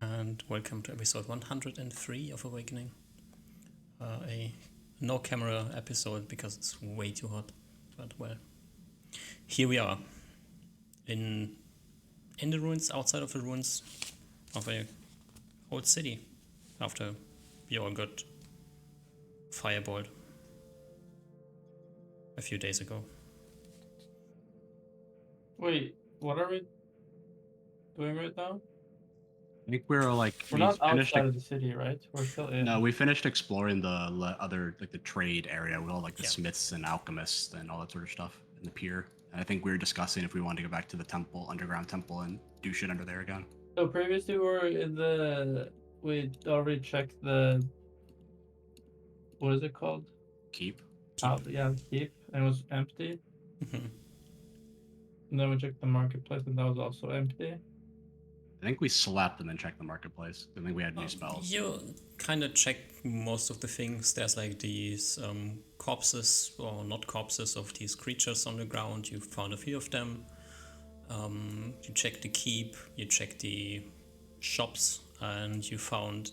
And welcome to episode 103 of Awakening. A no camera episode because it's way too hot. But well, here we are in the ruins, outside of the ruins of a old city after we all got fireballed a few days ago. Wait, what are we doing right now? I think we're We're not outside of the city, right? We're still in. No, we finished exploring the other the trade area with all the Yeah. smiths and alchemists and all that sort of stuff in the pier. And I think we were discussing if we wanted to go back to the temple, underground temple, and do shit under there again. So previously we were in we already checked the, what is it called? Keep. Yeah, keep, and it was empty. Mhm. And then we checked the marketplace, and that was also empty. I think we slept and then checked the marketplace. I think we had new spells. You kind of check most of the things. There's like these corpses, or not corpses, of these creatures on the ground. You found a few of them. You check the keep, you check the shops, and you found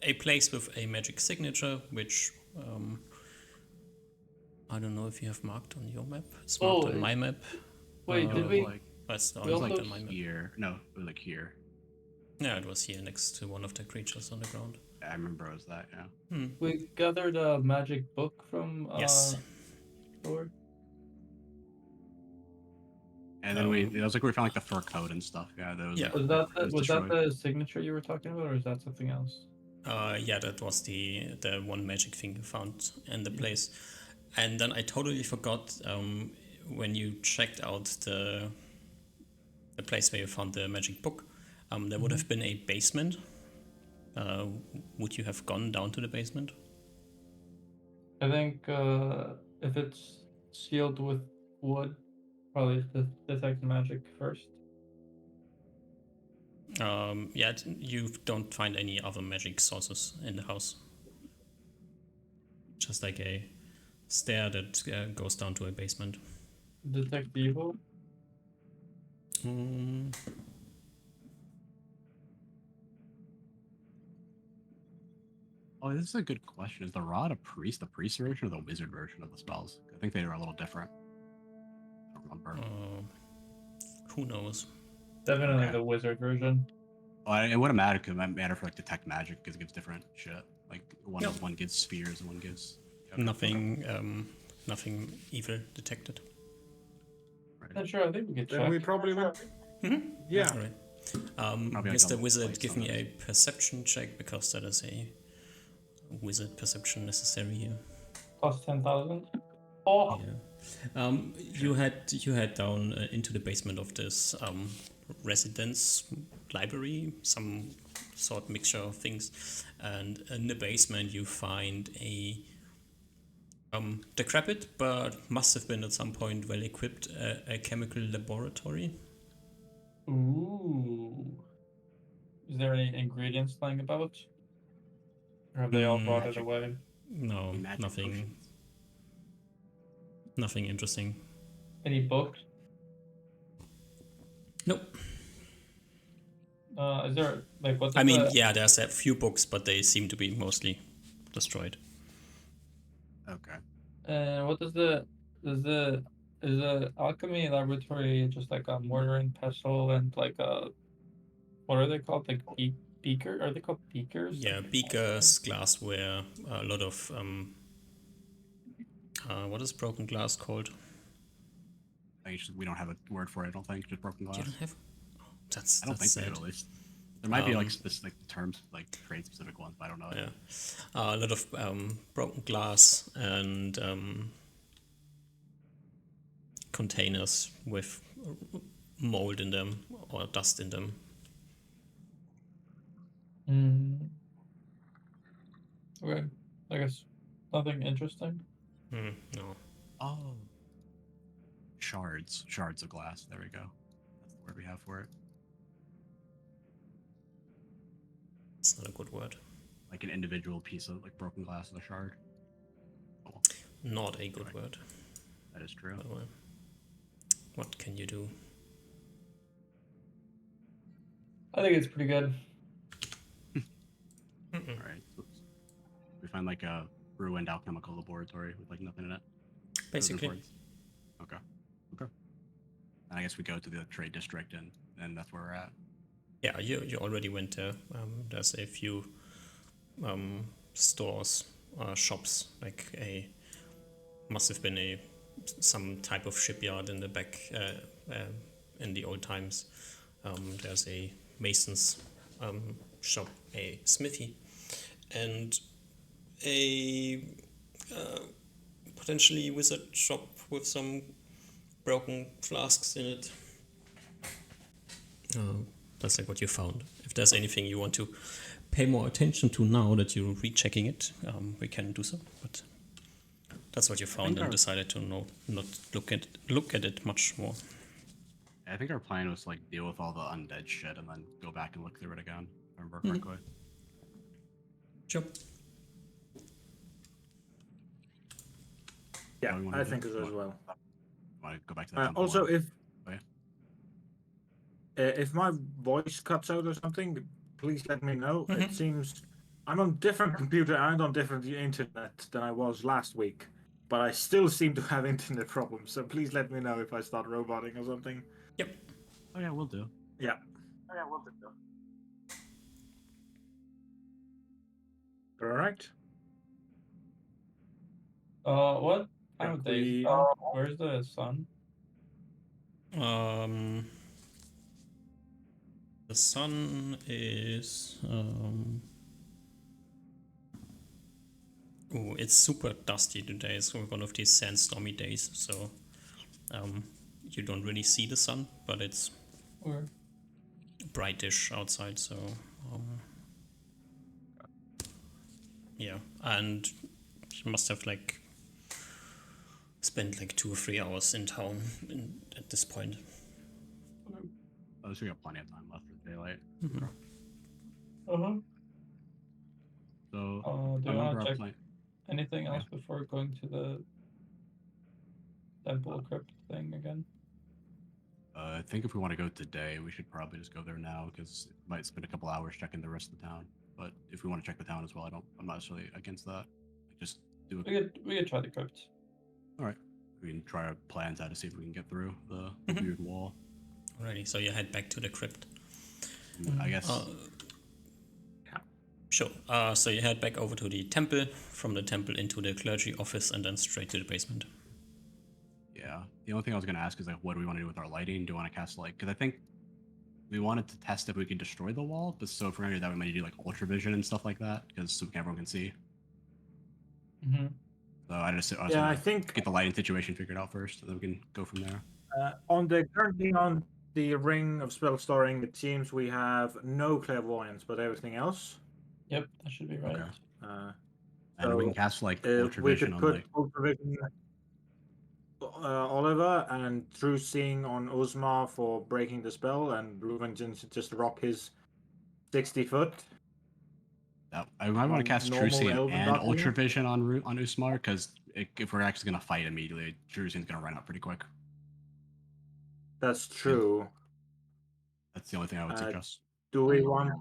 a place with a magic signature, which I don't know if you have marked on your map. It's marked on my map. Wait, did we? It's not It was marked like on my map. here. No, it was like here. Yeah, it was here next to one of the creatures on the ground. I remember it was that. Yeah. We gathered a magic book from Yes. Lord. And then it was like we found like the fur coat and stuff. Yeah, that was. Yeah. Was that was was that destroyed. the signature you were talking about, or is that something else? Yeah, that was the one magic thing you found in the place. And then I totally forgot when you checked out the place where you found the magic book, there would have been a basement. Would you have gone down to the basement? I think if it's sealed with wood, probably detect magic first. Yeah, you don't find any other magic sources in the house. Just like a stair that goes down to a basement. Detect evil. Oh, this is a good question. Is the rod the priest version or the wizard version of the spells? I think they are a little different. I don't remember. Who knows? Definitely Okay. the wizard version. Well, it wouldn't matter because it might matter for like detect magic because it gives different shit. Like one gives spheres and one gives Nothing evil detected. Not sure. I think we could check. Then we probably went. Yeah. All right. Probably like Mr. a Wizard, place give me on a perception check because that is a wizard perception necessary here. Plus 10,000. Oh, Yeah. You head down into the basement of this residence library, some sort mixture of things, and in the basement you find a decrepit but must have been at some point well equipped a chemical laboratory. ooh. Is there any ingredients lying about? Or have they all brought it away? No, magic nothing. potions. Nothing interesting. Any books? Nope. Is there like what's? I mean, yeah, there's a few books, but they seem to be mostly destroyed. Okay. What is the alchemy laboratory just like a mortar and pestle and like a, what are they called? Like beaker? Are they called beakers? Yeah, beakers, glassware, a lot of what is broken glass called? We don't have a word for it. I don't think just broken glass. You don't have? Oh, that's I don't think sad. we do, at least. There might be like terms like trade specific ones, but I don't know. Yeah, a lot of broken glass and containers with mold in them or dust in them. Okay, I guess nothing interesting. No. Oh. Shards of glass. There we go. That's the word we have for it. It's not a good word. Like an individual piece of like broken glass is a shard. Oh, Not a good word. that is true. By the way. What can you do? I think it's pretty good. Mm-mm. All right. We find like a ruined alchemical laboratory with like nothing in it. Those Basically. reports. Okay. Okay. And I guess we go to the trade district, and that's where we're at. Yeah, you already went there. There's a few stores, shops, like must have been some type of shipyard in the back in the old times. There's a mason's shop, a smithy, and a potentially wizard shop with some broken flasks in it. That's like what you found. If there's anything you want to pay more attention to now that you're rechecking it, we can do so. But that's what you found and decided to not look at it much more. I think our plan was to like deal with all the undead shit and then go back and look through it again. If I remember correctly. Sure. Yeah, What do we wanna I do? think so as well. Want to go back to the temple? Also, and- if my voice cuts out or something, please let me know. Mhm. It seems I'm on different computer and on different internet than I was last week, but I still seem to have internet problems. So please let me know if I start roboting or something. Yep. Oh yeah, we'll do. Yeah. All right. What time of Think day is we- it? Where's the sun? The sun is it's super dusty today. It's one of these sandstormy days, so you don't really see the sun, but it's Where? brightish outside. So yeah, and you must have like spent like 2 or 3 hours in town at this point. Oh, so we got plenty of time left for daylight. Uh-huh. So Do I you remember want our to check plan. anything else before going to the temple crypt thing again? I think if we want to go today, we should probably just go there now because it might spend a couple hours checking the rest of the town. But if we want to check the town as well, I'm not necessarily against that. Just do it. We could try the crypt. All right. We can try our plans out to see if we can get through the weird wall. Alrighty, so you head back to the crypt. I guess. Sure. So you head back over to the temple, from the temple into the clergy office, and then straight to the basement. Yeah. The only thing I was going to ask is like, what do we want to do with our lighting? Do we want to cast like? Because I think we wanted to test if we could destroy the wall, but so if we're going to do that, we might do like ultravision and stuff like that, because so everyone can see. Mm-hmm. So I was Yeah, gonna I think get the lighting situation figured out first, and then we can go from there. currently on the ring of spell storing, it seems we have no clairvoyance, but everything else. Yep, that should be right. Okay. So And we can cast like we ultravision could on put like. ultravision Oliver and True Seeing on Uzma for breaking the spell, and Ruben just rock his 60 foot. I might want to cast True normal Seeing elven and doppler? ultravision on Usmar because if we're actually gonna fight immediately, True Seeing's gonna run out pretty quick. That's true. That's the only thing I would suggest. Do we want?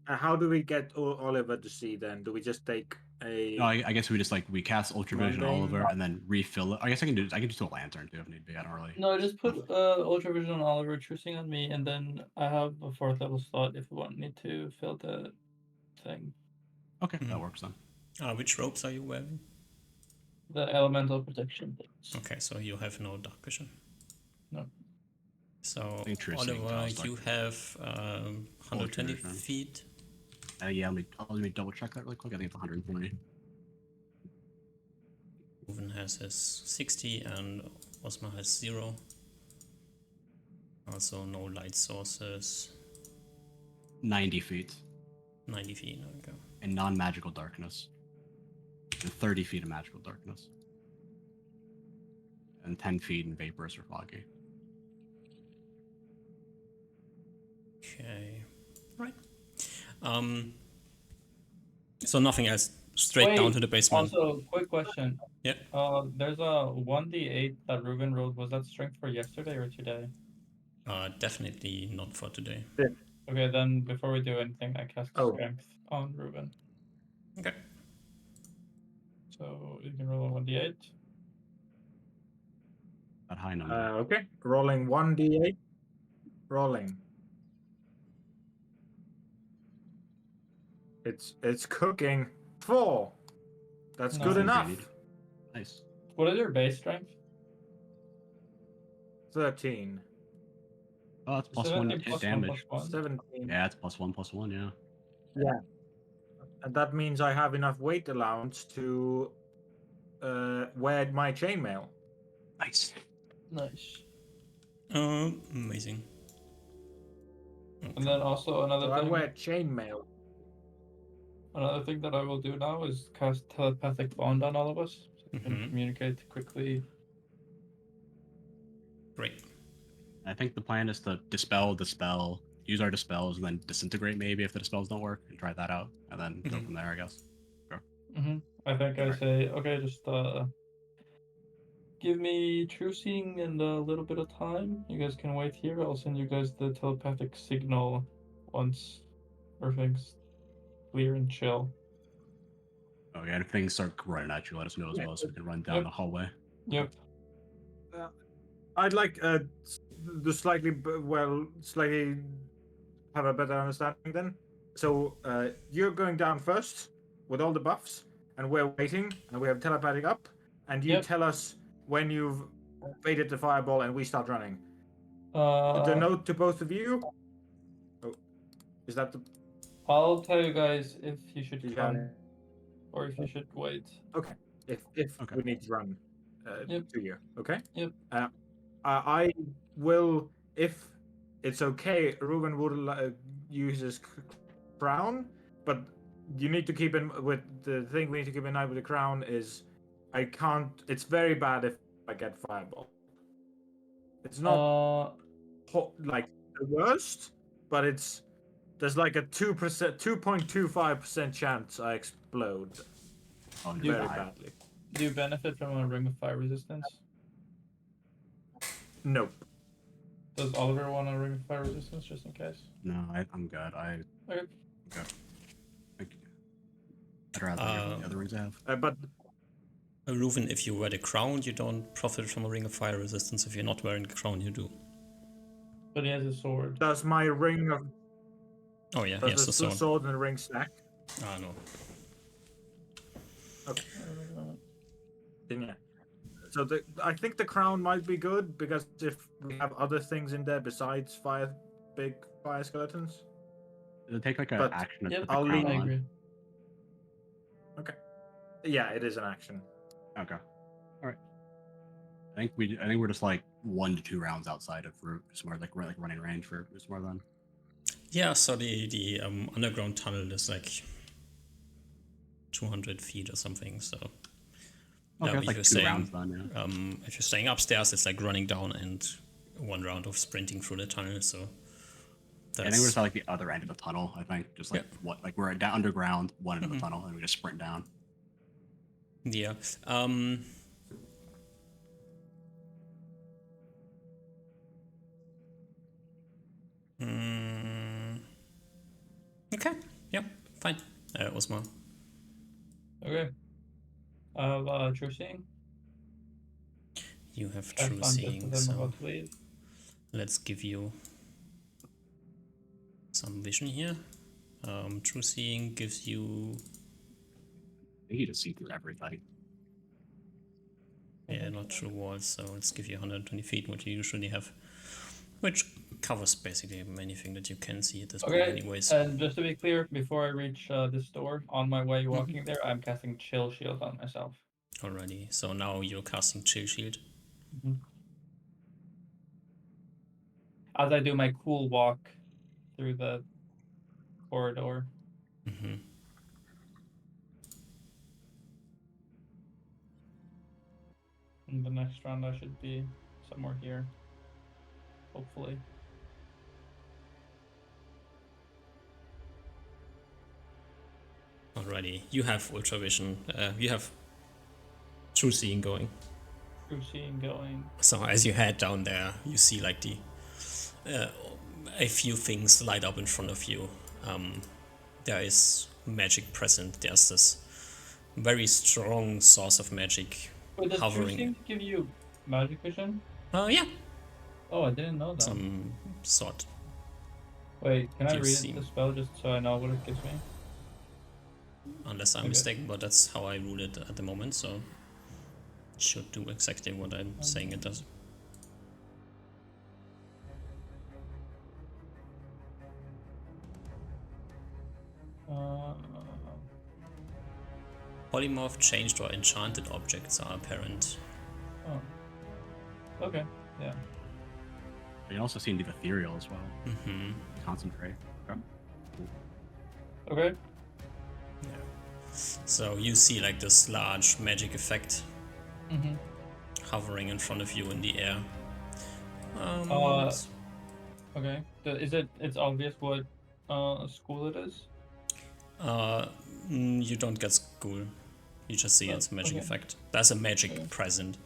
How do we get Oliver to see then? Do we just take a? No, I guess we just like we cast ultravision on Mundane. Oliver and then refill it. I guess I can just do a lantern too if need be. I don't really. No, just put ultravision on Oliver, choosing on me, and then I have a 4th level slot if we want me to fill the thing. Okay, that works then. Which robes are you wearing? The elemental protection things. Okay, so you have no dark vision. No. So think True Seeing Oliver, tells you have 120 vision. feet. Yeah, let me double check that really quick. I think it's 120. Ruven has his 60 and Osma has 0. Also no light sources. 90 feet 90 feet, okay. in non-magical darkness, and 30 feet in magical darkness, and 10 feet in vaporous or foggy. Okay. Right. So nothing else. Straight down to the basement. Also, quick question. Yeah. There's a 1d8 that Ruben rolled. Was that strength for yesterday or today? Definitely not for today. Okay, then before we do anything, I cast Oh. Strength on Ruben. Okay. So you can roll a 1d8. That high number. Okay. Rolling 1d8. Rolling. It's cooking. 4. That's good Nice. enough. Nice. What is your base strength? 13. Oh, it's plus Isn't one it to hit plus one, damage. plus one? 17. Yeah, it's +1/+1. Yeah. Yeah. And that means I have enough weight allowance to wear my chainmail. Nice. Nice. Amazing. And then also So I wear chainmail. another thing that I will do now is cast telepathic bond on all of us, so we can Mhm. communicate quickly. Great. I think the plan is to dispel, use our dispels, and then disintegrate maybe if the dispels don't work, and try that out, and then go Mhm. from there, I guess. I think I Alright. say, okay, just give me true seeing and a little bit of time. You guys can wait here. I'll send you guys the telepathic signal once everything's clear and chill. Okay, and if things start running at you, let us know as Yeah. well, so we can run down Yep. the hallway. Yep. I'd like the slightly have a better understanding then. So you're going down first with all the buffs, and we're waiting, and we have telepathic up, and you Yep. tell us when you've baited the fireball, and we start running. The Uh, note to both of you. Oh, is that the? I'll tell you guys if you should You come got it. or if you should wait. Okay. If Okay. we need to run Yep. to you, okay? Yep. I will, if it's okay. Ruben would use his crown, but you need to keep in with the thing we need to keep in mind with the crown is I can't. It's very bad if I get fireball. It's not like the worst, but there's like a 2%, 2.25% chance I explode Oh, and You- just very die. badly. do you benefit from a ring of fire resistance? Nope. Does Oliver want a ring of fire resistance just in case? No, I'm good. Okay. I'd rather hear what the other rings I have. But Reuven, if you wear the crown, you don't profit from a ring of fire resistance. If you're not wearing the crown, you do. But he has a sword. does my ring of Oh yeah, does yes, the the sword. sword and the ring stack? Ah, no. Okay. Then yeah. So I think the crown might be good because if we have other things in there besides big fire skeletons. It'll take like an But- action to Yep, put the I'll crown leave- I on. agree. Yeah, it is an action. Okay. All right. I think we're just like 1 to 2 rounds outside of Usmar, like we're like running range for Usmar then. Yeah, so the underground tunnel is like 200 feet or something. So Okay, yeah, that's like you're 2 rounds then. Yeah. if you're staying upstairs, it's like running down and 1 round of sprinting through the tunnel. So I think we're just at like the other end of the tunnel. I think just like we're down underground, one end of the tunnel, and we just sprint down. Yeah. Okay. Yeah. Fine. Osmar. Okay. I have true seeing. You have Cast true on just seeing, as I'm so about to leave. let's give you some vision here. True seeing gives you I think you just see through everything. not true walls, so let's give you 120 feet, what you usually have, which covers basically anything that you can see at this point, Okay, anyways. and just to be clear, before I reach this door, on my way walking there, I'm casting Chill Shield on myself. Alrighty, so now you're casting Chill Shield. As I do my cool walk through the corridor. Mm-hmm. In the next round, I should be somewhere here. Hopefully. Alrighty, you have ultra vision. You have true seeing going. True seeing going. So as you head down there, you see like the a few things light up in front of you. There is magic present. There's this very strong source of magic Wait, does hovering. Kracing give you magic vision? Yeah, Oh, I didn't know that. some sort. Wait, can I you read see- the spell just so I know what it gives me? Unless I'm Okay. mistaken, but that's how I rule it at the moment, so it should do exactly what I'm saying it does. Uh, Polymorph, changed, or enchanted objects are apparent. oh. Okay, yeah. You can also see into ethereal as well. Mm-hmm. Concentrate. Okay. Okay. So you see like this large magic effect Mm-hmm. hovering in front of you in the air. Uh, Okay. It's obvious what school it is? You don't get school. You just see it's a magic okay. effect. There's a magic Okay. present,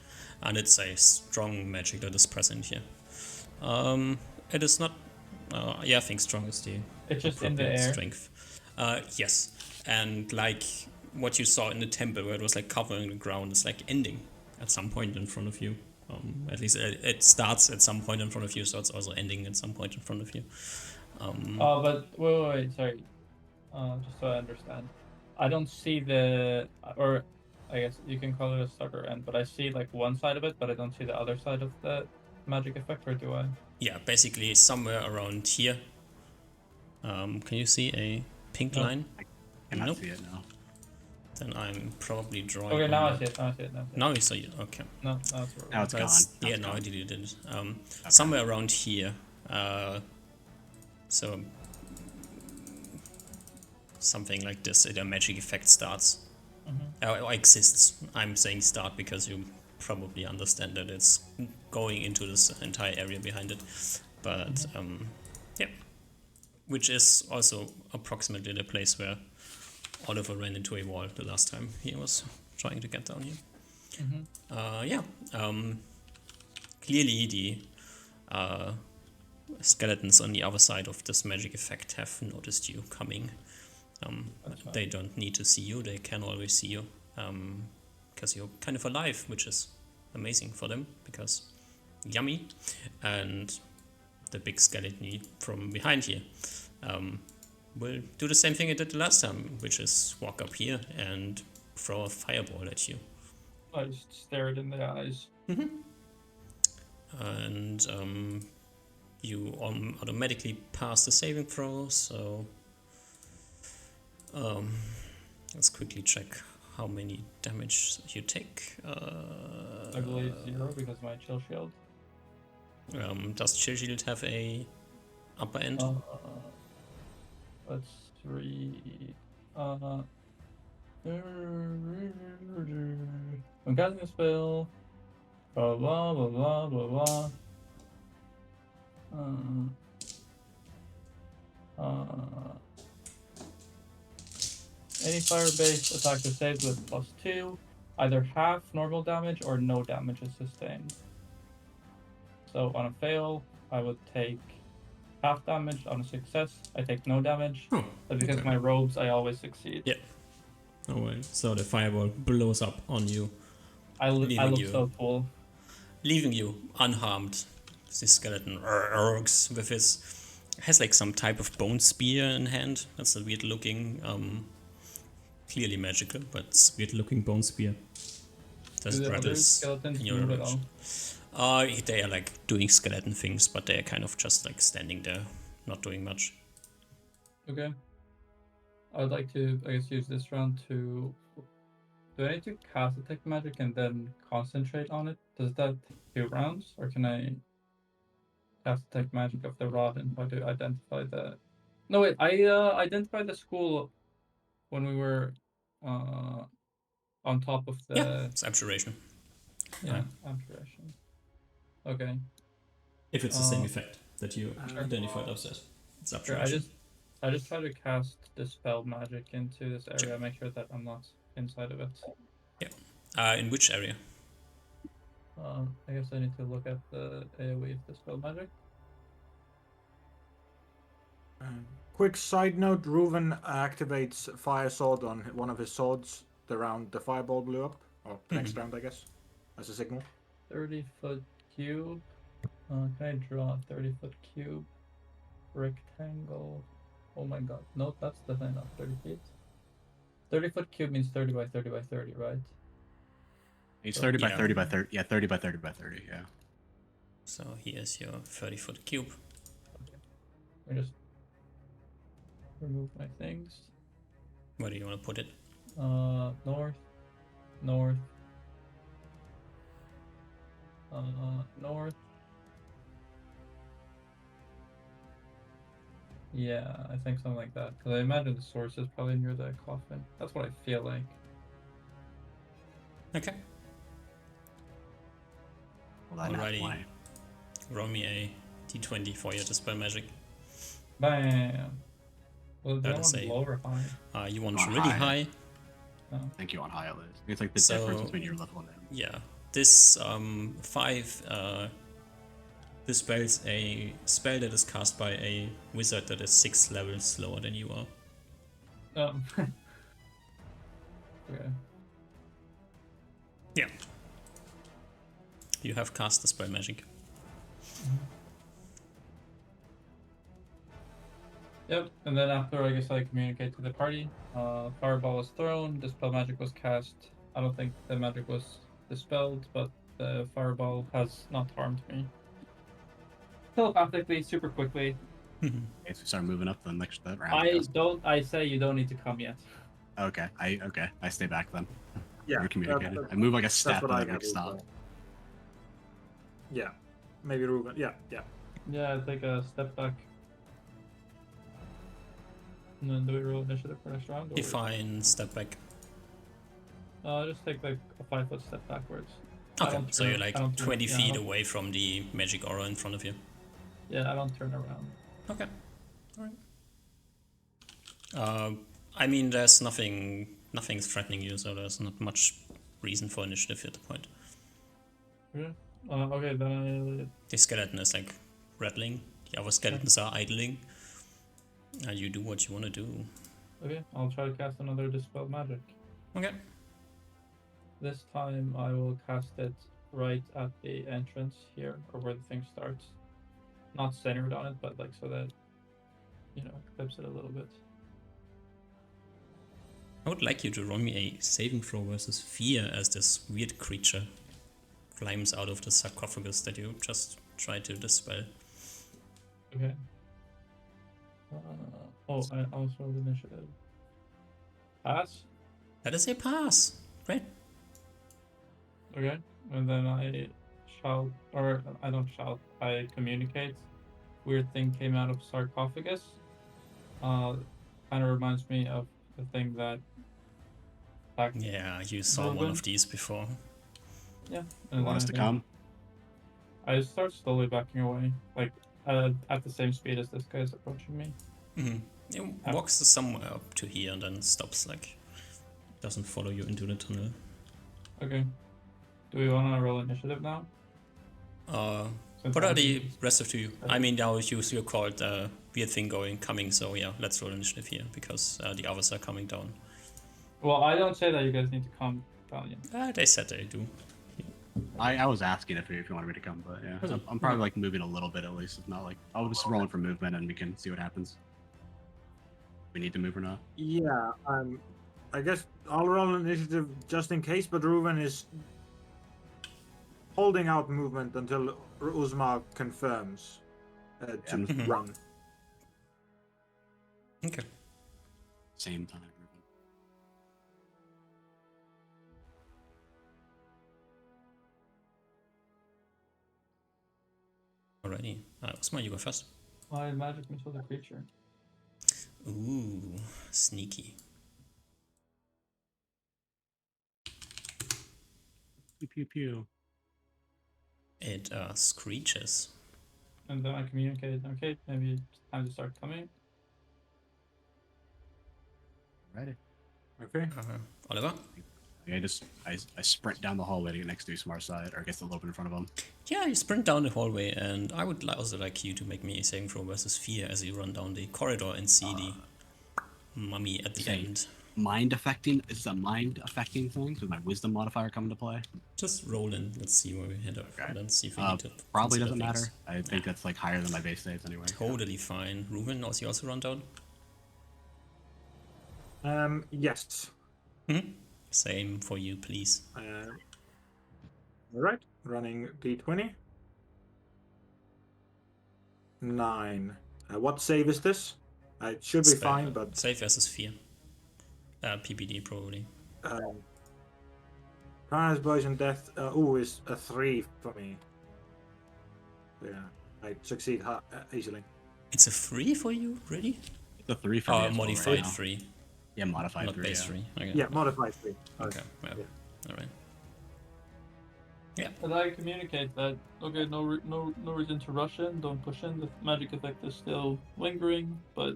and it's a strong magic that is present here. It is not. Yeah, I think strong is the It's just in the appropriate air. strength. Yes, and like what you saw in the temple, where it was like covering the ground, is like ending at some point in front of you. At least it starts at some point in front of you, so it's also ending at some point in front of you. But wait, sorry. Just so I understand, I don't see or I guess you can call it a start or end, but I see like one side of it, but I don't see the other side of the magic effect, or do I? Yeah, basically somewhere around here. Can you see a pink No. line? Cannot Nope. see it now. Then I'm probably drawing. Okay, on now I that. see it. Now I see it. Now I see it. Now you see it. Okay. No, now it's Now it's gone. That's- Now yeah, it's no, I gone. deleted it. Somewhere around here. So something like this. A magic effect starts. Or exists. I'm saying start because you probably understand that it's going into this entire area behind it. But yeah, which is also approximately the place where Oliver ran into a wall the last time he was trying to get down here. Yeah. Clearly the skeletons on the other side of this magic effect have noticed you coming. That's fine. They don't need to see you, they can always see you. Because you're kind of alive, which is amazing for them, because yummy. And the big skeleton from behind here will do the same thing it did the last time, which is walk up here and throw a fireball at you. I just stare it in the eyes. And you automatically pass the saving throw, so let's quickly check how many damage you take. I believe 0 because my chill shield. Does Chill Shield have a upper end? That's 3. I'm casting a spell. Blah blah blah blah blah blah. Any fire-based attack is saved with +2. Either half normal damage or no damage is sustained. So on a fail, I would take half damage. On a success, I take no damage. Oh, But because okay. my robes, I always succeed. Yeah. Alright, so the fireball blows up on you, I Leaving look you. so cool. leaving you unharmed. This skeleton urgs with his has like some type of bone spear in hand. That's a weird looking, clearly magical, but it's weird looking bone spear. Do That's the other rattles skeletons in your move at direction. all? They are like doing skeleton things, but they are kind of just like standing there, not doing much. Okay. I would like to, I guess, use this round to. Do I need to cast detect magic and then concentrate on it? Does that take 2 rounds, or can I cast detect magic of the rod and try to identify the? No wait, I identified the school when we were on top of the Yeah, it's abjuration. abjuration. Okay. If it's the same effect that you Sure. identified upset, it's Sure, abjuration. I just try to cast dispel magic into this area, make sure that I'm not inside of it. In which area? I guess I need to look at the AoE of dispel magic. Quick side note: Reuven activates Fire Sword on one of his swords the round the fireball blew up, or the next round, I guess, as a signal. 30-foot cube. Can I draw a 30-foot cube? Rectangle. Oh my god. No, that's definitely not 30 feet. 30-foot cube means 30 by 30 by 30, right? It's So- 30 by Yeah. 30 by 30. Yeah, 30 by 30 by 30. Yeah. So here's your 30-foot cube. Let me just remove my things. Where do you want to put it? North. North. North. Yeah, I think something like that. Because I imagine the source is probably near the coffin. That's what I feel like. Okay. Well, that Alrighty. 20. Roll me a d20 for your dispel magic. Bam! Well, do I That is want a- low or high? You want On really high. high. No. I think you want high at least. It's like the So- difference between your level and him. Yeah. This 5 dispels a spell that is cast by a wizard that is 6 levels lower than you are. Okay. Yeah. You have cast the spell magic. Yep, and then after I guess I communicate to the party. Fireball was thrown, dispel magic was cast. I don't think the magic was dispelled, but the fireball has not harmed me. Telepathically, super quickly. Okay, so we start moving up the next that round. I say you don't need to come yet. Okay, I stay back then. Yeah, We're communicated. that- I move like a that's step what and I then got like stop. as well. Yeah, maybe Reuven. Yeah. Yeah, take a step back. And then do we roll initiative for next round? Or... Define step back. Just take like a 5-foot step backwards. I Okay, don't so turn- you're like I don't turn- 20 yeah, I feet don't- away from the magic aura in front of you. Yeah, I don't turn around. Okay. Alright. I mean, there's nothing's threatening you, so there's not much reason for initiative at the point. Okay, okay then The skeleton is like rattling, the other skeletons are idling, and you do what you want to do. okay, I'll try to cast another dispel magic. Okay. This time I will cast it right at the entrance here, or where the thing starts. Not centered on it, but like so that, clips it a little bit. I would like you to roll me a saving throw versus fear as this weird creature climbs out of the sarcophagus that you just tried to dispel. Okay. I also rolled initiative. Pass. That is a pass. Great. Okay, and then I shout, or I don't shout, I communicate. Weird thing came out of sarcophagus. Kind of reminds me of the thing that attacked. Yeah, you saw one Reuben? of these before. Yeah. You and want us then to I come? I start slowly backing away, like at the same speed as this guy is approaching me. It walks somewhere up to here and then stops, like, doesn't follow you into the tunnel. Okay. Do we want to roll initiative now? Since What are I the think- rest of you? I mean, now you called weird thing coming, so yeah, let's roll initiative here, because the others are coming down. Well, I don't say that you guys need to come down yet. They said they do. I was asking if you wanted me to come, but yeah, so I'm probably like moving a little bit at least. If not, like I'll just roll in for movement and we can see what happens. We need to move or not? Yeah, I guess I'll roll initiative just in case, but Reuven is holding out movement until Uzma confirms to Yeah. run. Okay. Same time. Alrighty. Osman, you go first. I magic missile the creature. Ooh, sneaky. Pew pew pew. It screeches. And then I communicate, okay, maybe it's time to start coming. Ready? Okay. Oliver? I sprint down the hallway to get next to Smart Side, or get the open in front of him. Yeah, you sprint down the hallway, and I would also like you to make me a saving throw versus fear as you run down the corridor and see the mummy at the Say, end. mind affecting is a mind affecting thing. Does my wisdom modifier come into play? Just roll in. Let's see where we head up, Okay. and then see if we need to. Probably consider doesn't things. matter. I think that's like higher than my base saves anyway. Totally fine. Ruben, also you also run down. Yes. Same for you, please. All right. Running d20. 9. What save is this? It should be fine, but Save versus fear. PPD probably. Paralysis, poison, death. Is a 3 for me. Yeah, I succeed easily. It's a 3 for you, really? It's a 3 for me. as well Modified right now. 3, Yeah, modified not 3. base Yeah. 3. Okay. Yeah, modified 3. Okay. Well, Yeah. all right. And I communicate that, okay, no reason to rush in, don't push in, the magic effect is still lingering, but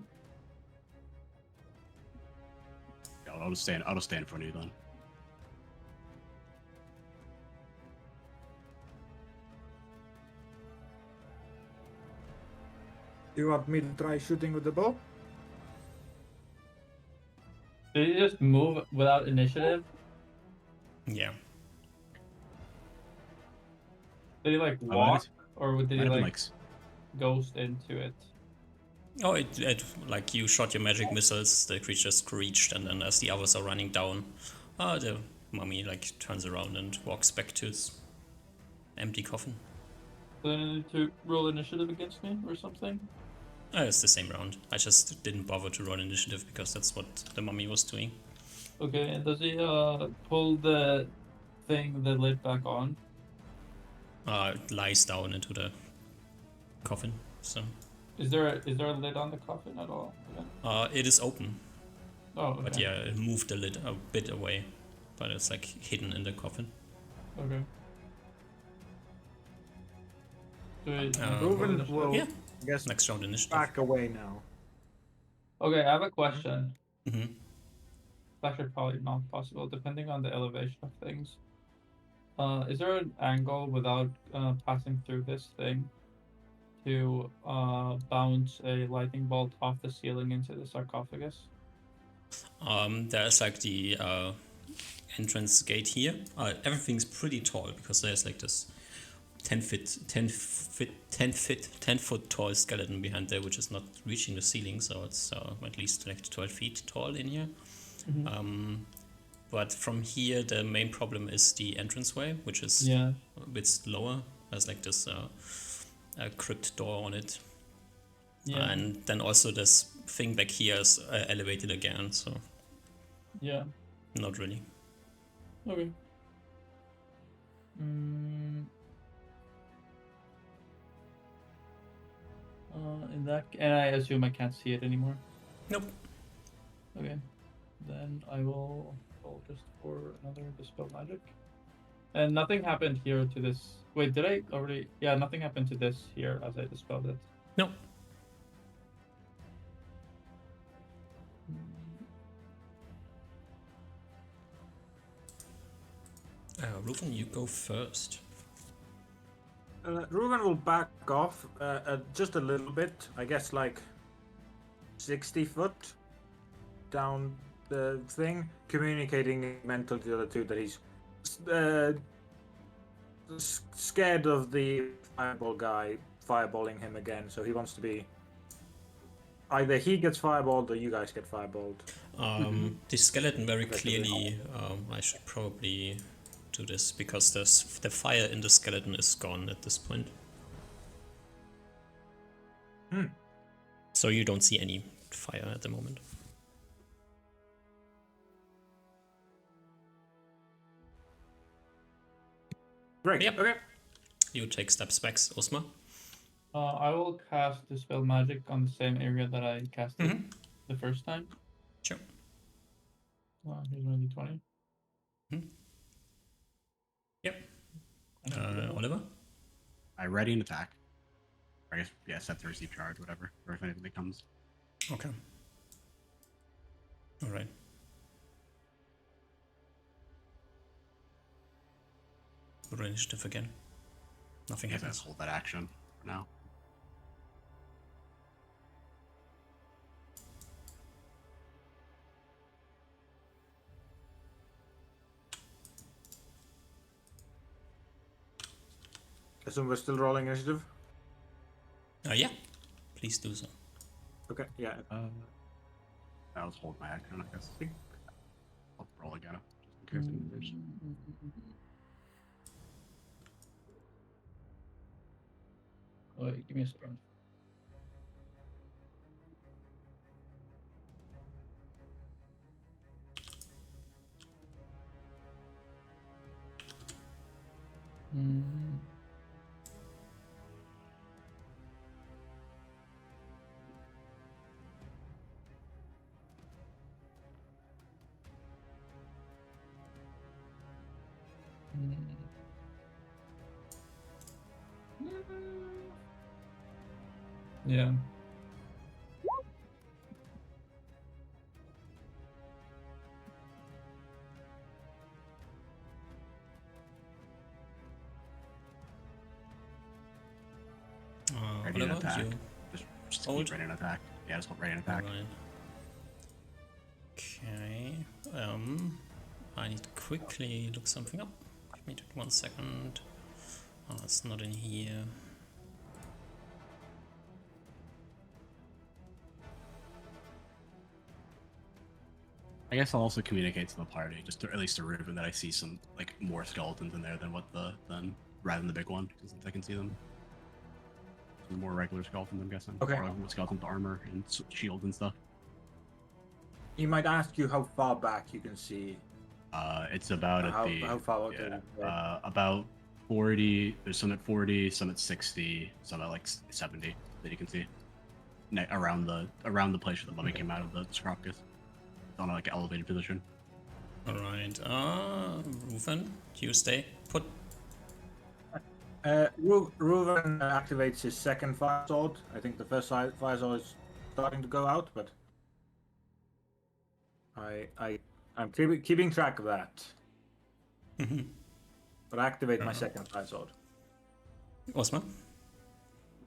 Yeah, I'll just stand in front of you then. Do you want me to try shooting with the bow? did you just move without initiative? Yeah. Did he like might walk, have- or did he Might have been, like ghost into it? Oh, it like you shot your magic missiles, the creature screeched, and then as the others are running down, the mummy like turns around and walks back to its empty coffin. Do I need to roll initiative against me or something? It's the same round. I just didn't bother to roll initiative because that's what the mummy was doing. Okay, and does he pull the lid back on? It lies down into the coffin. So Is there a lid on the coffin at all? Yeah. it is open, Oh, okay. but yeah, it moved the lid a bit away, but it's like hidden in the coffin. Okay. Do we roll Ruben initiative? will, Yeah. I guess, Next round initiative. back away now. Okay, I have a question. hmm It's actually probably not possible, depending on the elevation of things. Is there an angle without passing through this thing to bounce a lightning bolt off the ceiling into the sarcophagus? There's like the entrance gate here. Everything's pretty tall because there's like this 10 foot tall skeleton behind there, which is not reaching the ceiling, so it's at least like 12 feet tall in here. But from here, the main problem is the entranceway, which is Yeah. a bit lower. There's like this a crypt door on it. Yeah. And then also this thing back here is elevated again, so Yeah. not really. Okay. And I assume I can't see it anymore. Nope. Okay. Then I will roll just for another dispel magic. And nothing happened here to this. Wait, did I already? Yeah, nothing happened to this here as I dispelled it. Nope. Ruben, you go first. Ruben will back off just a little bit. I guess like 60 foot down the thing, communicating mentally to the other two that he's scared of the fireball guy fireballing him again. So he wants to be either he gets fireballed or you guys get fireballed. The skeleton very clearly. I should probably do this because the fire in the skeleton is gone at this point. So you don't see any fire at the moment. Great. Yep. Okay. You take steps back, Osma. I will cast dispel magic on the same area that I casted the first time. Sure. Here's my d20. Yep. Oliver? I ready an attack. I guess, yeah, set to receive charge, whatever, or if anything comes. Okay. All right. put initiative again. Nothing I guess I happens. hold that action for now. Assume we're still rolling initiative. Yeah, please do so. Okay, yeah. I'll just hold my action, I guess. Think- I'll roll again, just in case it moves. Wait, give me a second. Mm. Yeah. Ready to Oliver, attack. you Just hold? keep ready to attack. Yeah, just hold ready to attack. Alright. Okay. I need to quickly look something up. Give me just 1 second. Oh, it's not in here. I guess I'll also communicate to the party, just to, at least to Ruben, that I see some like more skeletons in there than rather than the big one, since I can see them. Some more regular skeletons, I'm guessing. Okay. Or like skeletons, armor, and shields and stuff. He might ask you how far back you can see. It's about How far back? about 40. There's some at 40, some at 60, some at like 70 that you can see. Around the place where the mummy came out of the sarcophagus. On like an elevated position. Alright. Rufen, you stay put. Reuven activates his second fire sword. I think the first fire sword is starting to go out, but I'm keeping track of that. But I activate my second fire sword. Osman?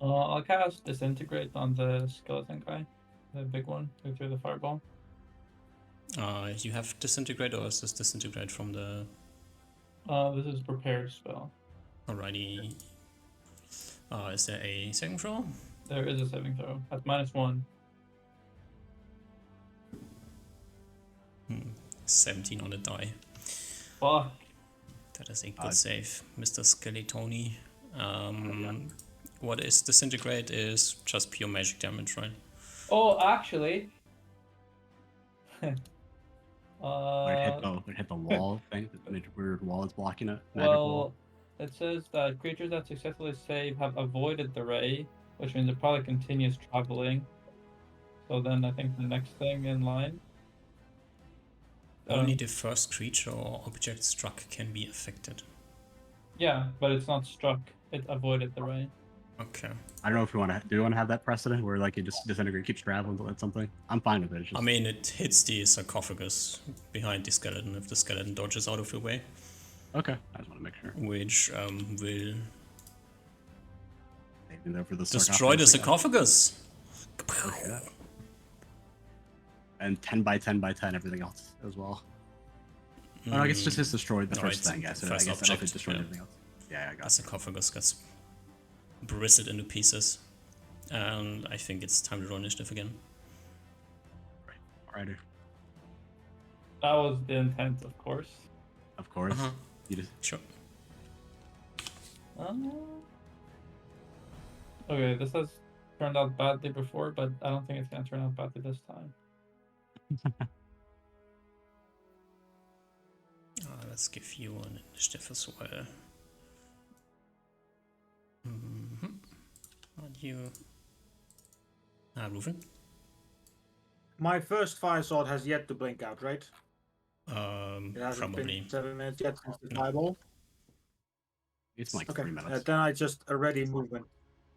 I'll cast Disintegrate on the skeleton guy, the big one who threw the fireball. You have disintegrate, or is this disintegrate from the... This is prepared spell. Alrighty. Is there a saving throw? There is a saving throw at -1. 17 on the die. Fuck. That is a good save, Mr. Skeletoni. What is disintegrate is just pure magic damage, right? Oh, actually. It hit the wall thing. The weird wall is blocking it. Magic Well, wall. it says that creatures that successfully save have avoided the ray, which means it probably continues traveling. So then I think the next thing in line. Only the first creature or object struck can be affected. Yeah, but it's not struck. It avoided the ray. Okay. I don't know if we want to. Do we want to have that precedent where like it just disintegrate, keeps traveling until it's something? I'm fine with it. It's just, I mean, it hits the sarcophagus behind the skeleton if the skeleton dodges out of your way, okay. I just want to make sure. which will Maybe there for the destroy the sarcophagus. sarcophagus. Yeah. And 10 by 10 by 10, everything else as well. Oh, I guess just destroyed the No, first it's thing. the Yes, first I guess I don't object, think destroyed yeah. everything else. Yeah, I The got it. sarcophagus gets bristled into pieces, and I think it's time to roll initiative again. Alrighty. That was the intent, of course. Of course. Uh-huh. You just Sure. Okay, this has turned out badly before, but I don't think it's gonna turn out badly this time. Let's give you an initiative as well. And you... Rufen? My first fire sword has yet to blink out, right? It hasn't Probably. been 7 minutes yet since the No. fireball. it's like Okay, 3 minutes. then I just already moved it.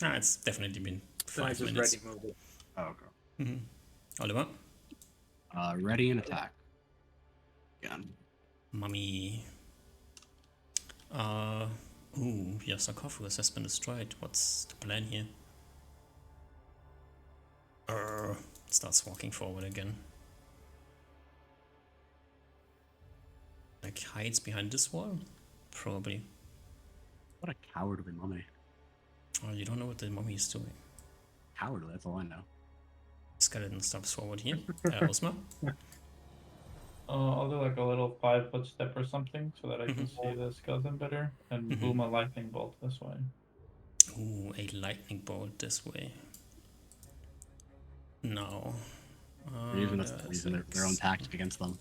It's definitely been Then I 5 just minutes. ready moved it. Oh, okay. Oliver? Ready and attack. Again. Mummy. Ooh, your sarcophagus has been destroyed. What's the plan here? Starts walking forward again. Like hides behind this wall? Probably. What a cowardly mummy. Oh, you don't know what the mummy is doing. Cowardly, that's all I know. Skeleton steps forward here. Osma? I'll do like a little 5-foot step or something so that I can see the skeleton better and boom a lightning bolt this way. Ooh, a lightning bolt this way. No. Or even that's using their own tactic against them.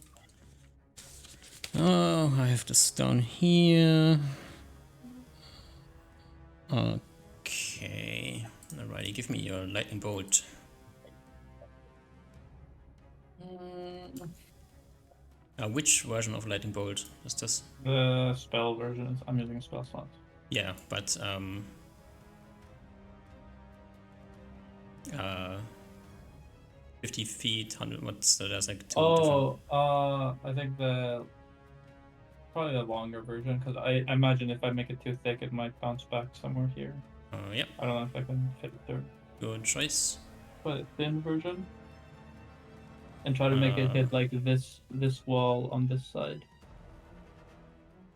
Oh, I have this down here. Okay. Alrighty, give me your lightning bolt. Which version of lightning bolt is this? The spell version. I'm using a spell slot. Yeah, but 50 feet, 100. What's the? There's like two different. I think probably the longer version because I imagine if I make it too thick, it might bounce back somewhere here. Yeah. I don't know if I can fit it through. Good choice. But thin version. And try to make it hit like this wall on this side.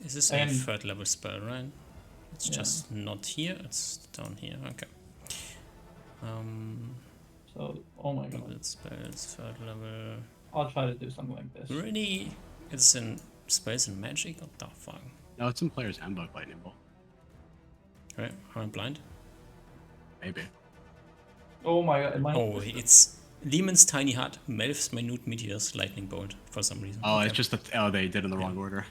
Is this a third level spell, right? It's just not here, it's down here. Okay. So, oh my god. Spells, third level. I'll try to do something like this. Really? It's in spells and magic? What the fuck? No, it's in Player's Handbook, Lightning Bolt. Right, am I blind? Maybe. Oh my god, Oh, it's Lemon's Tiny Hut, Melf's Minute Meteor's Lightning Bolt, for some reason. Oh, okay. It's just that, oh, they did in the wrong order.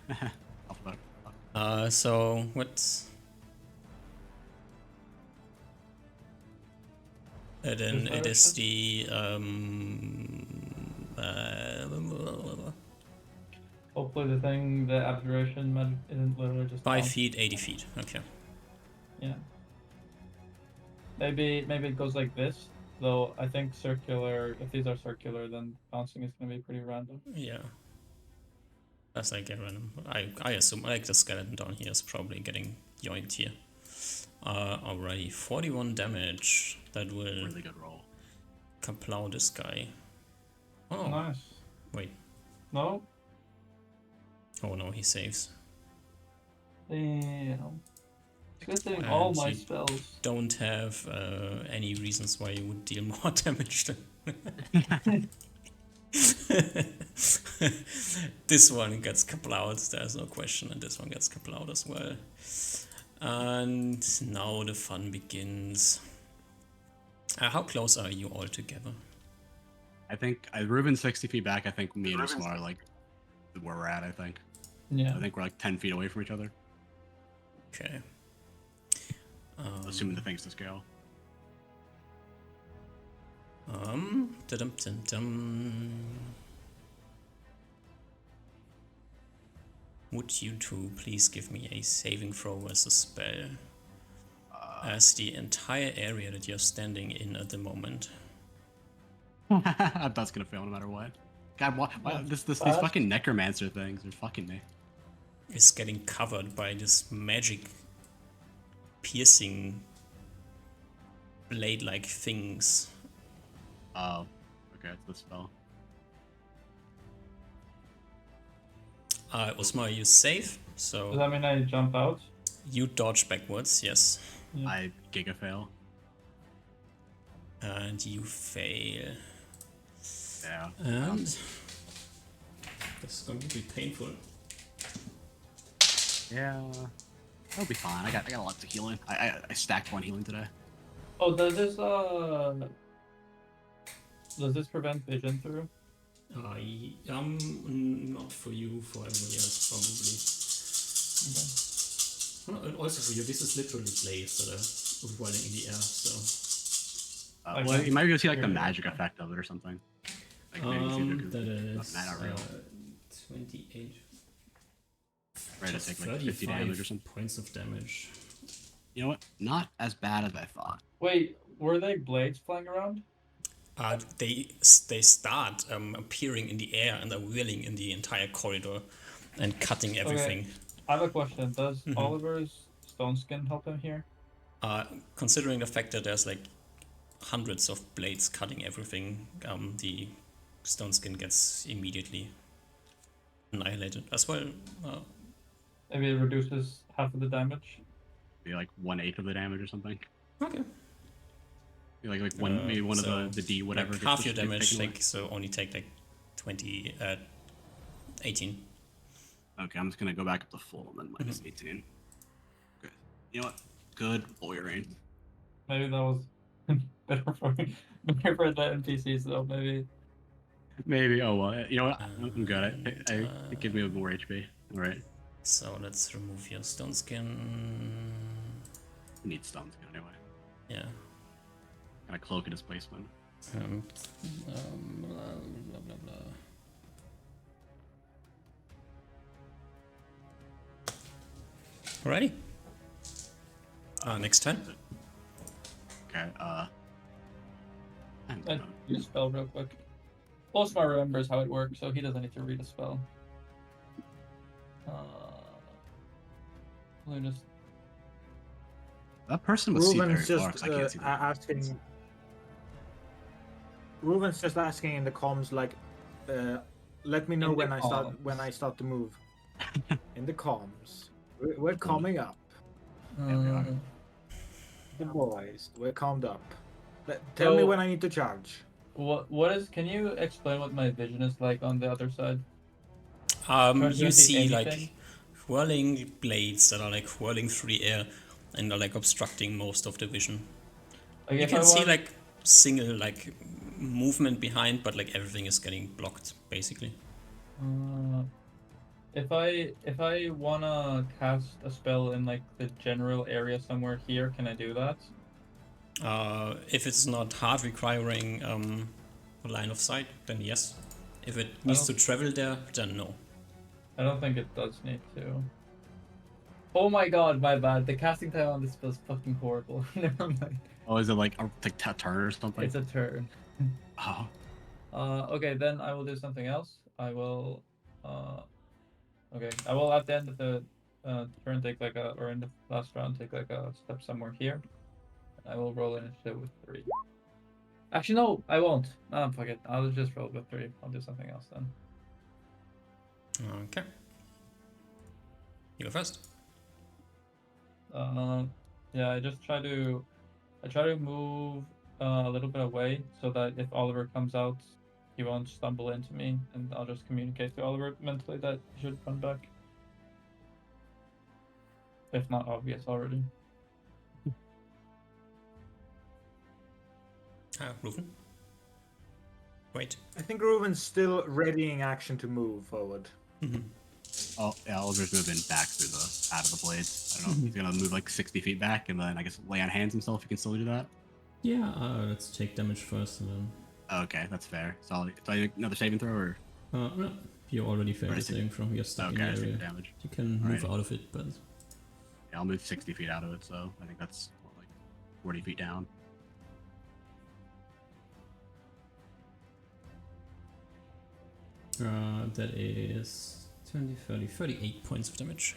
So, what's... then it is the, hopefully the thing, the abjuration magic isn't literally just 5 feet, 80 feet, okay. Yeah. Maybe it goes like this, though I think circular, if these are circular, then bouncing is going to be pretty random. Yeah. That's like a random. I assume like the skeleton down here is probably getting yoinked here. Alrighty, 41 damage. That will really good roll. Kaplow this guy. Oh, nice. Wait. No? Oh no, he saves. Damn. Good thing all my spells don't have any reasons why you would deal more damage than this one gets kaplowed, there's no question, and this one gets kaplowed as well. And now the fun begins. How close are you all together? I think Ruben's 60 feet back. I think me and Osma are like where we're at. I think. Yeah. I think we're like 10 feet away from each other. Okay. Assuming the thing's to scale. Would you two please give me a saving throw versus spell? As the entire area that you're standing in at the moment. That's gonna fail no matter what. God, why these fucking necromancer things are fucking me. Is getting covered by this magic piercing blade-like things. Oh, okay, it's the spell. Osma, you save, so... Does that mean I jump out? You dodge backwards, yes. Yeah. I giga fail. And you fail. Yeah. And... this is going to be painful. Yeah. That'll be fine. I got lots of healing. I stacked 1 healing today. Oh, does this prevent vision through? Not for you, for everybody else probably. Okay. And also for you, this is literally blades that are whirling in the air, so... well, you might be able to see like the magic effect of it or something. Like maybe that is not real. 28. Right, to take like 50 damage or something. Points of damage. You know what? Not as bad as I thought. Wait, were they blades flying around? They start appearing in the air and are whirling in the entire corridor and cutting everything. I have a question. Does Mhm. Oliver's stone skin help him here? Considering the fact that there's like hundreds of blades cutting everything, the stone skin gets immediately annihilated as well. Maybe it reduces half of the damage. Maybe like 1/8 of the damage or something. Okay. Like one, maybe one so of the D whatever like gets half your taken damage, away. like so only take like 20, 18. Okay, I'm just gonna go back up to full and then minus 18. Okay. You know what? Good lawyering. Maybe that was better for the NPCs though. Maybe. Maybe. Oh well. You know what? I'm good. It gives me more HP. All right. So let's remove your stone skin. I need stones anyway. Yeah. Kind of cloak and displacement. Blah, blah, blah, blah. Alrighty. Next turn. Okay. I'm I gonna- use a spell real quick. Osmar remembers how it works, so he doesn't need to read a spell. Let me just. that person was very Ruben's far just 'cause I can't see them. asking. Ruben's just asking in the comms, like, let me know In the when I start to move. In the comms, we're coming up. Yeah, we are. The boys, we're calmed up. Tell me So- when I need to charge. What is? Can you explain what my vision is like on the other side? Do You I see like anything? whirling blades that are like whirling through the air and are like obstructing most of the vision. Like You if can I see want, like single like movement behind, but like everything is getting blocked basically. if I wanna cast a spell in like the general area somewhere here, can I do that? If it's not hard requiring a line of sight, then yes. If it needs to don't- travel there, then no. I don't think it does need to. Oh my god, my bad. The casting time on this spell is fucking horrible. Never mind. Oh, is it like a turn or something? It's a turn. Oh, Okay, then I will do something else. I will. Okay, I will at the end of the turn take like a, or in the last round take like a step somewhere here. I will roll initiative with 3. Actually, no, I won't. Fuck it. I'll just roll with 3. I'll do something else then. Okay. You go first. Yeah, I try to move a little bit away so that if Oliver comes out, he won't stumble into me, and I'll just communicate to Oliver mentally that he should run back. If not obvious already. Ruven. Wait. I think Ruben's still readying action to move forward. oh yeah. Oliver's moving back through the out of the blades. I don't know. He's gonna move like 60 feet back, and then I guess lay on hands himself. He can still do that. Yeah, let's take damage first and then. Okay, that's fair. So I do another saving throw, or No, you already failed the Right, so- saving throw. You're stuck okay, I in the take area. damage. You can move Alright. out of it, but Yeah, I'll move 60 feet out of it. So I think that's what, like 40 feet down. that is 20, 30, 38 points of damage.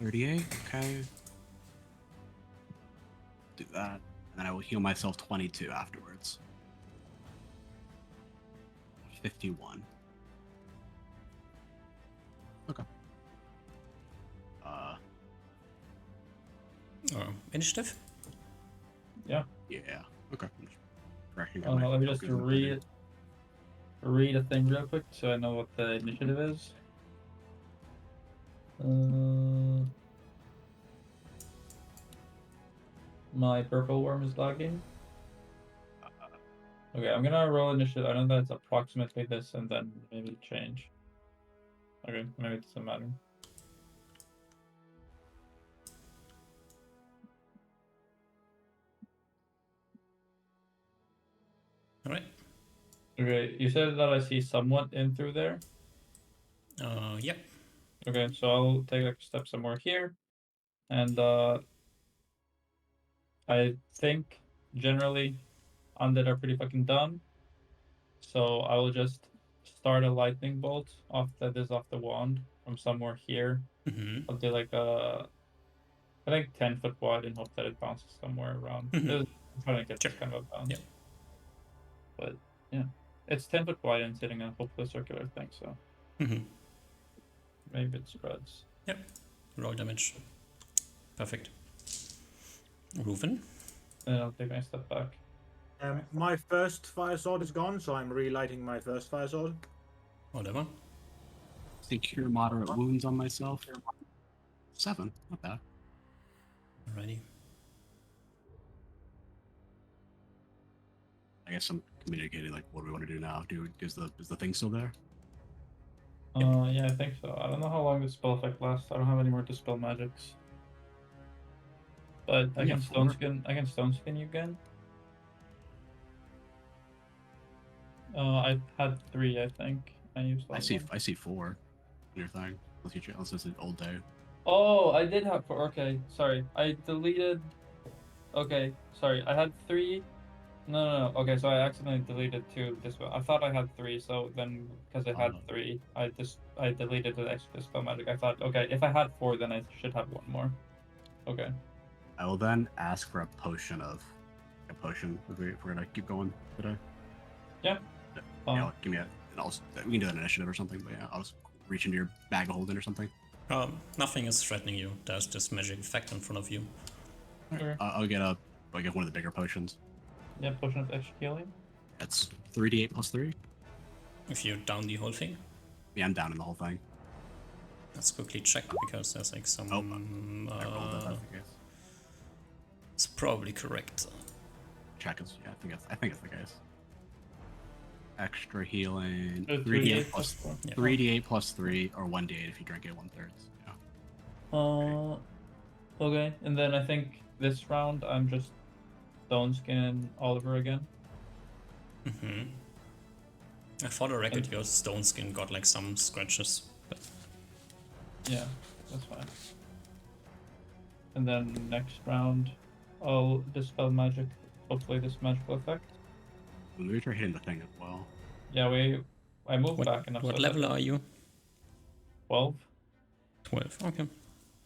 38. Okay. Do that, and then I will heal myself 22 afterwards. 51. Okay. Initiative? Yeah. Okay. I'm just correcting Oh, my let me just focus on the read a thing real quick so I know what the initiative is. My purple worm is lagging. Okay, I'm gonna roll initiative. I know that's approximately this and then maybe change. Okay, maybe it doesn't matter. Alright. Okay, you said that I see someone in through there. Yep. Okay, so I'll take like a step somewhere here. And I think generally undead are pretty fucking dumb. So I will just start a lightning bolt off the wand from somewhere here. Mm-hmm. I'll do like a, I think 10 foot wide and hope that it bounces somewhere around. Mhm. I'm trying to get this Sure. kind of a bounce. Yep. But yeah, it's 10 foot wide and it's hitting a hopefully circular thing, so Mm-hmm. maybe it spreads. Roll damage. Perfect. Reuven? Then I'll take my step back. My first fire sword is gone, so I'm relighting my first fire sword. Whatever. Say cure moderate wounds on myself. 7, not bad. Alrighty. I guess I'm communicating like what do we want to do now? Is the thing still there? Yeah, I think so. I don't know how long the spell effect lasts. I don't have any more dispel magics. But I Yeah, can stone skin. I can stone skin you again. I had 3, I think. I used all I of see them. 4 in your thing. Unless it's an old day. Oh, I did have 4. Okay, sorry. I deleted. Okay, sorry. I had 3. No. Okay, so I accidentally deleted 2 dispel. I thought I had 3, so then because I had 3, I deleted the extra dispel magic. I thought, okay, if I had 4, then I should have 1 more. Okay. I will then ask for a potion if we're gonna keep going today. Yeah. Give me and we can do an initiative or something, but yeah, I'll just reach into your bag of holding or something. Nothing is threatening you. There's this magic effect in front of you. Okay. I'll get one of the bigger potions. Yeah, potion of extra healing. That's 3d8 plus 3. If you down the whole thing, Yeah, I'm down in the whole thing. let's quickly check because there's like some. I rolled that. That's the case. It's probably correct. Check is I think it's the case. Extra healing. 3d8 plus plus 4. Yeah. 3d8 plus 3 or 1d8 if you drink it 1/3. Yeah. Okay, and then I think this round I'm just stone skin Oliver again. Mm-hmm. For the record, your stone skin got like some scratches. But Yeah, that's fine. And then next round, I'll dispel magic. Hopefully, this magical effect. Maybe try hitting the thing as well. Yeah, I moved back enough. what so level that are you? 12. 12. Okay.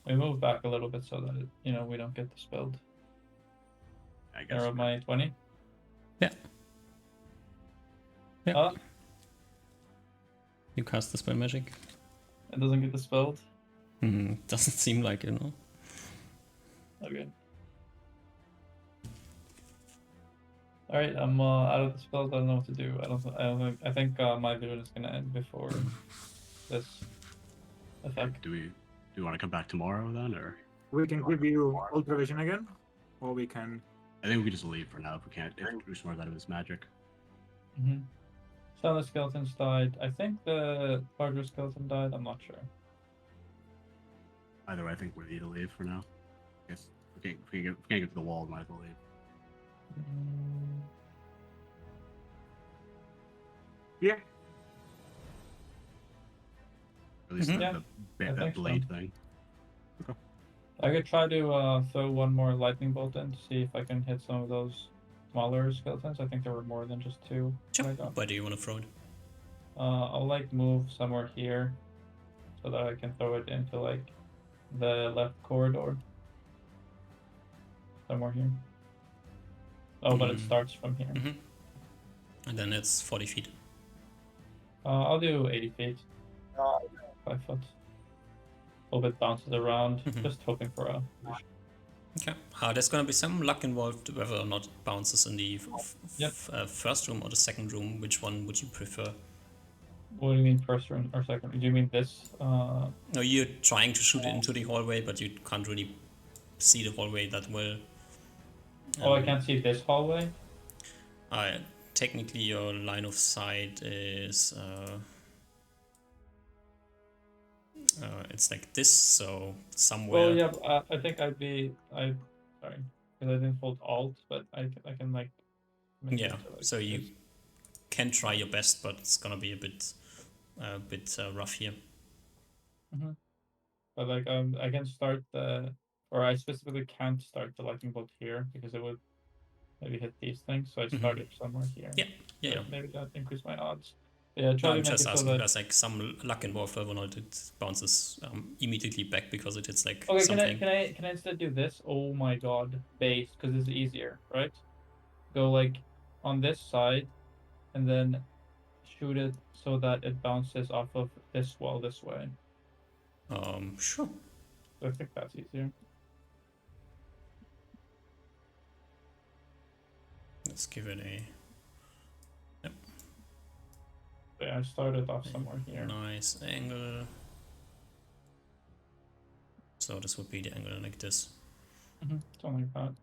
We moved back a little bit so that we don't get dispelled. I guess. Arrow my 20. Yeah. Yeah. Oh, You cast the spell magic. it doesn't get dispelled. Doesn't seem like it, no? Okay. All right, I'm out of the spells. I don't know what to do. I think my vision is gonna end before this effect. Do we want to come back tomorrow then, or We can give you ultra vision again, or we can. I think we can just leave for now if we can't introduce more out of his magic. Mm-hmm. Some of the skeletons died. I think the larger skeleton died. I'm not sure. Either way, I think we need to leave for now. I guess if we can't get to the wall, we might as well leave. Yeah. Or at least Mhm. Yeah, I that think so. blade thing. I could try to throw one more lightning bolt in to see if I can hit some of those smaller skeletons. I think there were more than just 2. Sure. I got. Where do you want to throw it? I'll like move somewhere here so that I can throw it into like the left corridor. Somewhere here. Oh, but it starts from here. Mm-hmm. And then it's 40 feet. I'll do 80 feet. 5 foot. A little bit bounces around, just hoping for a. Okay. There's gonna be some luck involved whether or not it bounces in the Yep. first room or the second room. Which one would you prefer? What do you mean first room or second? Do you mean this? No, you're trying to shoot it into the hallway, but you can't really see the hallway that well. Oh, I can't see this hallway. Technically, your line of sight is it's like this, so somewhere. Well, yeah, I think sorry, because I didn't hold Alt, but I can like. make it Yeah, so, like, so you this. can try your best, but it's gonna be a bit rough here. But like I can start or I specifically can't start the lightning bolt here because it would maybe hit these things. So I started somewhere here. Yeah. Maybe that increase my odds. Yeah, No, try I'm to make just it so asking. that. There's like some luck involved whether or not it bounces immediately back because it hits like Okay, something. can I instead do this? Oh my god, base, because it's easier, right? Go like on this side, and then shoot it so that it bounces off of this wall this way. Sure. I think that's easier. Let's give it a Yeah, I started off somewhere here. nice angle. So this would be the angle like this. Something like that.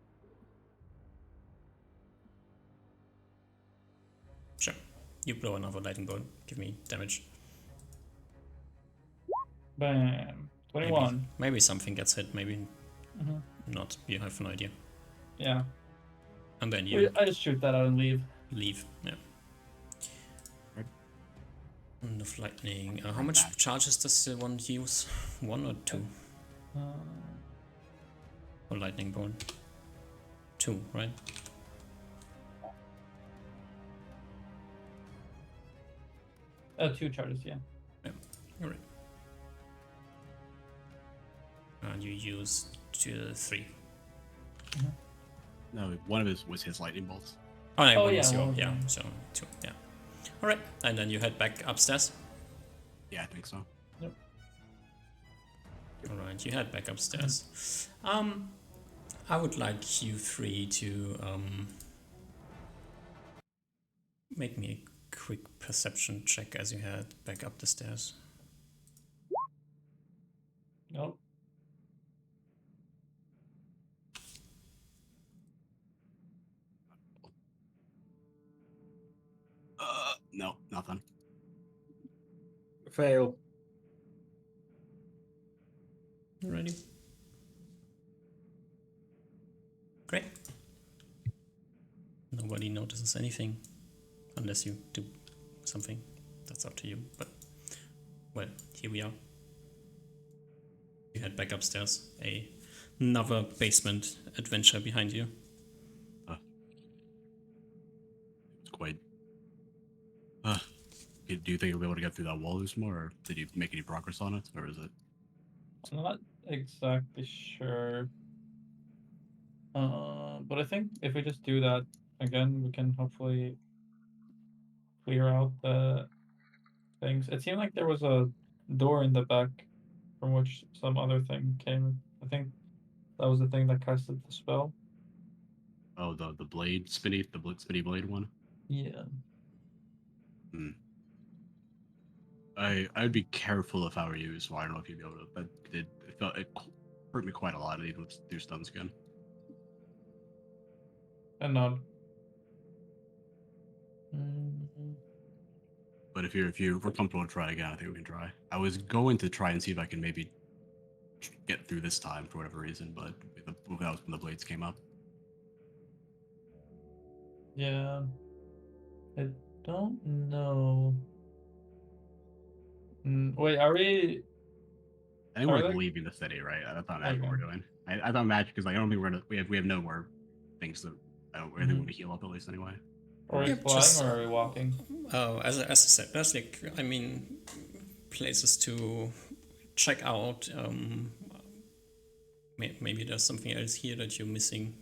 Sure. You blow another lightning bolt. Give me damage. Bam. 21. Maybe something gets hit. Maybe Mm-hmm. not. You have no idea. Yeah. And then you I just shoot that out and leave. leave. Yeah. Right. Enough lightning. How much charges does the one use? 1 or 2? Or lightning bolt? 2, right? Two charges, yeah. Alright. And you use 3. No, one of his was his lightning bolts. Oh, no, Oh, one yeah, was your, one was yeah, mine. so 2, yeah. Alright, and then you head back upstairs. Yeah, I think so. Alright, you head back upstairs. I would like you 3 to make me a quick perception check as you head back up the stairs. Nope. No, nothing. Fail. Ready? Great. Nobody notices anything unless you do something. That's up to you. But well, here we are. You head back upstairs. Another basement adventure behind you. It's quite. Do you think you'll be able to get through that wall loose more, or did you make any progress on it, or is it? I'm not exactly sure. But I think if we just do that again, we can hopefully clear out the things. It seemed like there was a door in the back from which some other thing came. I think that was the thing that casted the spell. Oh, the blade, spinny blade one. Yeah. I'd be careful if I were you, so I don't know if you'd be able to. But it hurt me quite a lot, even with through stun skin. And nod. But if we're comfortable to try again, I think we can try. I was going to try and see if I can maybe get through this time for whatever reason, but that was when the blades came up. Yeah. I don't know. Wait, are we? I think we're Are like they- leaving the city, right? That's not magic what Okay. we're doing. I thought magic because like I don't think we're gonna we have no more things that I think we're gonna heal up at least anyway. Are we Yeah, flying just- or are we walking? Oh, as I said, there's like, I mean, places to check out. Maybe there's something else here that you're missing.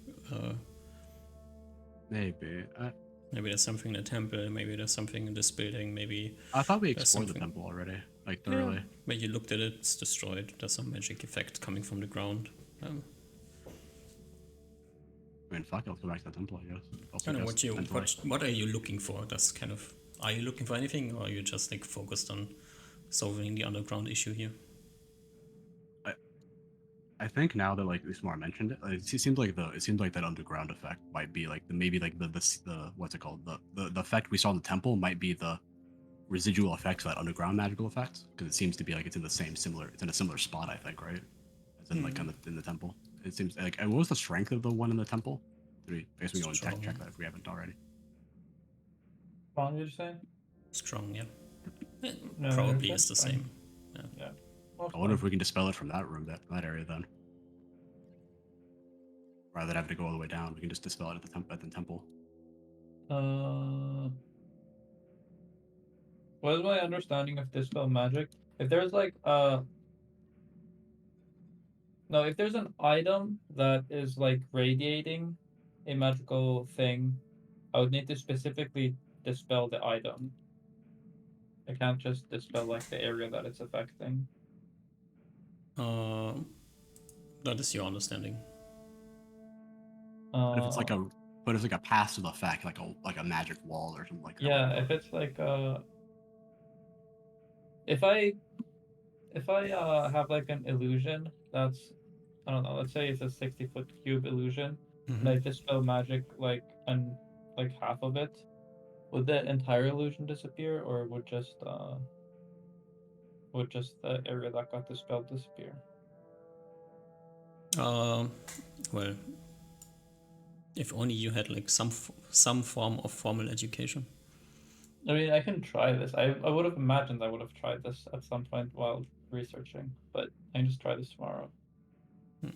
Maybe. Maybe there's something in the temple. Maybe there's something in this building. Maybe I thought we There's explored the something- temple already, like thoroughly. when you looked at it, it's destroyed. There's some magic effect coming from the ground. I mean, fuck, let's go back to the temple, I guess. I don't know just what are you looking for? That's kind of, are you looking for anything, or are you just like focused on solving the underground issue here? I think now that like at least Mara mentioned it, it seems like that underground effect might be like the what's it called, the effect we saw in the temple might be the residual effects of that underground magical effect, because it seems to be like it's in a similar spot, I think, right? As in like in the temple. It seems like, and what was the strength of the one in the temple? I guess we go and check that if we haven't already. Spawn, did you say? Strong, yeah. No, Probably that's is the fine. same. Yeah. I wonder if we can dispel it from that room, that area then. Rather than having to go all the way down, we can just dispel it at the temple. what is my understanding of dispel magic? If there's like no, if there's an item that is like radiating a magical thing, I would need to specifically dispel the item. I can't just dispel like the area that it's affecting. That is your understanding. But if it's like Uh, a but it's like a passive effect, like a magic wall or something like that. yeah, if it's like if I have like an illusion that's, I don't know, let's say it's a 60-foot cube illusion, and I dispel magic like half of it, would the entire illusion disappear, or would just the area that got dispelled disappear? Well, if only you had like some form of formal education. I mean, I can try this. I would have imagined I would have tried this at some point while researching, but I can just try this tomorrow. I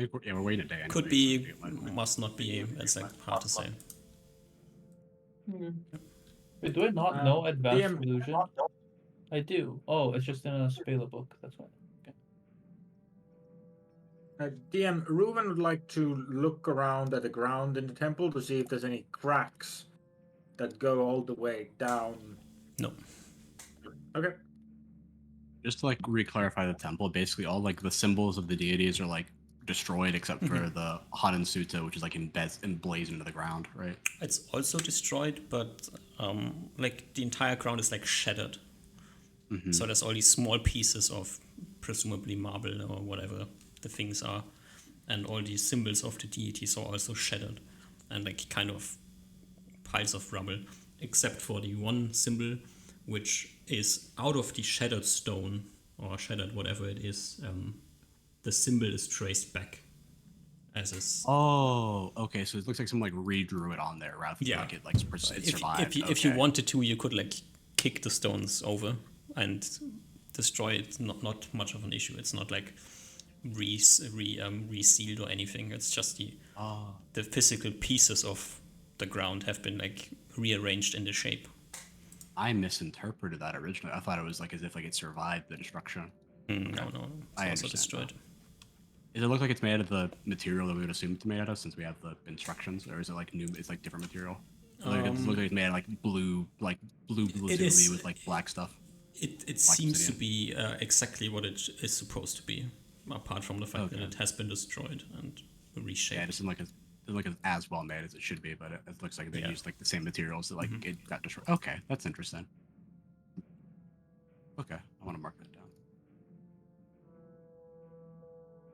think we're waiting a day. Anyway, Could be, must not be. It's like hard to say. Wait, do I not know advanced DM illusion? I do. Oh, it's just in a spell book. That's why. DM, Reuven would like to look around at the ground in the temple to see if there's any cracks that go all the way down. No. Okay. Just to like re-clarify the temple, basically all like the symbols of the deities are like destroyed except for the Hanan Sutta, which is like emblazoned into the ground, right? It's also destroyed, but like the entire ground is like shattered. So there's all these small pieces of presumably marble or whatever the things are, and all these symbols of the deities are also shattered and like kind of piles of rubble, except for the one symbol which is out of the shattered stone or shattered whatever it is. The symbol is traced back as is. Oh, okay. So it looks like someone like redrew it on there rather than like it survived. If you wanted to, you could like kick the stones over and destroy it. Not much of an issue. It's not like resealed or anything. It's just the physical pieces of the ground have been like rearranged in the shape. I misinterpreted that originally. I thought it was like as if like it survived the destruction. No, it's I also understand destroyed. Does it look like it's made out of the material that we would assume it's made out of since we have the instructions, or is it like new? It's like different material. It looks like it's made out of like blue is- with like black stuff. It seems to be exactly what it is supposed to be, apart from the fact that it has been destroyed and reshaped. Yeah, it doesn't look as well made as it should be, but it looks like they used like the same materials that like it got destroyed. Okay, that's interesting. Okay, I want to mark that down.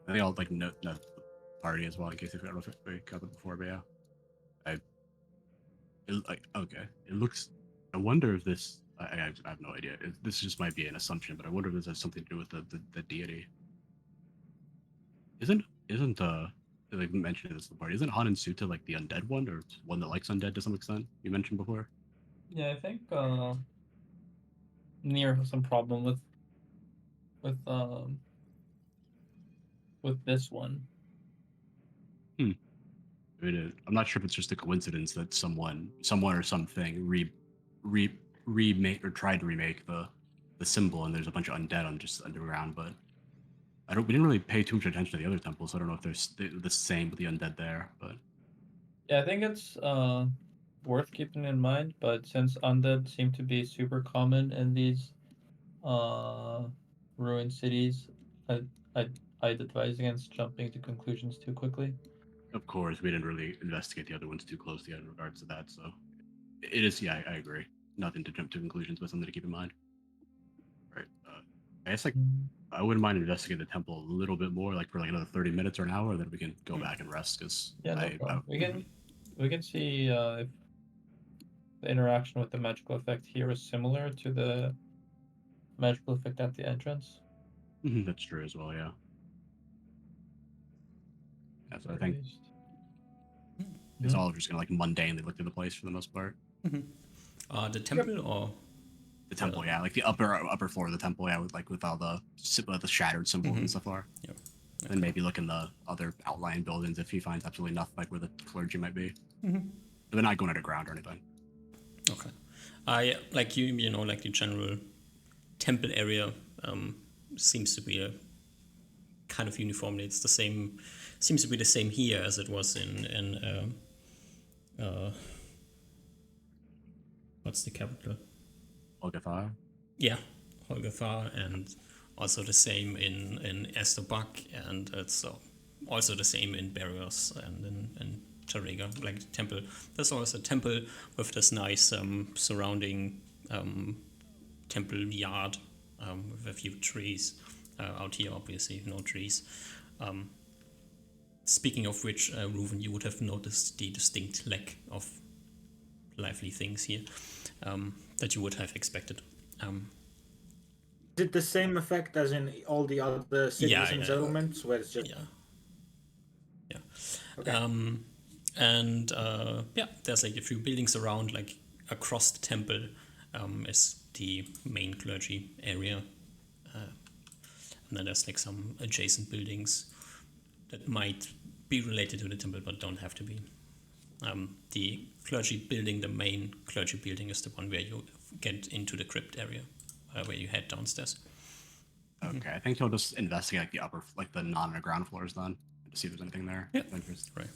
I think I'll like note the party as well in case we got it before, but yeah. Okay, it looks. I wonder if this. I have no idea. This just might be an assumption, but I wonder if this has something to do with the deity. Isn't like we mentioned this at the party? Isn't Hanan Sutta like the undead one, or one that likes undead to some extent? You mentioned before. Yeah, I think Nier has some problem with this one. I'm not sure if it's just a coincidence that someone or something remake or tried to remake the symbol, and there's a bunch of undead on just underground. But we didn't really pay too much attention to the other temples. So I don't know if there's the same with the undead there. But Yeah, I think it's worth keeping in mind. But since undead seem to be super common in these ruined cities, I'd advise against jumping to conclusions too quickly. of course, we didn't really investigate the other ones too closely in regards to that. So it is. Yeah, I agree. Nothing to jump to conclusions, but something to keep in mind. Right. I guess like I wouldn't mind investigating the temple a little bit more, like for like another 30 minutes or an hour, then we can go back and rest. Because Yeah, no problem. We can see if the interaction with the magical effect here is similar to the magical effect at the entrance. That's true as well. Yeah. Yeah. So I think it's all just gonna like mundanely look through the place for the most part. The temple or the temple, yeah, like the upper floor of the temple, yeah, with all the shattered symbols and stuff are. Yeah. Okay. And maybe look in the other outlying buildings if he finds absolutely nothing, like where the clergy might be. But they're not going underground or anything. Okay. I like you know, like the general temple area seems to be a kind of uniformly. It's the same. Seems to be the same here as it was in what's the capital? Olgathar. Yeah, Holgathar, and also the same in Esterbak, and it's also the same in Barrios and in Tarega, like the temple. There's also a temple with this nice surrounding temple yard with a few trees. Out here, obviously, no trees. Speaking of which, Reuven, you would have noticed the distinct lack of lively things here that you would have expected. Is it the same effect as in all the other cities and yeah. settlements where it's just Yeah. okay? And there's like a few buildings around, like across the temple is the main clergy area. And then there's like some adjacent buildings that might be related to the temple but don't have to be. The clergy building, the main clergy building, is the one where you get into the crypt area, where you head downstairs. Okay, I think he'll just investigate like the upper, like the non-ground floors then, to see if there's anything there. Yeah. of interest. Right.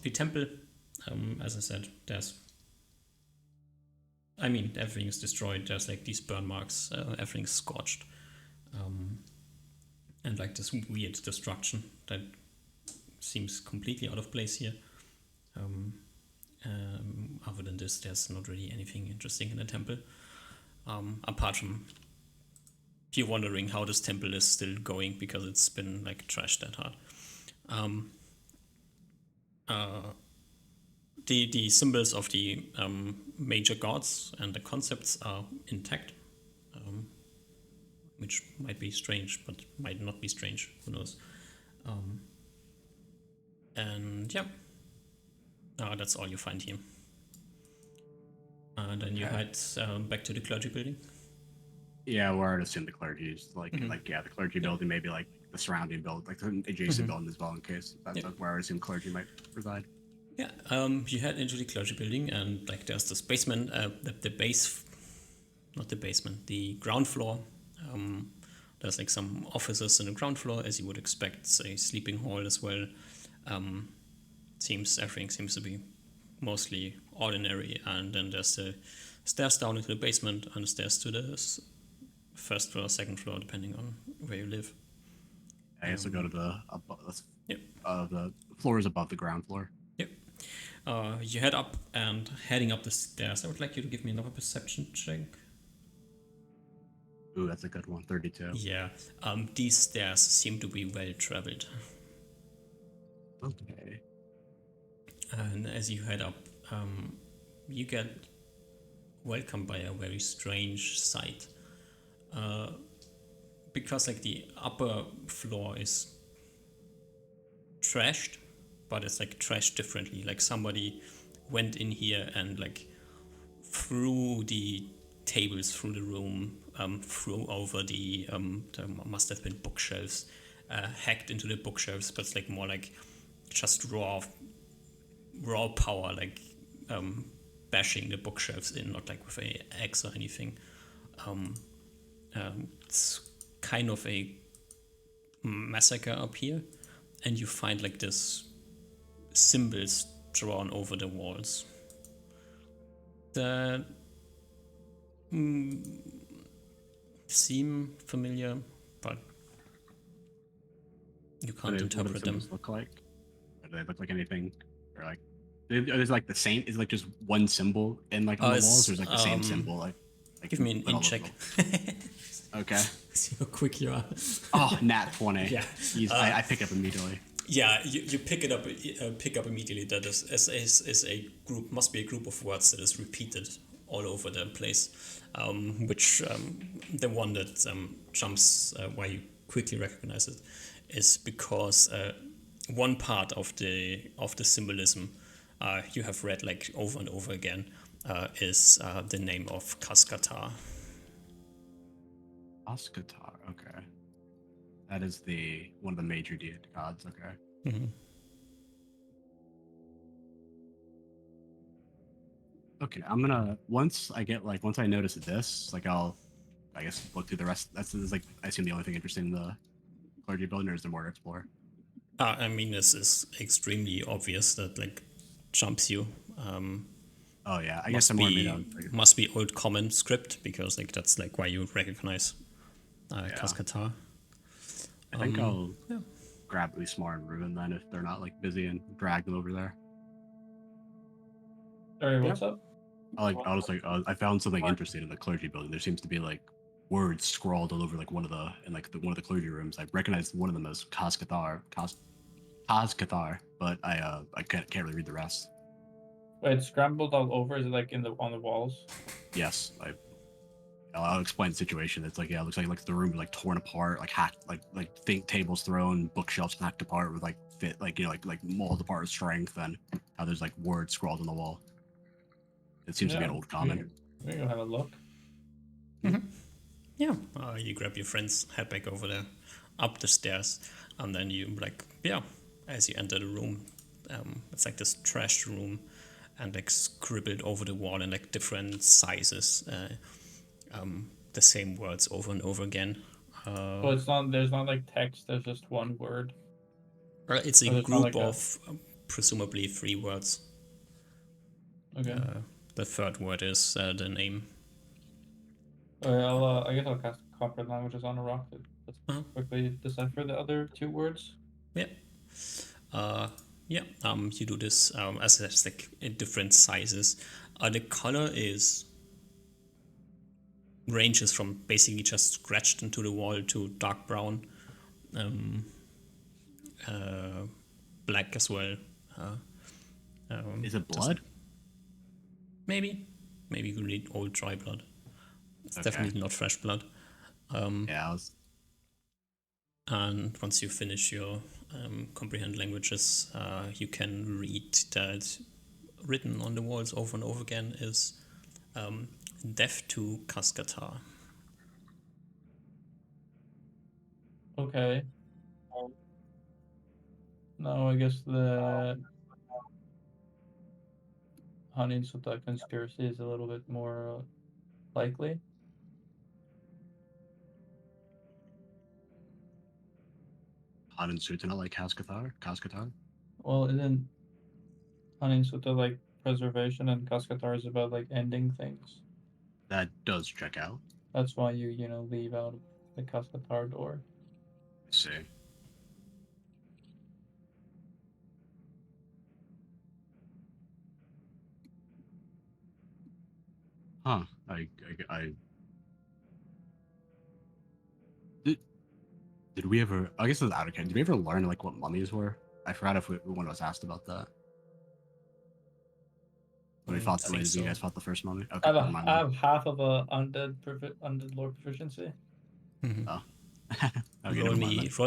The temple, as I said, everything is destroyed. There's like these burn marks, everything's scorched. And like this weird destruction that seems completely out of place here. Other than this, there's not really anything interesting in the temple. Apart from you wondering how this temple is still going because it's been like trashed that hard. The symbols of the major gods and the concepts are intact, which might be strange, but might not be strange. Who knows? And yeah, that's all you find here. And then you head back to the clergy building. Yeah, where I'd assume the clergy is the clergy building, maybe like the surrounding build, like the adjacent building as well, in case that's where I would assume clergy might reside. Yeah, you head into the clergy building, and like there's this basement, the ground floor. There's like some offices in the ground floor, as you would expect, a sleeping hall as well. Everything seems to be mostly ordinary, and then there's the stairs down into the basement and the stairs to the first floor, second floor, depending on where you live. I guess we'll go to the floors above the ground floor. Yep. You head up, and heading up the stairs, I would like you to give me another perception check. Ooh, that's a good one, 32. Yeah. These stairs seem to be well traveled. Okay. And as you head up, you get welcomed by a very strange sight. Because like the upper floor is trashed, but it's like trashed differently. Like somebody went in here and like threw the tables through the room, threw over there must have been bookshelves, hacked into the bookshelves, but it's like more like just raw power, like bashing the bookshelves in, not like with a axe or anything. It's kind of a massacre up here, and you find like this symbols drawn over the walls that seem familiar, but you can't interpret what do them. symbols look like? Or do they look like anything? Or like, is like the same? Is like just one symbol in like on the walls, or is like the same symbol? Like give me an in check. Okay. See how quick you are. Oh, nat 20. Yeah. I pick up immediately. Yeah, you pick it up. Pick up immediately. That is a group. Must be a group of words that is repeated all over the place. Which the one that jumps why you quickly recognize it is because one part of the symbolism you have read like over and over again is the name of Kaskatar. Kaskatar, okay. That is one of the major gods, okay. Mm-hmm. Okay, I'm gonna once I notice this, like I'll, I guess, look through the rest. That's like I assume the only thing interesting in the clergy building, or is there more to explore? I mean, this is extremely obvious that like jumps you. Oh yeah, I guess I'm more made on. Must be old common script because like that's like why you recognize Cascatar. I think I'll yeah. grab Usmar and Ruin then if they're not like busy and drag them over there. Sorry, what's up? I found something interesting in the clergy building. There seems to be like words scrawled all over like one of the clergy rooms. I recognized one of them as Cascatar, but I can't really read the rest. Wait, it's scrambled all over. Is it like on the walls? Yes, I'll explain the situation. It's like, yeah, it looks like the room is like torn apart, like hacked, like think tables thrown, bookshelves hacked apart with like like mauled apart with strength, and how there's like words scrawled on the wall. It seems to be an old common. We go have a look. Yeah. You grab your friends, head back over there, up the stairs, and then you like as you enter the room, it's like this trashed room, and like scribbled over the wall in like different sizes. The same words over and over again. So it's not. There's not like text. There's just one word. It's a group of presumably 3 words. Okay. The third word is the name. Alright, I guess I'll cast Comprehend Languages on a rock. Let's quickly decipher the other 2 words. Yeah. You do this as it's like in different sizes. The color ranges from basically just scratched into the wall to dark brown, black as well. Is it blood? Maybe you could read old dry blood. It's definitely not fresh blood. And once you finish your comprehend languages, you can read that written on the walls over and over again is deaf to Cascatar. Okay. Now I guess the Honey Sutta conspiracy is a little bit more likely. Hanin Sutana like Cascatar? Well, isn't Honey Sutta like preservation and Cascatar is about like ending things? That does check out. That's why you leave out the Cascatar door. I see. Huh. I did we ever? I guess it's out of care. Did we ever learn like what mummies were? I forgot if one of us asked about that. When we fought, when you guys fought the first mummy. Okay, I have half of a undead lore proficiency. Oh. Okay, roll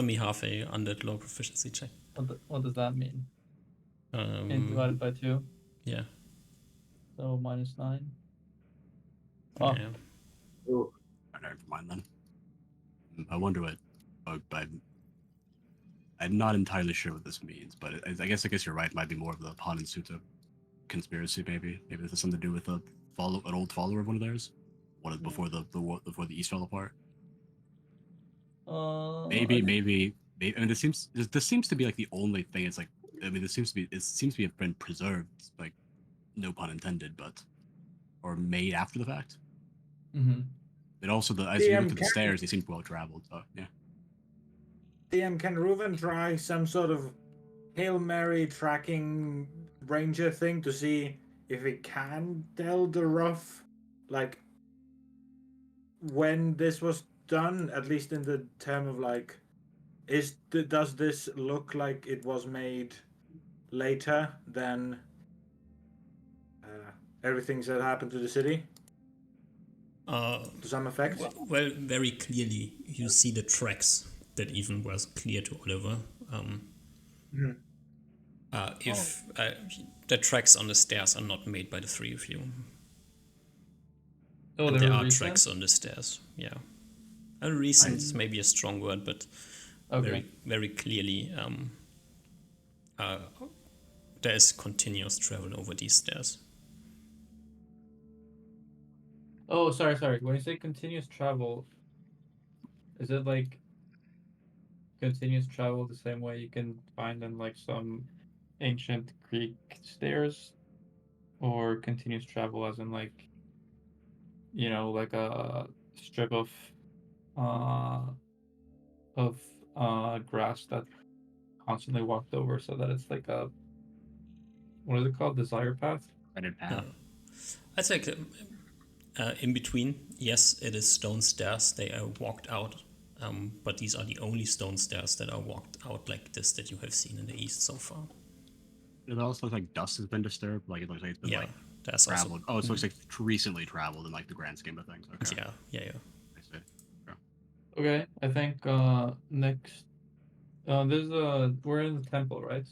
me half a undead lore proficiency check. What does that mean? Divided by 2. Yeah. So -9. Oh. Yeah. Never mind then. I wonder what. I'm not entirely sure what this means, but I guess you're right. It might be more of the Han and Sutta conspiracy. Maybe this has something to do with an old follower of one of theirs. One before the East fell apart. Maybe. I mean, this seems to be like the only thing. It's like, I mean, it seems to have been preserved, like, no pun intended, or made after the fact. Mm-hmm. And also, as you look at the stairs, they seem well traveled. So yeah. DM, can Reuven try some sort of Hail Mary tracking ranger thing to see if it can tell the rough, like, when this was done, at least in the term of like, does this look like it was made later than everything that happened to the city? To some effect? Well, very clearly you see the tracks that even was clear to Oliver. If the tracks on the stairs are not made by the 3 of you. Oh, there are tracks on the stairs. Yeah, recent maybe a strong word, but very very clearly there is continuous travel over these stairs. Oh, sorry. When you say continuous travel, is it like continuous travel the same way you can find in like some ancient Greek stairs, or continuous travel as in like like a strip uh of grass that constantly walked over, so that it's like a what is it called, desire path? Threaded Yeah. path. I'd say in between, yes, it is stone stairs. They are walked out, but these are the only stone stairs that are walked out like this that you have seen in the east so far. It also looks like dust has been disturbed. Like it looks like it's been Yeah, like there's also. traveled. Oh, it looks like recently traveled in like the grand scheme of things. Okay, Yeah. I see. Okay. Okay, I think next there's we're in the temple, right?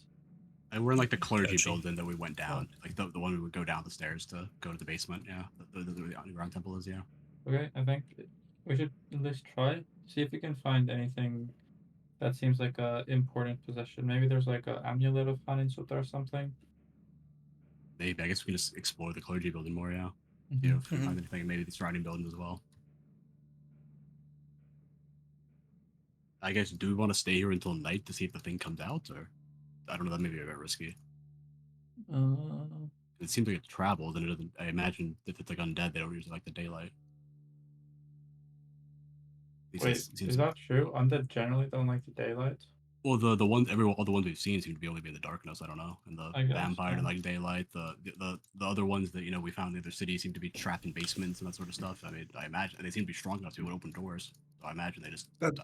And we're in like the clergy Clergy. building that we went down, like the one we would go down the stairs to go to the basement. Yeah, the underground temple is. Yeah. Okay, I think we should at least try, see if we can find anything that seems like a important possession. Maybe there's like a amulet of Haninsuta or something. Maybe I guess we can just explore the clergy building more. Yeah. Mhm. You know, if we find anything, maybe the surrounding buildings as well. I guess, do we want to stay here until night to see if the thing comes out, or I don't know, that may be a bit risky. Uh, It seems like it travels, and it doesn't. I imagine if it's like undead, they don't usually like the daylight. wait, is that true? Undead generally don't like the daylight. Well, the ones all the ones we've seen seem to be only be in the darkness. I don't know, and the I guess, vampire yeah. like daylight. The other ones that we found in the other cities seem to be trapped in basements and that sort of stuff. I mean, I imagine they seem to be strong enough to open doors. So I imagine they just. That,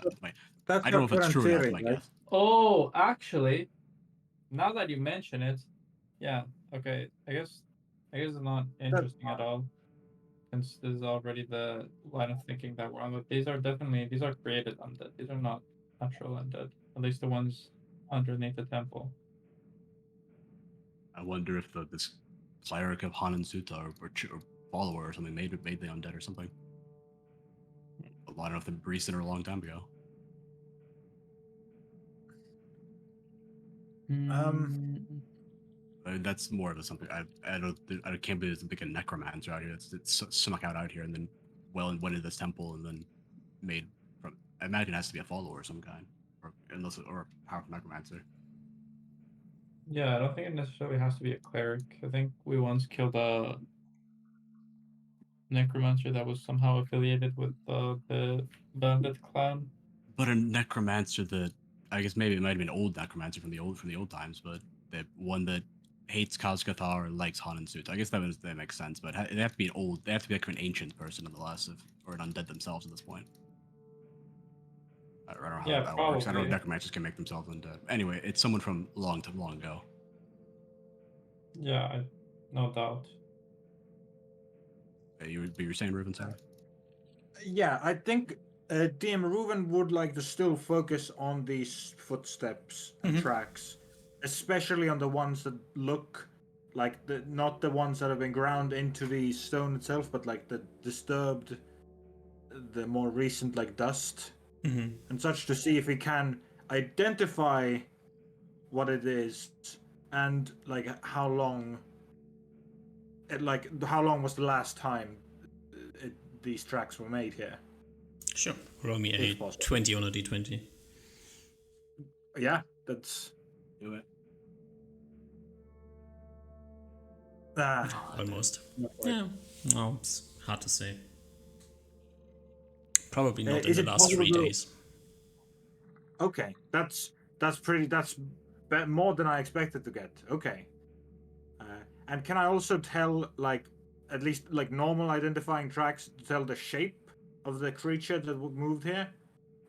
that's I don't know your if it's current true or not. That's theory, my right? guess. Oh, actually, now that you mention it, yeah, okay. I guess it's not interesting at all, since this is already the line of thinking that we're on. But these are created undead. These are not natural undead. At least the ones underneath the temple. I wonder if this cleric of Hanan Sutta or follower or something made the undead or something. I don't know if they've recent or a long time ago. Mm, That's more of a something I can't believe there's a big necromancer out here that's snuck out here and then went into this temple and then made from. I imagine it has to be a follower of some kind, or a powerful necromancer. yeah, I don't think it necessarily has to be a cleric. I think we once killed a necromancer that was somehow affiliated with the bandit clan. But a necromancer that I guess maybe it might have been an old necromancer from the old times, but the one that hates Kazkathar and likes Hanan Sut. I guess that makes sense, but they have to be they have to be like an ancient person nonetheless, or an undead themselves at this point. I don't know how Yeah, that works. I don't know if probably. necromancers can make themselves undead. Anyway, it's someone from long ago. Yeah, no doubt. You were saying, Ruben, sorry? Yeah, I think DM Ruven would like to still focus on these footsteps and tracks, especially on the ones that look like not the ones that have been ground into the stone itself, but like the disturbed, the more recent like dust and such, to see if we can identify what it is and like how long. How long was the last time these tracks were made here? Sure. Roll me a If possible. 20 on a d20. Yeah, that's Do it. Almost. not quite. Yeah. No, it's hard to say. Probably not in is the it last 3 possible- days. Okay, that's more than I expected to get. Okay, and can I also tell like at least like normal identifying tracks to tell the shape of the creature that moved here?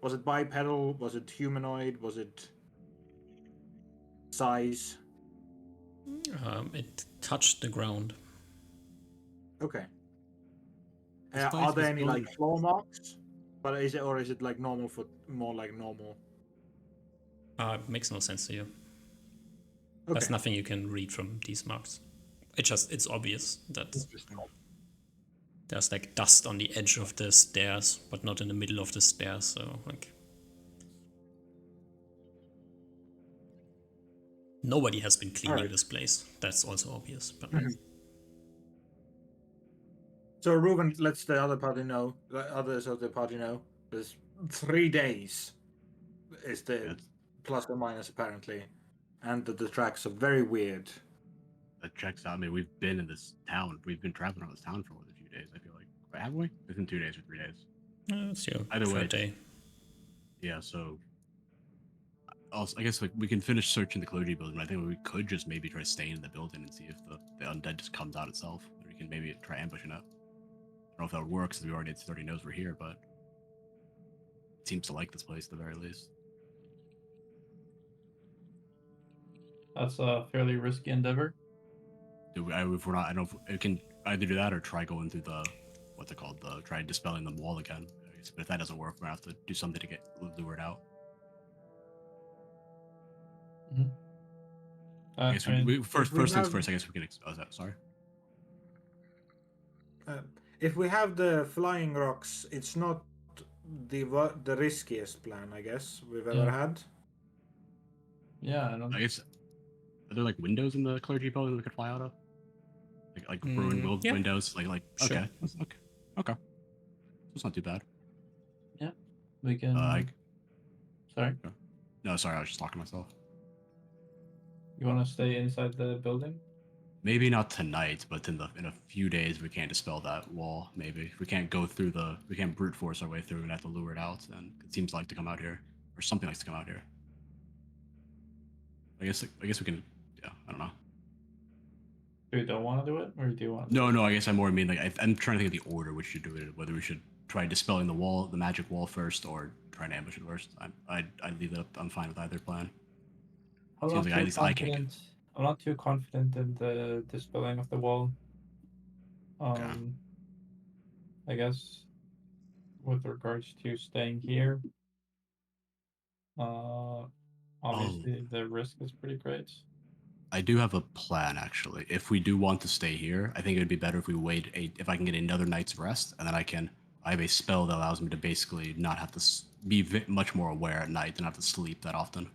Was it bipedal? Was it humanoid? Was it size? It touched the ground. Okay. This place Are there was any built- like claw marks? But is it like normal foot, more like normal? Makes no sense to you. Okay. There's nothing you can read from these marks. It's obvious that there's like dust on the edge of the stairs, but not in the middle of the stairs. So like nobody has been cleaning Alright. this place. That's also obvious. But So Ruben lets the other party know, the others of the party know, there's 3 days is the Yeah, plus or minus apparently, and that the tracks are very weird. that checks out. I mean, we've been in this town. We've been traveling around this town for a few days. I feel like, Wait, have we? It's been 2 days or 3 days. It's your Either way, third day. Yeah. So, also, I guess like we can finish searching the clergy building. But I think we could just maybe try staying in the building and see if the undead just comes out itself. Or we can maybe try ambushing it. I don't know if that would work, since we already knows we're here, but it seems to like this place at the very least. That's a fairly risky endeavor. If we're not, I don't know if it can either do that or try going through the what's it called, the try dispelling the wall again. But if that doesn't work, we're gonna have to do something to get lured out. I guess first things first. I guess we can. Oh, is that sorry? If we have the flying rocks, it's not the riskiest plan, I guess, we've ever had. Yeah, I don't. I guess are there like windows in the clergy building that we could fly out of? Like ruined yeah. windows? Like Sure. Okay. It's not too bad. Yeah, we can. Sorry, No, sorry, I was just talking to myself. you want to stay inside the building? Maybe not tonight, but in a few days we can't dispel that wall. Maybe we can't go through we can't brute force our way through and have to lure it out. And it seems like to come out here, or something likes to come out here. I guess we can. Yeah, I don't know. You don't want to do it, or do you want? No. I guess I more mean like I'm trying to think of the order we should do it. Whether we should try dispelling the magic wall first, or try and ambush it first. I'd leave that up. I'm fine with either plan. I'm Seems not like too at least I can't confident. I'm not too confident in the dispelling of the wall. Okay. I guess with regards to staying here, obviously the risk is pretty great. I do have a plan actually. If we do want to stay here, I think it would be better if we if I can get another night's rest, and then I have a spell that allows me to basically not have to be much more aware at night and have to sleep that often.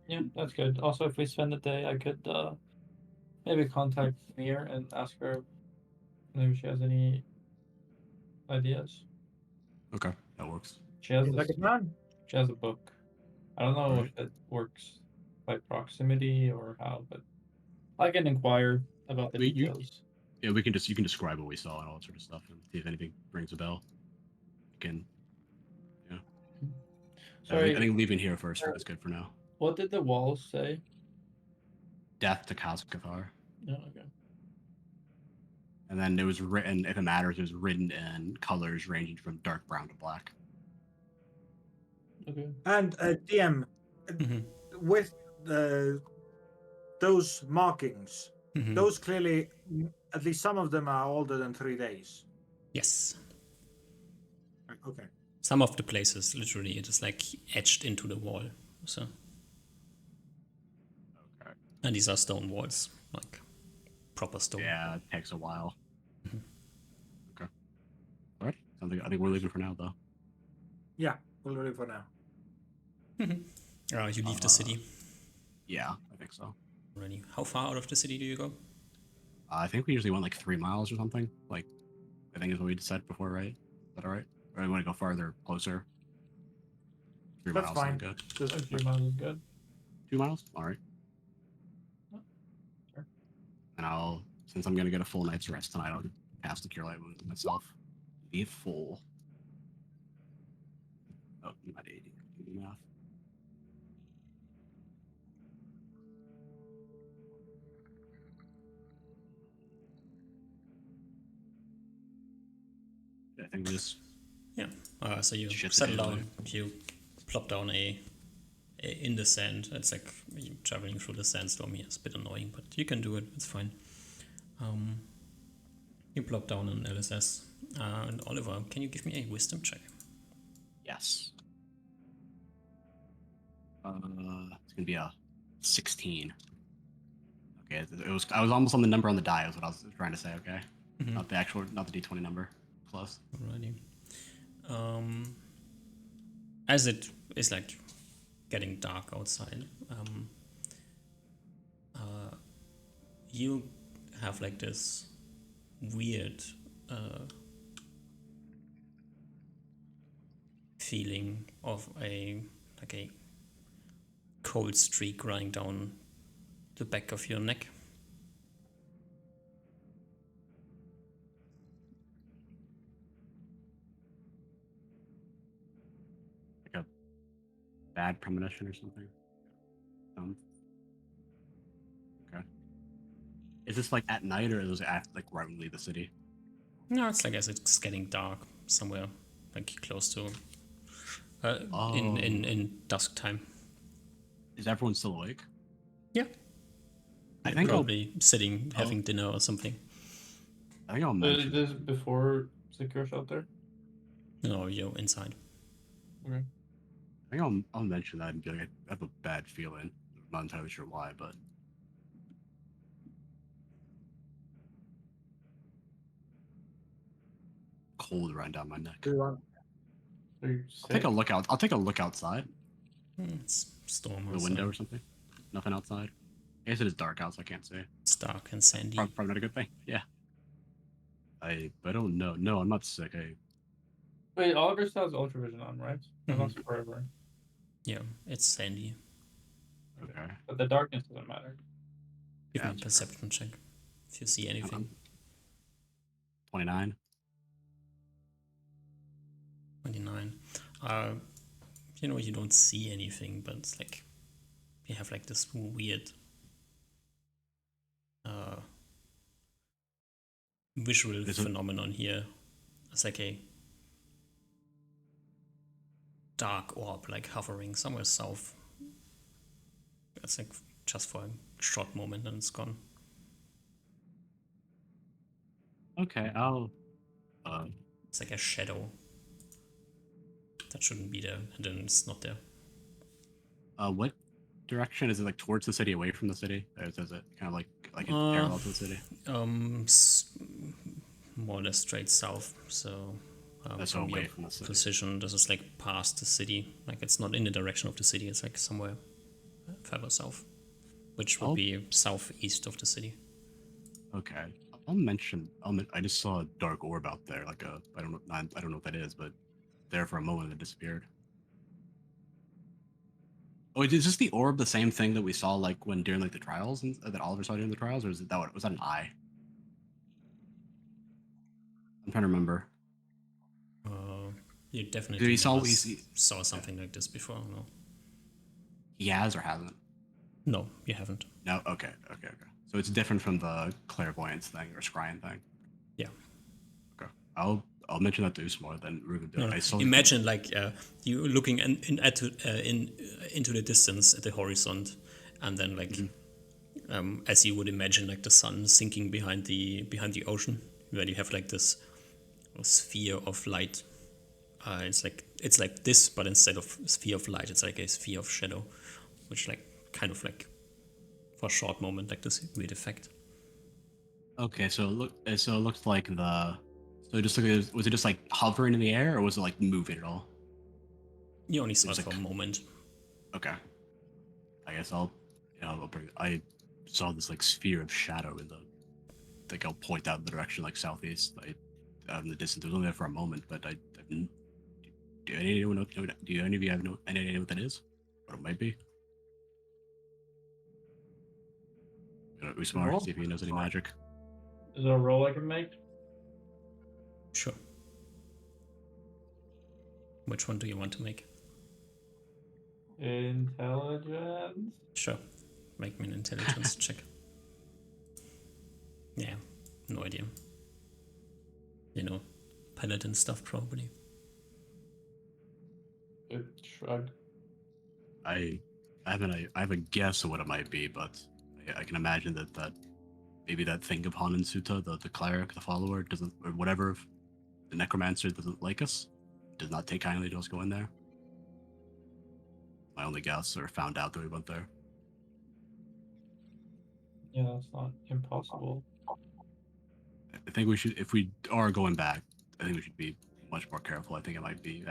Yeah, that's good. Also, if we spend the day, I could maybe contact Mir and ask her maybe she has any ideas. Okay, that works. She has Like a plan. She has a book. I don't know Alright. if it works by proximity or how, but I can inquire about the details. Yeah, you can describe what we saw and all that sort of stuff, and see if anything rings a bell. You can, yeah. Sorry, I think leaving here first is good for now. what did the walls say? Death to Kazkathar. Oh, okay. And then it was written, if it matters, it was written in colors ranging from dark brown to black. Okay. And DM, with those markings, those clearly, at least some of them are older than 3 days. Yes. Okay. Some of the places, literally, it is like etched into the wall. So. Okay. And these are stone walls, like proper stone. Yeah, it takes a while. Okay. All right. I think we're leaving for now, though. Yeah, we'll leave for now. You leave the city. Yeah, I think so. Already. How far out of the city do you go? I think we usually went like 3 miles or something. Like, I think is what we said before, right? Is that all right? Or we want to go farther, closer? 3 That's miles fine. good. 3 miles is good. 2 miles? All right. Sure. And since I'm gonna get a full night's rest tonight, I'll cast the Cure Light Wounds myself. Be full. Oh, I'm at 80. Do the math. I think we just. Yeah. So you Shit settle the down. You plop down in the sand. It's like you traveling through the sandstorm here. It's a bit annoying, but you can do it. It's fine. You plop down an LSS. And Oliver, can you give me a wisdom check? Yes. It's gonna be a 16. Okay, I was almost on the number on the die. Is what I was trying to say. Okay, not the D20 number. Close. Alrighty. As it is like getting dark outside, you have like this weird feeling of a cold streak running down the back of your neck. Like a bad premonition or something. Okay. Is this like at night or is it at like right when we leave the city? No, it's like as it's getting dark somewhere, like close to in dusk time. Is everyone still awake? Yeah. I think Probably sitting having dinner or something. I'll Is mention. this before secure shelter? No, you're inside. Okay. I think I'll mention that and be like, I have a bad feeling. I'm not entirely sure why, but cold running down my neck. Do you want? Are you I'll take sick? a look out. I'll take a look outside It's storm the outside. window or something. Nothing outside. I guess it is dark out, so I can't see. It's dark and sandy. Probably not a good thing. Yeah. I don't know. No, I'm not sick. Wait, Oliver still has ultravision on, right? That Mhm. lasts forever. Yeah, it's sandy. Okay. But the darkness doesn't matter. Give Yeah, me a that's perception check if you see anything. 29. 29. You don't see anything, but it's like you have like this weird visual phenomenon here. It's like a dark orb like hovering somewhere south. It's like just for a short moment and it's gone. Okay, I'll. It's like a shadow that shouldn't be there, and then it's not there. What direction is it? Like towards the city, away from the city? Or is it kind of like parallel to the city? More or less straight south. So That's from away your from the city. position, this is like past the city. Like it's not in the direction of the city. It's like somewhere further south, which would be southeast of the city. Okay, I'll mention. I just saw a dark orb out there. Like I don't know what that is, but there for a moment it disappeared. Oh, is this the orb the same thing that we saw like when during like the trials and that Oliver saw during the trials, or was that an eye? I'm trying to remember. You definitely saw something like this before. No. He has or hasn't? No, you haven't. No. Okay. So it's different from the clairvoyance thing or scrying thing. Yeah. Okay. I'll mention that to Usmar then. Ruben, I saw. Imagine like you looking into the distance at the horizon, and then like as you would imagine like the sun sinking behind the ocean, where you have like this sphere of light. It's like this, but instead of sphere of light, it's like a sphere of shadow, which like kind of like for a short moment like this weird effect. Okay, so it looked like was it just like hovering in the air, or was it like moving at all? You only saw it for a moment. Okay. I guess I'll bring. I saw this like sphere of shadow in the. Like I'll point out in the direction like southeast. Out in the distance. It was only there for a moment, but I didn't. Do any of you have any idea what that is? What it might be? Usmar, see if he knows any magic. Is there a roll I can make? Sure. Which one do you want to make? Intelligence. Sure. Make me an intelligence check. Yeah, no idea. Paladin stuff probably. Good shrug. I have a guess of what it might be, but I can imagine that maybe that thing of Hanan Sutta, the cleric, the follower, doesn't, or whatever, the necromancer doesn't like us, does not take kindly to us going there. My only guess, or found out that we went there. Yeah, that's not impossible. I think we should, if we are going back, I think we should be much more careful. I think it might be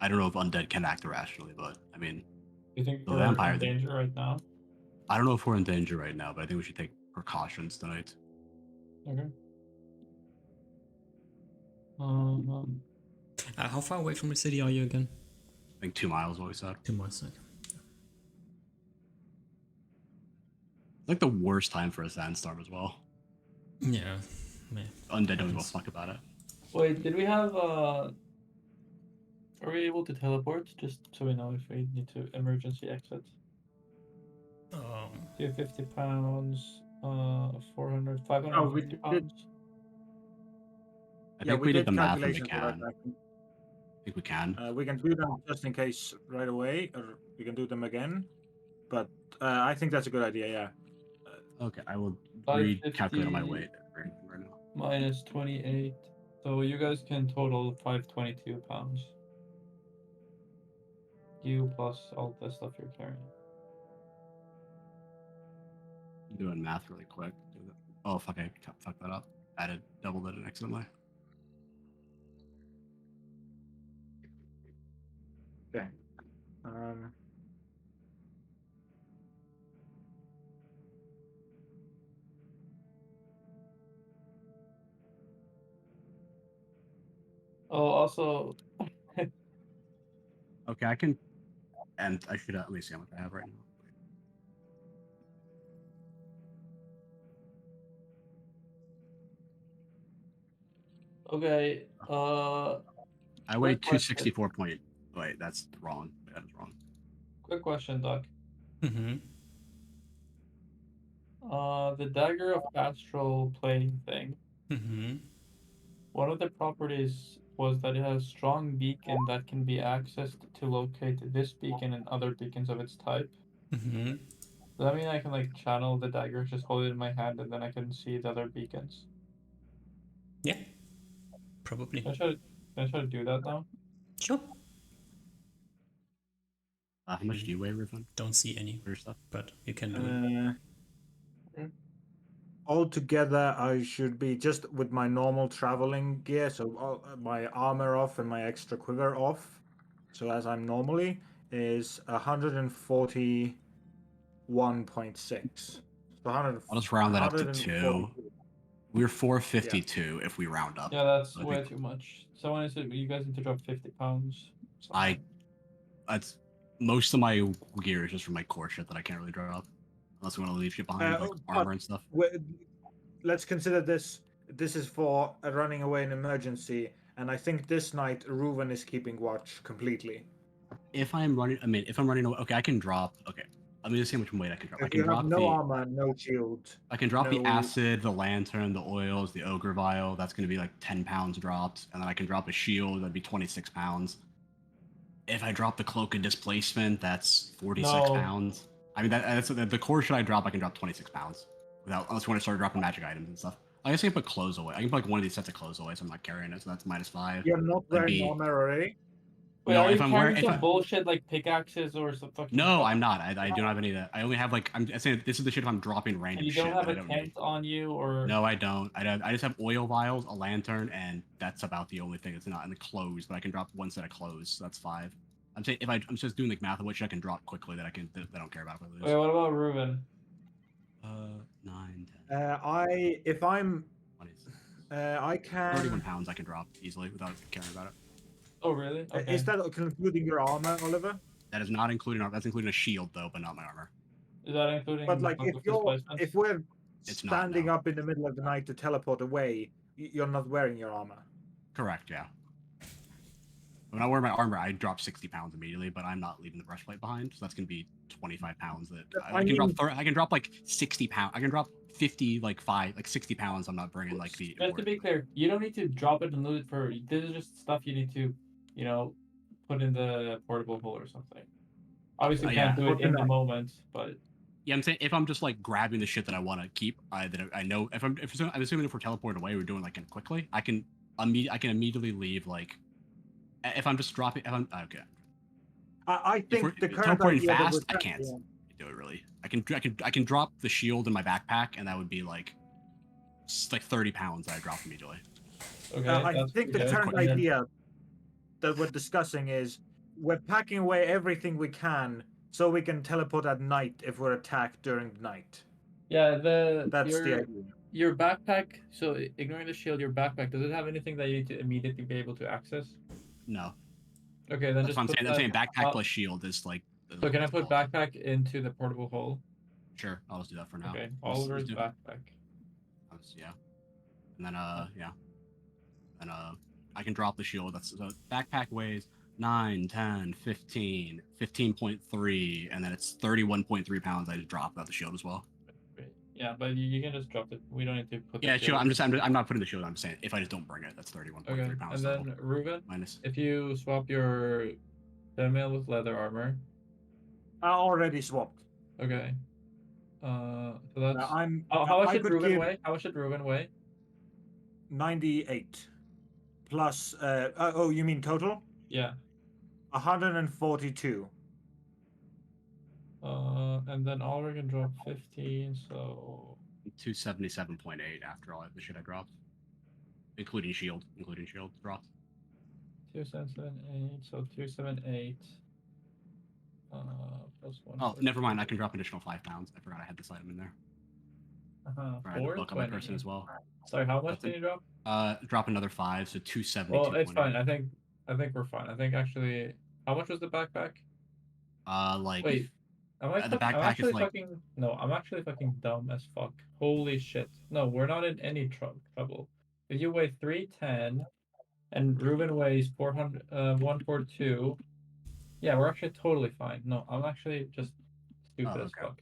I don't know if undead can act irrationally, but I mean, You think the we're vampire in danger right now? I don't know if we're in danger right now, but I think we should take precautions tonight. Okay. How far away from the city are you again? I think 2 miles, what we said. 2 miles. Okay. Like the worst time for a sandstorm as well. Yeah. Undead don't give a Happens. fuck about it. Wait, did we have Are we able to teleport? Just so we know if we need to emergency exit. 250 pounds, 400, 550 did. pounds. I Yeah, think we we did did the math and we calculations for can. that. I think we can. We can do them just in case right away, or we can do them again. But I think that's a good idea. Yeah. Okay, I will 550 recalculate on my way right now. minus 28. So you guys can total 522 pounds. You plus all the stuff you're carrying. Doing math really quick. Oh fuck! I fucked that up. Added doubled it accidentally. Okay. Oh, also, Okay, I can. And I should let me see how much I have right now. okay. I weigh quick question. 264 point. Wait, that's wrong. That is wrong. Quick question, Doc. Mm-hmm. The dagger of astral plane thing. Mm-hmm. One of the properties was that it has strong beacon that can be accessed to locate this beacon and other beacons of its type. Mm-hmm. Does that mean I can like channel the dagger, just hold it in my hand, and then I can see the other beacons? Yeah. Probably. Can I try to do that now? Sure. How much do you weigh, Riven? Don't see any, For your stuff? but you can do it. Altogether, I should be just with my normal traveling gear, so my armor off and my extra quiver off. So as I'm normally is 141.6. So 100. I'll just round that up to 140. 2. We're 452 if we round up. Yeah, that's So I way think too much. Someone said you guys need to drop 50 pounds. that's most of my gear is just from my core shit that I can't really drop. Unless we want to leave shit behind, like armor and stuff. Let's consider this. This is for a running away in emergency, and I think this night Reuven is keeping watch completely. If I'm running away, okay, I can drop. Okay, let me just see how much weight I can drop. If I can you drop have no armor, no shield. I can drop the no- acid, the lantern, the oils, the ogre vial. That's going to be like 10 pounds dropped, and then I can drop a shield. That'd be 26 pounds. If I drop the cloak of displacement, that's 46 No. pounds. I mean, that's the core should I drop? I can drop 26 pounds without unless you want to start dropping magic items and stuff. I guess I can put clothes away. I can put like one of these sets of clothes away, so I'm not carrying it. So that's -5. You're not That'd wearing be- armor already. Wait, No, are if you I'm carrying wearing- if some I- bullshit like pickaxes or some fucking? No, I'm not. I don't have any of that. I only have like I'm saying this is the shit if I'm dropping random And you shit don't have that I a don't tent need. on you, or No, I don't. I just have oil vials, a lantern, and that's about the only thing that's not in the clothes. But I can drop one set of clothes, so that's 5. I'm saying if I'm just doing like math of which I can drop quickly that that I don't care about if I lose. Wait, what about Reuben? 9, 10, I can. 31 pounds I can drop easily without caring about it. Oh, really? Okay. Is that including your armor, Oliver? That is not including that's including a shield though, but not my armor. Is that including? But like, cloak of displacement? if we're It's not, standing no. up in the middle of the night to teleport away, you're not wearing your armor. Correct, yeah. When I wear my armor, I drop 60 pounds immediately, but I'm not leaving the breastplate behind, so that's gonna be 25 pounds. That I can drop like 60 pounds. I can drop 50, like 60 pounds. I'm not bringing like the. Just to be clear, you don't need to drop it and lose it for. This is just stuff you need to, put in the portable hole or something. Obviously, you can't do it in the moment, but. Yeah, I'm saying if I'm just like grabbing the shit that I want to keep, that I know I'm assuming if we're teleporting away, we're doing like quickly. I can immediately leave like. If I'm just dropping, okay. I think the current teleporting idea fast, I can't do it really. I can drop the shield in my backpack, and that would be like 30 pounds that I drop immediately. Okay. I think the current idea that we're discussing is we're packing away everything we can so we can teleport at night if we're attacked during the night. Yeah, That's the idea. your backpack. So ignoring the shield, your backpack. Does it have anything that you need to immediately be able to access? No, Okay, then that's just what I'm put saying. that. I'm saying backpack uh, plus shield is like. So can I what's put called. backpack into the portable hole? Sure, I'll just do that for now. Okay, Let's Oliver's do. backpack. Yeah, and then yeah, and I can drop the shield. That's so backpack weighs 9, 10, 15, 15.3, and then it's 31.3 pounds. I just dropped without the shield as well. Great. Yeah, but you can just drop it. We don't need to put the Yeah, shield. shield. I'm not putting the shield. I'm saying if I just don't bring it, that's 31.3 Okay, pounds. and then Ruben, minus. if you swap your chainmail with leather armor. I already swapped. Okay. So that's. I'm. How much I did could Ruben give weigh? How much did Ruben weigh? 98 plus. Oh, you mean total? Yeah. 142. And then Oliver can drop 15. So 277.8 after all the shit I dropped, including shield dropped. 2778. So 278. Plus 1. Oh, never mind. I can drop an additional 5 pounds. I forgot I had this item in there. I had a book on my person as well. Sorry, how much That's can you drop? Drop another 5, so 272.8. Well, it's fine. I think we're fine. I think actually, how much was the backpack? Like Wait, the backpack is like No, I'm actually fucking dumb as fuck. Holy shit! No, we're not in any trouble. If you weigh 310, and Ruben weighs 142, yeah, we're actually totally fine. No, I'm actually just stupid as okay. fuck.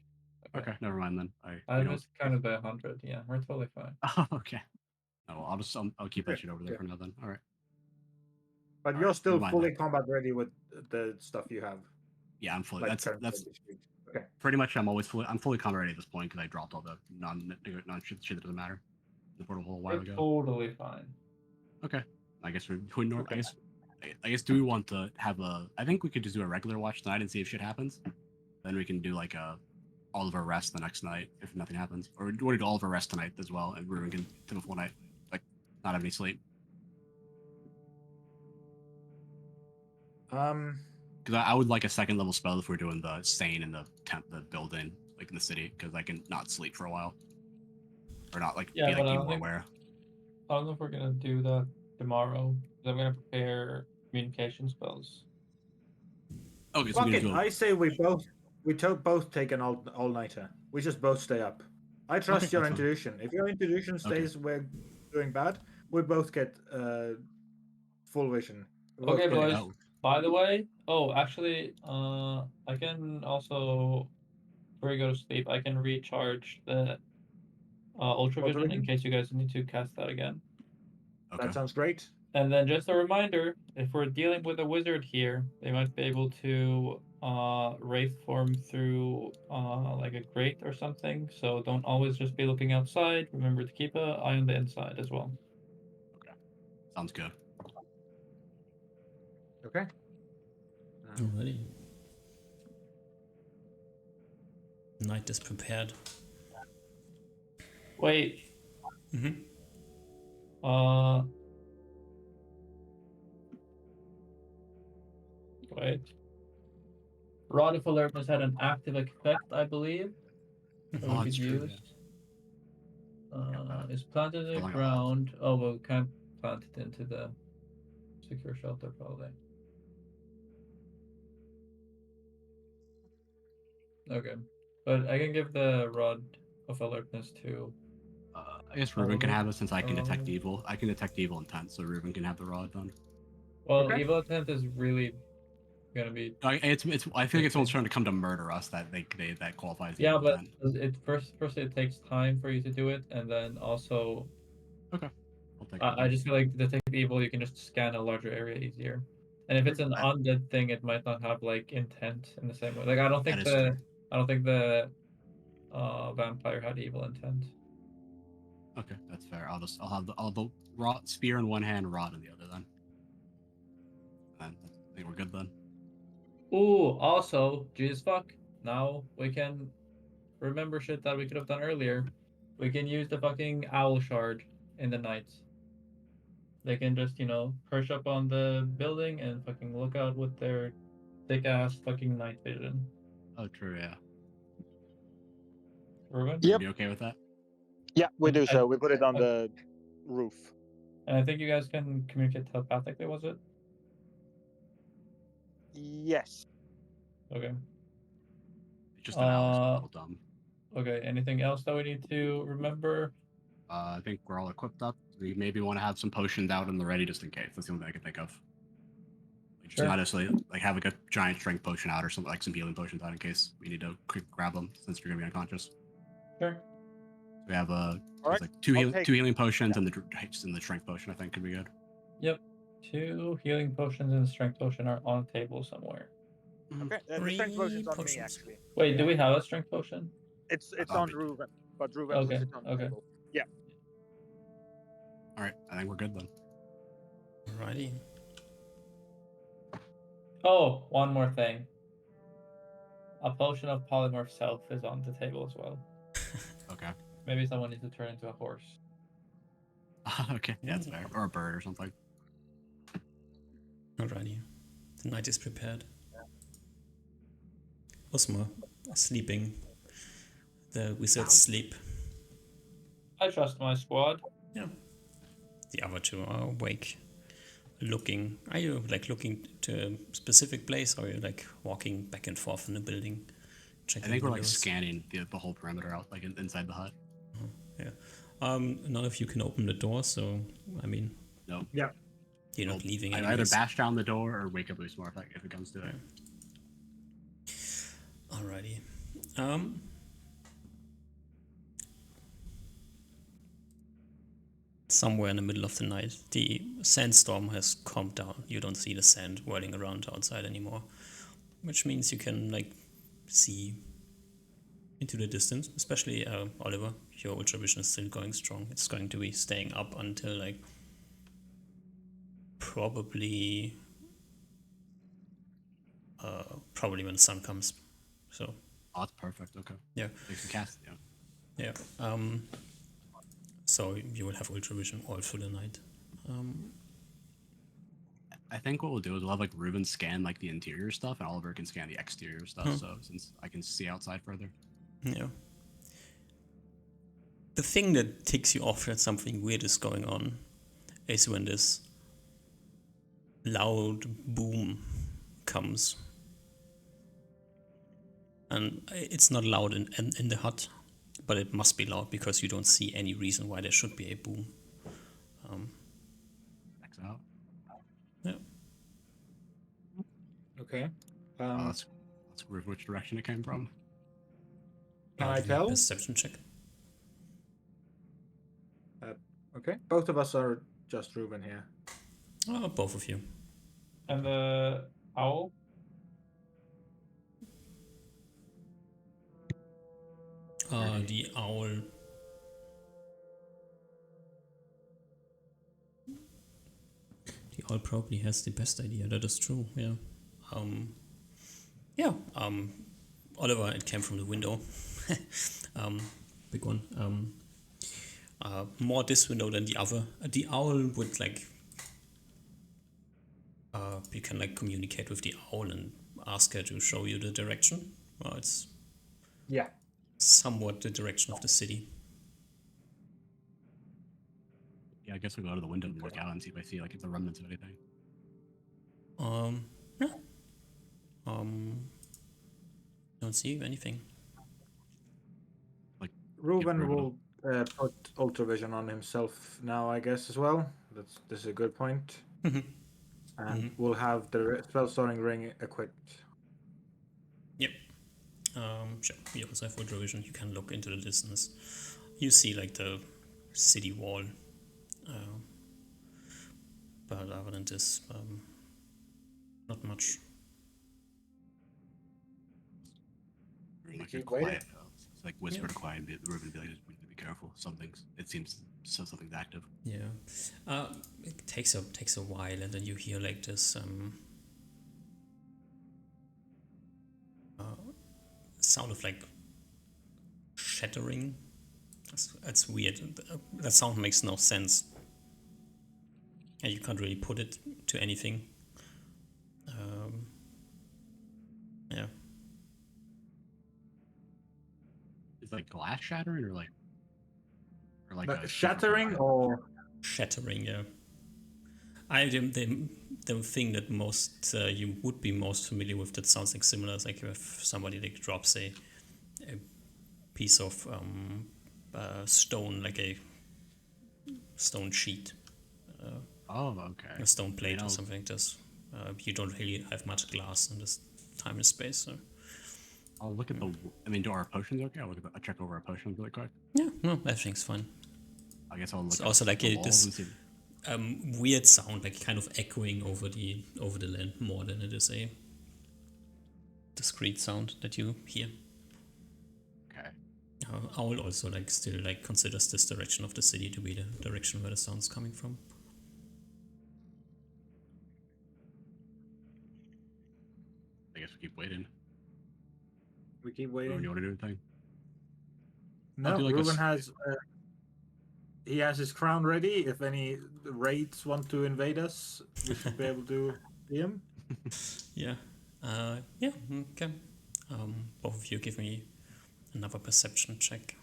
Okay, never mind then. I missed kind of by 100. Yeah, we're totally fine. Oh, okay. No, I'll keep that shit over there for now then. All right. But All you're right, still never mind fully then. combat ready with the stuff you have. Yeah, I'm fully. Like That's okay. pretty much. I'm fully combat ready at this point because I dropped all the non shit that doesn't matter. The portal hole a while We're ago. totally fine. Okay. I guess we Okay. I guess do we want to have a? I think we could just do a regular watch tonight and see if shit happens. Then we can do like a all of our rest the next night if nothing happens, or do we do all of our rest tonight as well, and Ruben can take a full night, like not have any sleep. Because I would like a second level spell if we're doing the sane in the building, like in the city, because I can not sleep for a while, or not like Yeah, be but I like don't more think aware. I don't know if we're gonna do that tomorrow. 'Cause I'm gonna prepare communication spells. Okay, so Fuck we need it. to go. I say we both take an all nighter. We just both stay up. I trust Okay, your that's fine. intuition. If your intuition stays we're doing bad, we both get full vision. We both Okay, get boys. Oh, By the way, actually, I can also, before you go to sleep, I can recharge the Ultra Vision in Ultravision? case you guys need to cast that again. okay. That sounds great. And then just a reminder, if we're dealing with a wizard here, they might be able to wraith form through like a grate or something. So don't always just be looking outside. Remember to keep an eye on the inside as well. Sounds good. Okay. Alrighty. Knight is prepared. Wait. Mm-hmm. Wait. Rod of Alertness had an active effect, I believe, that we Oh, could it's true. use. Yeah. Is planted in the Feeling ground. Oh, well, we can't plant it into the secure shelter, probably. Okay. But I can give the Rod of Alertness to. I guess Ruben can have it since I can detect evil. I can detect evil intent, so Ruben can have the rod then. Well, Okay. Evil Intent is really gonna be. I think it's someone's trying to come to murder us that that qualifies. Yeah, evil but intent. it first it takes time for you to do it, and then also. Okay. I'll take I just feel like Detect Evil, you can just scan a larger area easier. And if it's an undead thing, it might not have like intent in the same way. Like I don't think the vampire had evil intent. Okay, that's fair. I'll have the rod spear in one hand, rod in the other then. And I think we're good then. Ooh, also, Jesus fuck. Now we can remember shit that we could have done earlier. We can use the fucking owl shard in the night. They can just, perch up on the building and fucking look out with their thick ass fucking night vision. Oh, true, yeah. Ruben? Yep. Are you okay with that? Yeah, we do I- so. We put it on I- the roof. And I think you guys can communicate telepathically, was it? Yes. Okay. It's just an Alex a Uh, little dumb. Okay, anything else that we need to remember? I think we're all equipped up. We maybe want to have some potions out in the ready just in case. That's the only thing I can think of. Like, just Sure. not necessarily like have like a giant strength potion out or something, like some healing potions out in case we need to quick grab them since you're gonna be unconscious. Sure. We have Alright, like I'll take- two healing potions and the strength potion. I think could be good. Yep. 2 healing potions and a strength potion are on the table somewhere. Okay, the 3 strength potion's on me potions. actually. Wait, do we have a strength potion? It's thought on we- Reuven, but Reuven puts Okay, it on the okay. table. Yeah. All right, I think we're good then. Alrighty. Oh, one more thing. A potion of polymorph self is on the table as well. Okay. Maybe someone needs to turn into a horse. Okay, yeah, that's fair. Or a bird or something. Alrighty. The night is prepared. Osmo, sleeping. The wizards sleep. I trust my squad. Yeah. The other two are awake. Looking. Are you like looking to a specific place, or are you like walking back and forth in the building? I Checking think we're like windows? scanning the whole perimeter out, like inside the hut. Yeah. None of you can open the door, so I mean, No. Yeah. you're not leaving I either anyways. bash down the door or wake up Usmar if it comes to it. Alrighty. Somewhere in the middle of the night, the sandstorm has calmed down. You don't see the sand whirling around outside anymore, which means you can like see into the distance. Especially Oliver, your ultravision is still going strong. It's going to be staying up until like probably when the sun comes. So Oh, that's perfect. Okay. yeah. You can cast. Yeah. Yeah. So you will have ultravision all through the night. I think what we'll do is we'll have like Ruben scan like the interior stuff, and Oliver can scan the exterior stuff. So since I can see outside further. Yeah. The thing that ticks you off that something weird is going on is when this loud boom comes. And it's not loud in the hut, but it must be loud because you don't see any reason why there should be a boom. Checks out. Yeah. Okay. Let's prove which direction it came from. Can I Give me a tell? Perception check. Okay. Both of us are just Reuben here. Oh, both of you. And the owl? The owl. The owl probably has the best idea. That is true. Yeah. Yeah. Oliver, it came from the window. Big one. More this window than the other. The owl would like. You can like communicate with the owl and ask her to show you the direction. Well, it's Yeah. somewhat the direction of the city. Yeah, I guess we'll go to the window and look out and see if I see like the remnants of anything. Yeah. Don't see anything. Reuben Reuben will put ultravision on himself now, I guess, as well. This is a good point. And we'll have the spell starting ring equipped. Yep. Sure. You also have ultravision. You can look into the distance. You see like the city wall. But other than this, not much. Like Keep a quiet, waiting. it's like whispered quiet. Ruben be like, be careful. Something's. It seems something's active. Yeah. It takes a while, and then you hear like this sound of like shattering. That's weird. That sound makes no sense. And you can't really put it to anything. Yeah. It's like glass shattering or like. or like But a shattering or Shattering, yeah. I the thing that most you would be most familiar with that sounds like similar is like if somebody like drops a piece of stone, like a stone sheet, Oh, okay. a stone plate or I'll- something like this. You don't really have much glass in this time and space, so I'll look at the. I mean, do our potions okay? I'll check over our potions really quick. yeah, no, everything's fine. I guess I'll look It's at also like the a, walls and this see. weird sound, like kind of echoing over the land more than it is a discrete sound that you hear. Okay. Owl also like still like considers this direction of the city to be the direction where the sound's coming from. I guess we keep waiting. we keep Ruben, waiting? you want to do anything? No, do like a Ruben s- has. He has his crown ready. If any raids want to invade us, we should be able to see him. Yeah. Yeah. Okay. Both of you give me another perception check.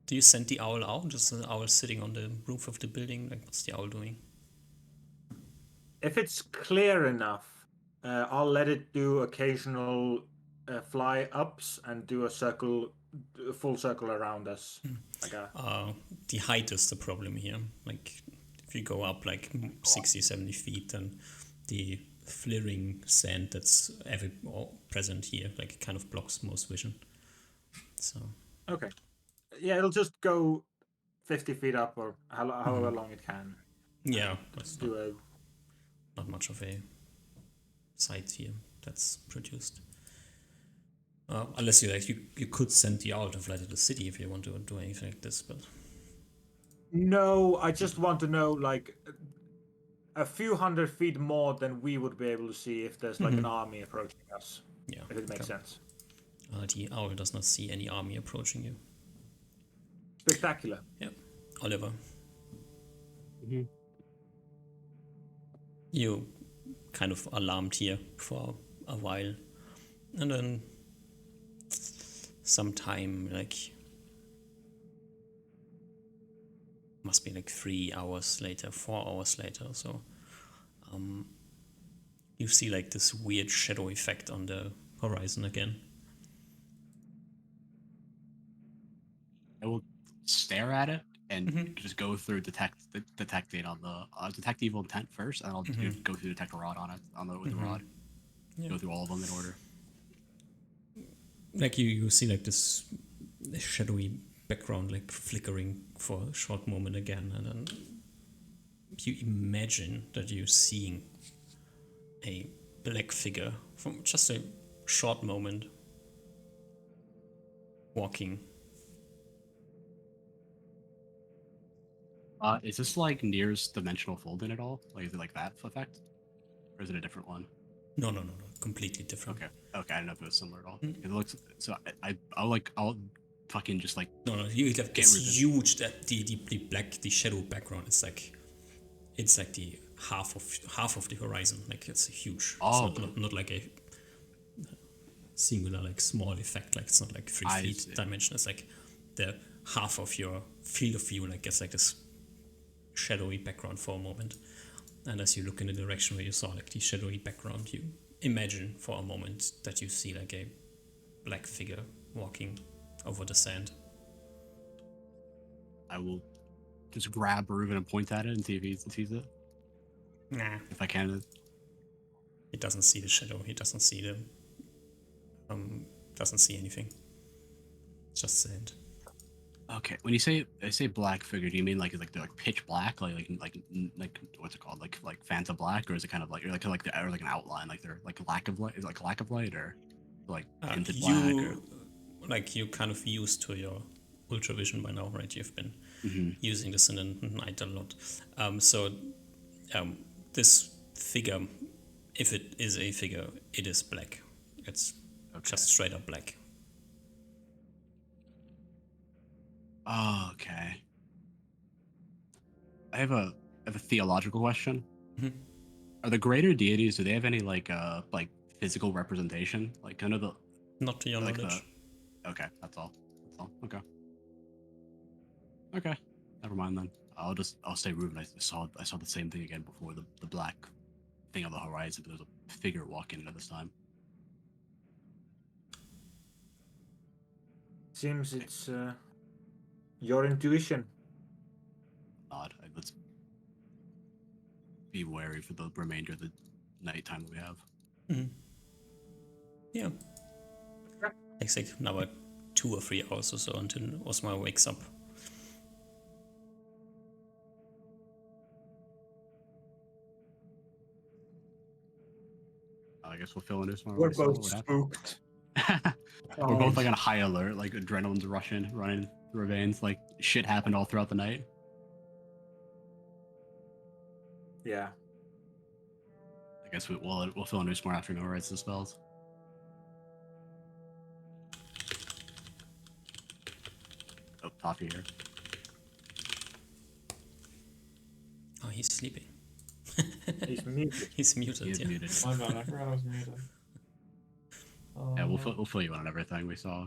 Do you send the owl out? Just the owl sitting on the roof of the building? Like, what's the owl doing? If it's clear enough, I'll let it do occasional fly ups and do a full circle around us. Like a, The height is the problem here. Like, if you go up like 60, 70 feet, then the flaring sand that's present here, like, kind of blocks most vision. So, okay. Yeah, it'll just go 50 feet up or however long it can. yeah, that's Do not much of a sight here that's produced. Unless you like, you could send the owl to fly to the city if you want to do anything like this, but No, I just want to know like a few hundred feet more than we would be able to see if there's like an army approaching us. yeah, If it makes okay. sense. The owl does not see any army approaching you. Spectacular. Yeah, Oliver, Mm-hmm. you kind of alarmed here for a while, and then sometime like must be like 3 hours later, 4 hours later, so you see like this weird shadow effect on the horizon again. I will stare at it and just go through detect date on the detect evil intent first, and I'll go through detect a rod on it with the rod. Yeah. Go through all of them in order. Like you see like this shadowy background like flickering for a short moment again, and then you imagine that you're seeing a black figure from just a short moment walking. Is this like Nier's dimensional folding at all? Like, is it like that effect, or is it a different one? No, completely different. Okay, I didn't know if it was similar at all. It looks so. I'll fucking just like No, you have Get this rid of it. huge that the black, the shadow background is like it's like the half of the horizon. Like it's huge. Oh. It's not like a singular like small effect. Like it's not like 3 I feet see. dimension. It's like the half of your field of view like gets like this shadowy background for a moment. And as you look in the direction where you saw like the shadowy background, you imagine for a moment that you see like a black figure walking over the sand. I will just grab Reuben and point at it and see if he sees it. Nah, If I can. he doesn't see the shadow. He doesn't see the doesn't see anything. Just sand. Okay, when you say black figure, do you mean like they're like pitch black, like what's it called, like Fanta black, or is it kind of like or like an outline, like they're like lack of light, is it like lack of light, or like tinted black? Or... Like you kind of used to your ultravision by now, right? You've been using this in the night a lot. This figure, if it is a figure, it is black. It's just straight up black. Oh, okay. I have a theological question. Are the greater deities, do they have any like physical representation? Like kind of the Not to your like knowledge. Okay, that's all. That's all. Okay. Okay. Never mind then. I'll say Ruben. I saw the same thing again before, the black thing on the horizon. There was a figure walking in at this time. Seems it's your intuition. Odd. Let's be wary for the remainder of the nighttime that we have. Mhm. Yeah. Takes like another 2 or 3 hours or so until Osmar wakes up. I guess we'll fill in this one. We're What both happened. spooked. We're both like on high alert, like adrenaline's running through our veins. Like shit happened all throughout the night. Yeah. I guess we'll fill in more after Noah writes the spells. Oh, Toffee here. Oh, he's sleeping. He's muted. He's muted. He is Yeah. muted. My bad, I forgot I was muted. Yeah, we'll fill you in on everything we saw.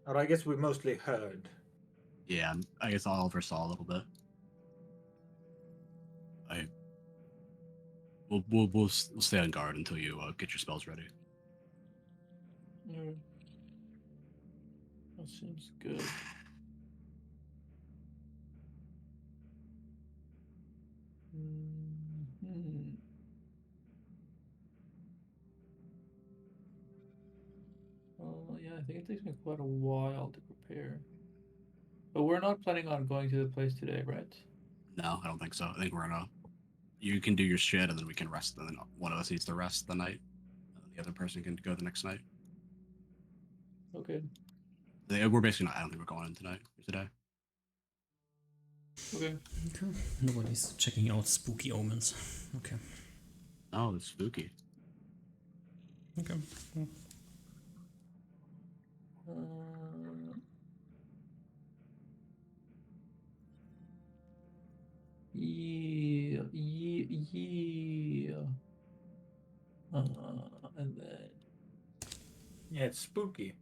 Or I guess we mostly heard. Yeah, I guess Oliver saw a little bit. We'll stay on guard until you get your spells ready. Yeah. That seems good. Mhm. Yeah, I think it takes me quite a while to prepare. But we're not planning on going to the place today, right? No, I don't think so. I think we're gonna. You can do your shit, and then we can rest. And then one of us needs to rest the night, and then the other person can go the next night. Okay. We're basically not. I don't think we're going in today. Okay. Okay. Nobody's checking out spooky omens. Okay. Oh, it's spooky. Okay. Yeah. And then Yeah, it's spooky.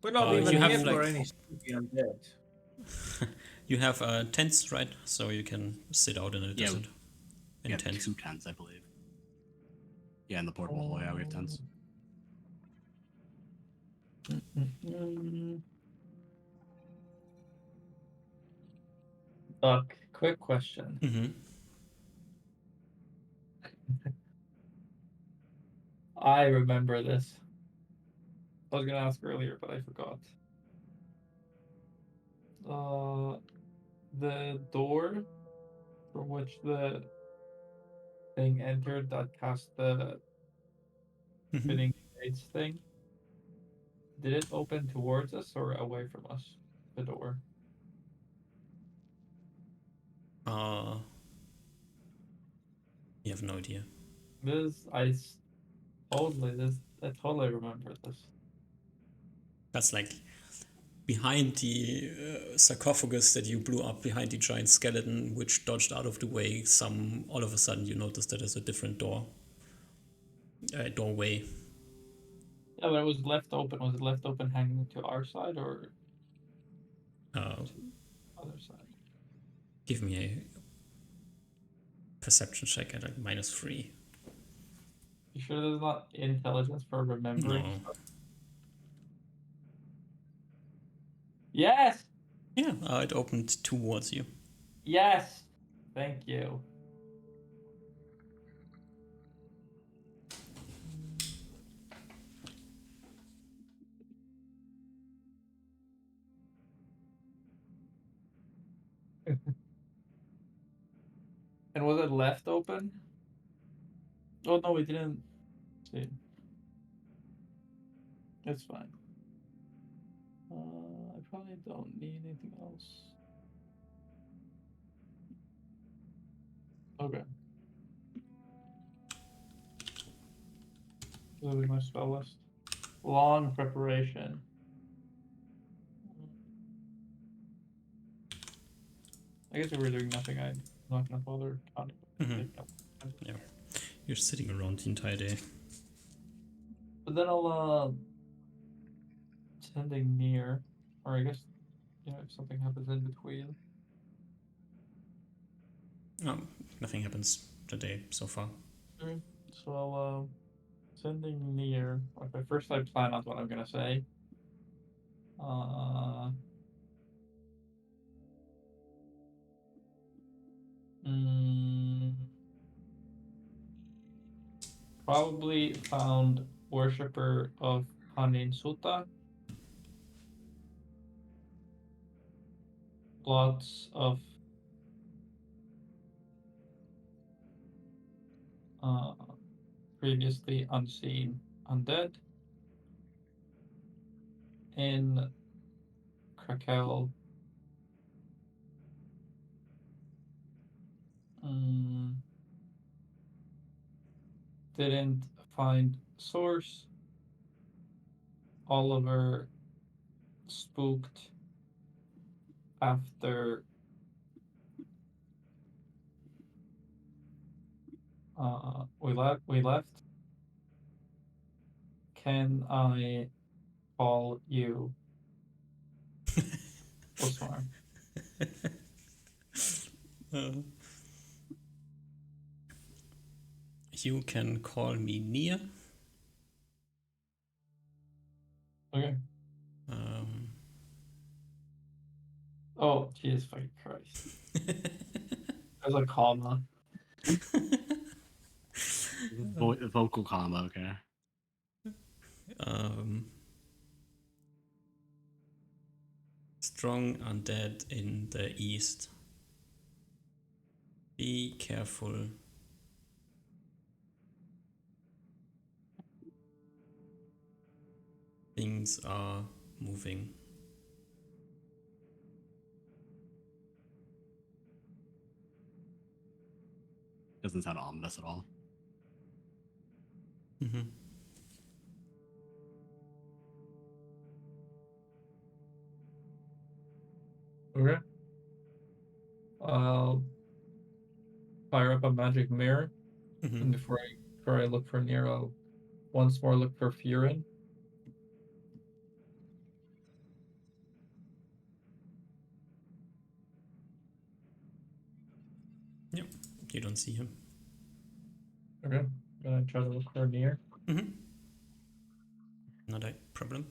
We're not You even have, here for like- any spooky undead. You have tents, right? So you can sit out in the Yeah, desert. In Yeah, tents. 2 tents, I believe. Yeah, in the portable hole. Yeah, we have tents. Buck, quick question. Mm-hmm. I remember this. I was gonna ask earlier, but I forgot. The door from which the thing entered that cast the Mm-hmm. spinning gates thing. Did it open towards us or away from us? The door. You have no idea. I totally remember this. That's like behind the sarcophagus that you blew up behind the giant skeleton, which dodged out of the way. All of a sudden, you notice that there's a different doorway. Yeah, but it was left open. Was it left open hanging to our side or other side? Give me a perception check at like -3. You sure there's not intelligence for remembering? No. Stuff? Yes! Yeah, it opened towards you. Yes! Thank you. And was it left open? Oh no, we didn't see. It's fine. I probably don't need anything else. Okay. That'll be my spell list. Long preparation. I guess if we're doing nothing, I'm not gonna bother counting. Mhm. You're sitting around the entire day. But then I'll sending near, or I guess if something happens in between. No, nothing happens today so far. Okay. So I'll sending near. Okay, first I plan out what I'm gonna say. Probably found worshipper of Hanin Sutta. Lots of previously unseen undead in Krakel. Didn't find source. Oliver spooked after we left. Can I call you Osmar? You can call me Nia. Okay. Oh, Jesus fucking Christ. There's a comma. Vocal combo, okay. Strong undead in the east. Be careful. Things are moving. Doesn't sound ominous at all. Mm-hmm. Okay. I'll fire up a magic mirror, and before I look for Nier, I'll once more look for Furin. Yep, you don't see him. Okay. Gonna try to look for Nier. Not a problem.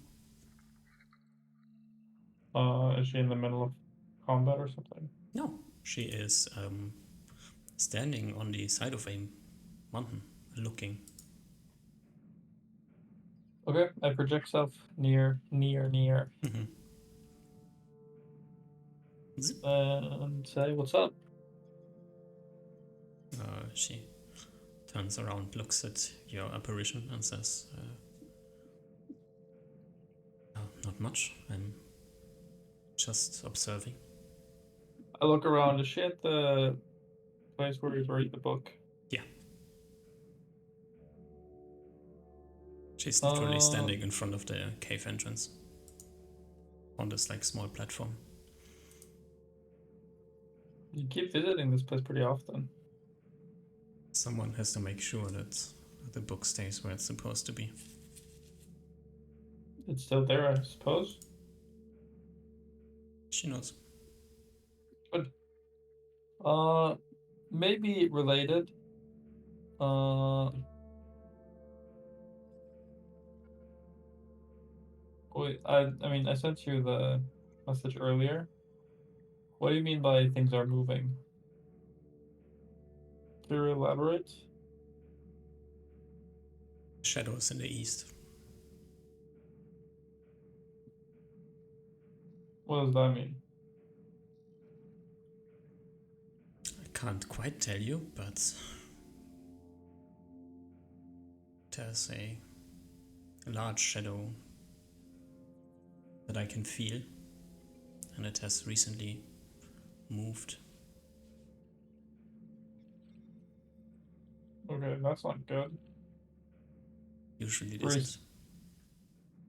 Is she in the middle of combat or something? No, she is standing on the side of a mountain, looking. Okay, I project self near. And say, what's up? She turns around, looks at your apparition and says, not much. I'm just observing. I look around. Is she at the place where we read the book? Yeah. She's literally standing in front of the cave entrance. On this small platform. You keep visiting this place pretty often. Someone has to make sure that the book stays where it's supposed to be. It's still there, I suppose. She knows. Good. Maybe related. Wait, I mean, I sent you the message earlier. What do you mean by things are moving? Can you elaborate? Shadows in the east. What does that mean? I can't quite tell you, but there's a large shadow that I can feel, and it has recently moved. Okay, that's not good. Usually it isn't.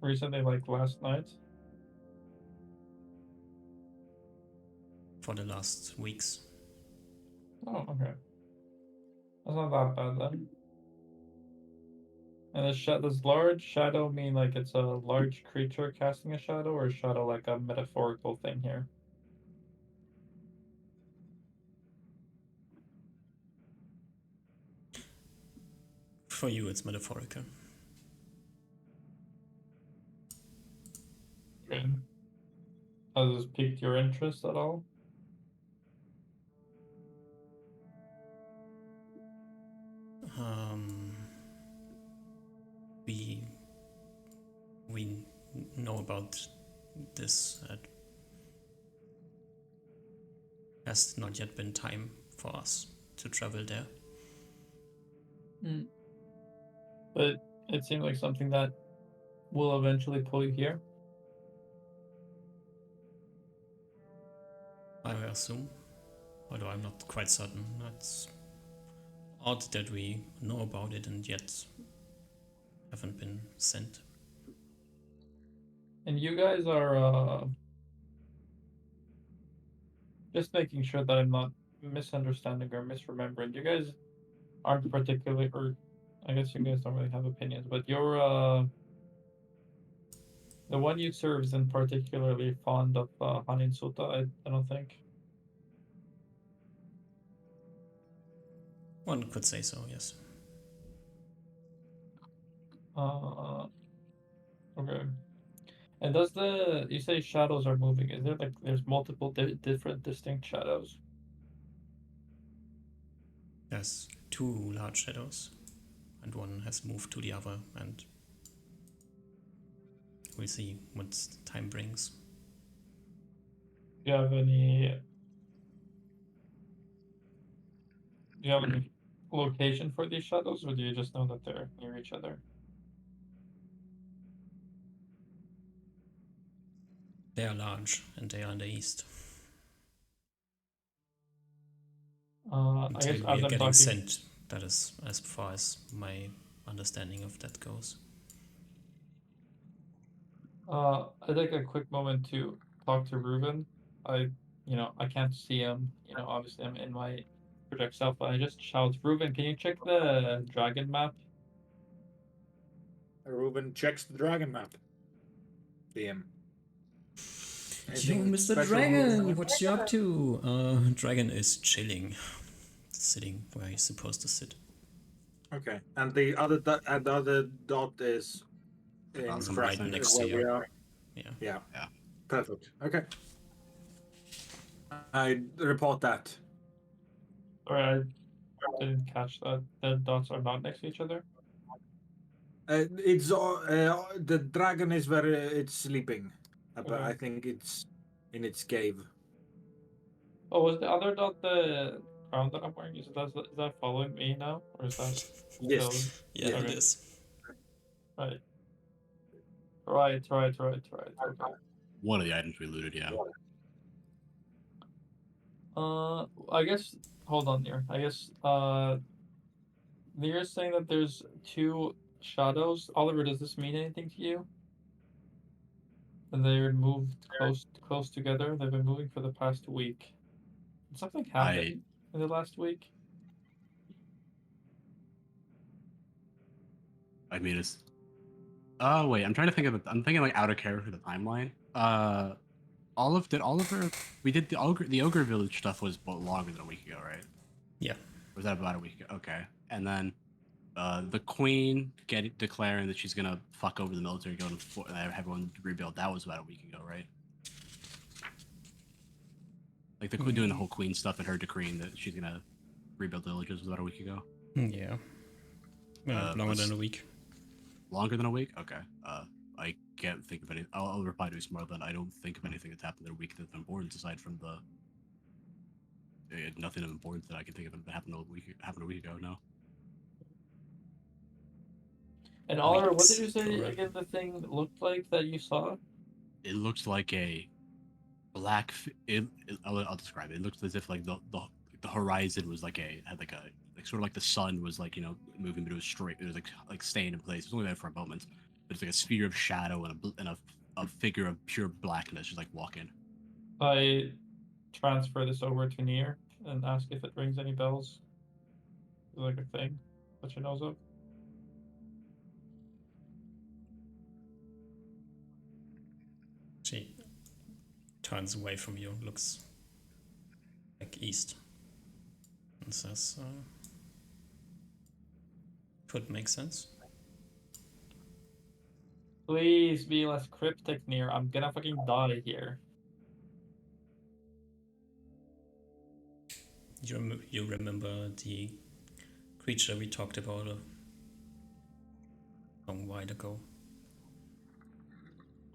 Recently, like last night? For the last weeks. Oh, okay. That's not that bad then. And does large shadow mean like it's a large creature casting a shadow, or is shadow like a metaphorical thing here? For you, it's metaphorical. Okay. Has this piqued your interest at all? Um, we know about this. Has not yet been time for us to travel there. But it seemed like something that will eventually pull you here. I will assume, although I'm not quite certain. It's odd that we know about it and yet haven't been sent. And you guys are just making sure that I'm not misunderstanding or misremembering. You guys aren't particularly, or I guess you guys don't really have opinions, but you're the one you serve isn't particularly fond of Hanin Sutta, I don't think. One could say so, yes. Okay. And you say shadows are moving? Is there like there's multiple different distinct shadows? There's two large shadows, and one has moved to the other, and we'll see what time brings. Do you have any location for these shadows, or do you just know that they're near each other? They are large, and they are in the east. I guess Until we as are I'm getting talking, sent, that is as far as my understanding of that goes. I'd take a quick moment to talk to Ruben. I can't see him. Obviously I'm in my project self, but I just shout, Ruben, can you check the dragon map? Ruben checks the dragon map. DM. Yo, Anything Mr. special, Dragon, Ruben? what you up to? Dragon is chilling, sitting where he's supposed to sit. Okay, and the other dot is in Awesome. front Right next to where we you. are. Yeah. Yeah. Yeah. Perfect. Okay. I report that. Or I didn't catch that. The dots are not next to each other. It's the dragon is where it's sleeping, but Okay. I think it's in its cave. Oh, was the other dot the crown that I'm wearing? Is that following me now, or is that Yes. Yeah, Okay. it is. Right? Right. Okay. One of the items we looted, yeah. I guess. Hold on here. I guess. You're saying that there's two shadows. Oliver, does this mean anything to you? And they're moved close together. They've been moving for the past week. Did something happen in the last week? I mean, it's. Wait, I'm trying to think of it. I'm thinking like out of character the timeline. Oliver? We did the ogre village stuff was longer than a week ago, right? Yeah. Or was that about a week ago? Okay, and then the queen declaring that she's gonna fuck over the military, go and have everyone rebuild. That was about a week ago, right? Like the queen doing the whole queen stuff and her decreeing that she's gonna rebuild the villages was about a week ago. Yeah. Longer than a week. Longer than a week? Okay. I can't think of any. I'll reply to you tomorrow. Then I don't think of anything that's happened in a week that's important aside from the nothing of importance that I can think of that happened a week ago. No. And Oliver, what did Weeks, you say plural. again? The thing looked like that you saw? It looks like a black. I'll describe it. It looks as if like the horizon was like sort of like the sun was like moving, but it was straight. It was like staying in place. It was only there for a moment. But it's like a sphere of shadow and a figure of pure blackness just like walking. I transfer this over to Nier and ask if it rings any bells. like a thing that she knows of? She turns away from you, looks like east, and says, could make sense. Please be less cryptic, Near. I'm gonna fucking die here. You remember the creature we talked about a long while ago?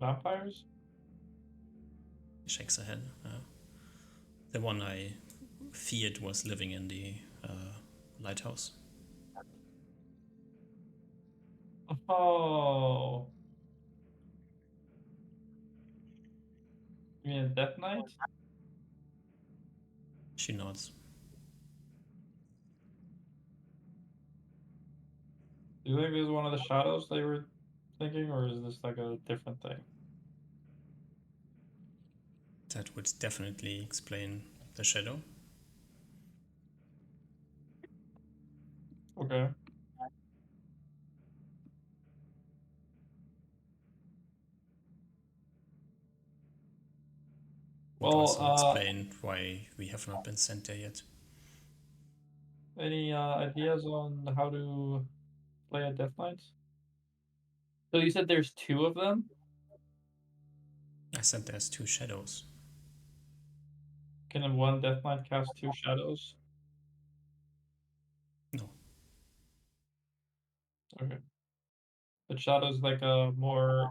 Vampires? He shakes her head. The one I feared was living in the lighthouse. Oh. You mean a Death Knight? She nods. Do you think this is one of the shadows they were thinking, or is this like a different thing? That would definitely explain the shadow. Okay. Would also Well, explain why we have not been sent there yet. any ideas on how to play a Death Knight? So you said there's two of them? I said there's two shadows. Can one Death Knight cast two shadows? No. Okay. But shadows like a more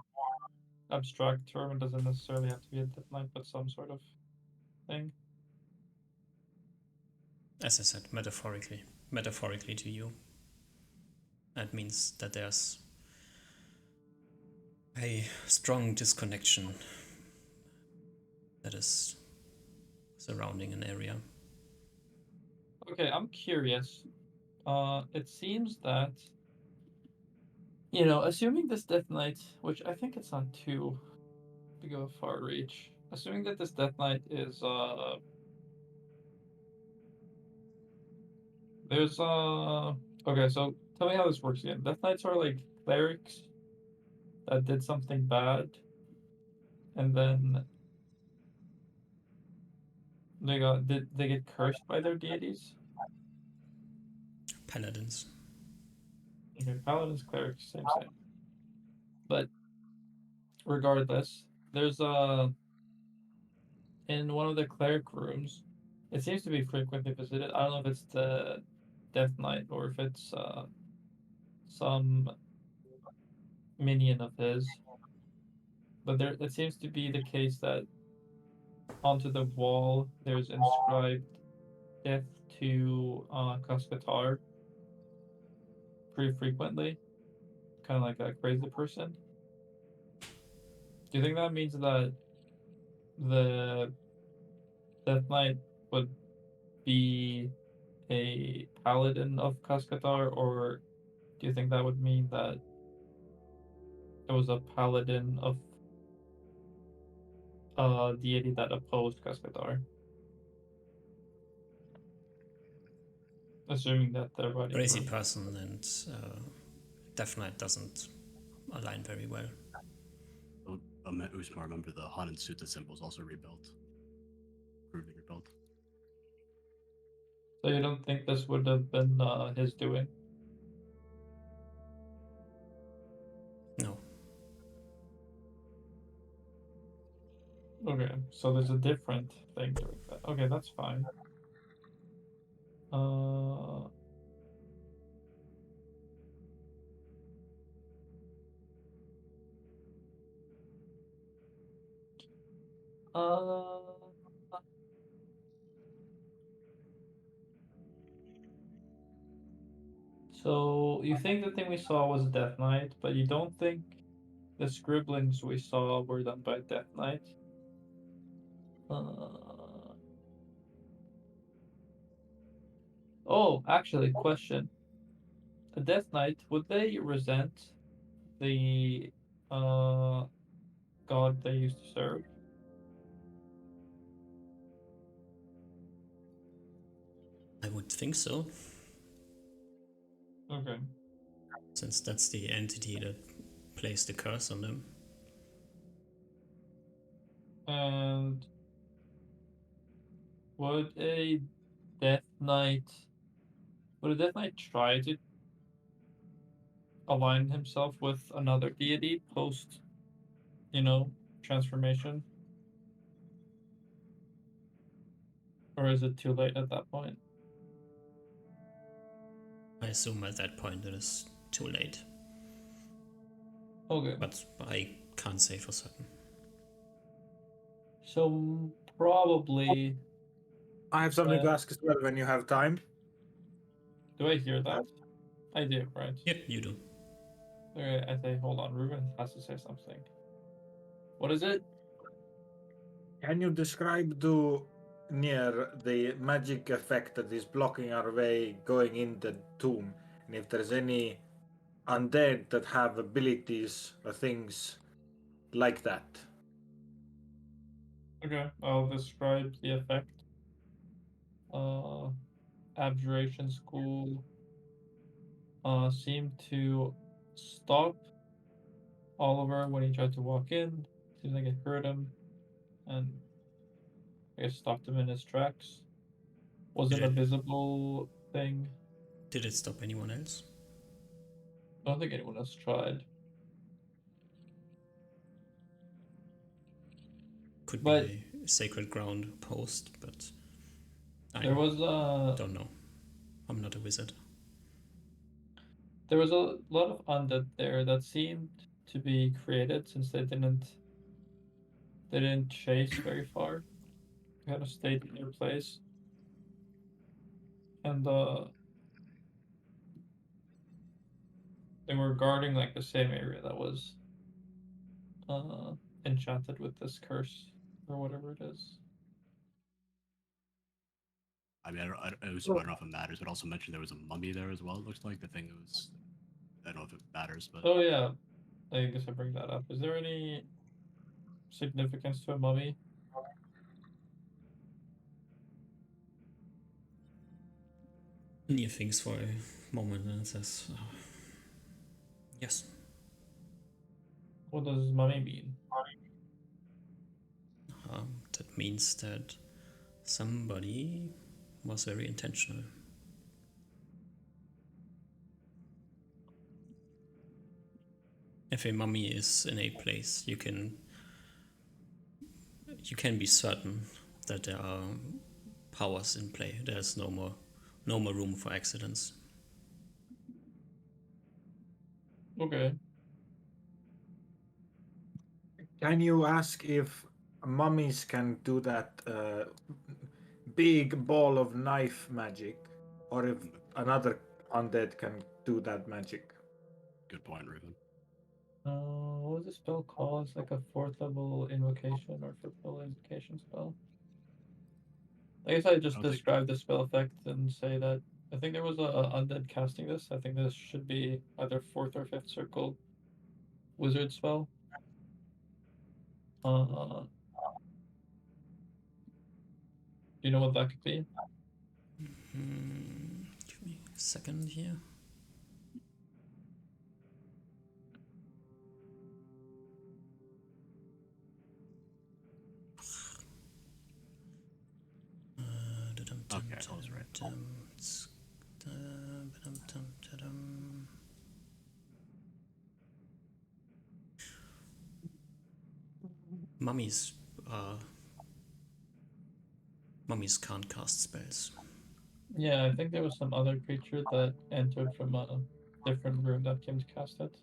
abstract term. It doesn't necessarily have to be a Death Knight, but some sort of thing. As I said, metaphorically to you. That means that there's a strong disconnection that is surrounding an area. Okay, I'm curious. It seems that, you know, assuming this Death Knight, which I think it's not too big of a far reach, assuming that this Death Knight is there's okay, so tell me how this works again. Death Knights are like clerics that did something bad, and then did they get cursed by their deities? Paladins. Okay, paladins, clerics, same. But regardless, there's in one of the cleric rooms, it seems to be frequently visited. I don't know if it's the Death Knight or if it's some minion of his. But there, it seems to be the case that onto the wall there's inscribed "Death to Kaskatar" pretty frequently, kind of like a crazy person. Do you think that means that the Death Knight would be a paladin of Kaskatar, or do you think that would mean that it was a paladin of a deity that opposed Kaskatar? Assuming that they're writing Crazy for person and Death Knight doesn't align very well. Usmar, remember the Han and Suta symbol is also rebuilt. Crudely rebuilt. So you don't think this would have been his doing? No. Okay, so there's a different thing doing that. Okay, that's fine. Uh, uh, so you think the thing we saw was Death Knight, but you don't think the scribblings we saw were done by Death Knight? Oh, actually, question. A Death Knight, would they resent the god they used to serve? I would think so. Okay. since that's the entity that placed the curse on them. And would a Death Knight try to align himself with another deity post, transformation? Or is it too late at that point? I assume at that point it is too late, Okay. but I can't say for certain. So probably. I have something to ask as well when you have time. Do I hear that? I do, right? Yeah, you do. Okay, I say, hold on, Ruben has to say something. What is it? Can you describe to near the magic effect that is blocking our way going in the tomb, and if there's any undead that have abilities or things like that? Okay, I'll describe the effect. Abjuration School seemed to stop Oliver when he tried to walk in. Seems like it hurt him, and I guess stopped him in his tracks. Wasn't a visible thing. Did it stop anyone else? I don't think anyone else tried. Could But be a sacred ground post, but I there was don't know. I'm not a wizard. there was a lot of undead there that seemed to be created since they didn't chase very far. They kind of stayed in their place. And they were guarding like the same area that was enchanted with this curse or whatever it is. I mean, I don't know if it matters, but also mentioned there was a mummy there as well. It looks like the thing was. I don't know if it matters, but Oh yeah, I guess I bring that up. Is there any significance to a mummy? Near things for a moment and it says, yes. What does mummy mean? That means that somebody was very intentional. If a mummy is in a place, you can be certain that there are powers in play. There's no more room for accidents. Okay. Can you ask if mummies can do that big ball of knife magic, or if another undead can do that magic? good point, Raven. What was the spell called? It's like a 4th level invocation or 5th level invocation spell. I guess I just describe the spell effect and say that I think there was a undead casting this. I think this should be either 4th or 5th circle wizard spell. Do you know what that could be? Give me a second here. Okay, I was right. Mummies can't cast spells. Yeah, I think there was some other creature that entered from a different room that came to cast it.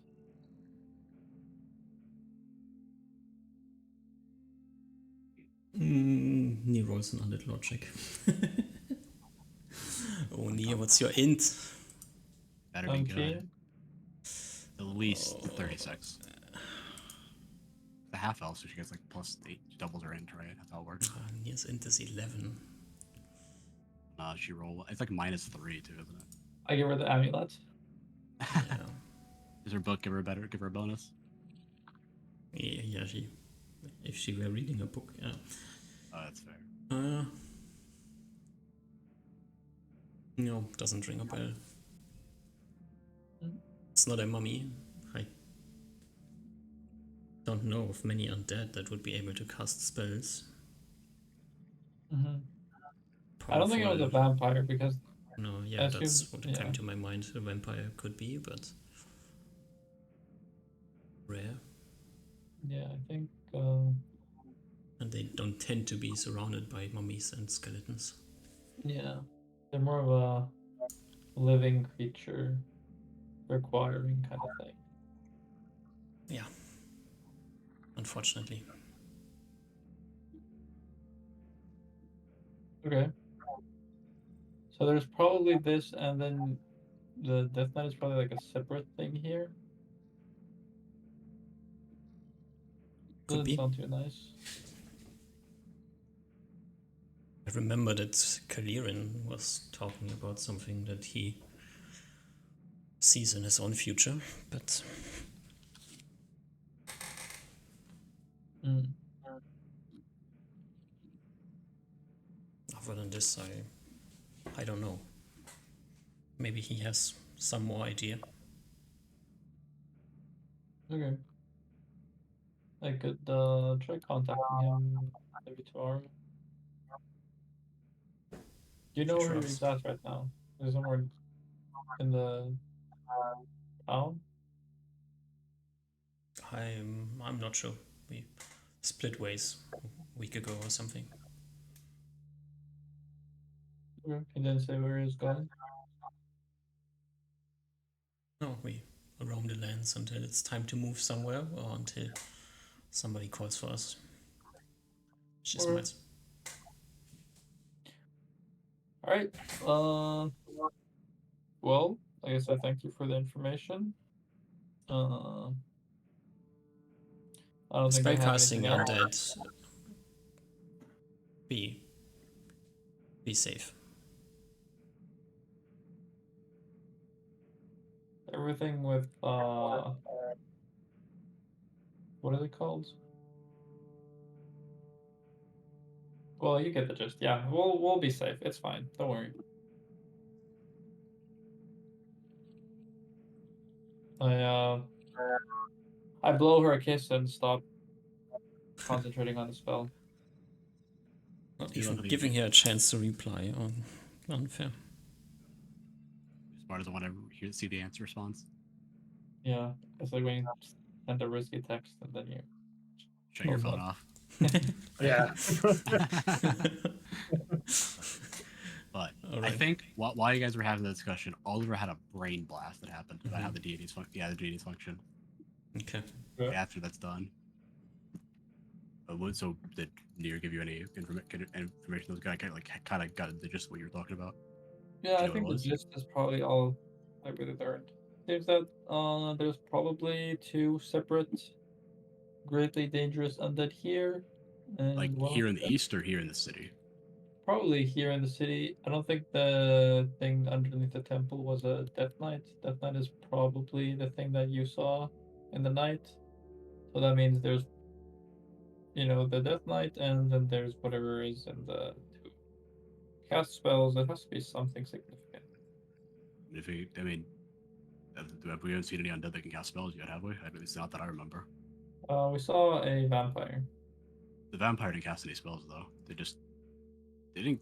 Nia rolls an undead logic. Oh, Nia, what's your int? Better be good. At least 36. The half elf, so she gets like +8. She doubles her int, right? That's how it works. Nia's int is 11. She roll. It's like -3 too, isn't it? I give her the amulet. Yeah. Is her book give her a bonus? Yeah, if she were reading a book, yeah. Oh, that's fair. No, doesn't ring a bell. it's not a mummy. I don't know of many undead that would be able to cast spells. Mm-hmm. I don't think it was a Powerful- vampire because No, yeah, I assume- that's what yeah. came to my mind. A vampire could be, but rare. Yeah, I think. And they don't tend to be surrounded by mummies and skeletons. Yeah, they're more of a living creature requiring kind of thing. Yeah. Unfortunately. Okay. So there's probably this, and then the Death Knight is probably like a separate thing here. Could Doesn't be. sound too nice. I remember that Kalirin was talking about something that he sees in his own future, but Mm. other than this, I don't know. Maybe he has some more idea. Okay. I could try contacting him maybe tomorrow. Do you know where Sure. he's at right now? Is he somewhere in the town? I'm not sure. We split ways a week ago or something. Okay. He didn't say where he's going. No, we roam the lands until it's time to move somewhere or until somebody calls for us. Just Or- might. All right. Well, I guess I thank you for the information. I don't think I have Spellcasting anything else. undead. Be safe. Everything with what are they called? Well, you get the gist. Yeah, we'll be safe. It's fine. Don't worry. I blow her a kiss and stop concentrating on the spell. Not You even don't think giving you- her a chance to reply. Unfair. Smart doesn't want to see the answer response. Yeah, it's like when you send a risky text and then you. Shut your Oh, phone no. off. Yeah. But I Alright. think while you guys were having the discussion, Oliver had a brain blast that happened about how the deities function. Yeah, the deities function. Okay. Yeah. After that's done. So did Nier give you any information that kind of got the gist of what you were talking about? Yeah, Do you I know think what the it was? gist is probably all I really learned. Seems that there's probably two separate greatly dangerous undead here, and Like one here of in the east or here in the city? probably here in the city. I don't think the thing underneath the temple was a Death Knight. Death Knight is probably the thing that you saw in the night. So that means there's, the Death Knight, and then there's whatever is in the two cast spells. It has to be something significant. If we, I mean, we haven't seen any undead that can cast spells yet, have we? I mean, it's not that I remember. We saw a vampire. The vampire didn't cast any spells though. Did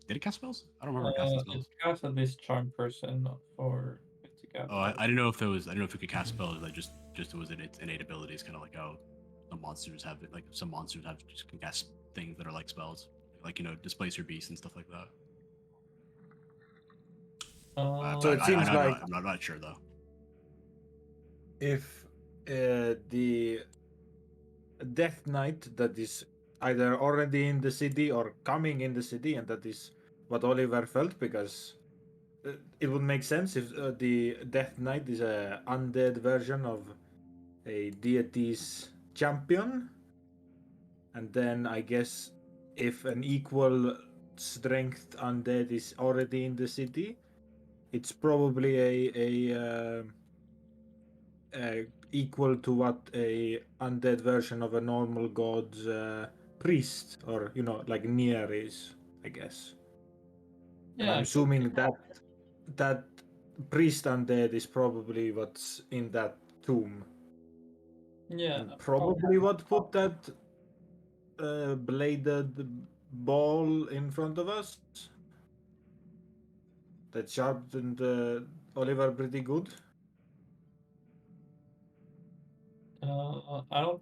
it cast spells? I don't remember casting It spells. cast at least charm person for it to get. Oh, I didn't know if there was. I don't know if it could cast spells. Like just it was in its innate abilities, kind of like how some monsters have it. Like some monsters have just can cast things that are like spells, like displace your beast and stuff like that. So it seems like I'm not sure though. if the Death Knight that is either already in the city or coming in the city, and that is what Oliver felt, because it would make sense if the Death Knight is a undead version of a deity's champion, and then I guess if an equal strength undead is already in the city, it's probably equal to what a undead version of a normal god's priest, or like Nier is, I guess. And Yeah, I'm assuming that priest undead is probably what's in that tomb. Yeah. And probably what put that bladed ball in front of us. That sharpened Oliver pretty good. I don't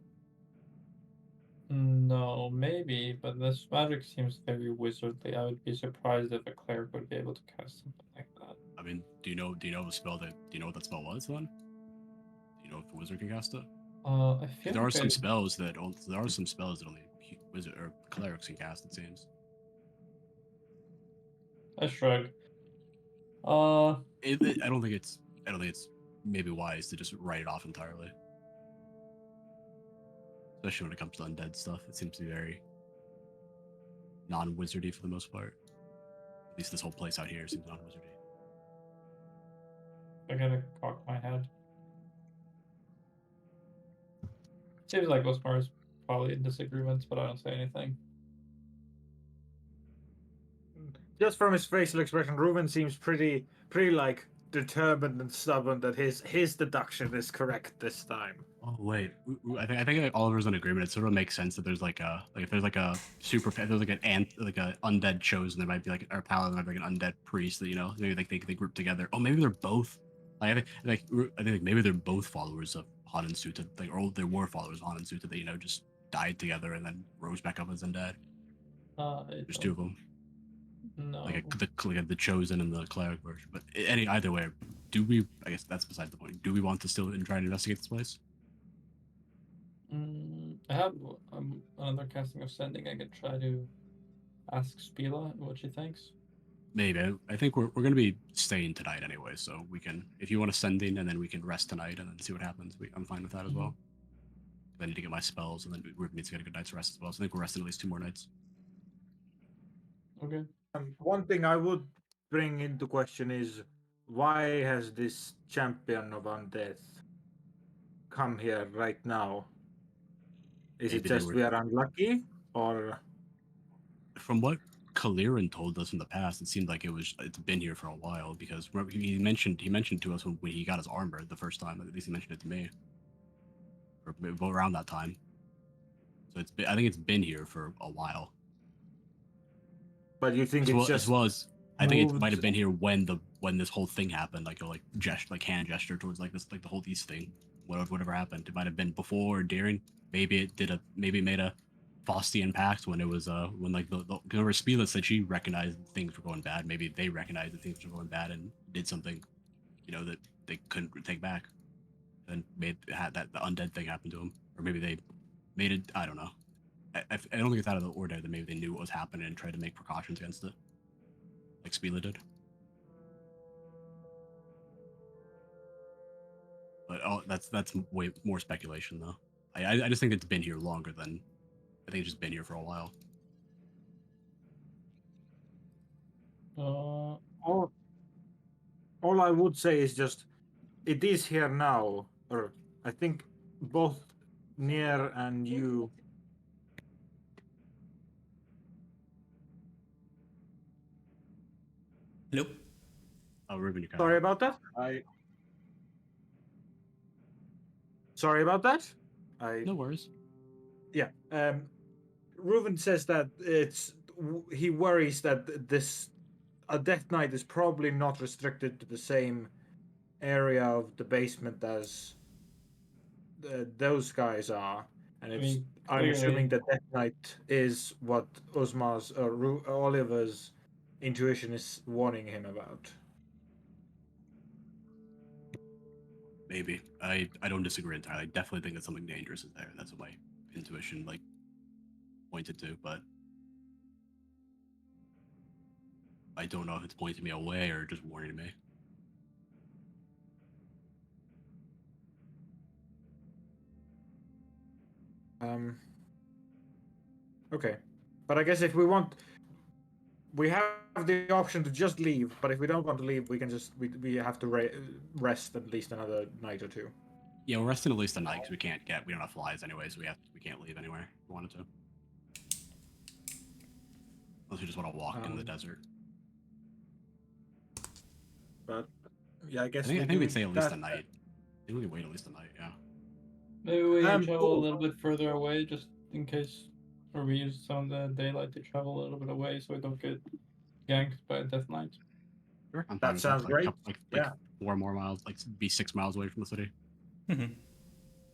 know, maybe, but this magic seems very wizardly. I would be surprised if a cleric would be able to cast something like that. I mean, do you know the spell that? Do you know what that spell was then? Do you know if the wizard can cast it? I 'Cause feel there are like some spells that only wizard or clerics can cast. It seems. I shrug. I don't think it's maybe wise to just write it off entirely. Especially when it comes to undead stuff. It seems to be very non-wizardy for the most part. At least this whole place out here seems non-wizardy. I gotta cock my head. Seems like Osmar is probably in disagreement, but I don't say anything. Just from his facial expression, Ruben seems pretty like determined and stubborn that his deduction is correct this time. Oh wait, I think like Oliver's in agreement. It sort of makes sense that there's like a if there's like a if there's like an undead chosen, there might be like or paladin, there might be like an undead priest that maybe like they group together. Oh, maybe they're both. I think maybe they're both followers of Hanensuta, or they were followers of Hanensuta that just died together and then rose back up as undead. There's two of them. No. Like the chosen and the cleric version. But either way, do we? I guess that's beside the point. Do we want to still try and investigate this place? I have another casting of sending. I could try to ask Spila what she thinks. Maybe. I think we're going to be staying tonight anyway, so we can, if you want to send in and then we can rest tonight and then see what happens. I'm fine with that as well. I need to get my spells and then Ruben needs to get a good night's rest as well. So I think we're resting at least 2 more nights. Okay. One thing I would bring into question is why has this champion of undeath come here right now? Is Maybe it just we are unlucky, or from what Kaliran told us in the past, it seemed like it's been here for a while because remember, he mentioned to us when he got his armor the first time. At least he mentioned it to me, or around that time. So I think it's been here for a while. But you think as well as I think it moved- might have been here when this whole thing happened, like hand gesture towards like the whole East thing, whatever happened. It might have been before or during. Maybe it made a Faustian pact when it was when like the Spila said she recognized things were going bad. Maybe they recognized that things were going bad and did something, that they couldn't take back, and had the undead thing happen to them, or maybe they made it. I don't know. I don't think it's out of the ordinary that maybe they knew what was happening and tried to make precautions against it, like Spila did. But that's way more speculation though. I just think it's been here longer than I think it's just been here for a while. all I would say is just it is here now, or I think both Nier and you. Hello? Oh, Ruben, you cut Sorry out. about that. Sorry about that. No worries. Yeah. Ruben says that he worries that a Death Knight is probably not restricted to the same area of the basement as those guys are, and I'm assuming that Death Knight is what Osmar's or Oliver's intuition is warning him about. Maybe. I don't disagree entirely. I definitely think that something dangerous is there. That's what my intuition pointed to, but I don't know if it's pointing me away or just warning me. Okay, but I guess if we want, we have the option to just leave. But if we don't want to leave, we can just we have to rest at least another night or 2. Yeah, we're resting at least a night because we don't have flies anyway, so we can't leave anywhere if we wanted to. Unless we just want to walk in the desert. But Yeah, I guess I think we'd say at least a that. night. I think we can wait at least a night. Yeah. Maybe we travel cool. a little bit further away, just in case, or we use some of the daylight to travel a little bit away, so we don't get ganked by a Death Knight. Sure. I'm fine That with sounds Like, great. like Yeah. 4 more miles, like be 6 miles away from the city. Mhm.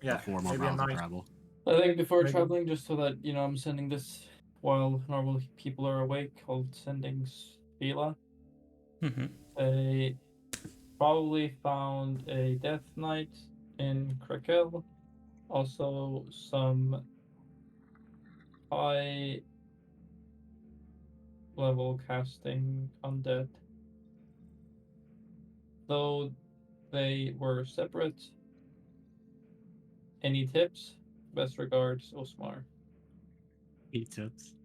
Yeah, 4 more maybe a miles of nice. travel. I think before Maybe. traveling, just so that I'm sending this while normal people are awake, called sending Spila. Mhm. They probably found a Death Knight in Krakel. Also, some high level casting undead. Though they were separate. Any tips? Best regards, Osmar. 8 tips.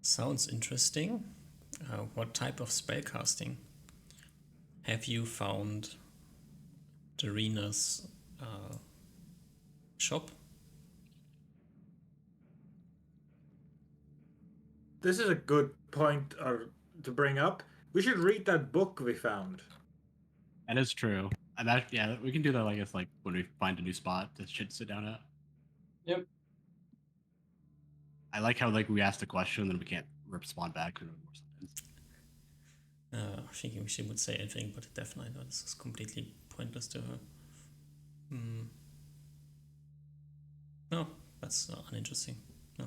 Sounds interesting. What type of spellcasting? Have you found Darina's shop? This is a good point to bring up. We should read that book we found. That is true. And that, yeah, we can do that. I guess like when we find a new spot to sit down at. Yep. I like how like we asked a question and we can't respond back or something. Thinking she would say anything, but definitely not. This is completely pointless to her. No, that's uninteresting. No.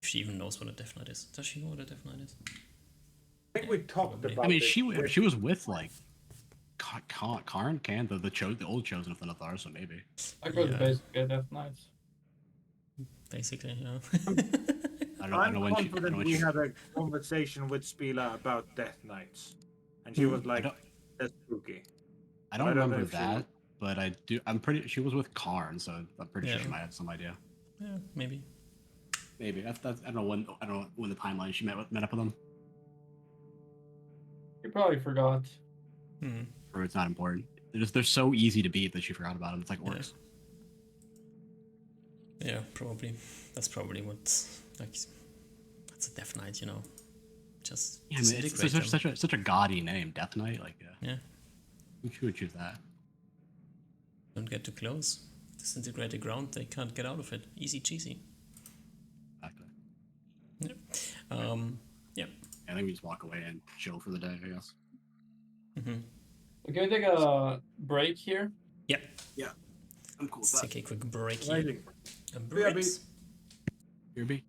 If she even knows what a Death Knight is. Does she know what a Death Knight is? I think we talked probably. about. I mean, it. she was with like Karn, the old chosen of the Nathar, so maybe. I could Yeah. basically a Death Knights. Basically, yeah. I don't I'm know when confident we had a conversation with Spila about Death Knights, and she was like, "That's spooky." I don't I don't know remember if she that, but I do. I'm pretty. She was with Karn, so I'm pretty sure Yeah. she might have some idea. Yeah, maybe. Maybe that's I don't know when. I don't know when the timeline she met up with them. You probably forgot. Or it's not important. They're so easy to beat that she forgot about them. It's like orcs. Yeah, probably. That's probably what's like. That's a Death Knight, Just Yeah, I mean, it's disintegrate them. such a gaudy name, Death Knight. Like, Yeah, who would choose that? don't get too close. Disintegrate the ground, they can't get out of it. Easy cheesy. Exactly. Yeah. Yeah. I think we just walk away and chill for the day. I guess. Can we take a break here? Yeah. Yeah, I'm cool Let's with that. take a quick break here. Amazing. A BRB. break. Here be.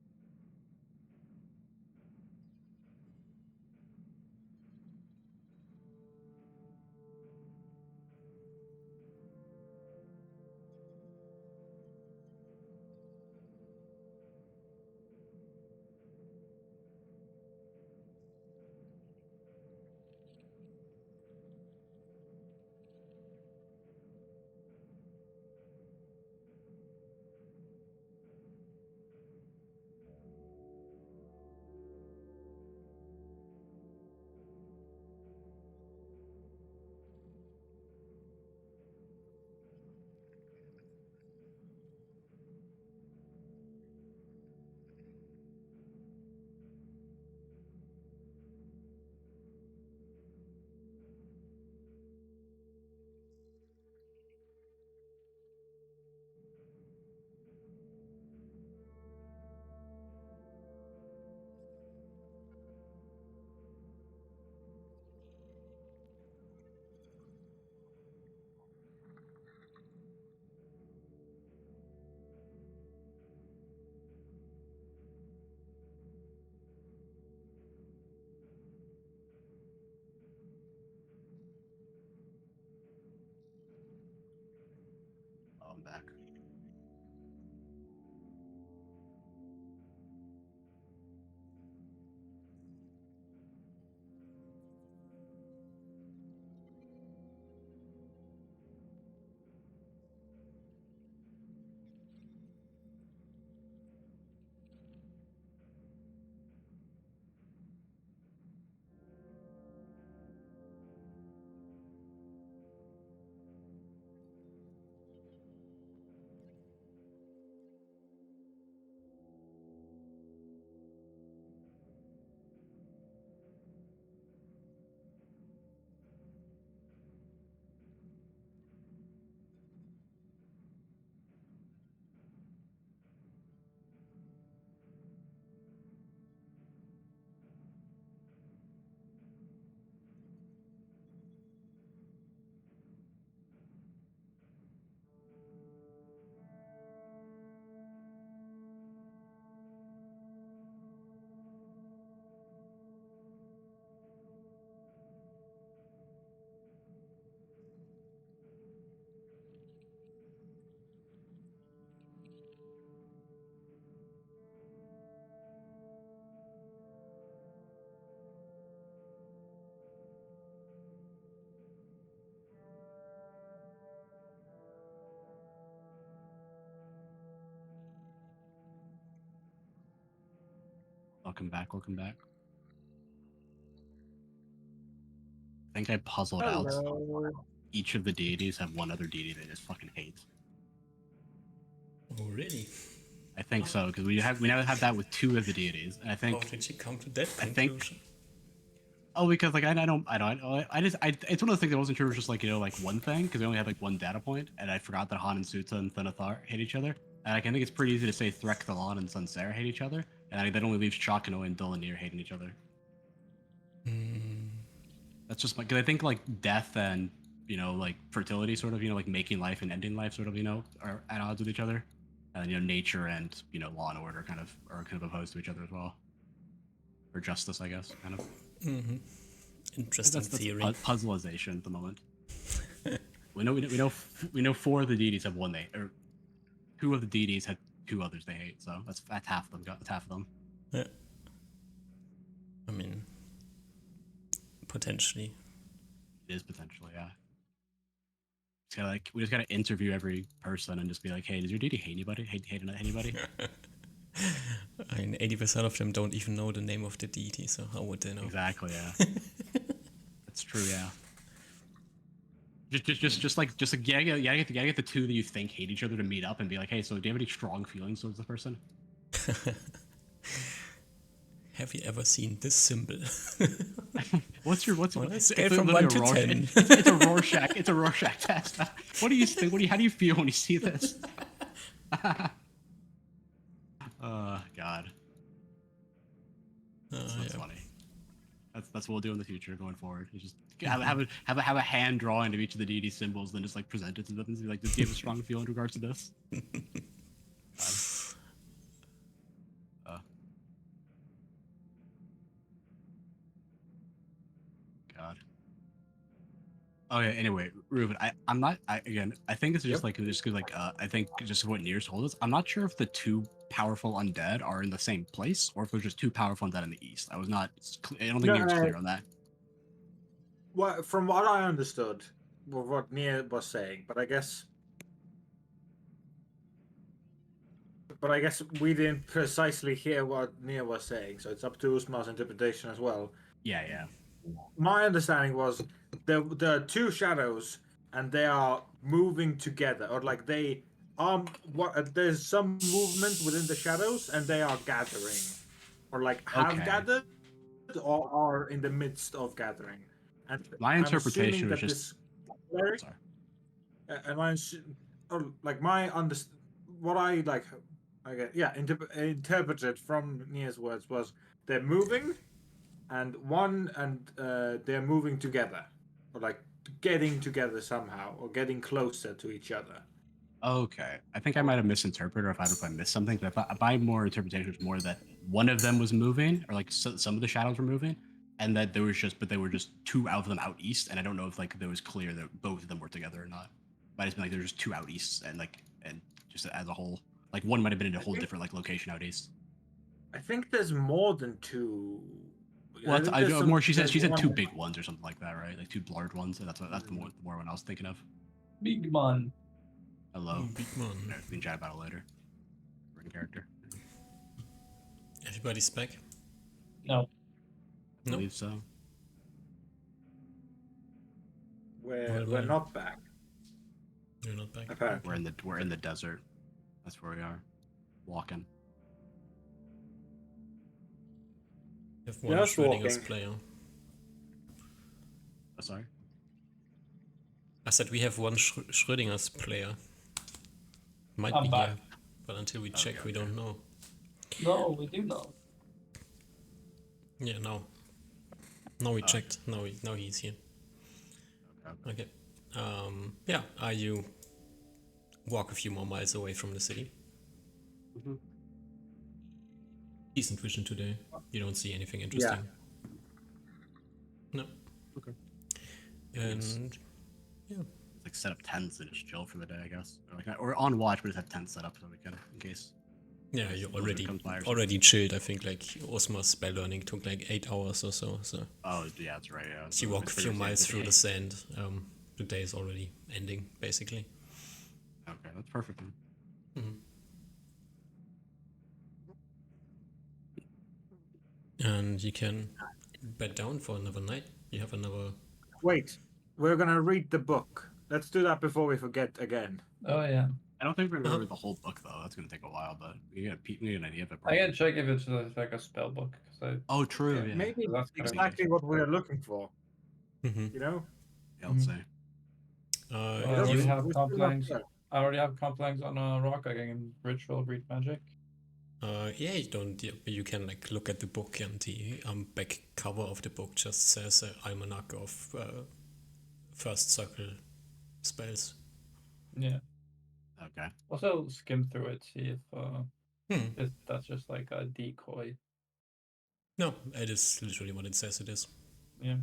Welcome back. Welcome back. I think I puzzled out. Hello. Each of the deities have one other deity they just fucking hate. Oh, really? I think so because we now have that with 2 of the deities, and I How think did you come to that I think- conclusion? because like I it's one of those things I wasn't sure it was just like like one thing because we only had like one data point, and I forgot that Han and Suta and Thanathar hate each other, and I think it's pretty easy to say Threk, Thalan, and Sunsera hate each other, and that only leaves Chakano and Dulanir hating each other. That's just because I think like death and like fertility sort of like making life and ending life sort of are at odds with each other, and nature and law and order are kind of opposed to each other as well, or justice I guess kind of. Interesting That's theory. puzzleization at the moment. we know 4 of the deities have one or 2 of the deities had 2 others they hate, so that's half of them. That's half of them. Yeah. I mean, potentially. It is potentially, yeah. We just gotta interview every person and just be like, hey, does your deity hate anybody? Hate anybody? I mean, 80% of them don't even know the name of the deity, so how would they know? Exactly, yeah. That's true, yeah. Just like you gotta get the 2 that you think hate each other to meet up and be like, hey, so do you have any strong feelings towards the person? Have you ever seen this symbol? what's On a it's scale from literally 1 to a Rorschach- 10. it's a Rorschach test. What do you think? How do you feel when you see this? God. That's Yeah. funny. That's what we'll do in the future going forward. You just have a hand drawing of each of the deity symbols, then just like present it to them and be like, "Do you have a strong feeling in regards to this?" God. Okay. Anyway, Ruben, I think it's just Yep. I think just what Nier's told us. I'm not sure if the 2 powerful undead are in the same place or if there's just 2 powerful undead in the east. I don't think No, Nier's clear on that. Well, from what I understood, what Nia was saying, but I guess we didn't precisely hear what Nia was saying, so it's up to Usma's interpretation as well. Yeah. My understanding was there are 2 shadows, and they are moving together, or like they there's some movement within the shadows, and they are gathering, or like have Okay. gathered, or are in the midst of gathering. And My I'm interpretation assuming was that just. this Sorry. and like my what I like interpreted from Nia's words was they're moving, and they're moving together, or like getting together somehow, or getting closer to each other. Okay, I think I might have misinterpreted, or if I missed something. But my more interpretation was more that one of them was moving, or like some of the shadows were moving, and that they were just 2 out of them out east. And I don't know if like there was clear that both of them were together or not. Might have been like there's just 2 out east, and just as a whole, like one might have been in a whole different like location out east. I think there's more than 2. Well, she said there's 2 one- big ones or something like that, right? Like 2 blurred ones. And that's the more one I was thinking of. Big man. Hello. Big man. Yeah, we can chat about it later. We're in character. Everybody's back? No. I No. believe so. we're not back. You're not back. Apparently. We're in the desert. That's where we are. Walking. You have one Just Schrodinger's walking. player. Oh, sorry. I said we have one Schrödinger's player. Might I'm be back. here, but until we check, we don't know. No, we do know. Yeah, now. Now we checked. Now he's here. Okay. Yeah. Are you walk a few more miles away from the city? Mhm. Decent vision today. You don't see anything interesting. No. Okay. And yeah. Like set up tents and just chill for the day, I guess. Or on watch, but just have tents set up so we can in case. Yeah, you Blizzard comes by or already chilled. I think like Osmar's spell learning took like 8 hours or so. So Oh yeah, that's right. Yeah. if you walk a few miles through the sand, the day is already ending basically. Okay, that's perfect. And you can bed down for another night. You have another. Wait, we're gonna read the book. Let's do that before we forget again. Oh yeah. I don't think we're gonna read the whole book though. That's gonna take a while, but we get an idea of it. I Probably. can check if it's like a spell book. Oh, true. Yeah. Maybe That's that's kinda exactly what we're looking for. Mm-hmm. You know? Yeah, let's say. I It already doesn't- have we're still not complaints. there. I already have complaints on a rock. I can ritual read magic. Yeah, you don't. You can like look at the book, and the back cover of the book just says almanac of first circle spells. Yeah. Okay. Also skim through it, see Hmm. if that's just like a decoy. No, it is literally what it says it is. Yeah.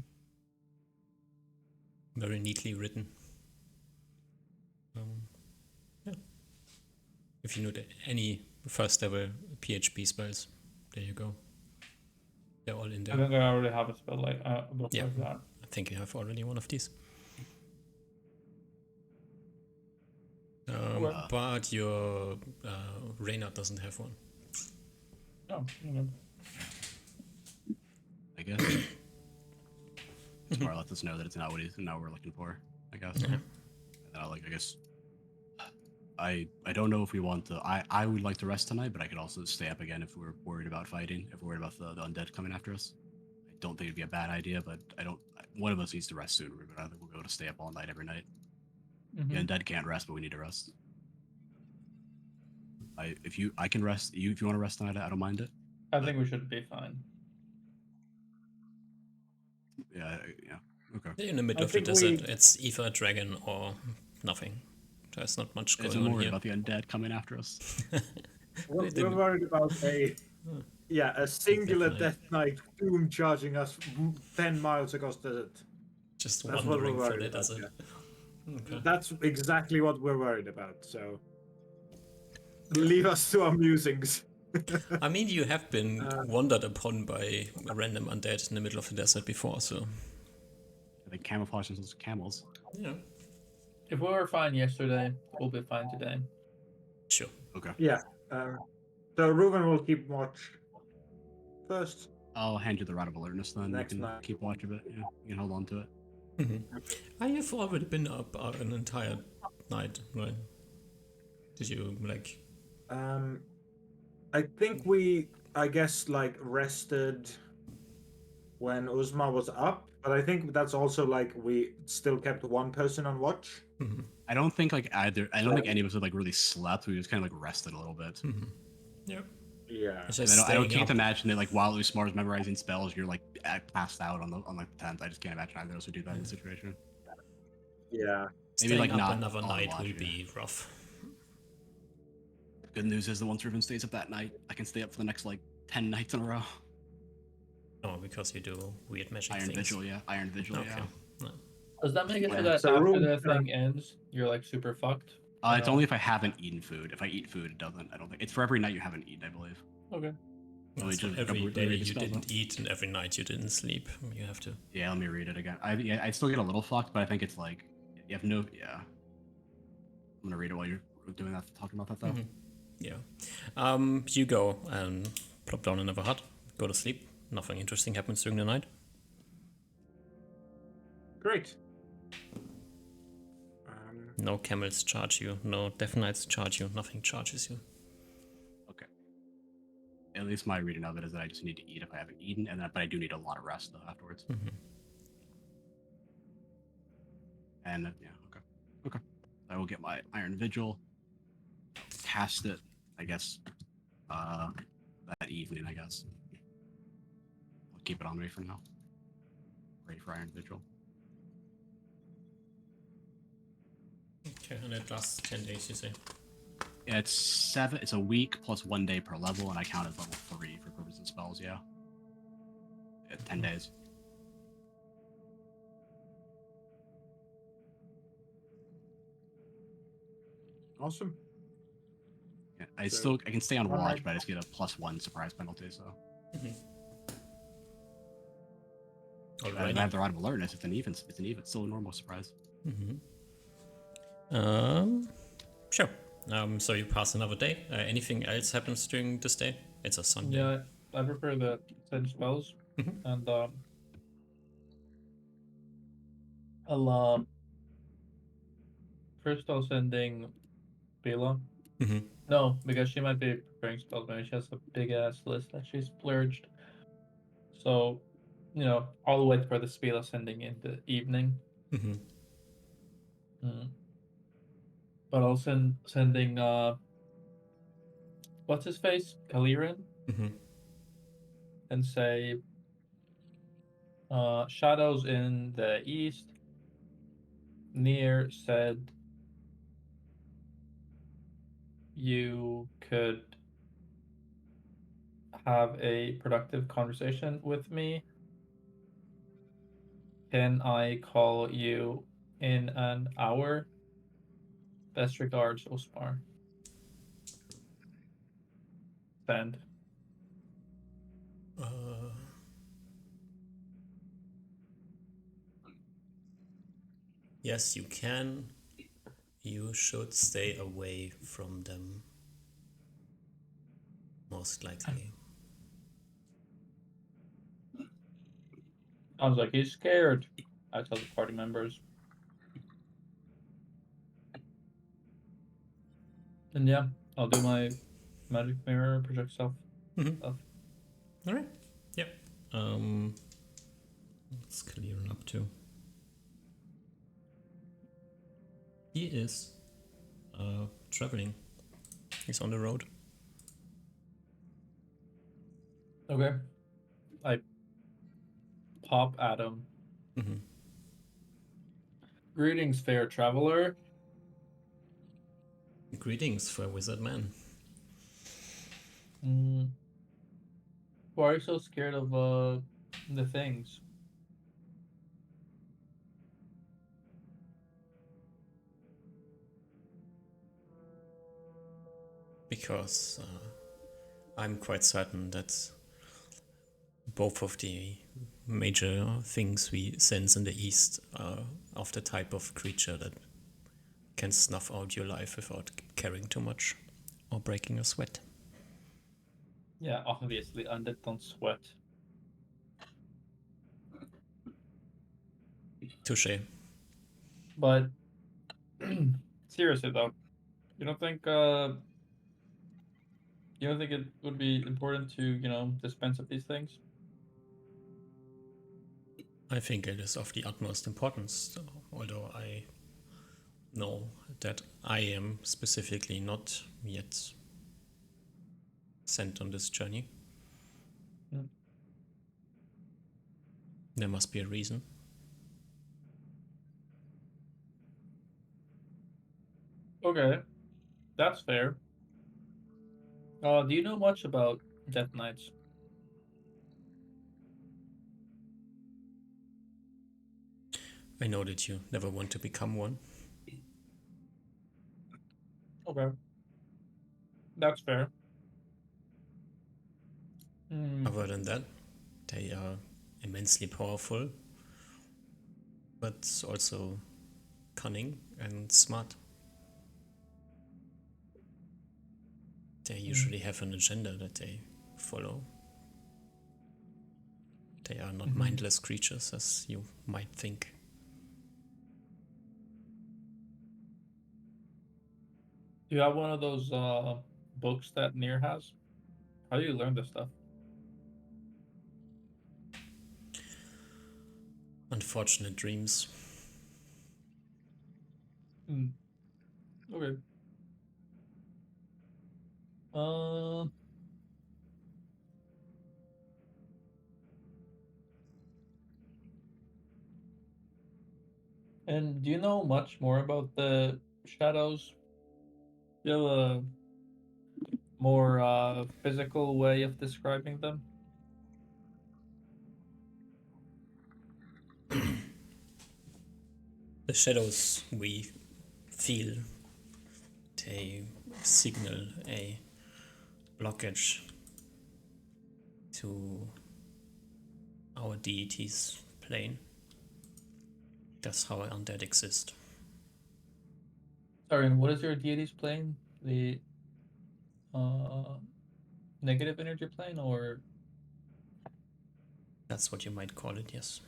Very neatly written. Yeah. If you need any first level PHP spells, there you go. They're all in I there. think I already have a spell like a book Yeah. like that. I think you have already one of these. Okay. But your Reynard doesn't have one. Oh, okay. I guess. Smart let us know that it's not what we're looking for. I guess. Yeah. I guess. I don't know if we want to. I would like to rest tonight, but I could also stay up again if we're worried about fighting. If we're worried about the undead coming after us. I don't think it'd be a bad idea, but I don't. One of us needs to rest soon. But I think we'll be able to stay up all night every night. Mhm. The undead can't rest, but we need to rest. I can rest. If you want to rest tonight, I don't mind it. I think we should be fine. Yeah. Okay. They're in the middle I of the think desert. we- It's either a dragon or nothing. There's not much I'm going on worried here. about the undead coming after us. We're worried about a singular Definitely. death knight doom charging us 10 miles across the desert. Just That's what wandering we're for worried the about, desert. Okay. That's exactly what we're worried about. So leave us to our musings. I mean, you have been wandered upon by a random undead in the middle of the desert before, so They camouflage themselves as camels. yeah, If we were fine yesterday, we'll be fine today. sure. Okay. Yeah. So Reuben will keep watch first. I'll hand you the rod of alertness then. Next You can night. keep watch of it. Yeah, you can hold on to it. I have already been up an entire night, right? Did you like? I think I guess, like rested when Uzma was up, but I think that's also like we still kept one person on watch. I don't think like either. I don't think any of us had like really slept. We just kind of like rested a little bit. Yeah. Yeah. It's I just don't staying can't up. imagine that like while Usmar's memorizing spells, you're like passed out on the tent. I just can't imagine either of us would do that in the situation. Yeah. Maybe Staying like up not another on night watch, will yeah. be rough. Good news is that once Riven stays up that night, I can stay up for the next like 10 nights in a row. Oh, because you do weird magic Iron things. Vigil, yeah. Iron Vigil, Okay. yeah. No. Does that make it so Yeah. that So after Reuben- the thing ends, you're like super fucked? It's No. only if I haven't eaten food. If I eat food, it doesn't. I don't think it's for every night you haven't eaten. I believe. Okay. Well, It's just for every double- day read the you spell, didn't eat and every night you didn't sleep. You have to. Yeah, let me read it again. I still get a little fucked, but I think it's like you have no. Yeah. I'm gonna read it while you're doing that, talking about that though. Yeah. You go and plop down another hut, go to sleep. Nothing interesting happens during the night. Great. No camels charge you. No death knights charge you. Nothing charges you. Okay. At least my reading of it is that I just need to eat if I haven't eaten, and but I do need a lot of rest though afterwards. And yeah, okay. I will get my Iron Vigil, cast it, I guess, that evening. I guess I'll keep it on me for now. Ready for Iron Vigil. Okay, and it lasts 10 days, you say? Yeah, it's 7. It's a week plus 1 day per level, and I count as level 3 for purposes of spells. Yeah, 10 days. Awesome. Yeah, I So, can stay on all watch, right. but I just get a +1 surprise penalty. So I Alrighty. have the Rod of Alertness. It's an even. Still a normal surprise. Sure. So you pass another day. Anything else happens during this day? It's a Sunday. Yeah, I prefer the send spells, Mhm. and I'll first I'll sending Bela. Mhm. No, because she might be preparing spells. Maybe she has a big ass list that she's splurged. So, I'll wait for the Spela sending in the evening. Mhm. Mm. But I'll sending what's his face? Kaliran, Mhm. and say shadows in the east. Near said you could have a productive conversation with me. Can I call you in an hour? Best regards, Osmar. Send. Uh, yes, you can. You should stay away from them. Most likely. Sounds like he's scared. I tell the party members. And yeah, I'll do my magic mirror project stuff. Mhm. All right. Yep. Let's clear him up too. He is traveling. He's on the road. Okay. I pop at him. Mhm. Greetings, fair traveler. Greetings for a wizard man. Why are you so scared of the things? Because I'm quite certain that both of the major things we sense in the east are of the type of creature that can snuff out your life without caring too much or breaking a sweat. Yeah, obviously undead don't sweat. Touche. But seriously though, you don't think it would be important to, dispense of these things? I think it is of the utmost importance, although I know that I am specifically not yet sent on this journey. Mm. There must be a reason. Okay, that's fair. Do you know much about Death Knights? I know that you never want to become one. Okay, that's fair. Hmm. Other than that, they are immensely powerful, but also cunning and smart. They usually have an agenda that they follow. They are not mindless creatures as you might think. Do you have one of those books that Nier has? How do you learn this stuff? Unfortunate dreams. Hmm. Okay. Uh, and do you know much more about the shadows? Do you have a more physical way of describing them? The shadows we feel, they signal a blockage to our deity's plane. That's how undead exist. Sorry, and what is your deity's plane? The uh negative energy plane or That's what you might call it, yes.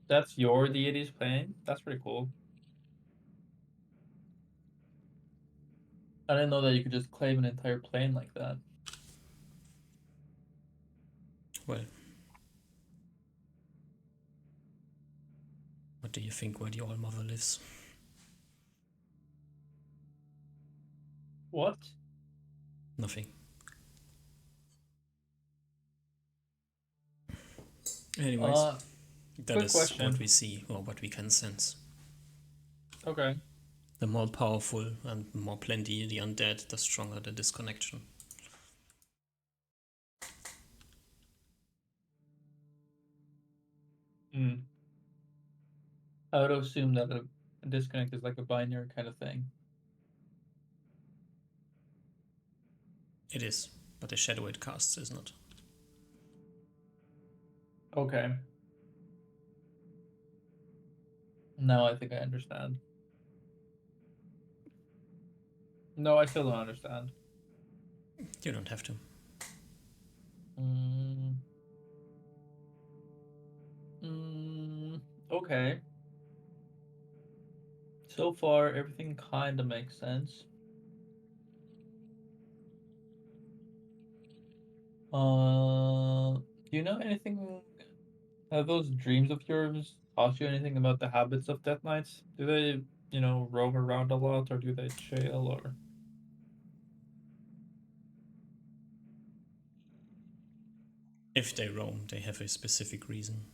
That's your deity's plane? That's pretty cool. I didn't know that you could just claim an entire plane like that. Well, what do you think where the All-Mother lives? What? Nothing. Anyways, that quick is question. what we see or what we can sense. Okay. The more powerful and more plenty the undead, the stronger the disconnection. I would assume that a disconnect is like a binary kind of thing. It is, but the shadow it casts is not. Okay. Now I think I understand. No, I still don't understand. You don't have to. Okay. So far, everything kind of makes sense. Do you know anything? Have those dreams of yours taught you anything about the habits of Death Knights? Do they, roam around a lot, or do they chill, or? If they roam, they have a specific reason.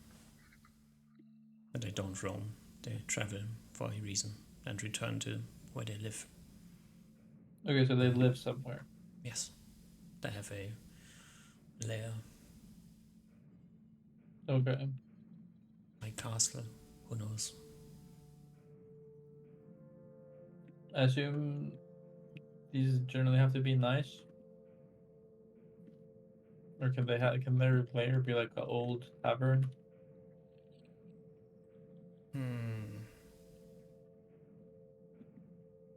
But they don't roam. They travel for a reason and return to where they live. Okay, so they live somewhere. Yes. They have a lair, Okay. a castle, who knows. I assume these generally have to be nice, or can their lair be like an old tavern?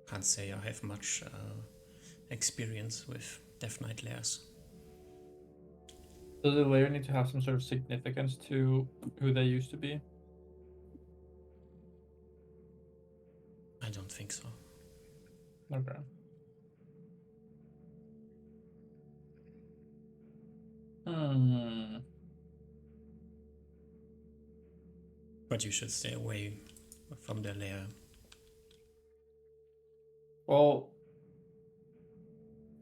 Can't say I have much experience with Death Knight lairs. Does the lair need to have some sort of significance to who they used to be? I don't think so. Okay. But you should stay away from their lair. Well,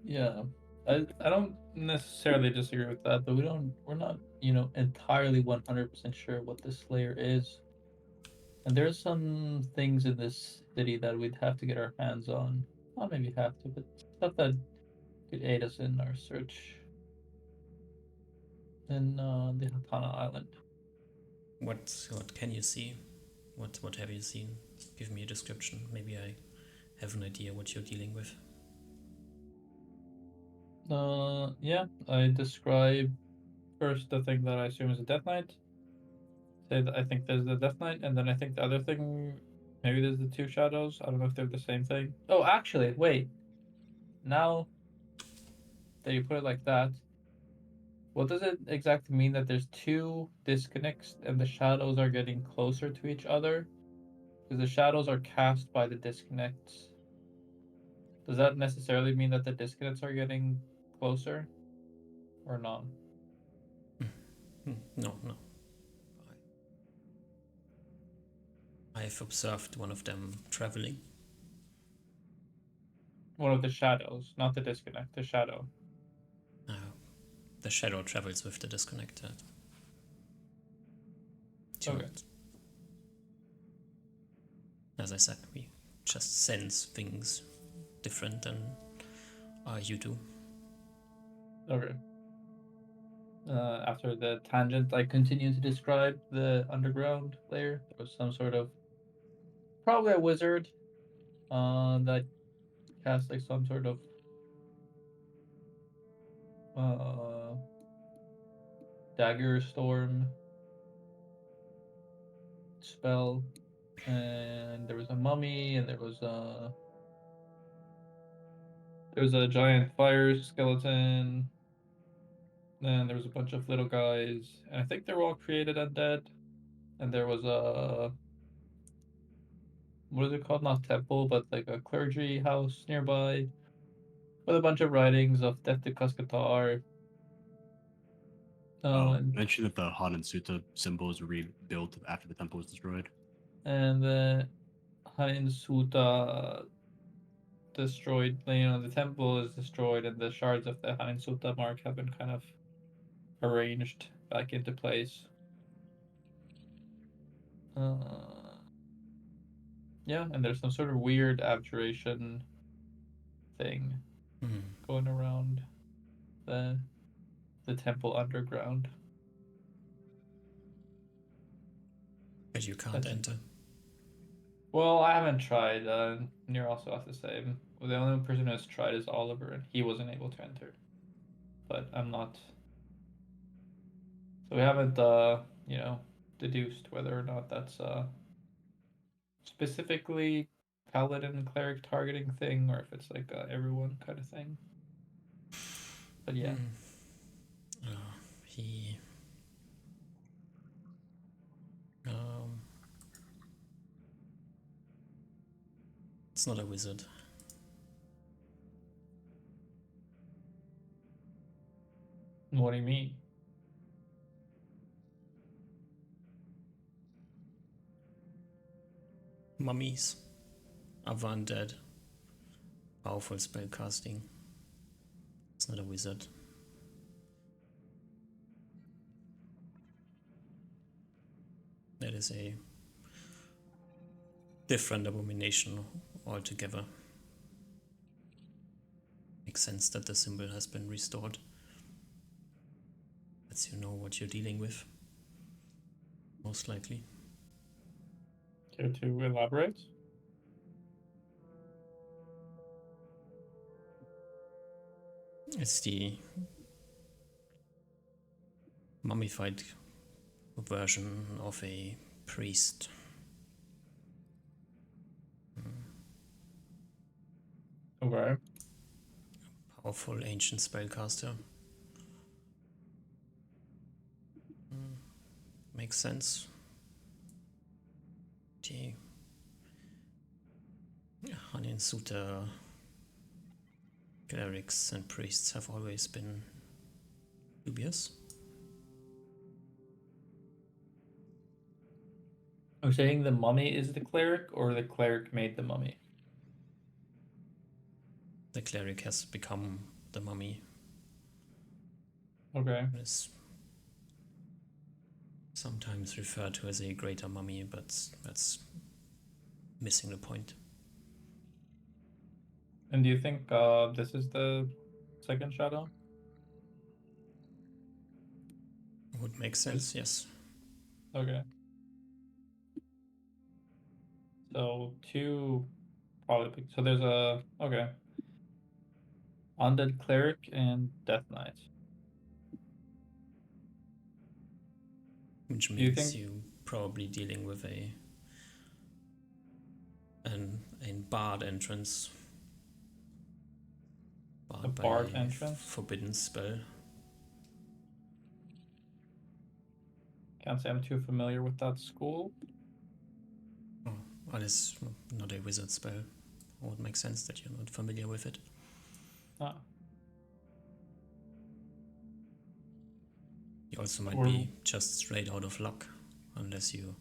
yeah. I don't necessarily disagree with that, but we're not, entirely 100% sure what this layer is. And there's some things in this city that we'd have to get our hands on. Not maybe have to, but stuff that could aid us in our search in the Hatana Island. What can you see? What have you seen? Give me a description. Maybe I have an idea what you're dealing with. Yeah, I describe first the thing that I assume is a Death Knight. Say that I think there's the Death Knight, and then I think the other thing, maybe there's the two shadows. I don't know if they're the same thing. Oh, actually, wait. Now that you put it like that, what does it exactly mean that there's two disconnects and the shadows are getting closer to each other? Because the shadows are cast by the disconnects. Does that necessarily mean that the disconnects are getting closer? Or not? No. I've observed one of them traveling. One of the shadows, not the disconnect, the shadow. The shadow travels with the disconnected. Okay. As I said, we just sense things different than you do. Okay. After the tangent, I continue to describe the underground layer. There was some sort of, probably a wizard, that cast like some sort of dagger storm spell, and there was a mummy, and there was a giant fire skeleton, Then there was a bunch of little guys, and I think they were all created undead. And there was a, what is it called? Not temple, but like a clergy house nearby with a bunch of writings of Death to Kaskatar. Mention that the Han and Suta symbol was rebuilt after the temple was destroyed. And the Hain Suta destroyed, the temple is destroyed, and the shards of the Hain Suta mark have been kind of arranged back into place. Yeah, and there's some sort of weird abjuration thing going around the temple underground. But you can't enter. Well, I haven't tried. Nier also has the same. Well, the only person who has tried is Oliver, and he wasn't able to enter. But I'm not. So we haven't, deduced whether or not that's specifically paladin cleric targeting thing, or if it's like a everyone kind of thing. But yeah. He. It's not a wizard. What do you mean? Mummies. Other undead. Powerful spell casting. It's not a wizard. That is a different abomination altogether. Makes sense that the symbol has been restored. Lets you know what you're dealing with. Most likely. Care to elaborate? It's the mummified version of a priest. Okay. Powerful ancient spellcaster. Makes sense. The Hanin Suta clerics and priests have always been dubious. I'm saying the mummy is the cleric, or the cleric made the mummy? The cleric has become the mummy. Okay. It is sometimes referred to as a greater mummy, but that's missing the point. And do you think this is the second shadow? Would make sense, yes. Okay. So two probably. So there's a undead cleric and death knight. Which means you probably dealing with an bard entrance. A bard entrance? Forbidden spell. Can't say I'm too familiar with that school. Oh, well, it's not a wizard spell. It would make sense that you're not familiar with it. Ah. You also might be just straight out of luck, unless you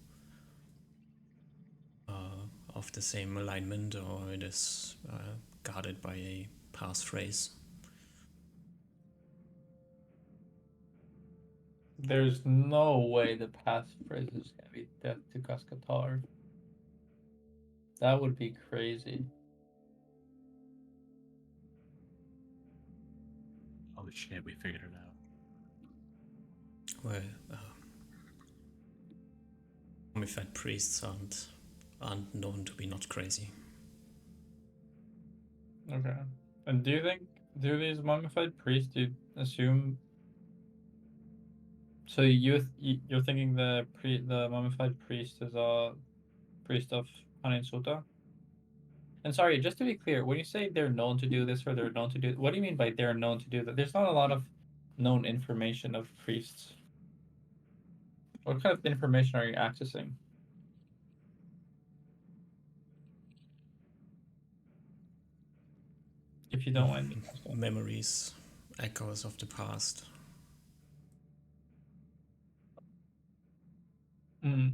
are of the same alignment or it is guarded by a passphrase. There's no way the passphrase is gonna be Death to Kaskatar. That would be crazy. Oh shit, we figured it out. Well, mummified priests aren't known to be not crazy. Okay. And do these mummified priests, do you assume? So you're thinking the mummified priest is a priest of Hanin Suta? And sorry, just to be clear, when you say they're known to do this or they're known to do, what do you mean by they're known to do that? There's not a lot of known information of priests? What kind of information are you accessing? If you don't mind me asking. Memories, echoes of the past. Mm.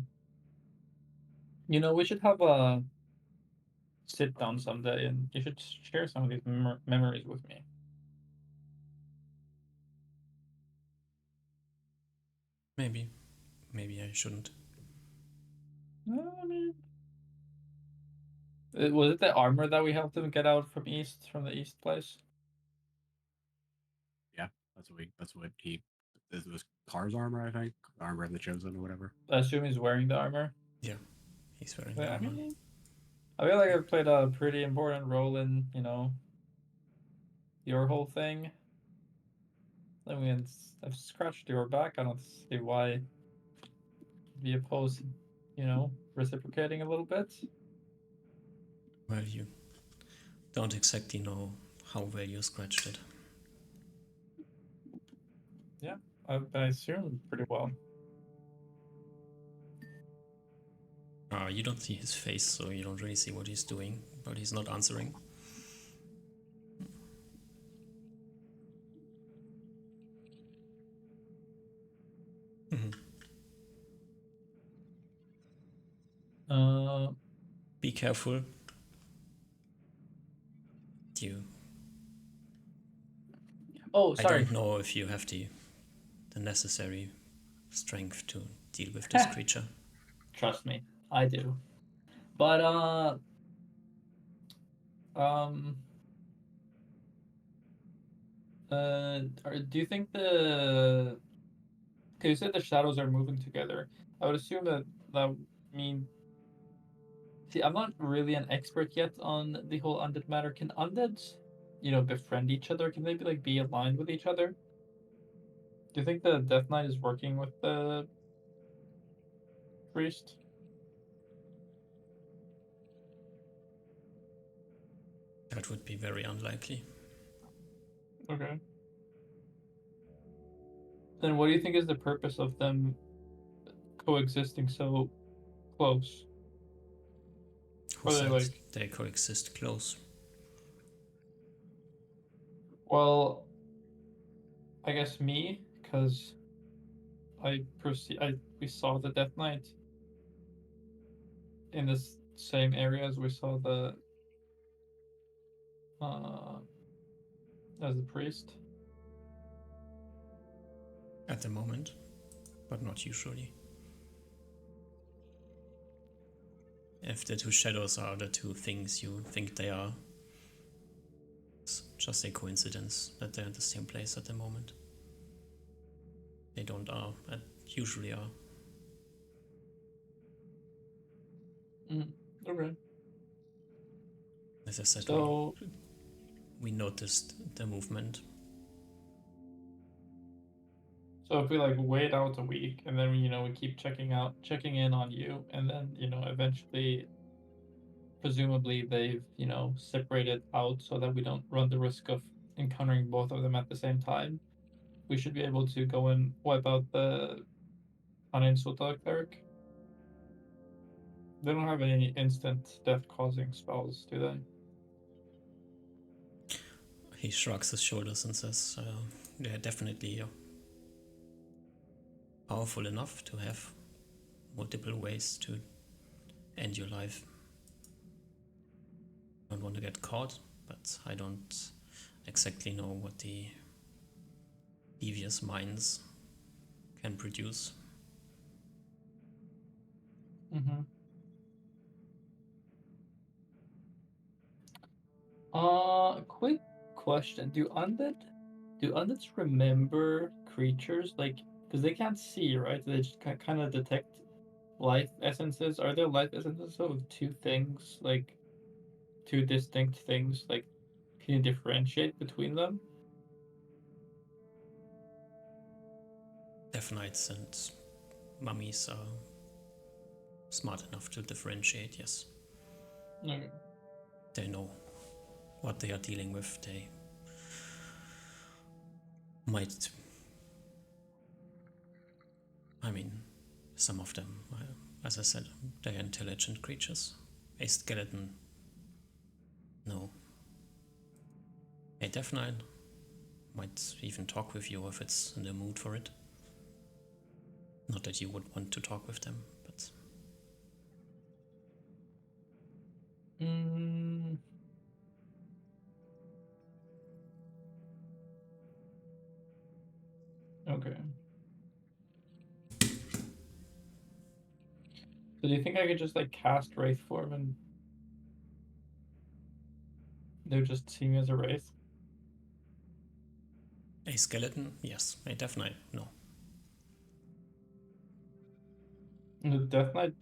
You know, we should have a sit down someday, and you should share some of these memories with me. Maybe I shouldn't. I mean, was it the armor that we helped him get out from the east place? Yeah, that's what he. It was Car's armor, I think. Armor of the Chosen or whatever. I assume he's wearing the armor. Yeah, he's wearing Yeah, I armor. mean, I feel like I've played a pretty important role in, your whole thing. I mean, I've scratched your back. I don't see why be opposed, reciprocating a little bit. Well, you don't exactly know how well you scratched it. Yeah, I assume pretty well. You don't see his face, so you don't really see what he's doing, but he's not answering. Be careful. You. Oh, I sorry. don't know if you have the necessary strength to deal with this creature. Trust me, I do. But do you think the? Okay, you said the shadows are moving together. I would assume that mean. See, I'm not really an expert yet on the whole undead matter. Can undeads, befriend each other? Can they be aligned with each other? Do you think the Death Knight is working with the priest? That would be very unlikely. Okay. Then what do you think is the purpose of them coexisting so close? Who Are they said they coexist close? well, I guess me, because we saw the Death Knight in this same area as we saw the as the priest. At the moment, but not usually. If the two shadows are the two things you think they are, it's just a coincidence that they're in the same place at the moment. They don't are, and usually are. Okay. As I said, So we noticed the movement. So if we wait out a week and then we keep checking in on you, and then eventually, presumably they've separated out so that we don't run the risk of encountering both of them at the same time, we should be able to go and wipe out the Aninsuta cleric. They don't have any instant death causing spells, do they? He shrugs his shoulders and says, they're definitely powerful enough to have multiple ways to end your life. I don't want to get caught, but I don't exactly know what the devious minds can produce. Mm-hmm. Quick question: Do undeads remember creatures because they can't see, right? They just kind of detect life essences. Are there life essences of two things, two distinct things? Can you differentiate between them? Death Knights and mummies are smart enough to differentiate, yes. Okay. They know what they are dealing with. They might I mean, some of them, as I said, they're intelligent creatures. A skeleton, no. A Death Knight might even talk with you if it's in the mood for it. Not that you would want to talk with them, but Mm. Okay. So do you think I could just like cast Wraith form and they would just see me as a Wraith? a skeleton, yes. A Death Knight, no. Is the Death Knight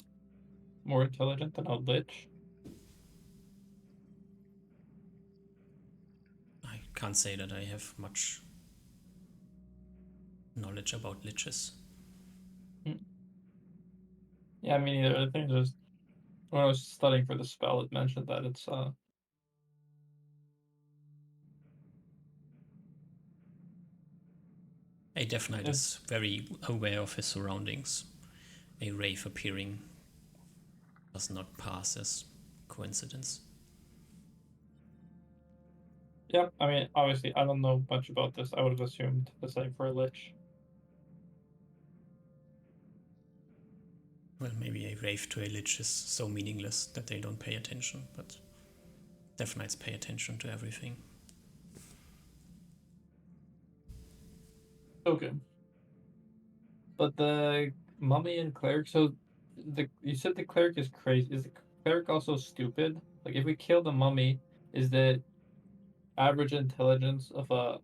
more intelligent than a Lich? I can't say that I have much knowledge about liches. Yeah, me neither. I think just when I was studying for the spell, it mentioned that it's A Death Knight It's- is very aware of his surroundings. A wraith appearing does not pass as coincidence. yeah. I mean, obviously, I don't know much about this. I would have assumed the same for a Lich. Well, maybe a wraith to a lich is so meaningless that they don't pay attention, but Death Knights pay attention to everything. Okay. But the mummy and cleric, so you said the cleric is crazy. Is the cleric also stupid? Like, if we kill the mummy, is the average intelligence of a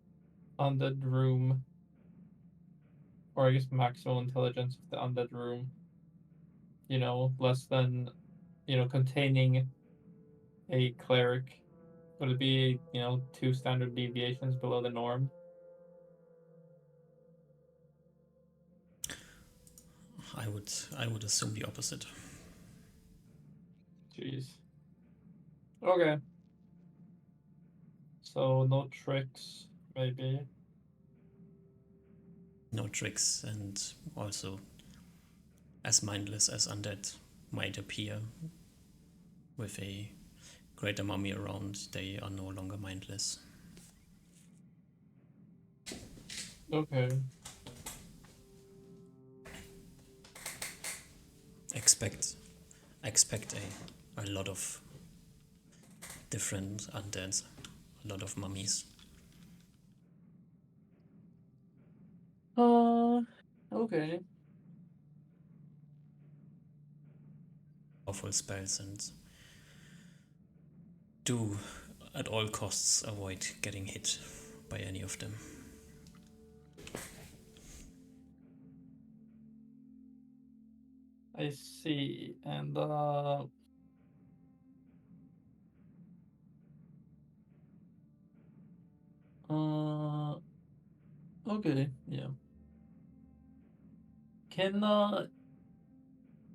undead room, or I guess maximal intelligence of the undead room, less than, containing a cleric? Would it be, 2 standard deviations below the norm? I would assume the opposite. Jeez. Okay. So no tricks, maybe. No tricks, and also as mindless as undead might appear, with a greater mummy around, they are no longer mindless. Okay. Expect a lot of different undeads, a lot of mummies. Okay. Powerful spells, and do at all costs avoid getting hit by any of them. I see. And okay, yeah. Can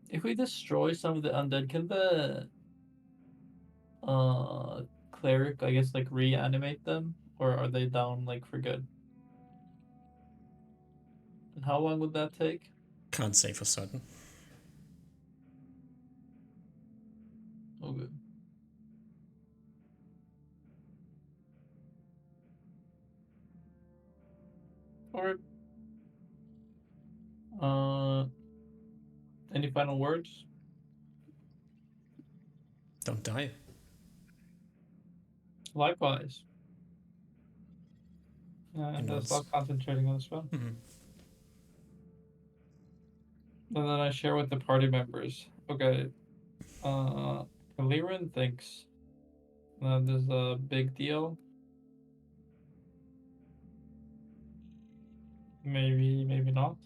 if we destroy some of the undead, can the cleric, I guess, like reanimate them, or are they down like for good? And how long would that take? Can't say for certain. Okay. Alright. Any final words? Don't die. Likewise. Who And knows? stop concentrating on the spell. Mm-hmm. And then I share with the party members. Okay. Kaliran thinks that this is a big deal. Maybe, maybe not.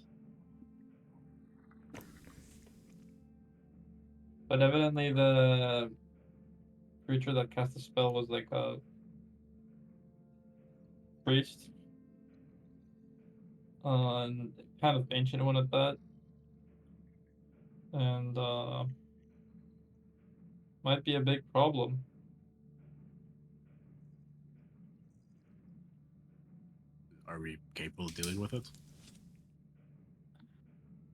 But evidently the creature that cast the spell was like a priest. And kind of ancient one at that. And might be a big problem. Are we capable of dealing with it?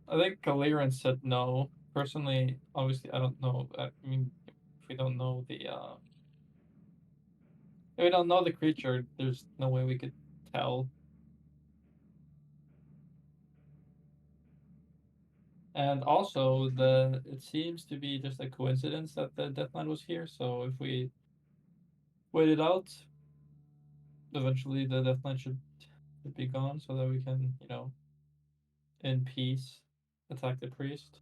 I think Kaliran said no. Personally, obviously, I don't know. I mean, if we don't know if we don't know the creature, there's no way we could tell. And also, it seems to be just a coincidence that the Death Knight was here. So if we wait it out, eventually the Death Knight should be gone, so that we can, in peace, attack the priest.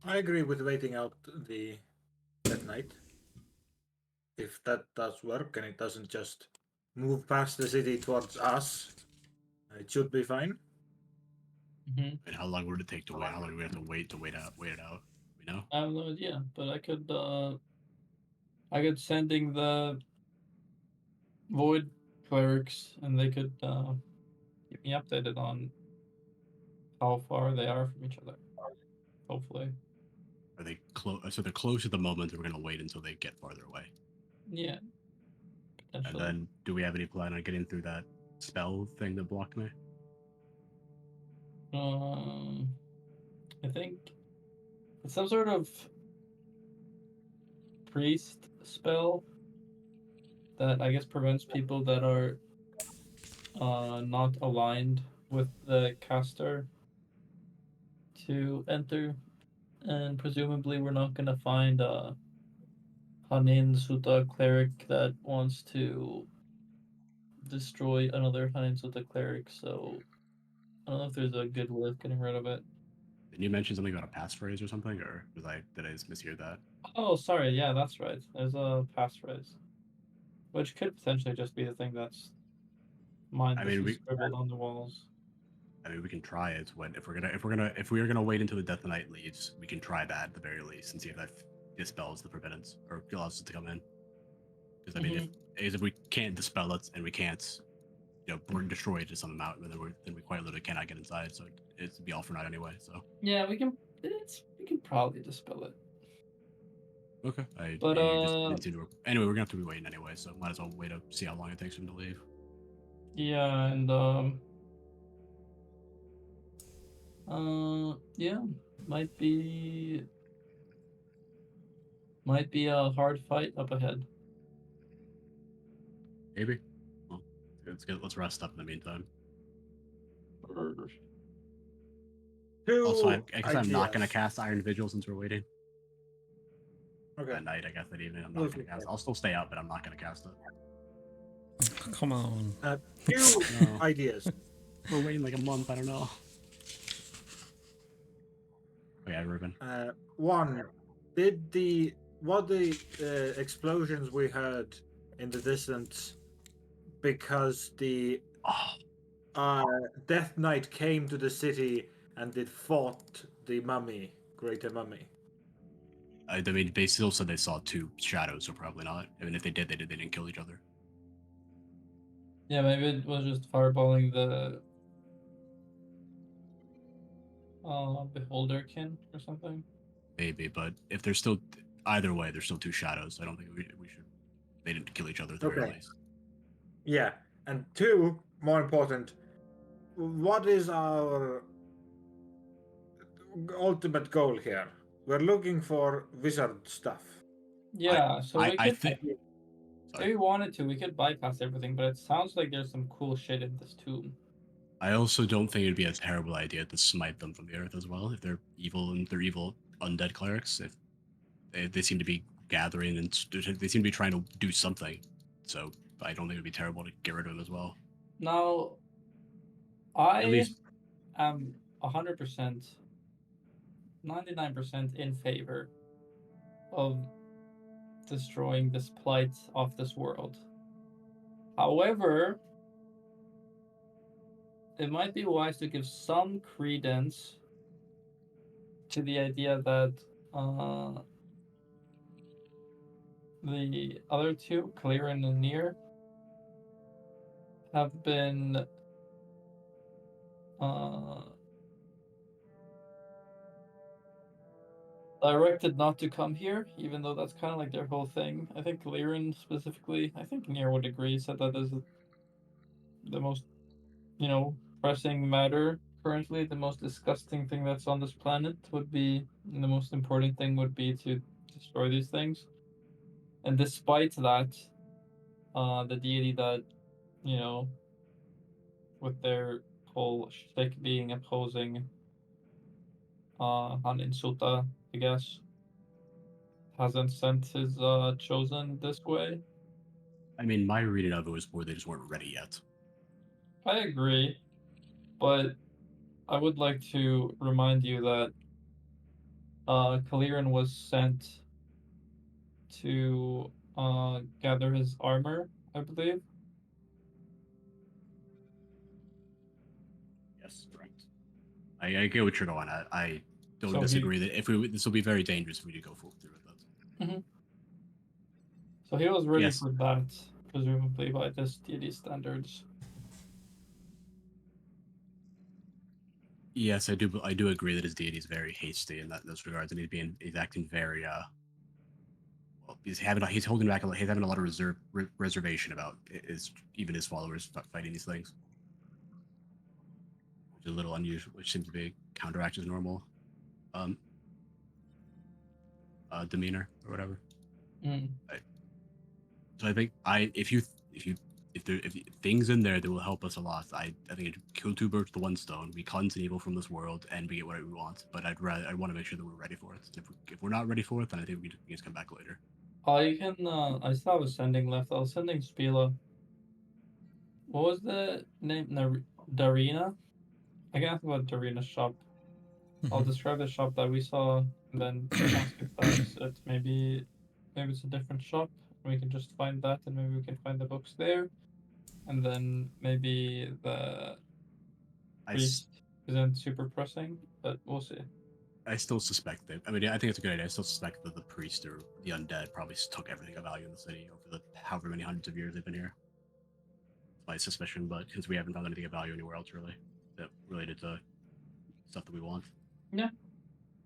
I agree with waiting out the that night. If that does work and it doesn't just move past the city towards us, it should be fine. Mm-hmm. And how long would it take to wait? How long do we have to wait it out? You know? I have no idea, but I could sending the void clerics, and they could keep me updated on how far they are from each other. Hopefully, Are they close? So they're close at the moment. We're gonna wait until they get farther away. yeah, And potentially. then, do we have any plan on getting through that spell thing that blocked me? I think it's some sort of priest spell that I guess prevents people that are not aligned with the caster to enter, and presumably we're not gonna find a Hanin Sutta cleric that wants to destroy another Hanin Sutta cleric, so I don't know if there's a good way of getting rid of it. Did you mention something about a passphrase or something, or did I just mishear that? Oh, sorry, yeah, that's right. There's a passphrase, which could potentially just be the thing that's I mean, mindlessly we scribbled on the walls. we can try it when if we are gonna wait until the Death Knight leaves, we can try that at the very least and see if that dispels the preventance or allows us to come in. Because I mean, if we can't dispel it and we can't, destroy it to some amount, then we quite literally cannot get inside. So it'd be all for naught anyway. So Yeah, we can. We can probably dispel it. okay, But you just didn't seem to. Anyway, we're gonna have to be waiting anyway, so might as well wait to see how long it takes for him to leave. yeah, and yeah, might be a hard fight up ahead. Maybe. Well, it's good. Let's rest up in the meantime. Also, I guess I'm not gonna cast Iron Vigil since we're waiting. Okay. At night, I guess that evening I'm not gonna cast it. I'll still stay up, but I'm not gonna cast it. Come on. Two No. ideas. We're waiting like a month. I don't know. Oh yeah, Ruben. One, what the explosions we heard in the distance because the Death Knight came to the city and it fought the mummy, greater mummy. I mean, they still said they saw two shadows, so probably not. I mean, if they did, they didn't kill each other. Yeah, maybe it was just fireballing the Beholderkin or something. Maybe, but if there's still either way, there's still two shadows. I don't think we should. They didn't kill each other at the very least. Yeah, and two, more important, what is our ultimate goal here? We're looking for wizard stuff. Yeah, so we could. think. If we wanted to, we could bypass everything, but it sounds like there's some cool shit in this tomb. I also don't think it'd be a terrible idea to smite them from the earth as well. If they're evil and they're evil undead clerics, if they seem to be gathering and they seem to be trying to do something. So I don't think it'd be terrible to get rid of them as well. Now, I am 100%, 99% in favor of destroying this plight of this world. However, it might be wise to give some credence to the idea that the other two, Clearin and Near, have been directed not to come here, even though that's kind of like their whole thing. I think Clearin specifically, I think Near would agree, said that the most, pressing matter currently. The most disgusting thing that's on this planet would be, and the most important thing would be to destroy these things. And despite that, the deity that, you know, with their whole shtick being opposing Han Insulta, I guess, hasn't sent his chosen this way. I mean, my reading of it was more they just weren't ready yet. I agree, but I would like to remind you that Kaliran was sent to gather his armor, I believe. Yes, correct. I get what you're going at. I don't So disagree that this will be very dangerous if we do go full through with it. So he was ready Yes. for that, presumably by this deity standards. Yes, I do. I do agree that his deity is very hasty in those regards, and he's acting very well. He's holding back. He's having a lot of reservation about even his followers fighting these things, which is a little unusual. Which seems to be counteract his normal demeanor or whatever. So I think if things in there that will help us a lot, I think it kill two birds with one stone. We cleanse an evil from this world and we get whatever we want. But I want to make sure that we're ready for it. If we're not ready for it, then I think we can just come back later. I can. I still have a sending left. I was sending Spila. What was the name? Darina. I can't think about Darina's shop. I'll describe the shop that we saw, and then ask if that's it. Maybe it's a different shop. We can just find that, and maybe we can find the books there, and then maybe the priest isn't super pressing, but we'll see. I still suspect that. I mean, I think it's a good idea. I still suspect that the priest or the undead probably took everything of value in the city over the however many hundreds of years they've been here. It's my suspicion, but because we haven't found anything of value anywhere else really that related to stuff that we want. Yeah.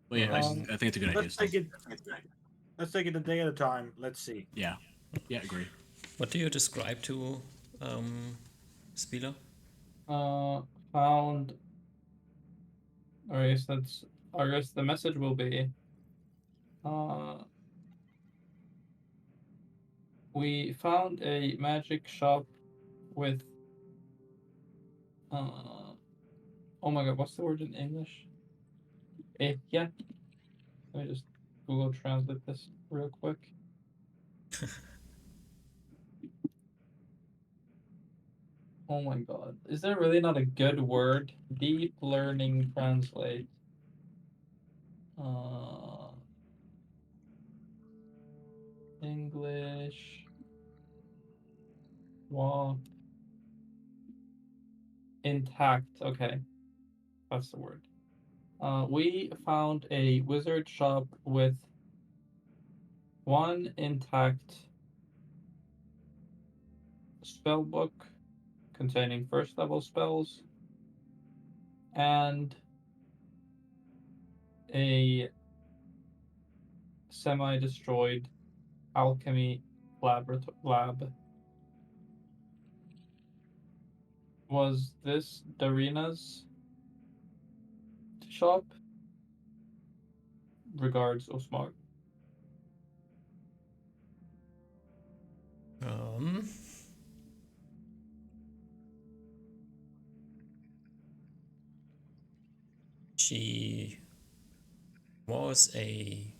But yeah, I think it's a good idea. Let's take it a day at a time. Let's see. Yeah, agree. What do you describe to Spieler? Found. Or I guess the message will be. We found a magic shop with. Oh my god, what's the word in English? Yeah. Let me just Google Translate this real quick. Oh my god. Is there really not a good word? Deep learning translate. English. Swap. Intact. Okay. That's the word. We found a wizard shop with one intact spell book containing first level spells and a semi-destroyed alchemy lab. Was this Darina's shop? Regards, Osmar. She was a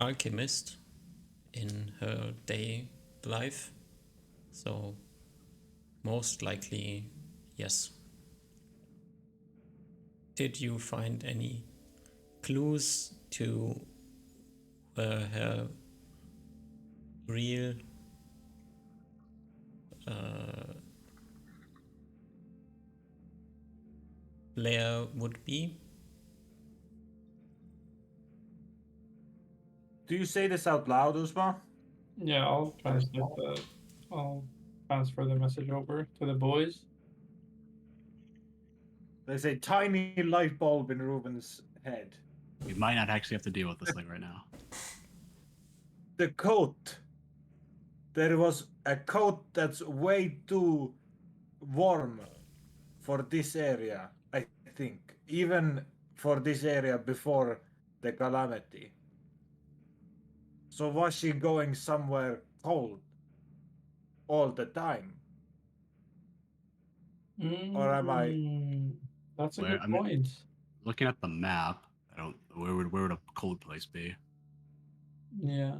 alchemist in her day life, so most likely yes. Did you find any clues to where her real lair would be? Do you say this out loud, Usma? Yeah, I'll transfer the message over to the boys. There's a tiny light bulb in Ruben's head. We might not actually have to deal with this thing right now. The coat there was a coat that's way too warm for this area, I think. Even for this area before the calamity. So was she going somewhere cold all the time? Or am I? That's a Where- good I mean- point. Looking at the map, where would a cold place be? Yeah.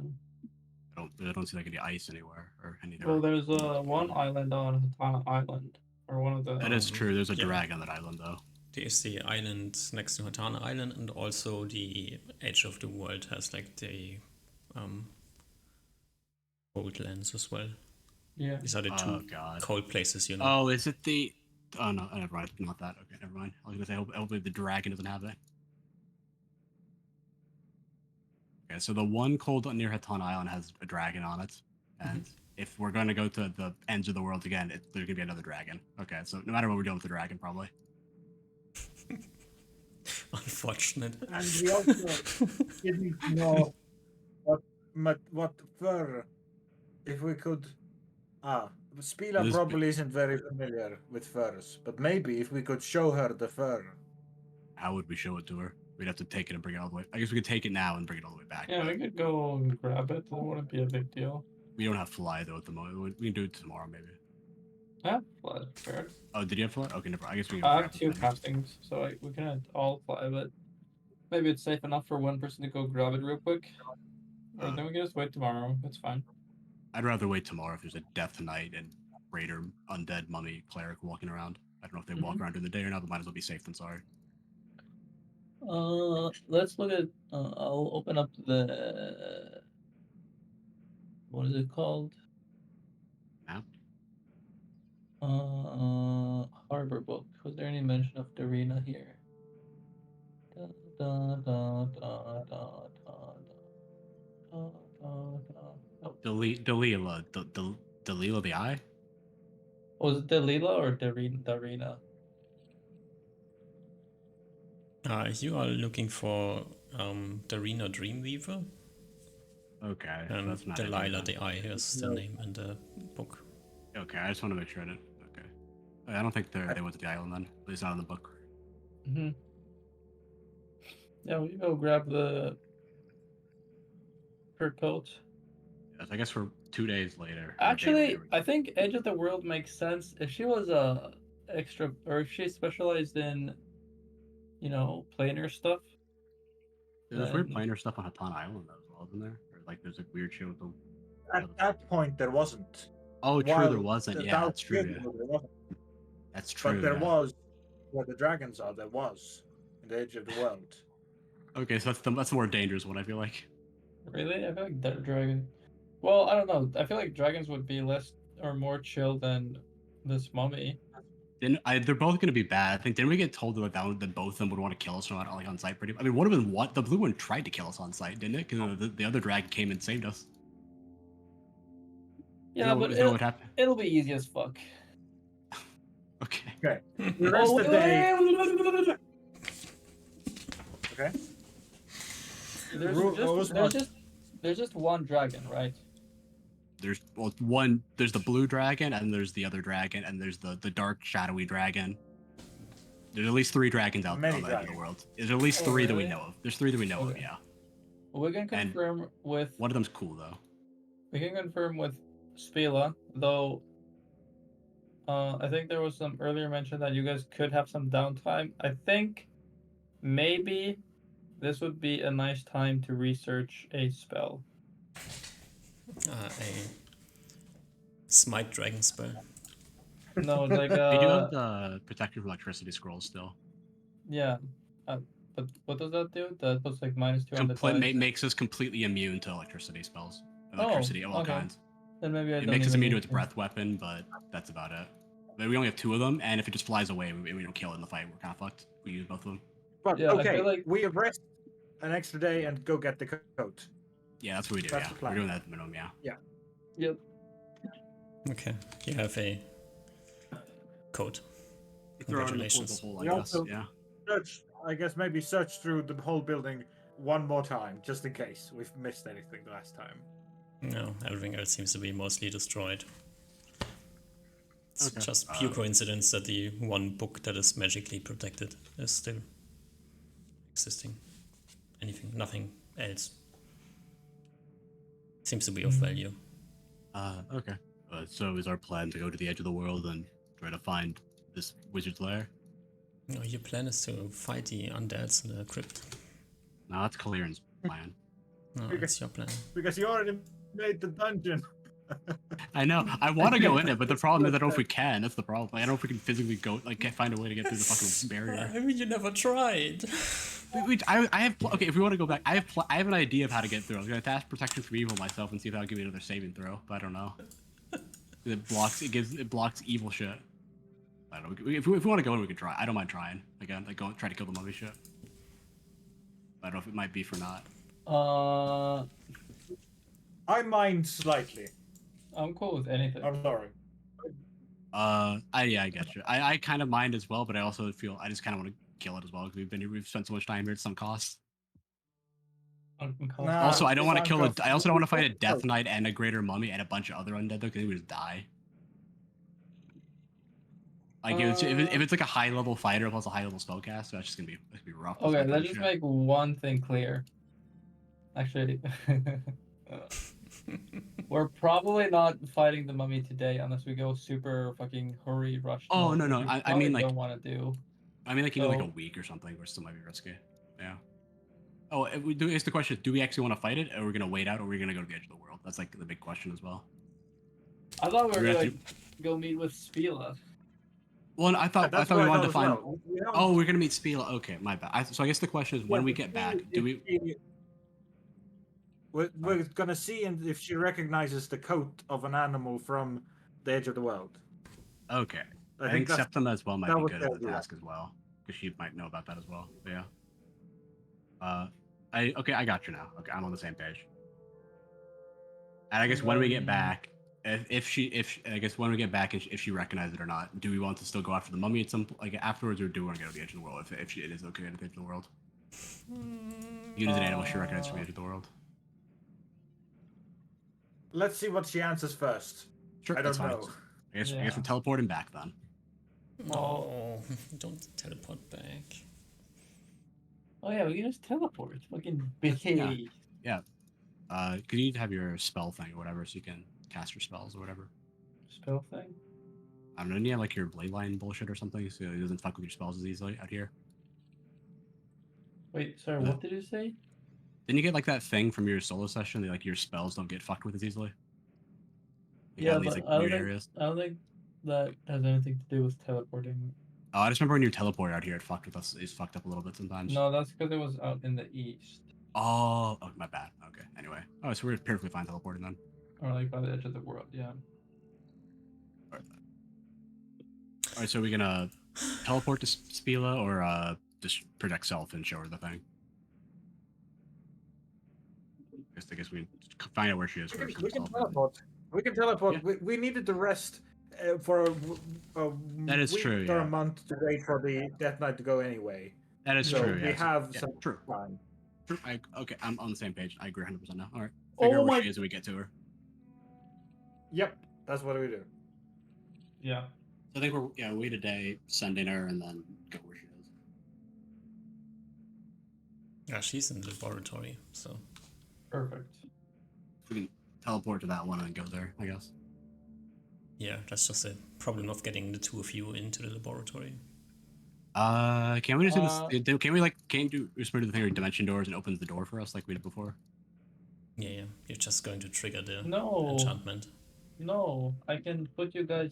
I don't see like any ice anywhere or any. Well, there's one island on Hatana Island, or one of the. That is true. There's a yeah. drag on that island though. There's the island next to Hatana Island, and also the edge of the world has like the cold lands as well. Yeah. These are the Oh two god. cold places, you know. Oh, is it the? Oh no, never mind. Not that. Okay, never mind. I was gonna say, hopefully the dragon doesn't have it. Okay, so the one cold near Hatan Island has a dragon on it, and if we're going to go to the ends of the world again, there's gonna be another dragon. Okay, so no matter what we're doing with the dragon, probably. Unfortunate. And we also didn't know what fur. If we could. Spila This- probably isn't very familiar with furs, but maybe if we could show her the fur. How would we show it to her? We'd have to take it and bring it all the way. I guess we could take it now and bring it all the way back. Yeah, but we could go and grab it. It wouldn't be a big deal. we don't have fly though at the moment. We can do it tomorrow maybe. I have fly prepared. Oh, did you have fly? Okay, never. I guess we can. I grab have it two then. castings, so we can all fly, but maybe it's safe enough for one person to go grab it real quick. Or then we can just wait tomorrow. It's fine. I'd rather wait tomorrow if there's a death knight and raider undead mummy cleric walking around. I don't know if they walk around during the day or not, but might as well be safe than sorry. Let's look at. I'll open up the. What is it called? Map? Harbor book. Was there any mention of Darina here? Da, da, da, da, da, da, da, da, da. Oh, Dalila. Dalila the Eye? was it Dalila or Darina? You are looking for Darina Dreamweaver, Okay. so and that's not it, Delilah then. the Eye is the name in the book. Okay, I just want to make sure I didn't. Okay. I don't think they went to the island then. At least not in the book. Mm-hmm. Yeah, we go grab the fur coat. Yes, I guess we're 2 days later. or a day Actually, later. I think Edge of the World makes sense if she was a extra, or if she specialized in, planar stuff. There's weird then- planar stuff on Hatan Island though, as well, isn't there? Or like there's like weird shit with the. At that point, there wasn't. Oh, true, While there wasn't. the Yeah, Dark that's true. Field, Yeah. there wasn't. That's true. But there yeah. was where the dragons are. There was in the edge of the world. Okay, so that's the more dangerous one. I feel like. Really? I feel like that dragon. Well, I don't know. I feel like dragons would be less or more chill than this mummy. They're both gonna be bad. I think didn't we get told that both of them would want to kill us like on sight? I mean, one of them the blue one tried to kill us on sight, didn't it? Because the other dragon came and saved us. Yeah, but is that what happened? it'll be easy as fuck. Okay. Okay. The rest of the day. Okay. There's just one dragon, right? There's there's the blue dragon, and there's the other dragon, and there's the dark shadowy dragon. There's at least 3 dragons out there on the edge of the world. There's at least 3 that we really? know of. There's 3 that we know of, Okay. yeah. We can And confirm with One of them's cool though. we can confirm with Spila, though. I think there was some earlier mention that you guys could have some downtime. I think maybe this would be a nice time to research a spell. A smite dragon spell. No, it's like We do have the protection from electricity scrolls still. yeah. But what does that do? That puts like -2 on the dice. Makes us completely immune to electricity spells. Electricity of all okay. kinds. Then maybe It makes us immune to its breath weapon, but that's about it. But we only have 2 of them, and if it just flies away, we don't kill it in the fight. We're kind of fucked. We use both of them. But Yeah, I okay, feel like- we rest an extra day and go get the coat. Yeah, that's what we do. That's Yeah, the plan. we're doing that at the minimum. Yeah. Yep. Okay, you have a code. Congratulations. Hole, I We guess. also- Yeah. I guess maybe search through the whole building one more time, just in case we've missed anything the last time. No, everything else seems to be mostly destroyed. It's Okay. just pure coincidence that the one book that is magically protected is still existing. Nothing else seems to be of value. Okay. So is our plan to go to the edge of the world and try to find this wizard's lair? No, your plan is to fight the undeads in the crypt. No, that's Kalir's plan. No, it's your plan. Because you already made the dungeon. I know. I want to go in it, but the problem is I don't know if we can. That's the problem. I don't know if we can physically go, like, find a way to get through the fucking barrier. I mean, you never tried. I have. Okay, if we want to go back, I have an idea of how to get through. I was gonna cast Protection from Evil myself and see if that'll give me another saving throw, but I don't know. It blocks evil shit. I don't know. If we want to go in, we can try. I don't mind trying. Again, like try to kill the mummy shit. I don't know if it might be for not. I mind slightly. I'm cool with anything. I'm sorry. Yeah, I get you. I kind of mind as well, but I also feel I just kind of want to kill it as well because we've spent so much time here at some cost. Nah, Also, I don't want to kill Sankoff- I also don't want to fight a Death Knight and a Greater Mummy and a bunch of other undead though, because they would just die. Like if it's like a high level fighter plus a high level spellcaster, that's gonna be rough. Okay, let's just make one thing clear. Actually, we're probably not fighting the mummy today unless we go super fucking hurry rush. Oh, mode, no, which no, we I probably mean, like- don't want to do. I mean, like even like a So- week or something, which still might be risky. Yeah. Oh, is the question: do we actually want to fight it, or are we gonna wait out, or are we gonna go to the edge of the world? That's like the big question as well. I thought we were We gonna have go meet with Spila. Well, I thought That's we what I wanted to thought find. as well. We haven't- Oh, we're gonna meet Spila. Okay, my bad. So I guess the question is, when Yeah, we but get back, if do we? she- We're gonna see if she recognizes the coat of an animal from the edge of the world. Okay. I think think Septima as well might that be was good the at the idea. task as well, because she might know about that as well. But yeah. I got you now. Okay, I'm on the same page. And I guess when we get back, if when we get back, if she recognizes it or not, do we want to still go after the mummy at some like afterwards, or do we want to go to the edge of the world? If it is okay at the edge of the world, you use an animal she recognizes from the edge of the world. Let's see what she answers first. Sure, I that's don't fine. know. I guess Yeah. we're teleporting back then. No, don't teleport back. Oh yeah, we can just teleport. It's fucking Yeah. big. Could you have your spell thing or whatever, so you can cast your spells or whatever? Spell thing. I don't know, you have like your blade line bullshit or something, so it doesn't fuck with your spells as easily out here. Wait, sorry, Yeah. what did you say? Didn't you get like that thing from your solo session that like your spells don't get fucked with as easily? Like, Yeah, in these but like I weird don't areas. I don't think that has anything to do with teleporting. Oh, I just remember when you teleport out here, it fucked with us. It's fucked up a little bit sometimes. No, that's because it was out in the east, Oh, my bad. Okay. Anyway. Oh, so we're perfectly fine teleporting then. or like by the edge of the world. Yeah. All right. So are we gonna teleport to Spila or just project self and show her the thing? I guess we find out where she is first. We can and teleport. We can teleport. Yeah. We needed to rest for a That is week true, or yeah. a month to wait for the Death Knight to go anyway. That is So true. we Yeah. have Yeah, some true. time. True. Okay, I'm on the same page. I agree 100% now. All right. Figure Oh out where my- she is when we get to her. Yep, that's what we do. Yeah. So I think we're wait a day, sending her, and then go where she is. Yeah, she's in the laboratory, so Perfect. We can teleport to that one and go there, I guess. yeah, that's just a problem of getting the two of you into the laboratory. Can we just do this? Can we do whisper to the thing where dimension doors and opens the door for us like we did before? Yeah, you're just going to trigger the No. enchantment. No, I can put you guys.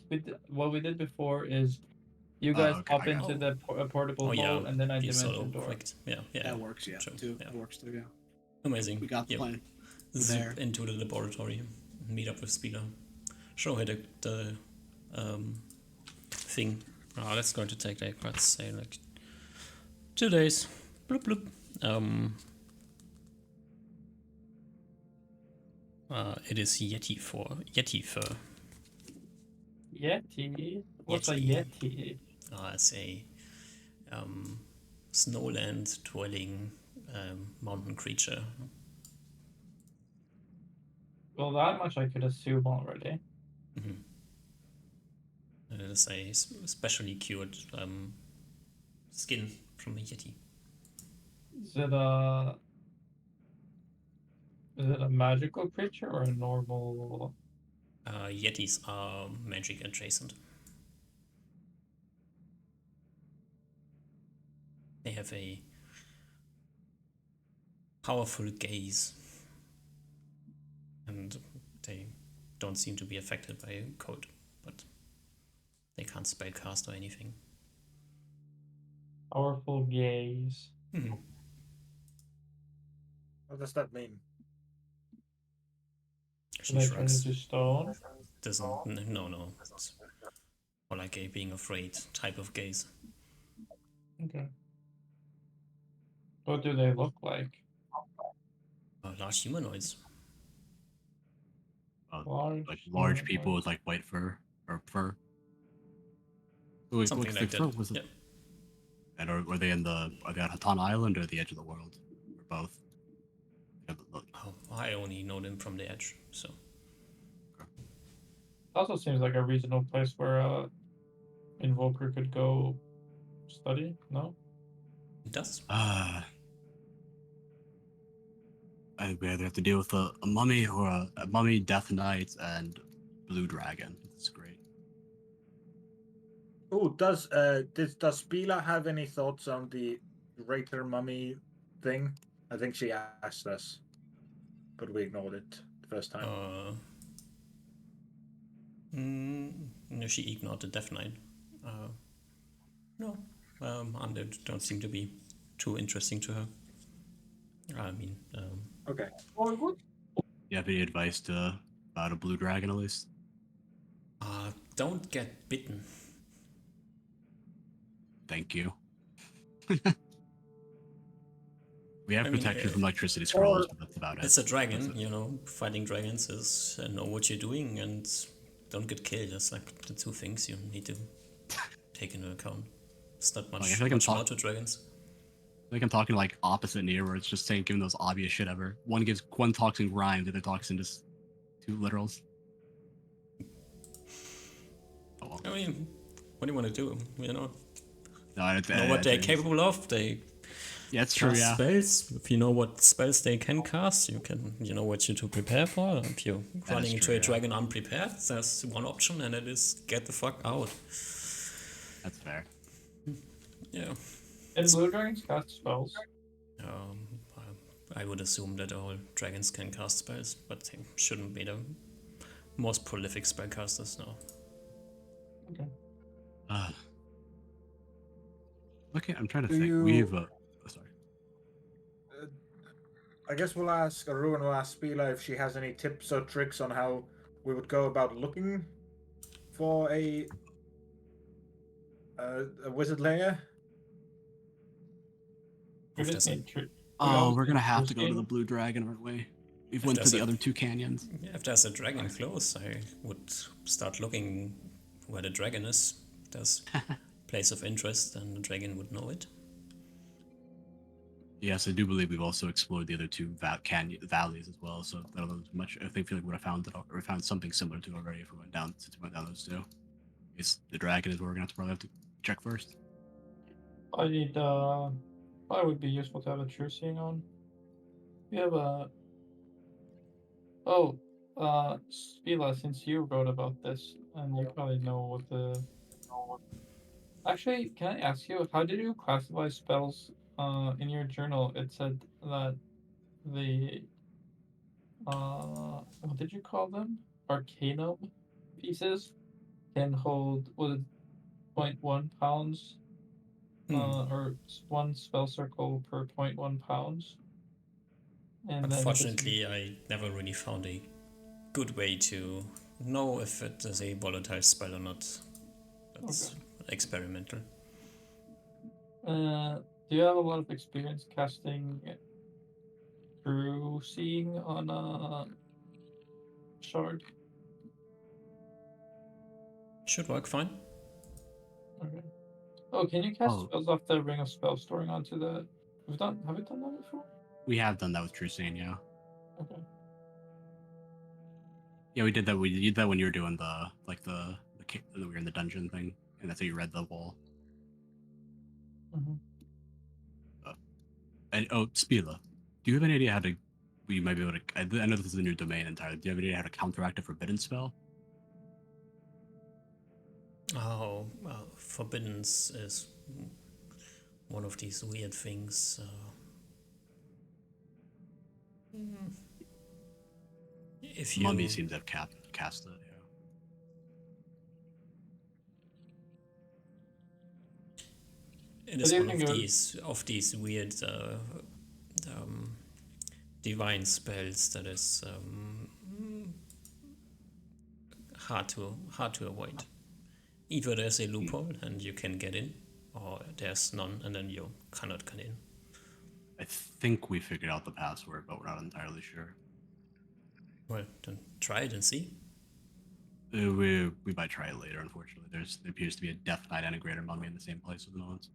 What we did before is, you guys okay, hop I got into it. the portable Oh, yeah, hole, and then I you solo dimension door. clicked. Yeah. works, yeah. True, Too. yeah. That works too, yeah. Amazing. We got the Yeah. plan. Zip there. into the laboratory, meet up with Spila, show her the thing. Oh, that's going to take like, let's say, like 2 days. Bloop bloop. It is Yeti fur. Yeti? What's a Yeti. Yeti? It's a snowland dwelling mountain creature. Well, that much I could assume already. Mm-hmm. It is a specially cured skin from a yeti. Is it a magical creature or a normal? Yetis are magic adjacent. They have a powerful gaze, and they don't seem to be affected by cold, but they can't spellcast or anything. Powerful gaze. Hmm. What does that mean? She Can I turn shrugs. into stone? Doesn't. No. It's more like a being afraid type of gaze. Okay. What do they look like? Large humanoids. Like large people with like white fur or fur. Wait, Something like fur that. was it? Yep. And are they on Hatan Island or the edge of the world? Or both? Yeah, Oh, I only know them from the edge, so. Also seems like a regional place where Invoker could go study. No. It does. we either have to deal with a mummy or a mummy, death knight, and blue dragon. It's great. Oh, does Spila have any thoughts on the Raider mummy thing? I think she asked us, but we ignored it the first time. No, she ignored the Death Knight. No, undead don't seem to be too interesting to her. I mean, Okay. You have any advice about a blue dragon at least? don't get bitten. Thank you. We have protection from electricity scrolls, but that's about it. It's a dragon, you know. Fighting dragons is know what you're doing and don't get killed. That's like the two things you need to take into account. It's not much, much more to dragons. Like I'm talking like opposite near where it's just saying giving those obvious shit ever. One talks in rhyme, the other talks in just two literals. Oh, well. I mean, what do you want to do? You know, know what they're capable of. They it's true. Yeah. Spells. If you know what spells they can cast, you know what you to prepare for. If you're running into a dragon unprepared, there's one option, and it is get the fuck out. That's fair. Yeah. And blue dragons cast spells? I would assume that all dragons can cast spells, but they shouldn't be the most prolific spellcasters now. Okay. Okay, I'm trying to think. Sorry. I guess we'll ask, or Ruin will ask Spila if she has any tips or tricks on how we would go about looking for a wizard layer. We're gonna have to go to the blue dragon, aren't we? We've went to the other two canyons. If there's a dragon close, I would start looking where the dragon is. If there's place of interest, and the dragon would know it. Yes, I do believe we've also explored the other two valleys as well. So that was much. I feel like we would have found something similar to already if we went down those two. I guess the dragon is where we're gonna probably have to check first. I need. It would be useful to have a true seeing on. We have a. Spila, since you wrote about this, and you probably know what the. Actually, can I ask you, how did you classify spells? In your journal, it said that the. What did you call them? Arcanum pieces can hold, was it 0.1 pounds? Or one spell circle per 0.1 pounds. And unfortunately, I never really found a good way to know if it is a volatile spell or not. That's experimental. Do you have a lot of experience casting true seeing on a shard? Should work fine. Okay. Oh, can you cast spells off the ring of spell storing onto the? Have we done that before? We have done that with Kracing, yeah. Okay. Yeah, we did that. We did that when you were doing the we were in the dungeon thing, and that's how you read the wall. Mhm. And Spila, do you have any idea how to? We might be able to. I know this is a new domain entirely. Do you have any idea how to counteract a forbidden spell? Oh, forbiddance is one of these weird things. If you Mummy seems to have cast it. Yeah. it I is do one think of it was- these weird divine spells that is hard to avoid. Either there's a loophole and you can get in, or there's none and then you cannot get in. I think we figured out the password, but we're not entirely sure. Well, then try it and see. We might try it later. Unfortunately, there appears to be a Death Knight and a Greater Mummy in the same place at the moment.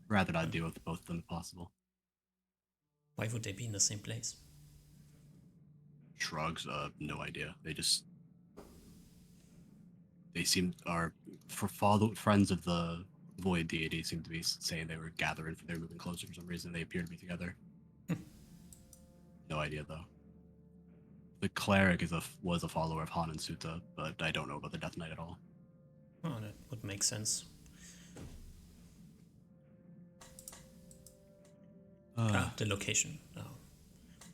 Rather not deal with both of them if possible. Why would they be in the same place? Shrugs. No idea. They seem are friends of the Void deity. Seem to be saying they were gathering. They're moving closer for some reason. They appear to be together. No idea though. The cleric was a follower of Han and Suta, but I don't know about the Death Knight at all. Oh, that would make sense. The location.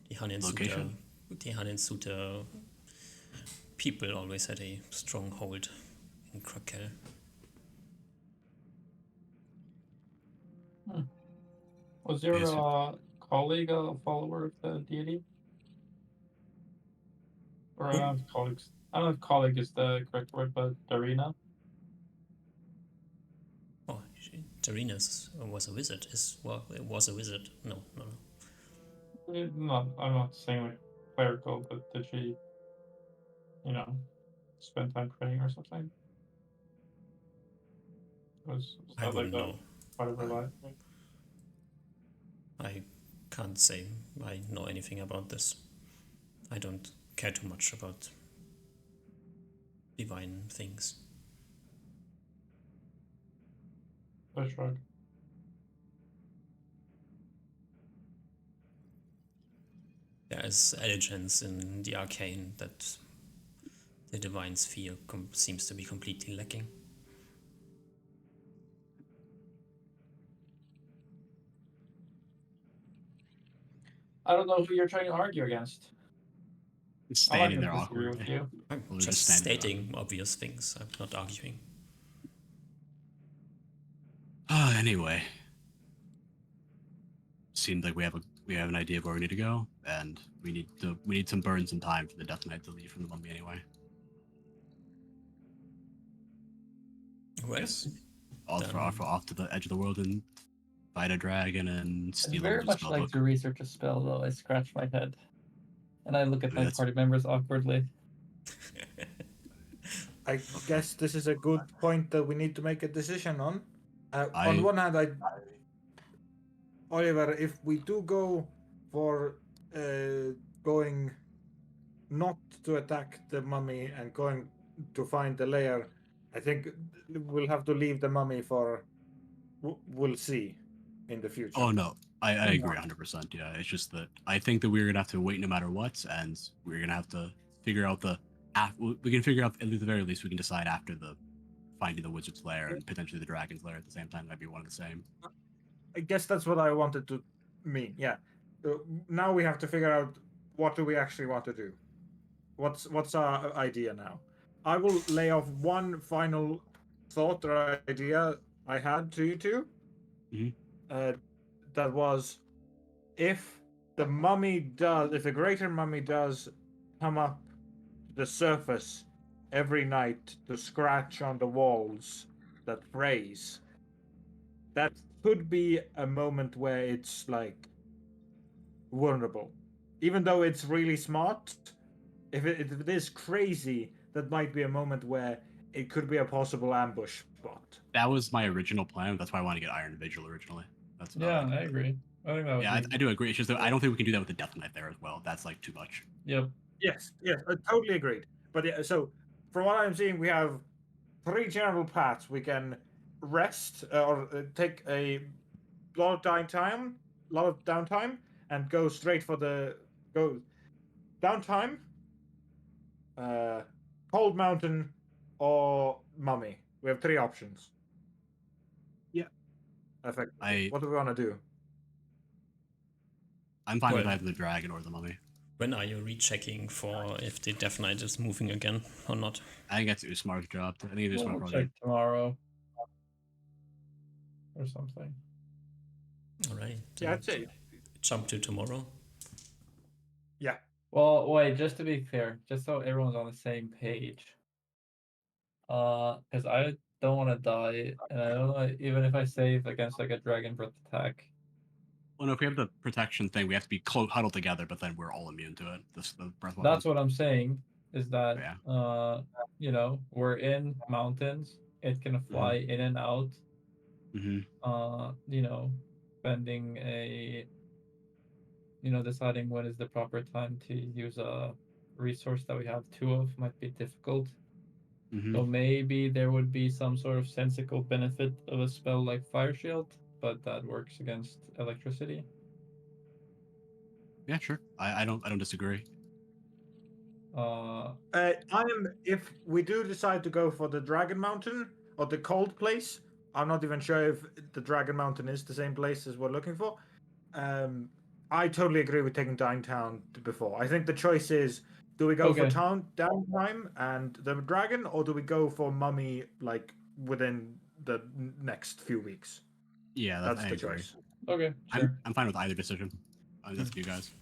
The Han and Suta. Location? The Han and Suta people always had a stronghold in Krakel. Was your Yes. colleague a follower of the deity? Or I don't know if colleagues. I don't know if colleague is the correct word, but Darina. Oh, Darina's was a wizard. It was a wizard. No. No, I'm not saying like clerical, but did she, spend time training or something? Was I that like wouldn't know. part of her life? I can't say I know anything about this. I don't care too much about divine things. I shrug. There is elegance in the arcane that the divine sphere seems to be completely lacking. I don't know who you're trying to argue against. Standing I'm there not gonna disagree with awkwardly. you. I'm Well, just standing there. stating obvious things. I'm not arguing. Anyway, seems like we have an idea of where we need to go, and we need some burns and time for the Death Knight to leave from the Mummy anyway. Well, Yes. Off to the edge of the world and fight a dragon and I'd steal very a much spell like book. to research a spell, though. I scratch my head, and I look at my That's- party members awkwardly. I guess this is a good point that we need to make a decision on. I- On one hand, Oliver, if we do go for going not to attack the mummy and going to find the lair, I think we'll have to leave the mummy for. We'll see in the future. Oh no, I agree 100%. Yeah, it's just that I think that we're gonna have to wait no matter what, and we're gonna have to figure out we can figure out, at the very least we can decide after the finding the wizard's lair and potentially the dragon's lair at the same time. That'd be one and the same. I guess that's what I wanted to mean. Yeah. Now we have to figure out what do we actually want to do. What's our idea now? I will lay off one final thought or idea I had to you two. That was, if the greater mummy does come up to the surface every night to scratch on the walls that praise, that could be a moment where it's like vulnerable. Even though it's really smart, if it is crazy, that might be a moment where it could be a possible ambush spot. That was my original plan. That's why I wanted to get Iron Vigil originally. That's what Yeah, I agree. I think that was I do agree. It's just that I don't think we can do that with the Death Knight there as well. That's like too much. Yep. Yes, totally agreed. But yeah, so from what I'm seeing, we have 3 general paths. We can rest or take a lot of downtime, and go straight for the go downtime, uh, cold mountain, or mummy. We have 3 options. Yeah. Effectively. What do we want to do? I'm fine with Well- either the dragon or the mummy. When are you rechecking for if the Death Knight is moving again or not? I think that's Usmar's job. I think Usmar We'll probably. check tomorrow or something. All right. Yeah, I'd say. Jump to tomorrow. Yeah. Well, wait, just to be clear, just so everyone's on the same page. Because I don't want to die, and I don't know, even if I save against like a dragon breath attack. Well, no, if we have the protection thing, we have to be huddled together, but then we're all immune to it. The breath weapon. That's what I'm saying. Is that Yeah. we're in mountains. It can fly in and out. Mm-hmm. Spending a deciding when is the proper time to use a resource that we have 2 of might be difficult. Mm-hmm. So maybe there would be some sort of sensical benefit of a spell like Fire Shield, but that works against electricity. Yeah, sure. I don't disagree. If we do decide to go for the Dragon Mountain or the cold place, I'm not even sure if the Dragon Mountain is the same place as we're looking for. I totally agree with taking Downtown before. I think the choice is: do we go for downtime and the dragon, or do we go for mummy like within the next few weeks? Yeah, that's I the agree. choice. Okay, sure. I'm fine with either decision. That's up to you guys.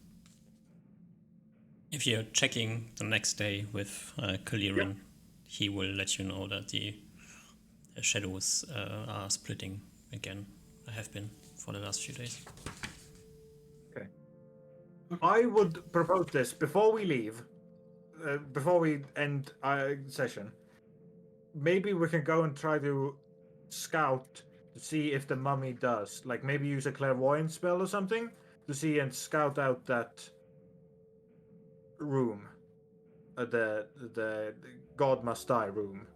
If you're checking the next day with Kaliran, he will let you know that the shadows are splitting again. I have been for the last few days. Okay. I would propose this before we leave, before we end our session. Maybe we can go and try to scout to see if the mummy does. Like maybe use a clairvoyance spell or something to see and scout out that room. The God Must Die room.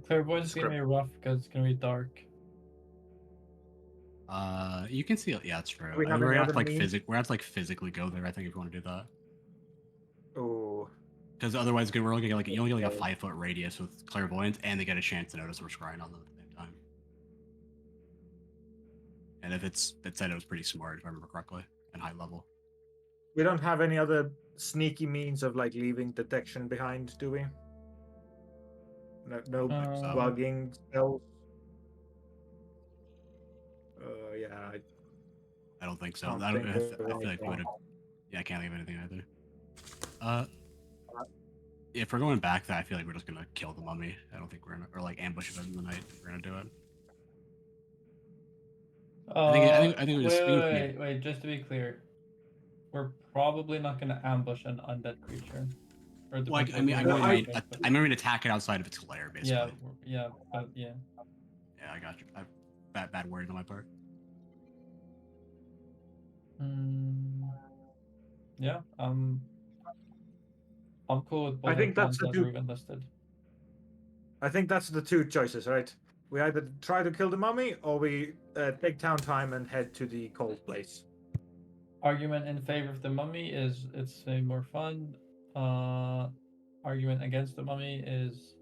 Clairvoyance is gonna be rough because it's gonna be dark. You can see it. Yeah, that's true. We We're have gonna any have to other like means? we're gonna have to like physically go there. I think if you want to do that, Oh, because otherwise we're only gonna you only get like a 5-foot radius with clairvoyance, and they get a chance to notice we're scrying on them at the same time. And if it said it was pretty smart, if I remember correctly, and high level. we don't have any other sneaky means of like leaving detection behind, do we? No bugging spells. Yeah. I don't think so. Can't I think feel of like we anything. would have. Yeah, I can't think of anything either. If we're going back, I feel like we're just gonna kill the mummy. I don't think we're gonna, or like ambush it in the night. We're gonna do it. I think we just wait. Just to be clear, we're probably not gonna ambush an undead creature. Or Well, I mean, I'm going to attack it outside of its lair, basically. Yeah. Yeah, I got you. Bad word on my part. Yeah, I'm cool with both I think that's ones the that Ruben listed. I think that's the 2 choices, right? We either try to kill the mummy or we take town time and head to the cold place. Argument in favor of the mummy is it's more fun. Argument against the mummy is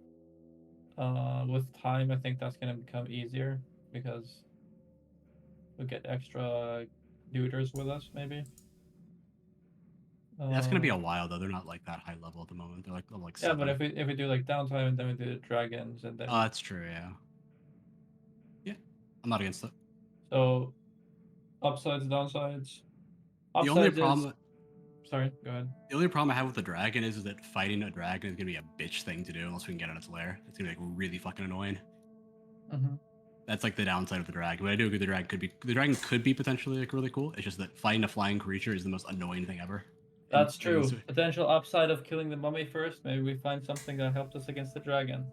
with time I think that's gonna become easier because we'll get extra duders with us maybe. That's gonna be a while though. They're not like that high level at the moment. They're like level like 7. But if we do like downtime and then we do the dragons and then that's true. Yeah, I'm not against it. So upsides, downsides. The only problem. Sorry, go ahead. The only problem I have with the dragon is that fighting a dragon is gonna be a bitch thing to do unless we can get in its lair. It's gonna be like really fucking annoying. Mm-hmm. That's like the downside of the dragon. But I do agree the dragon could be potentially like really cool. It's just that fighting a flying creature is the most annoying thing ever. That's true. Potential upside of killing the mummy first. Maybe we find something that helps us against the dragon.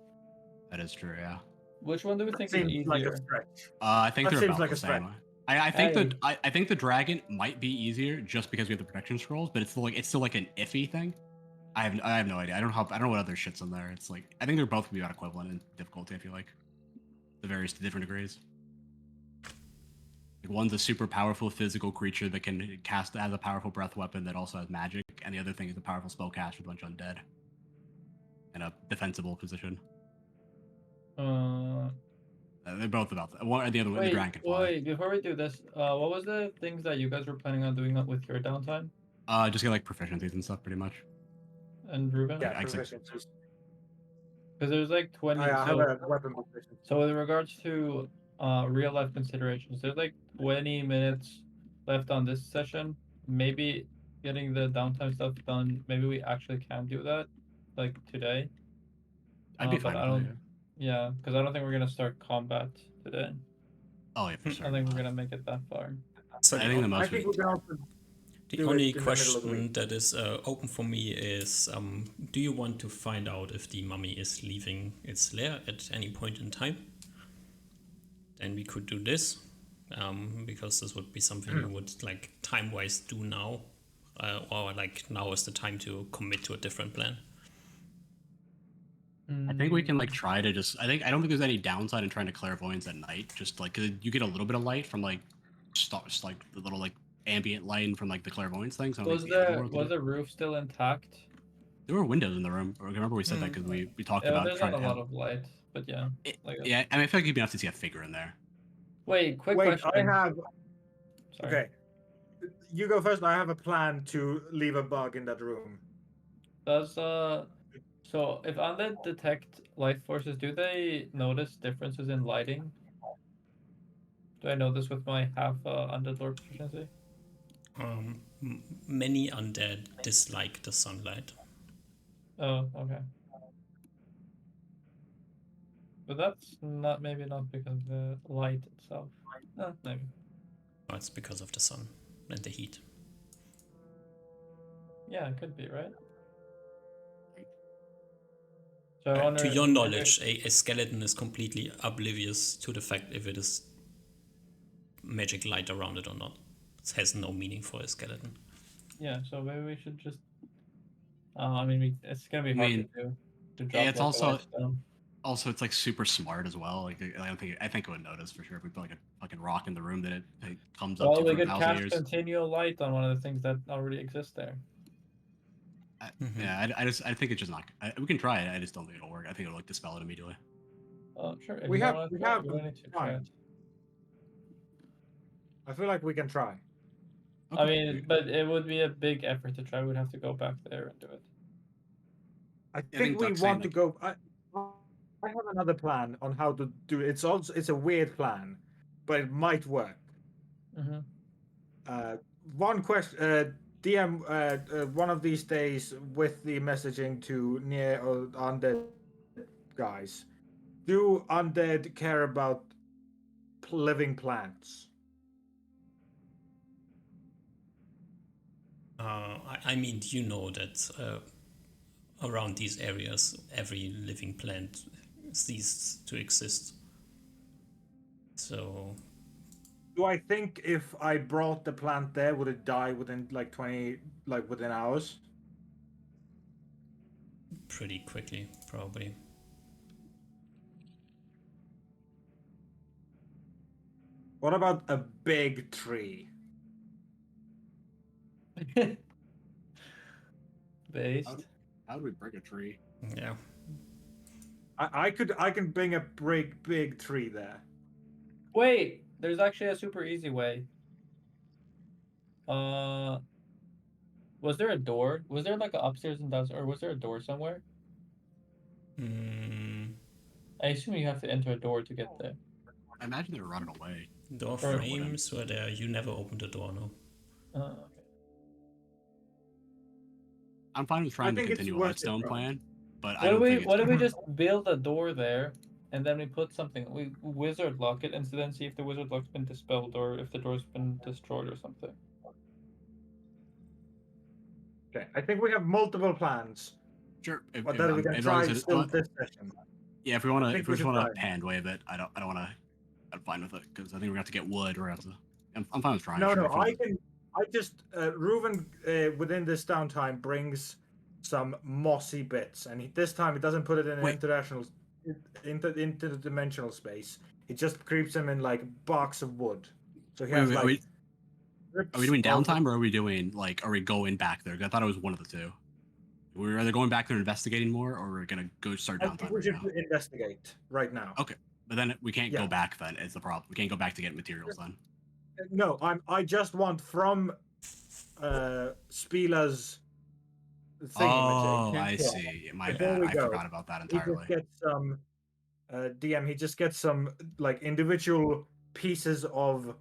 That is true. Yeah. Which one do we think is Seems easier? like a stretch. I think they're about the same. I think the dragon might be easier just because we have the protection scrolls, but it's still like an iffy thing. I have no idea. I don't know what other shit's in there. It's like I think they're both gonna be about equivalent in difficulty. I feel like the various different degrees. Like one's a super powerful physical creature that can cast has a powerful breath weapon that also has magic, and the other thing is a powerful spellcaster with a bunch of undead in a defensible position. They're both about that. One or the other one. The dragon can fly. Wait, before we do this, what was the things that you guys were planning on doing with your downtime? Just get like proficiencies and stuff, pretty much. And Ruben? Yeah, I expect- proficiencies. Because there's like 20. I have a weapon proficiency. So with regards to real life considerations, there's like 20 minutes left on this session. Maybe getting the downtime stuff done. Maybe we actually can do that, like today. I'd be But fine I with don't. that. Yeah, because I don't think we're gonna start combat today. Oh yeah, for sure. I think we're gonna make it that far. So I think the I most. think we can also the do only it in the middle of the question week. that is open for me is, do you want to find out if the mummy is leaving its lair at any point in time? Then we could do this, because this would be something you would like time-wise do now, or like now is the time to commit to a different plan. I think we can like try to just. I don't think there's any downside in trying to clairvoyance at night. Just like 'cause you get a little bit of light from like stars, like the little like ambient light from like the clairvoyance thing. So I don't Was think it's the end of the the world to was do. the roof still intact? There were windows in the room. I remember we said that because we talked Yeah, about there's trying not a to lot have. of light, but yeah. Like Yeah, I mean, I feel like you'd be enough to see a figure in there. Wait, quick Wait, question. I have. Sorry. Okay. You go first. I have a plan to leave a bug in that room. Does so if undead detect life forces, do they notice differences in lighting? Do I know this with my half undead lore proficiency? Many undead dislike the sunlight. Oh, okay. But that's not maybe not because of the light itself. Maybe. Oh, it's because of the sun and the heat. Yeah, it could be, right? So I wonder, To your knowledge, a skeleton is completely oblivious to the fact if it is magic light around it or not. It has no meaning for a skeleton. Yeah, so maybe we should just. I mean, it's gonna be I hard mean, to do. To drop yeah, it's local also- lights down. Also, it's like super smart as well. Like I think it would notice for sure if we put like a fucking rock in the room that it comes up Well, to we for could 1,000 cast years. continual light on one of the things that already exist there. Yeah, I think it's just not. We can try it. I just don't think it'll work. I think it'll like dispel it immediately. Sure. If We you have- wanna we try it, have you don't need to try time. it. I feel like we can try. I mean, but it would be a big effort to try. We'd have to go back there and do it. I think think we Duck's want saying, to go. I have another plan on how to do it. It's a weird plan, but it might work. Mm-hmm. One question, DM. One of these days, with the messaging to near or undead guys, do undead care about living plants? I mean, you know that around these areas, every living plant ceased to exist. So, Do I think if I brought the plant there, would it die within like 20, like within hours? pretty quickly, probably. What about a big tree? Based. How do we break a tree? Yeah. I can bring a big tree there. Wait, there's actually a super easy way. Was there a door? Was there like an upstairs and downstairs, or was there a door somewhere? I assume you have to enter a door to get there. I imagine they were running away. Door frames were there. You never opened the door, no. Okay. I'm fine with trying the think it's continual worth it, headstone bro. plan, but I What don't if think what it's. if we just build a door there, and then we put something, we wizard lock it, and so then see if the wizard lock's been dispelled or if the door's been destroyed or something. Okay, I think we have multiple plans, Sure. but that we can try still this session. Yeah, if we want to, think if we we just should want to try. hand wave it, I don't want to. I'm fine with it because I think we're gonna have to get wood. We're gonna have to. I'm fine with trying. No, sure, no, if you wanna- I just Reuven within this downtime brings some mossy bits, and this time he doesn't put it in an Wait. interdimensional space. It just creeps him in like blocks of wood. So he Wait, has wait, like. are we doing strips of- downtime or are we doing are we going back there? I thought it was one of the two. We're either going back there investigating more, or we're gonna go start I think downtime we right should now. investigate right now. Okay, but then we can't Yeah. go back. Then is the problem. We can't go back to get materials then. No, I just want from Spila's Oh, thingamajig. I Yeah. see. My Before bad. we I go, forgot about that He just entirely. gets some DM. He just gets some like individual pieces of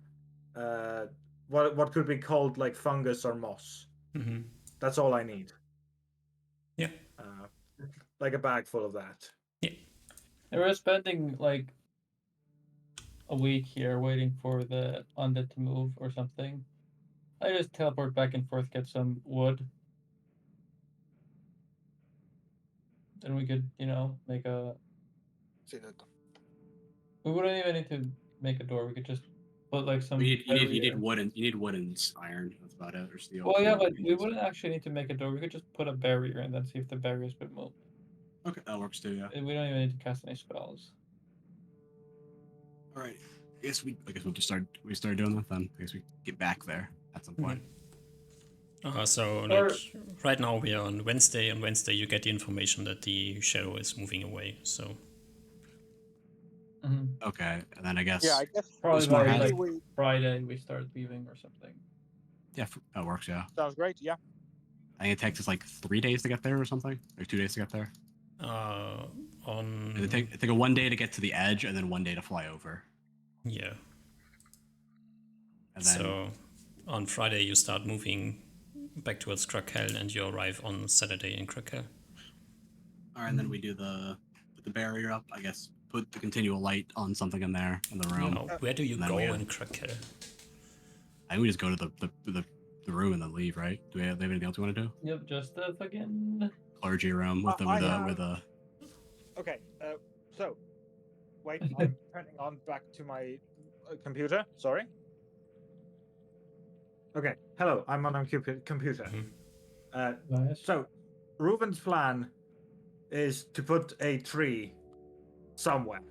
what could be called like fungus or moss. Mm-hmm. That's all I need. Yeah. Like a bag full of that. And we're spending like a week here waiting for the undead to move or something. I just teleport back and forth, get some wood. Then we could, make a. We wouldn't even need to make a door. We could just put like some. You need barrier. wood and iron. That's about it, or steel. Well, yeah, but we wouldn't actually need to make a door. We could just put a barrier and then see if the barriers would move. Okay, that works too. Yeah. And we don't even need to cast any spells. All right. I guess we'll just start doing that then. I guess we get back there at some point. So Or- like right now we are on Wednesday. On Wednesday you get the information that the shadow is moving away. So Okay, and then I guess Yeah, I guess Probably Just more by hands. like Friday we start leaving or something. that works. Yeah. sounds great. Yeah. I think it takes us like 3 days to get there or something, like 2 days to get there. on It take a 1 day to get to the edge and then 1 day to fly over. yeah. And then So on Friday you start moving back towards Krakel and you arrive on Saturday in Krakel. all right, and then we do put the barrier up. I guess put the continual light on something in there in the room. Now, where do you and then go we have- in Krakel? I think we just go to the room and then leave, right? Do we have anything else we want to do? Yep, just the fucking. Clergy room with the Okay. So, wait. I'm turning on back to my computer. Sorry. Okay. Hello, I'm on a computer. Nice. So, Reuben's plan is to put a tree somewhere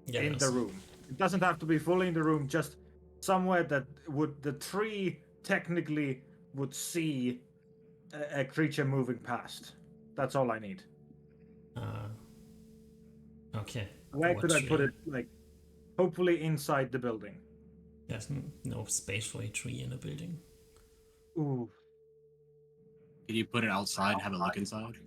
in the room. It doesn't have to be fully in the room, just somewhere that the tree technically would see a creature moving past. That's all I need. Okay. Where could I What's put your- it? Like, hopefully inside the building. There's no space for a tree in a building. Ooh. Can you put it outside and have it look inside?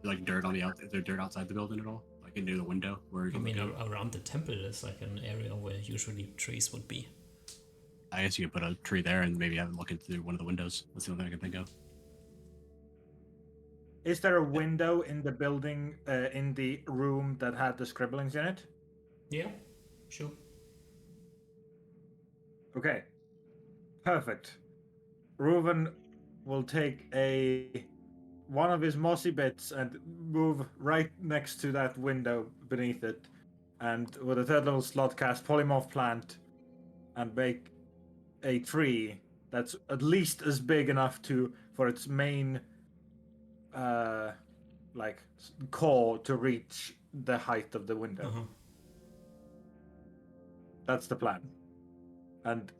Like dirt on the out? Is there dirt outside the building at all? Like near the window where you I can mean, look out? around the temple is like an area where usually trees would be. I guess you could put a tree there and maybe have it look into one of the windows. That's the only thing I can think of. Is there a window in the building, in the room that had the scribblings in it? Yeah, sure. Okay. Perfect. Reuven will take one of his mossy bits and move right next to that window beneath it, and with a third level slot cast polymorph plant and make a tree that's at least as big enough for its main core to reach the height of the window. Uh-huh. That's the plan. And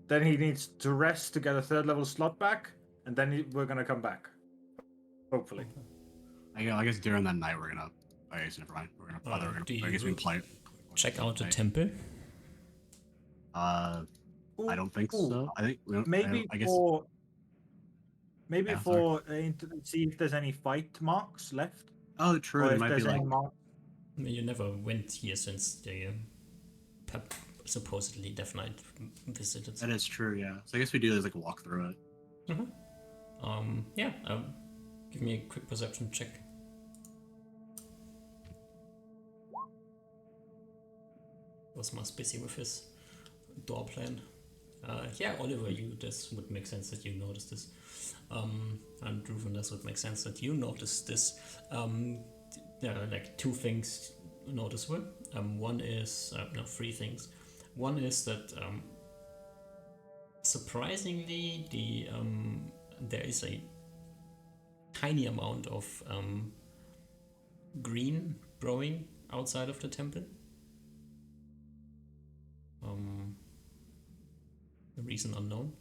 then he needs to rest to get a third level slot back, and then we're gonna come back. Hopefully. I guess during that night we're gonna. I guess never mind. We're gonna. Do I guess we you can play. check out the Right. temple? I don't think so. I think we don't, Maybe I guess for Yeah, to see if there's any fight marks left, Oh, true. or There if might be there's like. any marks. I mean, you never went here since the supposedly Death Knight visited. That is true. Yeah. So I guess we do like walk through it. Yeah. Give me a quick perception check. Was Mars busy with his door plan? Yeah, Oliver, this would make sense that you noticed this. And Reuven, this would make sense that you noticed this. There are like two things noticeable. One is, three things. One is that surprisingly, the there is a tiny amount of green growing outside of the temple. The reason unknown.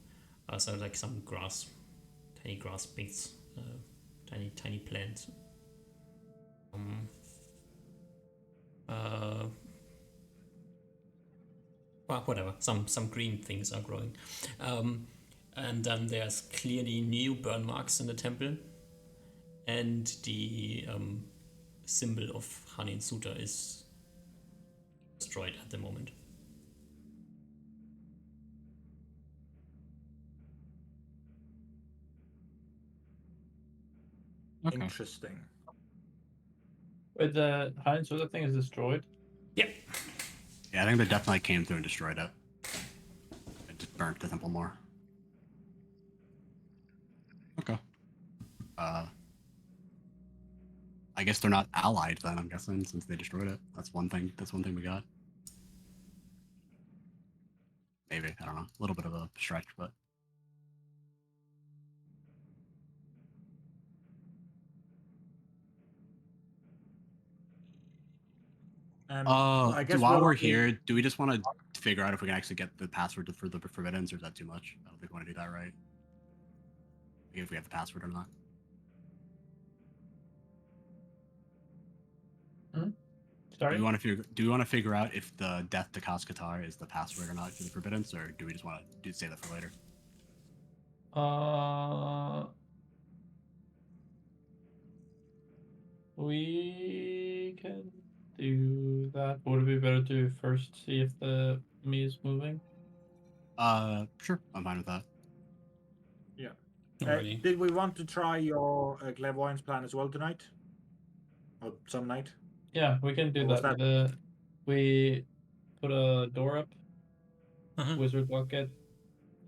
So like some grass, tiny grass bits, tiny plants. Well, whatever. Some green things are growing, and then there's clearly new burn marks in the temple, and the symbol of Hanin Suta is destroyed at the moment. Okay. Interesting. Wait, the Heinz Suda thing is destroyed? Yeah. Yeah, I think they definitely came through and destroyed it. It just burnt the temple more. Okay. I guess they're not allied then, I'm guessing, since they destroyed it. That's one thing we got. Maybe, I don't know. A little bit of a stretch, but I guess while we'll we're only- here, do we just want to figure out if we can actually get the password for the Forbiddens, or is that too much? I don't think we want to do that, right? If we have the password or not. Sorry? Do we want to figure out if the Death to Kaskatar is the password or not for the Forbiddens, or do we just want to save that for later? We can do that. Would it be better to first see if the me is moving? Sure, I'm fine with that. Yeah. Alrighty. Did we want to try your clairvoyance plan as well tonight? Or some night? Yeah, we can do Or was that. We put a door up, Uh-huh. wizard bucket,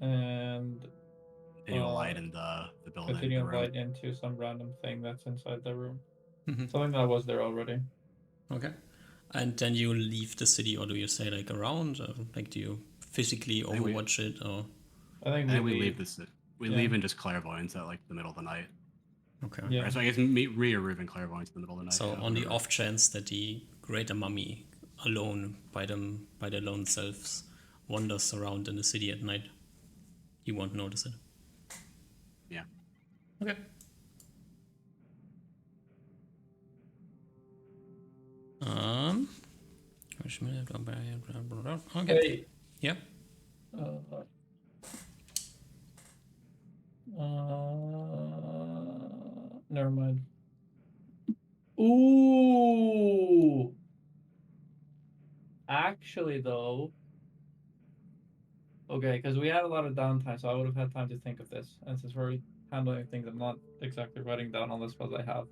and Continue light in the building. continue the room. light into some random thing that's inside the room. Mhm. Something that was there already. Okay. And then you leave the city, or do you stay like around? Or, like, do you physically think we- overwatch it, or? I think And we we leave. leave this. We Yeah. leave in just clairvoyance at like the middle of the night. Okay. Yeah. Right, so I guess meet Rhea, Ruben, clairvoyance in the middle of the night. So yeah, on the whatever. off chance that the greater mummy, alone by their lone selves, wanders around in the city at night, you won't notice it. Yeah. Okay. Okay. Hey. Yeah. Never mind. Ooh. Actually, though. Okay, because we had a lot of downtime, so I would have had time to think of this. And since we're handling things, I'm not exactly writing down all the spells I have.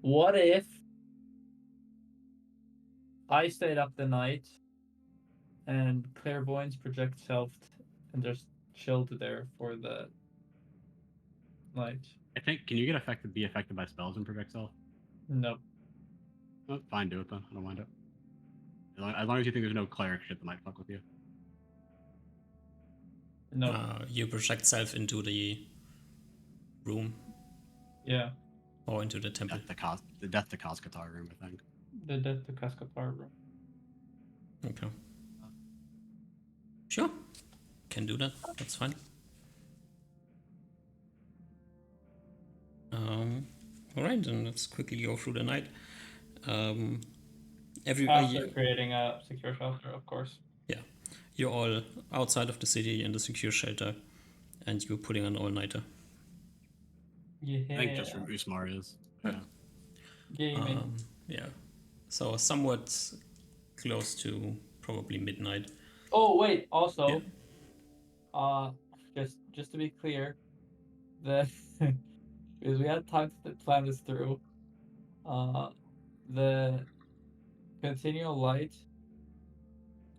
What if I stayed up the night and clairvoyance project self and just chilled there for the night? I think. Can you be affected by spells and project self? Nope. Oh, fine, do it then. I don't mind it. As long as you think there's no cleric shit that might fuck with you. Nope. You project self into the room Yeah. or into the temple. The Death to Kaskatar room, I think. The Death to Kaskatar room. Okay. Sure. Can do that. That's fine. Alright, then let's quickly go through the night. After creating a secure shelter, of course. Yeah. You're all outside of the city in the secure shelter, and you're putting an all-nighter. Yeah. I think just from Usmar is. Yeah. Gaming. Yeah. So somewhat close to probably midnight. Oh wait, also, just to be clear, the because we had time to plan this through, the continual light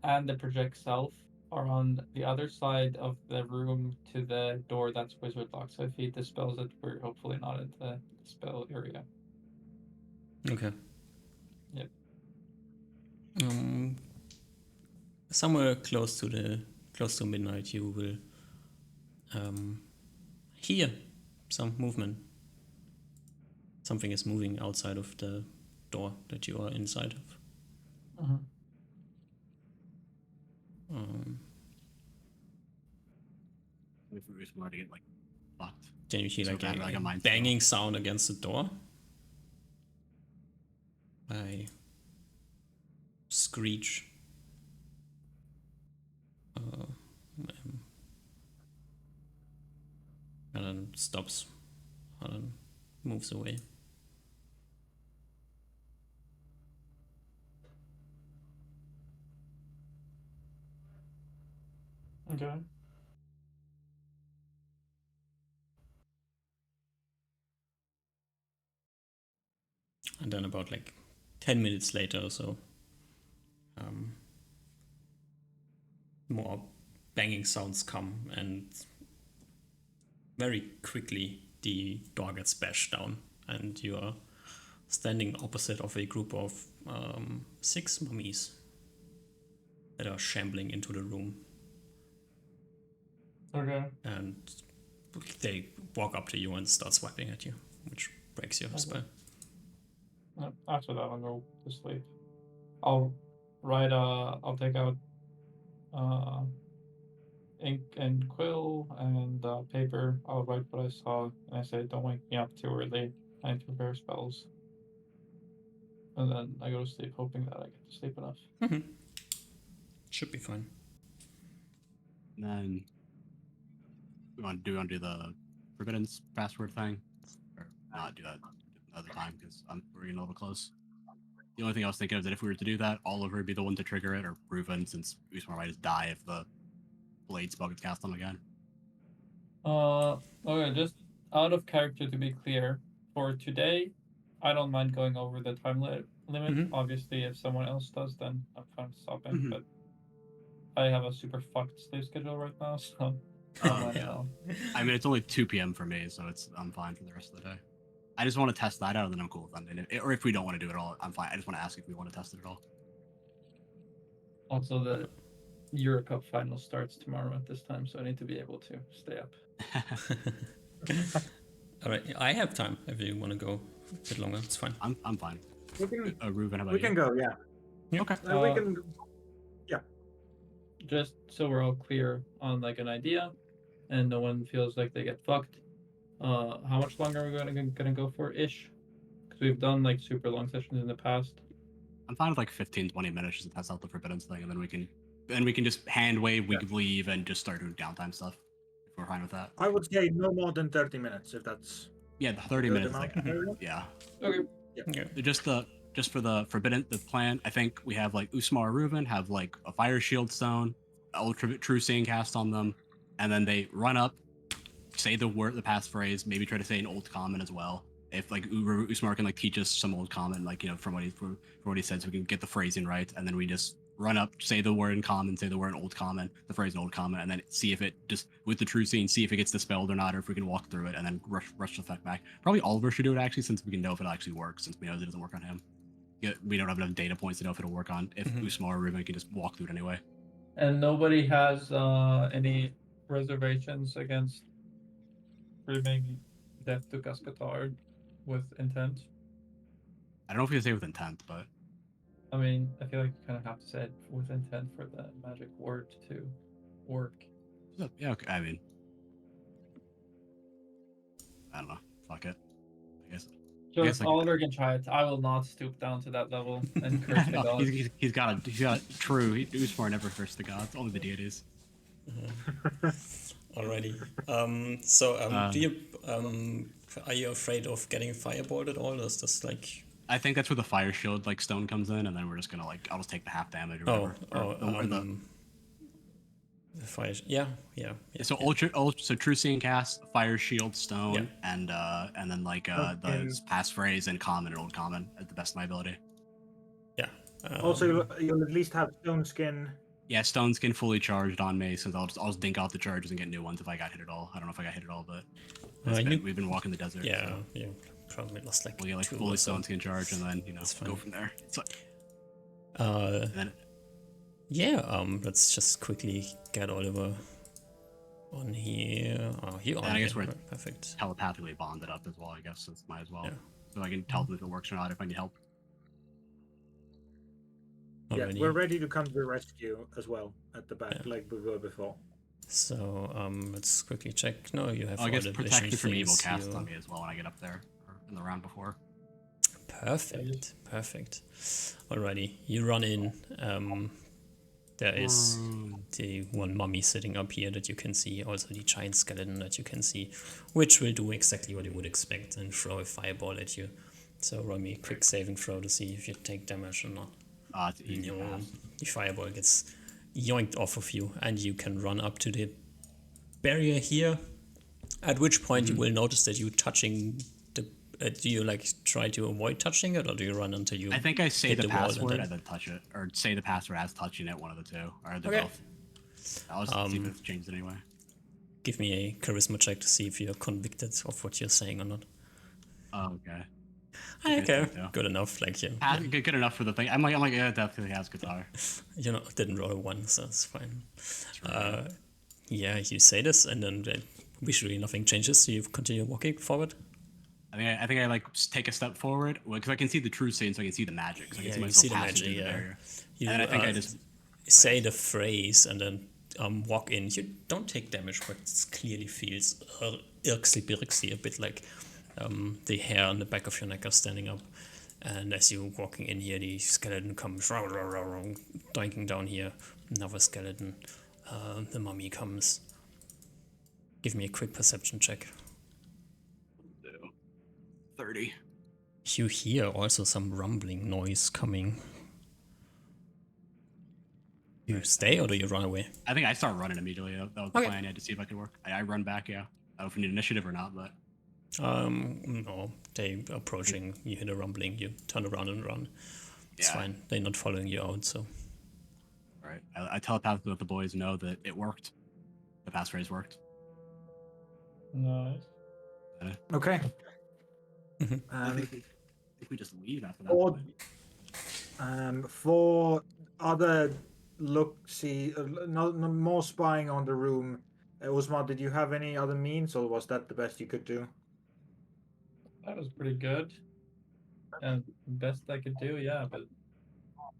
and the project self are on the other side of the room to the door that's wizard locked. So if he dispels it, we're hopefully not in the spell area. Okay. Yep. Somewhere close to midnight, you will Here, some movement. Something is moving outside of the door that you are inside of. Mhm. If we were smart to get like fucked. Then you hear So like bad, like a a mind banging sound against the door. A screech. And then stops. And then moves away. Okay. And then about like 10 minutes later or so, more banging sounds come, and very quickly the door gets bashed down, and you are standing opposite of a group of 6 mummies that are shambling into the room, Okay. and they walk up to you and start swiping at you, which breaks your spell. After that, I'll go to sleep. I'll write. I'll take out ink and quill and paper. I'll write what I saw, and I say, "Don't wake me up too early. I need to prepare spells." And then I go to sleep, hoping that I get to sleep enough. Should be fine. And then we want to do the Forbidden's password thing, or not do that another time because we're getting a little close. The only thing I was thinking is that if we were to do that, Oliver would be the one to trigger it, or Reuven, since Usmar might just die if the blade spell gets cast on him again. Okay, just out of character to be clear, for today, I don't mind going over the time limit. Mhm. Obviously, if someone else does, then I'm fine stopping. Mhm. But I have a super fucked sleep schedule right now, so I don't mind Yeah. at all. I mean, it's only 2 p.m. for me, so I'm fine for the rest of the day. I just want to test that out, and then I'm cool with that. Or if we don't want to do it all, I'm fine. I just want to ask if we want to test it at all. Also, the Euro Cup final starts tomorrow at this time, so I need to be able to stay up. All right, I have time if you want to go a bit longer. It's fine. I'm fine. We can, Reuven, how about we you? can go, yeah. Okay. We can. Just so we're all clear on like an idea, and no one feels like they get fucked. How much longer are we gonna go for ish? Because we've done like super long sessions in the past. I'm fine with like 15, 20 minutes just to test out the Forbidden's thing, and then we can just hand wave, we can leave, and just start doing downtime stuff. If we're fine with that. I would say no more than 30 minutes, if that's. Yeah, the 30 Good minutes is like amount. yeah. Okay. Yeah. Just for the Forbidden, the plan, I think we have like Usmar Reuven have like a Fire Shield Stone, Ultra True Seeing cast on them, and then they run up, say the passphrase, maybe try to say an old common as well. If like Usmar can like teach us some old common, like from what he said, so we can get the phrasing right, and then we just run up, say the word in common, say the word in old common, the phrase in old common, and then see if it just with the true seeing, see if it gets dispelled or not, or if we can walk through it, and then rush the effect back. Probably Oliver should do it actually, since we can know if it actually works, since we know it doesn't work on him. We don't have enough data points to know if it'll work on if Usmar or Reuven can just walk through it anyway. And nobody has any reservations against bringing Death to Cascatard with intent. I don't know if we can say with intent, but I mean, I feel like you kind of have to say it with intent for the magic word to work. yeah, okay. I mean, I don't know. Fuck it. I guess. So I guess, like, Oliver can try it. I will not stoop down to that level and curse the no, gods. he's got true. Usmar never cursed the gods, only the deities. Alrighty. Do you are you afraid of getting fireballed at all? Or is this like? I think that's where the fire shield like stone comes in, and then we're just gonna like I'll just take the half damage or whatever. The fire. Yeah. So so true seeing cast, fire shield, stone, and then like the passphrase and common and old common at the best of my ability. Yeah. Also, you'll at least have stone skin. Yeah, stone skin fully charged on me, since I'll just dink out the charges and get new ones if I got hit at all. I don't know if I got hit at all, but we've been walking the desert. Yeah, so yeah. Probably lost like. we'll get like 2 fully or so. stone skin charge, and then go from there. It's like, and then Yeah. Let's just quickly get Oliver On here. Oh, here on And I guess here. we're Perfect. telepathically bonded up as well, I guess. So it might as well. Yeah. So I can tell them if it works or not if I need help. Yeah, Already. we're ready to come to the rescue as well at the back, Yeah. like we were before. So let's quickly check. No, you have I all guess the protection vision from evil things. cast You... on me as well when I get up there, or in the round before. Perfect. Perfect. Alrighty, you run in. There is the one mummy sitting up here that you can see, also the giant skeleton that you can see, which will do exactly what you would expect and throw a fireball at you. So roll me a quick saving throw to see if you take damage or not. It's easy No, pass. the fireball gets yoinked off of you and you can run up to the barrier here, at which point you will notice that you touching the... do you like try to avoid touching it, or do you run until you... I think I say hit the the wall and password then- and then touch it, or say the password as touching it, one of the two, or they're Okay. both. I'll just see if it's changed anyway. Give me a charisma check to see if you're convicted of what you're saying or not. Oh, okay. Okay, think so. good enough. Like you, Good enough for the thing. I'm like, yeah, it definitely has guitar. you know, didn't roll a one, so it's fine. right. Yeah, you say this, and then visually nothing changes. So you continue walking forward. I think I like take a step forward because I can see the true scene, so I can see the magic. So I can Yeah, see you myself see the passing magic, through the yeah. barrier. You, And then I think I just say the phrase and then walk in. You don't take damage, but it clearly feels irksy a bit like the hair on the back of your neck are standing up. And as you're walking in here, the skeleton comes doinking down here. Another skeleton. The mummy comes. Give me a quick perception check. 30. You hear also some rumbling noise coming. You stay or do you run away? I think I start running immediately. That was the plan. I had to see if I could work. I run back. Yeah. I don't know if we need initiative or not, but No, they approaching. You hear a rumbling. You turn around and run. It's Yeah. fine. They're not following you out, so. all right. I telepathically let the boys know that it worked. The passphrase worked. Nice. Okay. I think we just leave after that. Or, point. for other no more spying on the room, Uzma, did you have any other means, or was that the best you could do? That was pretty good. And best I could do, yeah, but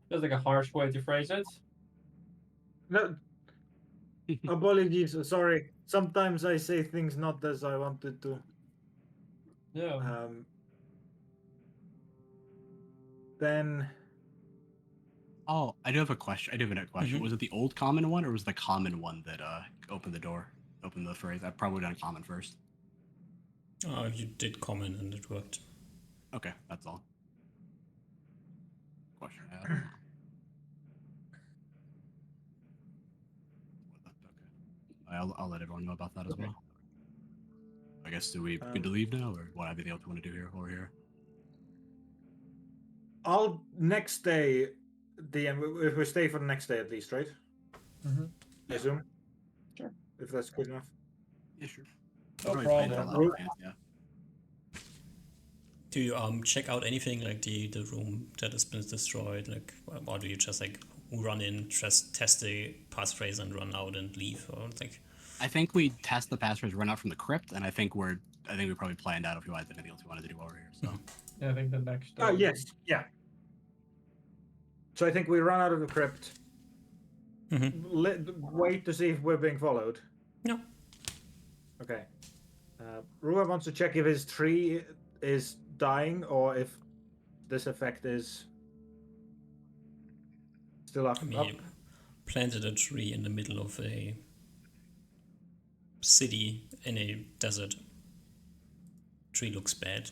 feels like a harsh way to phrase it. No, apologies. Sorry. Sometimes I say things not as I wanted to. Yeah. Then. Oh, I do have a question. Was it the old common one or was it the common one that opened the door, opened the phrase? I've probably done common first. You did comment and it worked. Okay, that's all. Question I had. Okay. I'll let everyone know about that as well. I guess do we good to leave now, or what? Anything else you want to do here or here? I'll next day. If we stay for the next day at least, right? I assume. Sure. If that's good enough. Yeah, sure. No Probably plan it problem. out in advance, yeah. Do you check out anything like the room that has been destroyed, like, or do you just like run in, just test the passphrase and run out and leave, or like? I think we test the passphrase, run out from the crypt, and I think we probably planned out if we had anything else we wanted to do over here. So Yeah, I think the next. Oh yes, yeah. So I think we run out of the crypt. Wait to see if we're being followed. No. Okay. Rua wants to check if his tree is dying or if this effect is still up. He planted a tree in the middle of a city in a desert. Tree looks bad.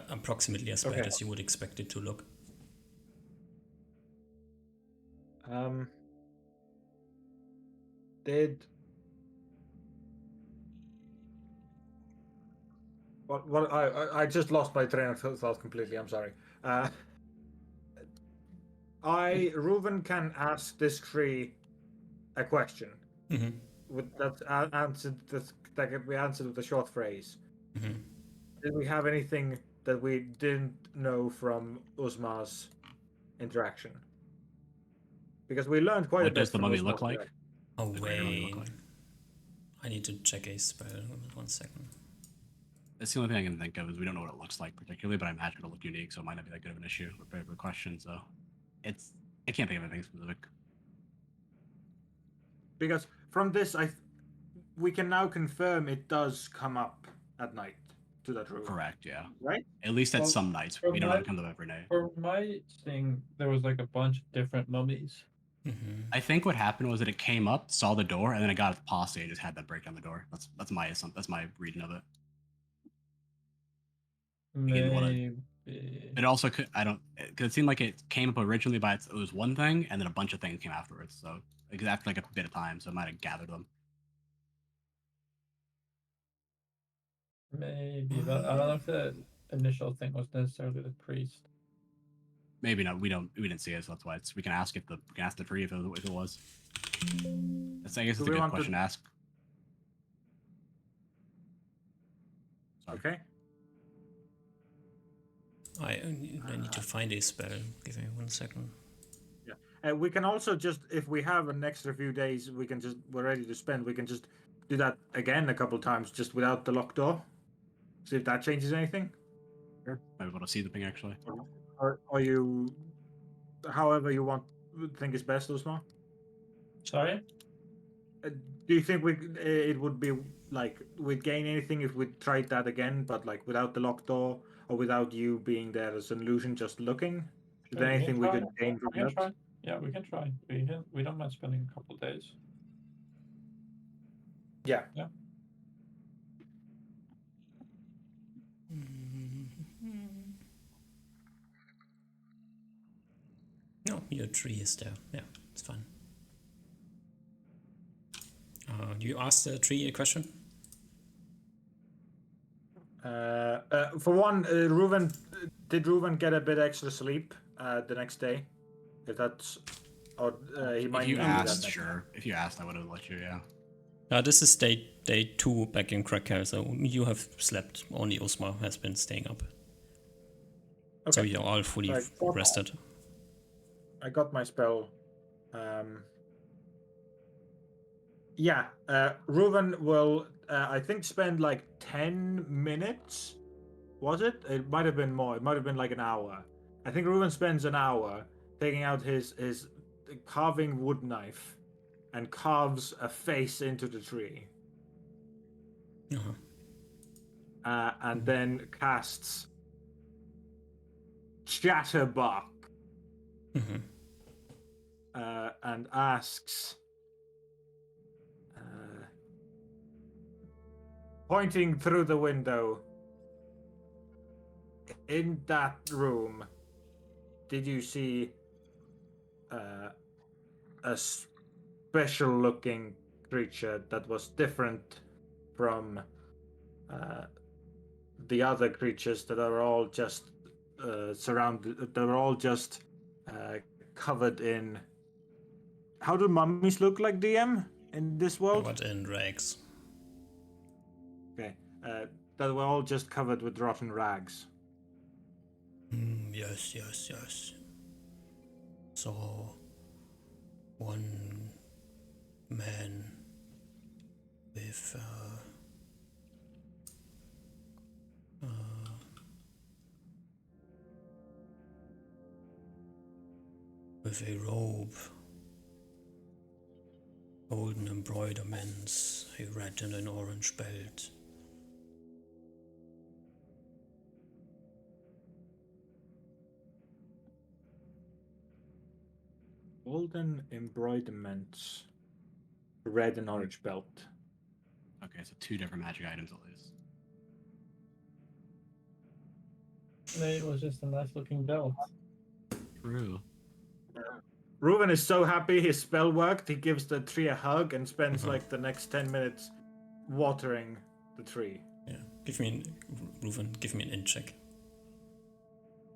Approximately as bad as you would expect it to look. Did what I just lost my train of thought completely. I'm sorry. Reuven can ask this tree a question. With that answered, that can be answered with a short phrase. Did we have anything that we didn't know from Uzma's interaction? Because we learned quite a What bit does the from mummy those look monsters. like? Oh The greater mummy look wait, like? I need to check a spell. 1 second. That's the only thing I can think of is we don't know what it looks like particularly, but I imagine it'll look unique, so it might not be that good of an issue or a question. So I can't think of anything specific. Because from this, we can now confirm it does come up at night to that room. Correct, yeah. Right? At least at Well, some nights. for We don't know my- if it comes up every night. For my thing, there was like a bunch of different mummies. Mm-hmm. I think what happened was that it came up, saw the door, and then it got its posse and just had them break down the door. That's my assumption. That's my reading of it. Again, what Maybe. It also could. I don't. Because it seemed like it came up originally by it was one thing, and then a bunch of things came afterwards. So after like a bit of time, so it might have gathered them. Maybe, but I don't know if the initial thing was necessarily the priest. Maybe not. We didn't see it, so that's why we can ask the tree if it was. I guess it's Do a we good want question to ask. Sorry. Okay. I need to find a spell. Give me 1 second. We can also just, if we have an extra few days, we're ready to spend. We can just do that again a couple times, just without the locked door. See if that changes anything. Sure. Might be able to see the thing actually. Or you, however you think is best, Usma. Sorry? Do you think it would be like we'd gain anything if we tried that again, but like without the locked door or without you being there as an illusion, just looking? Is there anything we could gain from We can that? try. Yeah, we can try. We don't mind spending a couple days. Yeah. Yeah. No, your tree is there. Yeah, it's fine. You asked the tree a question? For one, did Reuven get a bit extra sleep the next day? If that's, or he might If you need to do that asked, next sure. If you asked, I would have let you. Yeah. This is day 2 back in Krakow, so you have slept. Only Osmar has been staying up. Okay. So you're all fully rested. I got my spell. Yeah, Reuven will, I think, spend like 10 minutes. Was it? It might have been more. It might have been like an hour. I think Reuven spends an hour taking out his carving wood knife and carves a face into the tree. Uh-huh. And then casts Chatterbox Mm-hmm. and asks, pointing through the window, in that room, did you see a special looking creature that was different from the other creatures that are all just surrounded, they're all just covered in. How do mummies look like, DM, in this world? What in rags? Okay, that were all just covered with rotten rags. Yes. So, one man with a robe, golden embroiderments, a red and an orange belt. Golden embroiderments, red and orange belt. Okay, so 2 different magic items at least. Maybe it was just a nice looking belt. True. Reuven is so happy his spell worked, he gives the tree a hug and spends like the next 10 minutes watering the tree. Yeah, Reuven, give me an int check.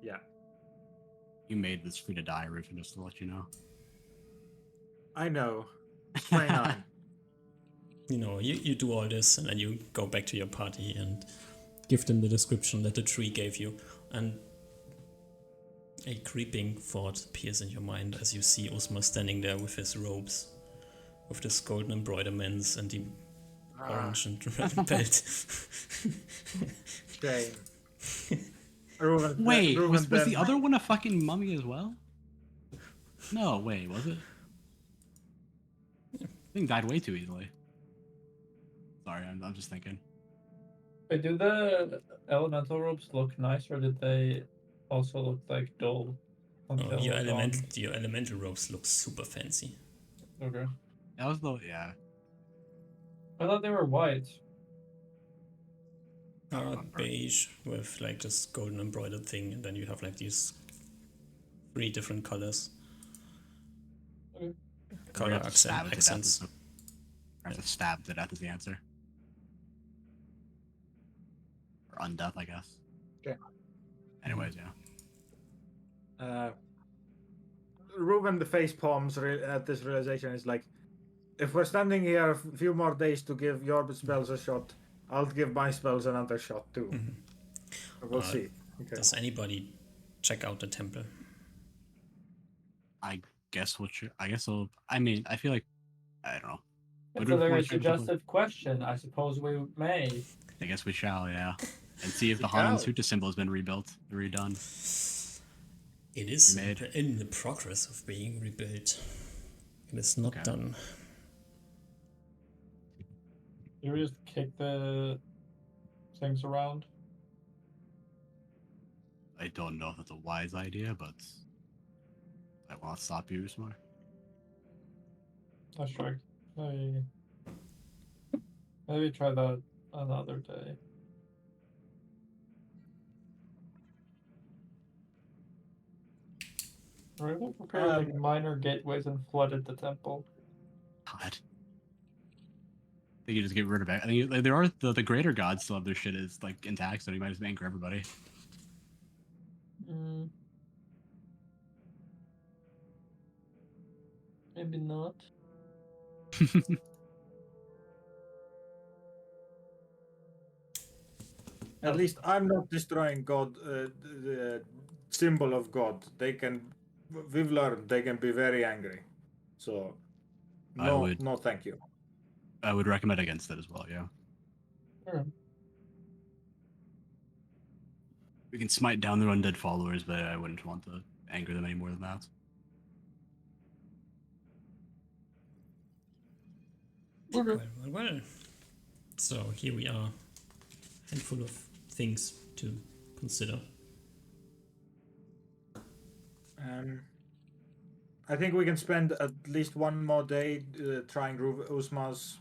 Yeah. You made this tree to die, Rufin, just to let you know. I know. 29. You do all this and then you go back to your party and give them the description that the tree gave you. And A creeping thought appears in your mind as you see Usma standing there with his robes, with this golden embroiderments and the orange and red belt. Shame. Ruben, Wait, Ruben was then- the other one a fucking mummy as well? No, wait, was it? Thing died way too easily. Sorry, I'm just thinking. Wait, do the elemental robes look nice, or did they also look like dull? Oh, your dawn? elemental robes look super fancy. Okay. That was the yeah. I thought they were white. Beige with like this golden embroidered thing, and then you have like these 3 different colors. Okay. Color We're gonna have to stab it to death accents. is the- we're gonna have to stab to death is the answer. Or undeath, I guess. Okay. Anyways, yeah. Ruben the face palms at this realization is like, if we're standing here a few more days to give your spells a shot, I'll give my spells another shot too. We'll see. Okay. Does anybody check out the temple? I guess I guess so. I mean, I feel like I don't know. It's Would a we very force people- suggestive question. I suppose we may. I guess we shall, yeah. And see if the shall. Hanan Sutta symbol has been rebuilt, redone. It is Remade. in the progress of being rebuilt. It is not Okay. done. Do we just kick the things around? I don't know if that's a wise idea, but I will not stop you, Usmar. That's right. Maybe try that another day. Or we prepared like minor gateways and flooded the temple. God. I think you just get rid of it. I think there are the greater gods still have their shit is like intact, so you might just anchor everybody. Maybe not. At least I'm not destroying God, the symbol of God. We've learned they can be very angry. So, no, thank you. I would recommend against it as well, yeah. Sure. We can smite down their undead followers, but I wouldn't want to anger them any more than that. Well. So here we are. Handful of things to consider. I think we can spend at least one more day trying Usma's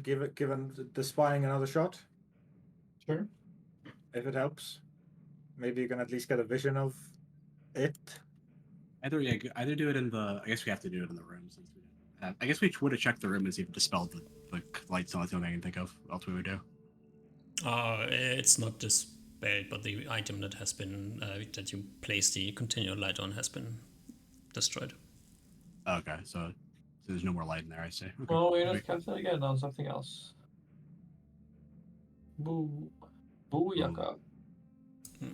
given the spying another shot. Sure. If it helps. Maybe you can at least get a vision of it. Either do it in the. I guess we have to do it in the room since we. I guess we would have checked the room and see if it dispelled the lights. That's the only thing I can think of. What else we would do? It's not dispelled, but the item that has been that you place the continual light on has been destroyed. Okay, so there's no more light in there. I see. Okay. Well, we just cast it again on something else. Booyaka.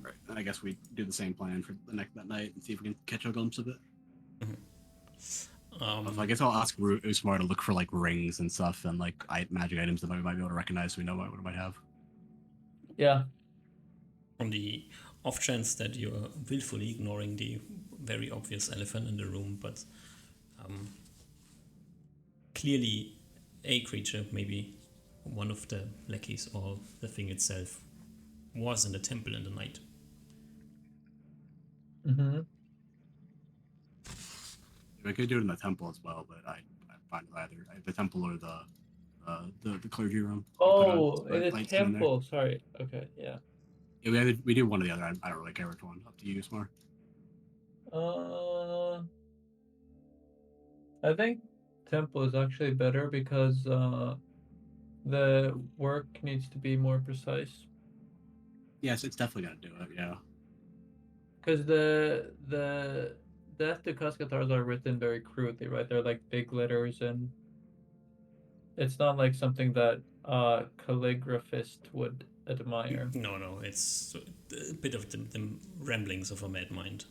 Right. I guess we do the same plan for that night and see if we can catch a glimpse of it. I guess I'll ask Usmar to look for like rings and stuff and like magic items that we might be able to recognize, so we know what we might have. Yeah. On the off chance that you're willfully ignoring the very obvious elephant in the room, but clearly a creature, maybe one of the lackeys or the thing itself, was in the temple in the night. Mm-hmm. We could do it in the temple as well, but I find either the temple or the clergy room. Oh, Put in the lights in there. temple. Sorry. Okay. Yeah. Yeah, we do one or the other. I don't really care which one. Up to you, Usmar. I think temple is actually better because the work needs to be more precise. Yes, it's definitely gonna do it. Yeah. Because the Death to Cascatars are written very crudely, right? They're like big letters, and it's not like something that a calligraphist would admire. No, it's a bit of the ramblings of a mad mind.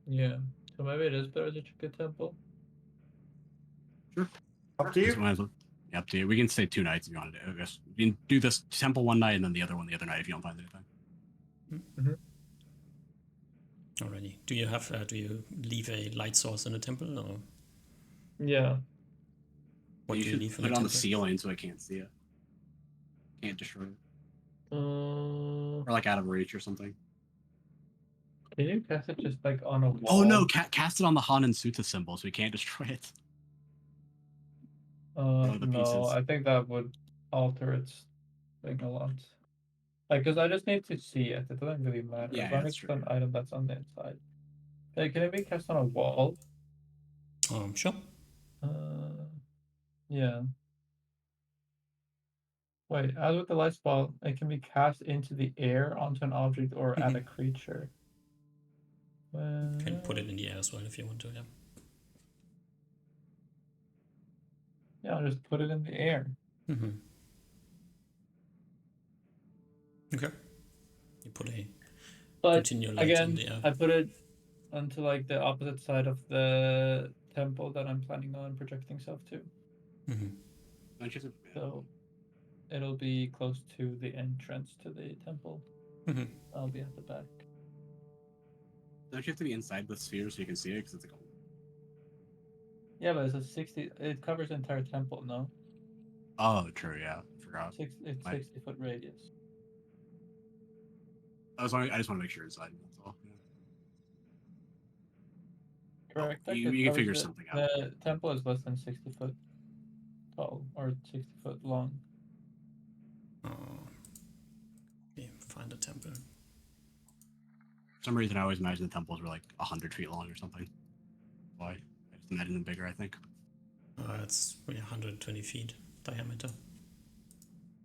Yeah. So maybe it is better to check a temple. Up to Just you. might as well- yeah, up to you. We can stay 2 nights if you want to do. I guess we can do this temple one night and then the other one the other night if you don't find anything. Alrighty. Do you leave a light source in the temple, or Yeah. what you do you should leave in put the it on temple? the ceiling so I can't see it. Can't destroy it. Can Or like out of reach or something. you cast it just like on a wall? Oh no, cast it on the Han and Suta symbol so we can't destroy it. One of the No, pieces. I think that would alter its thing a lot. Like, because I just need to see it. It doesn't really matter. Yeah, As long that's as it's true, an yeah. item that's on the inside. Like, can it be cast on a wall? Sure. Yeah. Wait, as with the light spell, it can be cast into the air onto an object or at a creature. You can put it in the air as well if you want to. Yeah. Yeah, I'll just put it in the air. Mm-hmm. Okay. You put a But continual light in again, the air. I put it onto like the opposite side of the temple that I'm planning on projecting stuff to. Mm-hmm. Don't you have to- So it'll be close to the entrance to the temple. Mm-hmm. I'll be at the back. Don't you have to be inside the sphere so you can see it? Because it's like Yeah, but it's a 60. It covers the entire temple. No, oh, true, yeah. I forgot. it's Right. 60-foot radius. I just want to make sure inside. That's all. Yeah. Correct. Oh, Like, you it can covers figure the- something out. The temple is less than 60 foot tall or 60 foot long. Okay, find a temple. For some reason, I always imagine the temples were like 100 feet long or something. Why? I just imagine them bigger, I think. It's 120 feet diameter.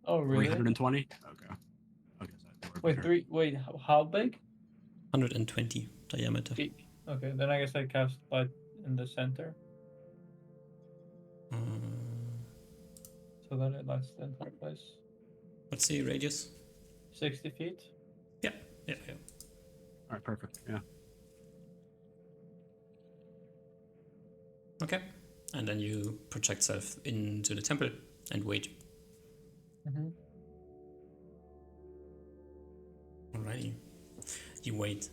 Oh, really? 320? Okay. Okay, so they were Wait, bigger. Wait, how big? 120 diameter. Feet. Okay, then I guess I cast light in the center so that it lights the entire place. What's the radius? 60 feet. Yeah. All right, perfect. Yeah. Okay. And then you project self into the temple and wait. Mm-hmm. Alrighty. You wait,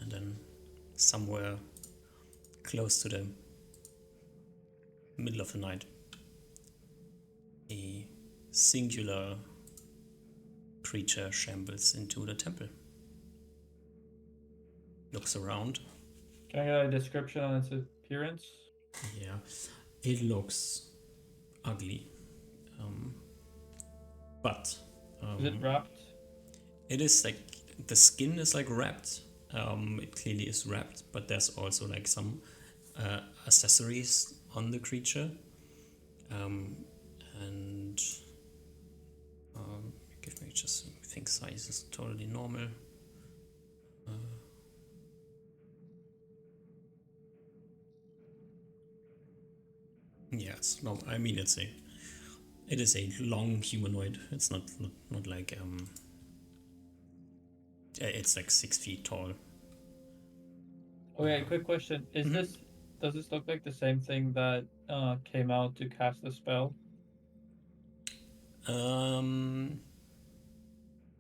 and then somewhere close to the middle of the night, a singular creature shambles into the temple. Looks around. Can I get a description on its appearance? Yeah, it looks ugly. But Is it wrapped? it is like the skin is like wrapped. It clearly is wrapped, but there's also like some accessories on the creature. And give me just, I think size is totally normal. Yeah, it's no. I mean, it is a long humanoid. It's not like it's like 6 feet tall. Okay, quick question. Is Mhm. does this look like the same thing that came out to cast the spell?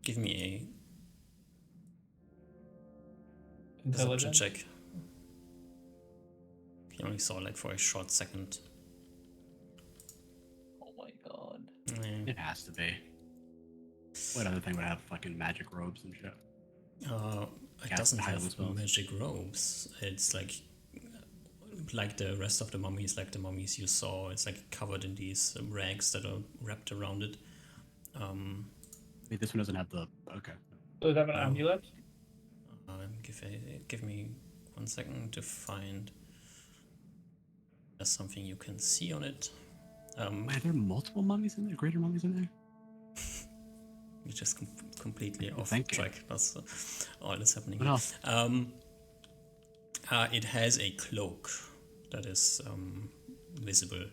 Give me a perception Intelligence? check. You only saw like for a short second. Oh my god. Yeah. It has to be. What other thing would have fucking magic robes and shit? It Cast doesn't high-level have spells. magic robes. It's like the rest of the mummies, like the mummies you saw. It's like covered in these rags that are wrapped around it. Wait, this one doesn't have the. Okay. Does it have an No. amulet? Give me 1 second to find. There's something you can see on it. Wait, are there multiple mummies in there? Greater mummies in there? You're just completely off Thank you. track. That's all that's happening. What else? It has a cloak that is visible,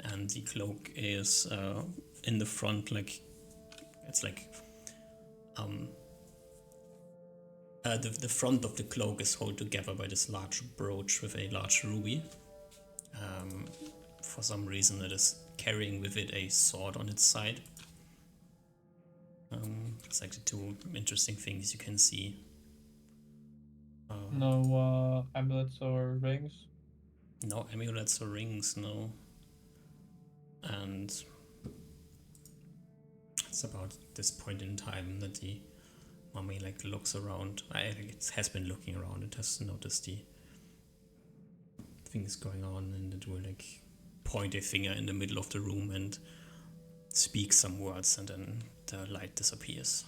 and the cloak is in the front, like it's like The front of the cloak is held together by this large brooch with a large ruby. For some reason, it is carrying with it a sword on its side. It's like the two interesting things you can see. No amulets or rings. No amulets or rings, no. And it's about this point in time that the mummy like looks around. It has been looking around. It has noticed the things going on, and it will like point a finger in the middle of the room and speak some words, and then the light disappears.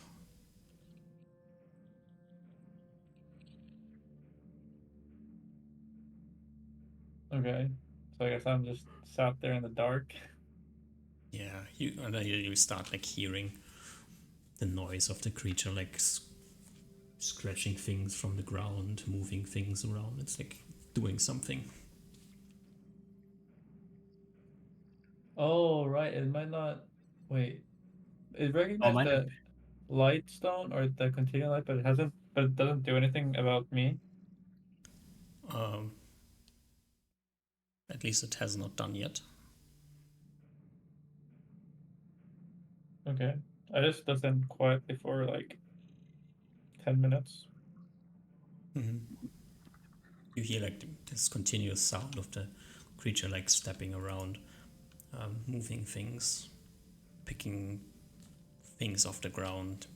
Okay. So I guess I'm just sat there in the dark. Yeah, and then you start like hearing the noise of the creature like scratching things from the ground, moving things around. It's like doing something. Oh, right. It might not. Wait. It Oh, recognized mine. the light stone or the continual light, but it hasn't. But it doesn't do anything about me. Um, at least it has not done yet. Okay. I just listened quietly for like 10 minutes. You hear like this continuous sound of the creature like stepping around, moving things, picking things off the ground.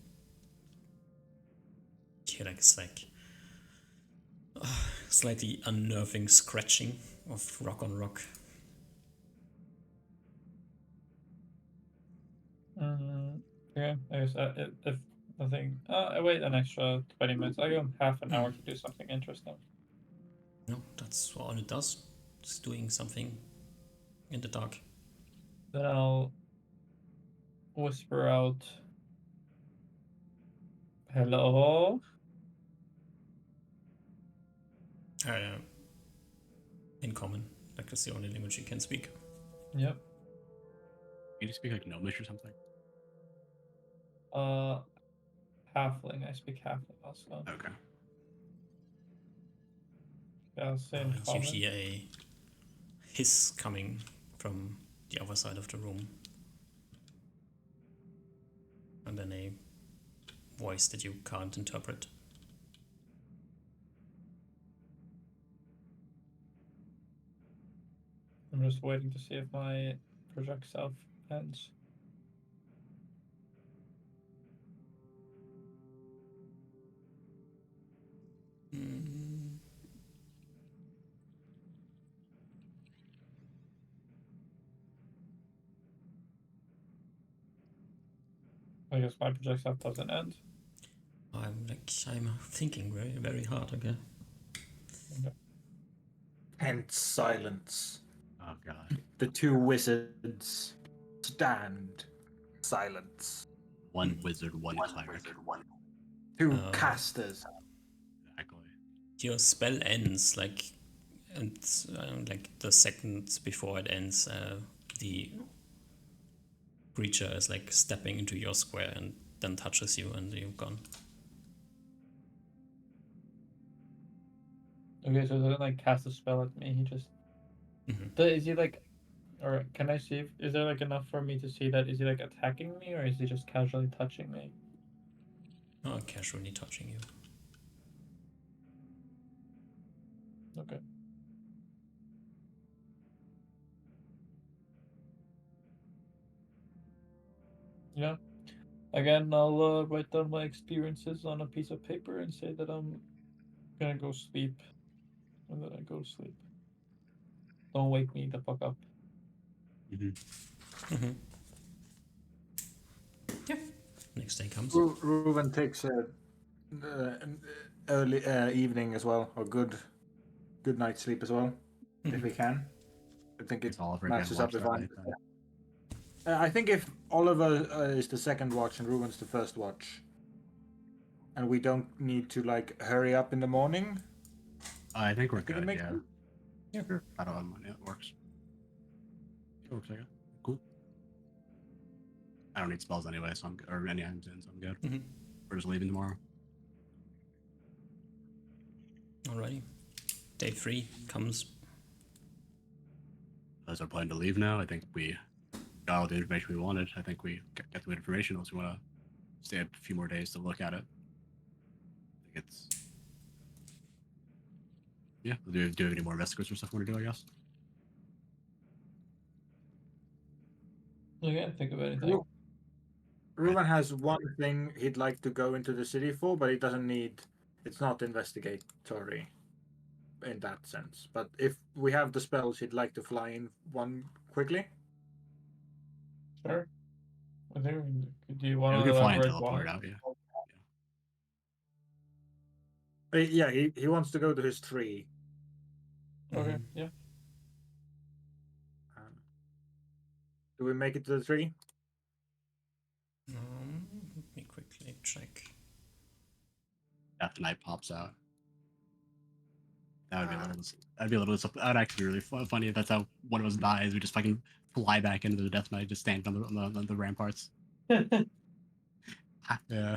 You hear like it's like slightly unnerving scratching of rock on rock. Okay. I guess if nothing. I wait an extra 20 minutes. I give him half an hour to do something interesting. No, that's all it does. It's doing something in the dark. Then I'll whisper out, "Hello." In common, like that's the only language you can speak. Yep. You speak like Gnomish or something? Halfling. I speak halfling also. Okay. Yeah, I'll say in And you common. hear a hiss coming from the other side of the room. And then a voice that you can't interpret. I'm just waiting to see if my project self ends. I guess my project self doesn't end. I'm thinking very, very hard, okay? Okay. Tense silence. Oh god. The two wizards stand. Silence. One wizard, one cleric. Two casters. Exactly. Your spell ends and like the seconds before it ends, the creature is like stepping into your square and then touches you, and you're gone. Okay, so it doesn't like cast a spell at me. He just. Is he like, or can I see? Is there like enough for me to see that? Is he like attacking me, or is he just casually touching me? Oh, casually touching you. Okay. Yeah. Again, I'll write down my experiences on a piece of paper and say that I'm gonna go sleep, and then I go to sleep. Don't wake me the fuck up. Yeah. Next day comes. Reuven takes an early evening as well, or good night's sleep as well, if he can. I think it It's Oliver matches again up with watch one. that night, I think if Oliver is the second watch and Reuven's the first watch, and we don't need to like hurry up in the morning, I think we're I think it good, makes yeah. sense. Yeah, sure. I don't know. Yeah, it works. It looks like it. Cool. I don't need spells anyway, so I'm good. Or any items in, so I'm good. We're just leaving tomorrow. Alrighty. Day 3 comes. That's our plan to leave now. I think we got all the information we wanted. I think we got the information. Unless we want to stay a few more days to look at it. I think it's yeah. Do we have any more investigation stuff we want to do? I guess. I can't think of anything. Ruben has one thing he'd like to go into the city for, but he doesn't need. It's not investigatory in that sense. But if we have the spells, he'd like to fly in one quickly. Sure. I think do you Yeah, want we to can fly and elaborate teleport why? out. Yeah. Yeah, he wants to go to his tree. Okay, Mhm. yeah. Do we make it to the tree? Let me quickly check. After night pops out. That would be a little. That'd be a little. That'd actually be really funny if that's how one of us dies. We just fucking fly back into the Death Knight, just stand on the ramparts. Yeah.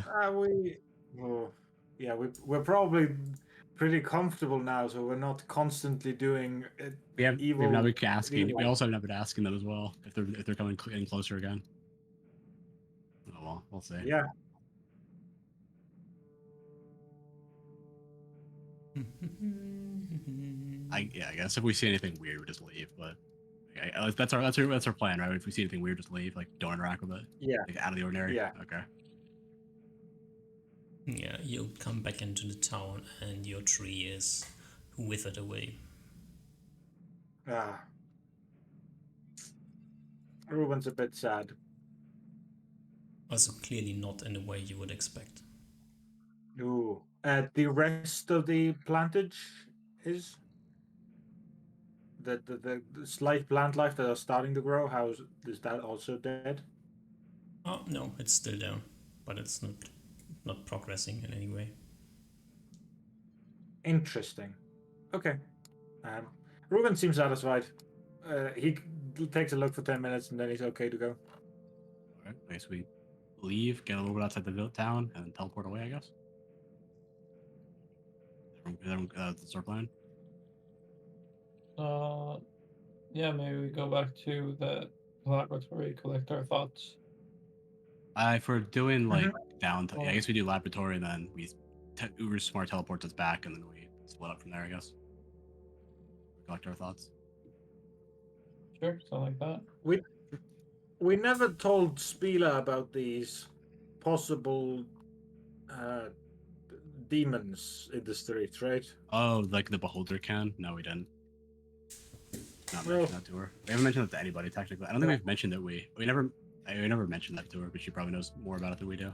Oh, yeah, we're probably pretty comfortable now, so we're not constantly doing We've evil. now been asking. evil. We also have now been asking them as well if they're coming in closer again. Oh well, we'll see. Yeah, I guess if we see anything weird, we just leave. But okay, that's our plan, right? If we see anything weird, just leave. Like don't interact with it. yeah, Like out of the ordinary. yeah. Okay. Yeah, you come back into the town and your tree is withered away. Ah, Ruben's a bit sad. Also, clearly not in the way you would expect. Ooh, the rest of the plantage is the slight plant life that are starting to grow. How is that also dead? Oh no, it's still there, but it's not progressing in any way. Interesting. Okay. Ruben seems satisfied. He takes a look for 10 minutes and then he's okay to go. All right. I guess we leave, get a little bit outside the town, and then teleport away. I guess. That's our plan. Yeah, maybe we go back to the laboratory, collect our thoughts. If we're doing like Mm-hmm. downtown, yeah, I guess we do laboratory, and then Uber Smart teleports us back, and then we split up from there. I guess. Collect our thoughts. Sure, something like that. We never told Spila about these possible demons in the streets, right? Oh, like the Beholder can? No, we didn't. Not mention that to her. We haven't mentioned that to anybody technically. I don't think we've mentioned that we never mentioned that to her, but she probably knows more about it than we do.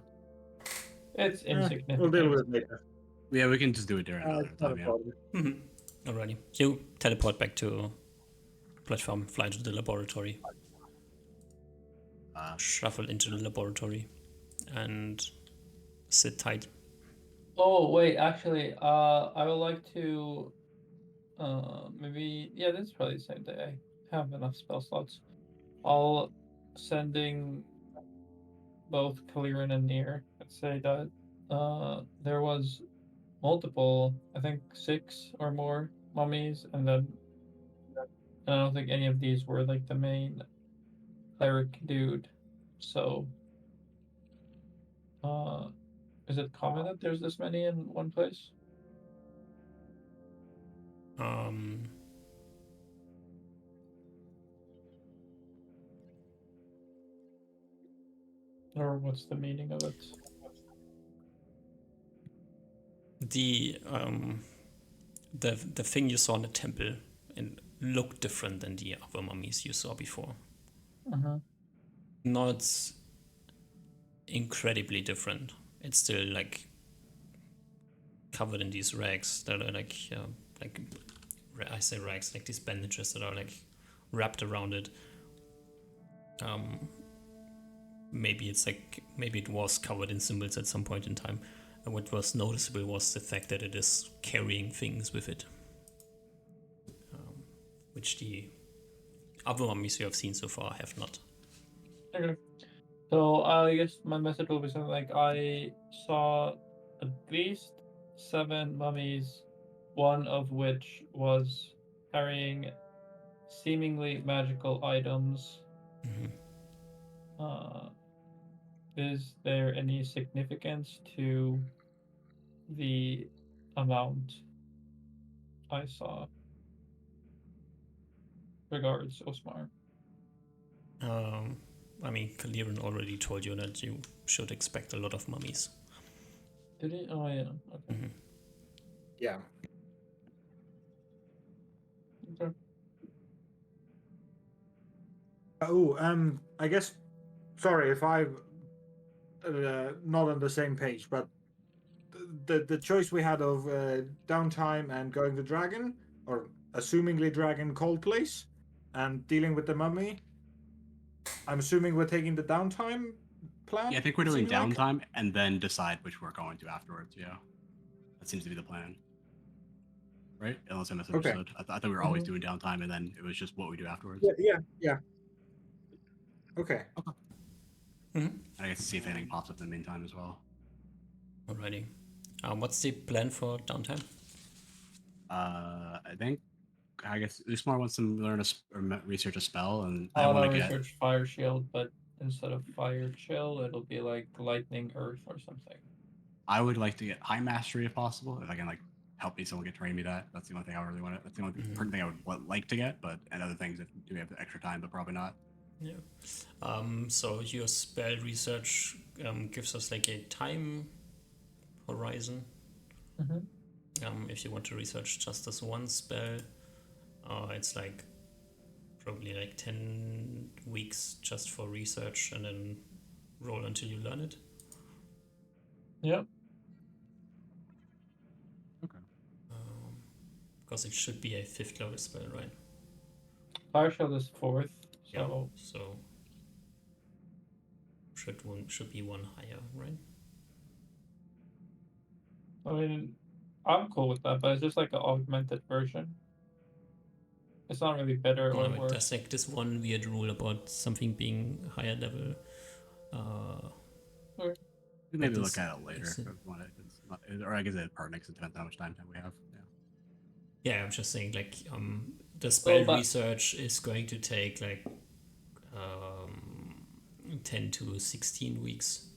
It's insignificant. We'll deal with it later. Yeah, we can just do it during another It's not time. a Yeah. problem. Alrighty. You teleport back to platform, fly to the laboratory, shuffle into the laboratory, and sit tight. Oh wait, actually, I would like to, maybe this is probably the same day. I have enough spell slots. I'll sending both Kaliran and Nier. Let's say that there was multiple, I think 6 or more mummies, and then I don't think any of these were like the main cleric dude. So, is it common that there's this many in one place? Or what's the meaning of it? The thing you saw in the temple and looked different than the other mummies you saw before. Not incredibly different. It's still like covered in these rags that are like I say rags, like these bandages that are like wrapped around it. Maybe it was covered in symbols at some point in time. And what was noticeable was the fact that it is carrying things with it, which the other mummies you have seen so far have not. Okay. So I guess my message will be something like I saw at least 7 mummies one of which was carrying seemingly magical items. Mhm. Is there any significance to the amount I saw? Regards, Osmar. I mean, Kaliran already told you that you should expect a lot of mummies. Did he? Oh yeah. Okay. Mhm. Yeah. Okay. Oh, I guess. Sorry if I'm not on the same page, but the choice we had of downtime and going to dragon, or assumingly dragon cold place, and dealing with the mummy. I'm assuming we're taking the downtime plan. Yeah, I think we're it doing seems like? downtime and then decide which we're going to afterwards. Yeah, that seems to be the plan, right? Unless I misunderstood. I thought we were always doing downtime and then it was just what we do afterwards. Yeah. Okay. Mhm. And I guess see if anything pops up in the meantime as well. Alrighty. What's the plan for downtime? I guess Usmar wants to learn research a spell, and I I want want to to get. research fire shield, but instead of fire chill, it'll be like lightning earth or something. I would like to get high mastery if possible. If I can help me, someone can train me that. That's the only thing I really want. That's the only thing I would like to get. But and other things, if do we have the extra time, but probably not. Yeah. So your spell research gives us like a time horizon. If you want to research just this one spell, it's like probably like 10 weeks just for research and then roll until you learn it. Yep. Okay. Because it should be a 5th level spell, right? Fire shield is 4th, so Yeah. So should be one higher, right? I mean, I'm cool with that, but it's just like an augmented version. It's not really better or No, worse. there's like this one weird rule about something being higher level. We maybe this- look at it later it's if we want it, or I guess it part next. It depends how much time we have. Yeah. Yeah, I'm just saying like the spell but- research is going to take like 10 to 16 weeks.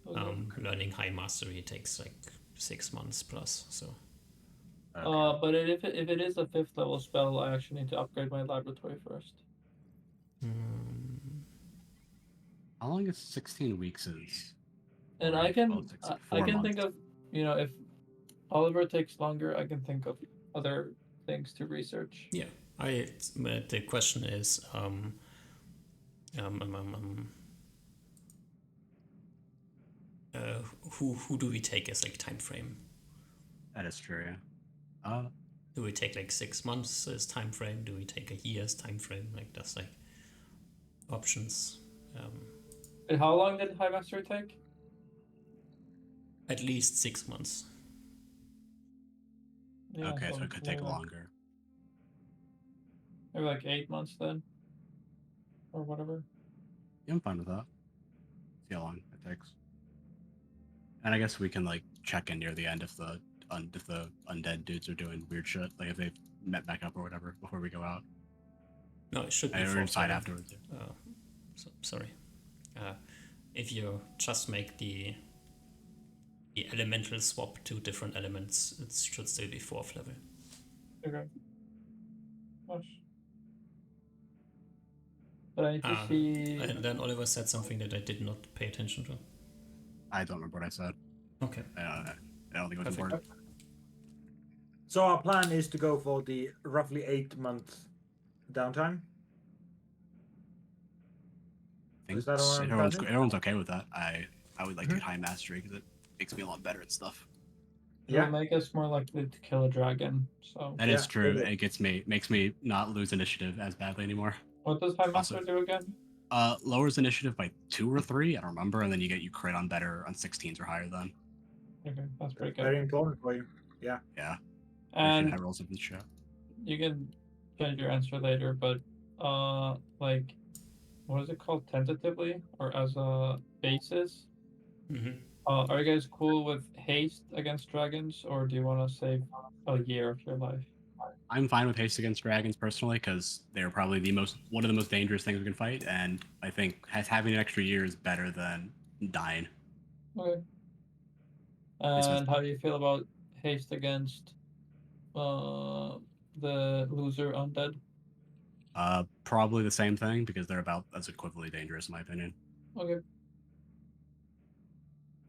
Learning high mastery takes like 6 months plus. So Okay. But if it is a 5th level spell, I actually need to upgrade my laboratory first. How long is 16 weeks? Is And already I can 12, 16, I 4 can months. think of, if Oliver takes longer, I can think of other things to research. yeah, but the question is who do we take as like time frame? That is true. Yeah. Do we take like 6 months as time frame? Do we take a year's time frame? Like that's like options. And how long did High Mastery take? At least 6 months. Yeah, Okay, so it could take maybe longer. Maybe like 8 months then, or whatever. Yeah, I'm fine with that. See how long it takes. And I guess we can check in near the end if the undead dudes are doing weird shit, like if they've met back up or whatever before we go out. No, it should be And we're 4th inside level. afterwards. Yeah. Sorry. If you just make the elemental swap to different elements, it should still be 4th level. Okay. Gosh. But I need to see. And then Oliver said something that I did not pay attention to. I don't remember what I said. Okay. I don't think it was Perfect. important. So our plan is to go for the roughly 8-month downtime. I think Is that what I'm catching? everyone's okay with that. I would like to get high mastery because it makes me a lot better at stuff. It'll Yeah. make us more likely to kill a dragon. So That is Yeah, true. it is. It makes me not lose initiative as badly anymore. what does High Also- Master do again? Lowers initiative by 2 or 3, I don't remember, and then you crit on better on 16s or higher then. Okay, that's pretty good. Very important for you. Yeah. And I roll something in the chat. you can change your answer later, but what is it called, tentatively or as a basis? Mm-hmm. Are you guys cool with haste against dragons, or do you want to save a year of your life. I'm fine with haste against dragons personally because they're probably one of the most dangerous things we can fight, and I think having an extra year is better than dying. Okay. And how do you feel about haste against the loser undead? Probably the same thing because they're about as equivalently dangerous in my opinion. Okay.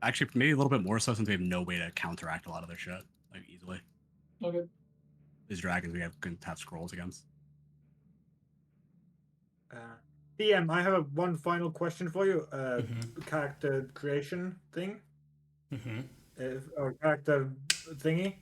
Actually, maybe a little bit more so since we have no way to counteract a lot of their shit like easily. Okay. These dragons we can have scrolls against. DM, I have one final question for you. Mm-hmm. Character creation thing, Mm-hmm. or character thingy.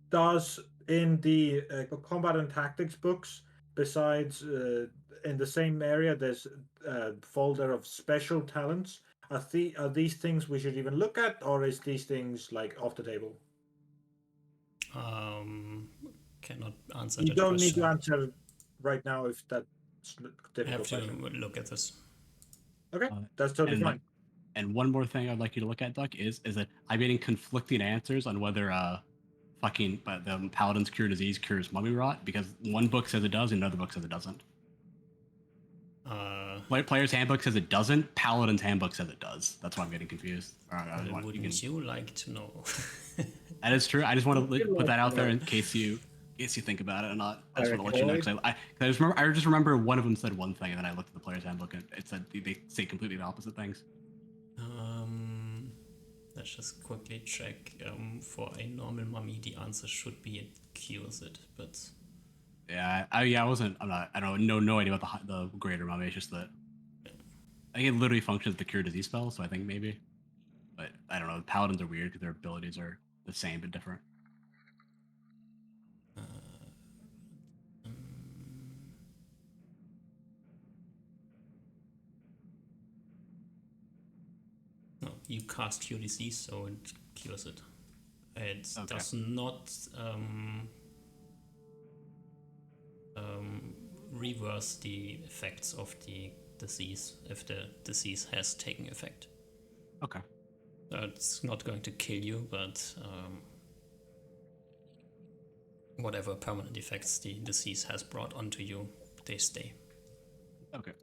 Does in the combat and tactics books, besides in the same area, there's a folder of special talents. Are these things we should even look at, or is these things like off the table? Cannot answer You that don't question. need to answer right now if that's I have difficult. to I think. look at this. Okay, that's totally fine. And one more thing I'd like you to look at, Duck, is that I'm getting conflicting answers on whether the Paladin's Cure Disease cures mummy rot, because one book says it does and another book says it doesn't. Player's Handbook says it doesn't. Paladin's Handbook says it does. That's why I'm getting confused. Wouldn't you like to know? That is true. I just want to put that out there in case you think about it or not. I just want to let you know because I just remember one of them said one thing and then I looked at the Player's Handbook and it said they say completely the opposite things. Let's just quickly check. For a normal mummy, the answer should be it cures it, but I don't know no idea about the greater mummy. It's just that I think it literally functions as the cure disease spell, so I think maybe. But I don't know. Paladins are weird because their abilities are the same but different. no, you cast cure disease, so it cures it. It does not reverse the effects of the disease if the disease has taken effect. Okay. It's not going to kill you, but whatever permanent effects the disease has brought onto you, they stay. Okay.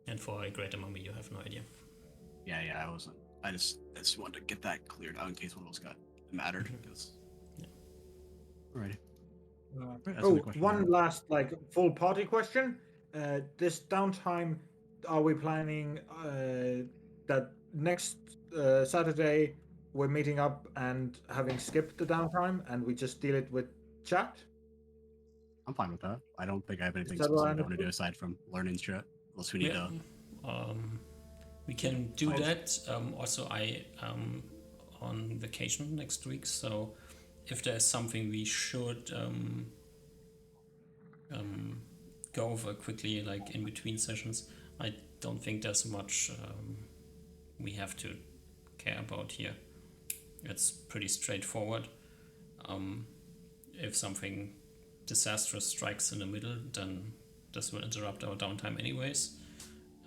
And for a greater mummy, you have no idea. Yeah, I wasn't. I just wanted to get that cleared out in case one of those got mattered. Because. Yeah. Alrighty. One last full party question. This downtime, are we planning that next Saturday we're meeting up and having skipped the downtime and we just deal it with chat? I'm fine with that. I don't think I have anything Is that what specific I I want to do aside from learning shit. Unless we need to. We can do that. Also, I am on vacation next week, so if there's something we should go over quickly, like in between sessions, I don't think there's much we have to care about here. It's pretty straightforward. If something disastrous strikes in the middle, then this will interrupt our downtime anyways.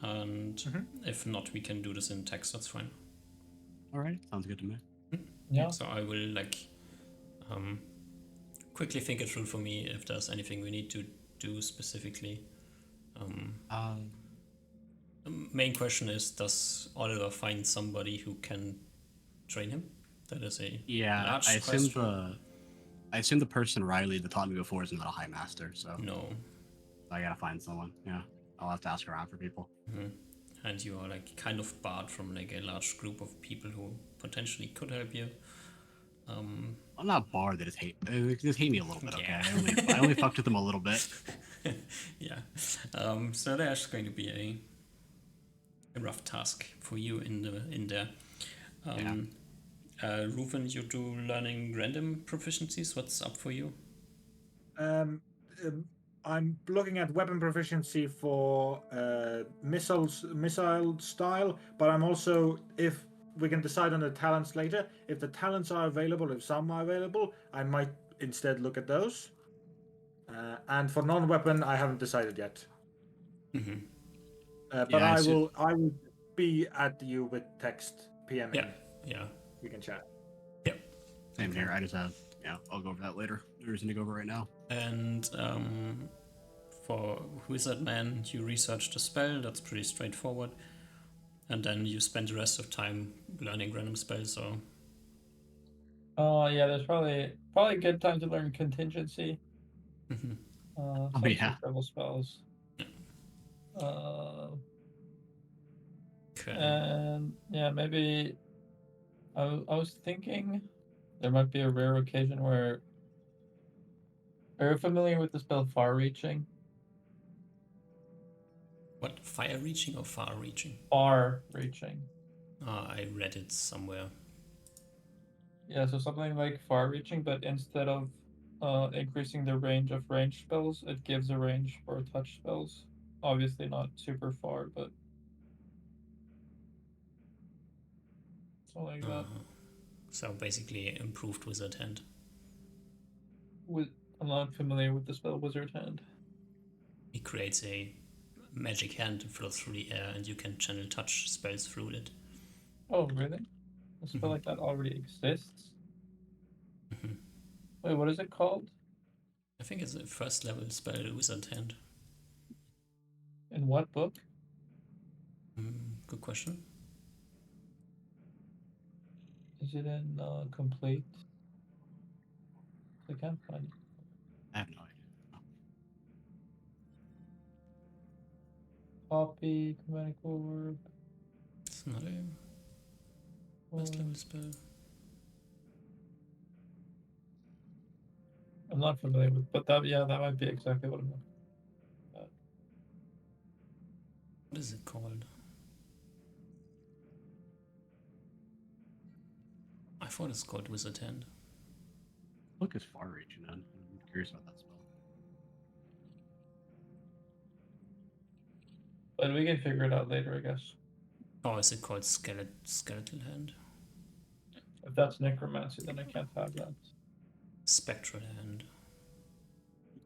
And if not, we can do this in text, that's fine. Alright, sounds good to me. Yeah. So I will quickly think it through for me if there's anything we need to do specifically. The main question is, does Oliver find somebody who can train him? That is a large question. I assume the person Riley that taught me before is not a high master, so No. I gotta find someone. Yeah, I'll have to ask around for people. And you are kind of barred from a large group of people who potentially could help you. I'm not barred. They just hate me a little bit. Okay, Yeah. I only fucked with them a little bit. Yeah. So there's going to be a rough task for you in there. Reuven, you do learning random proficiencies. What's up for you? I'm looking at weapon proficiency for missile style, but I'm also, if we can decide on the talents later, if the talents are available, if some are available, I might instead look at those. And for non-weapon, I haven't decided yet. But I will be at you with text PMing. Yeah. We can chat. Yep. Same here. I just have, I'll go over that later. There isn't to go over right now. And for Wizard Man, you research the spell. That's pretty straightforward. And then you spend the rest of time learning random spells. So Yeah, there's probably a good time to learn contingency. Mhm. Some yeah. level spells. Okay. And yeah, maybe I was thinking there might be a rare occasion where. Are you familiar with the spell Far Reaching? What, fire reaching or far reaching? Far Reaching. I read it somewhere. Yeah, so something like Far Reaching, but instead of increasing the range of range spells, it gives a range for touch spells. Obviously not super far, but something like that. So basically improved wizard hand. I'm not familiar with the spell Wizard Hand. He creates a magic hand that floats through the air, and you can channel touch spells through it. Oh, really? A spell like that already exists? Wait, what is it called? I think it's a first level spell, wizard hand. In what book? Good question. Is it in Complete? I can't find it. I have no idea. Copy, chromatic orb. It's not a first level spell. I'm not familiar with, but that might be exactly what I'm looking at. What is it called? I thought it's called wizard hand. Look is far reaching. I'm curious about that spell. But we can figure it out later, I guess. Or is it called skeletal hand? If that's necromancy, then I can't have that. Spectral hand.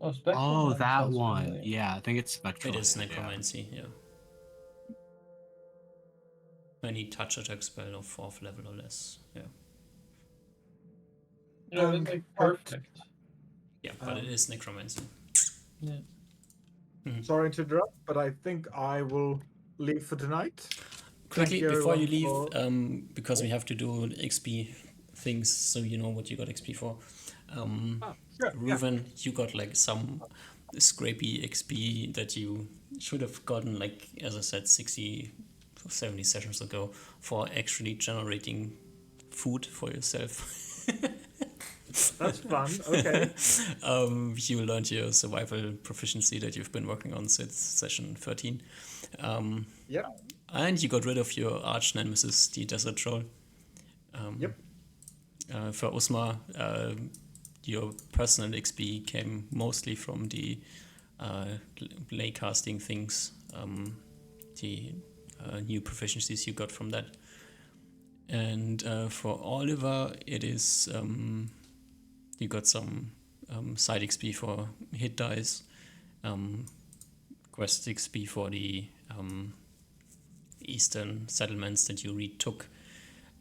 Oh, spectral. Oh, hand that sounds one. familiar. Yeah, I think it's spectral. It is hand, necromancy, yeah. Any touch attack spell of 4th level or less, yeah. Yeah, it's like perfect. Yeah, but it is necromancy. Yeah. Sorry to interrupt, but I think I will leave for tonight. Quickly, you, before you everyone, leave, because we have to do XP things so you know what you got XP for. Sure, yeah. Reuven, you got like some scrapey XP that you should have gotten, like, as I said, 60 or 70 sessions ago for actually generating food for yourself. That's fun. Okay. You learned your survival proficiency that you've been working on since session 13. Yep. And you got rid of your arch nemesis, the desert troll. Yep. For Usma, your personal XP came mostly from the lay casting things, the new proficiencies you got from that. And for Oliver, it is you got some side XP for hit dice, quest XP for the eastern settlements that you retook.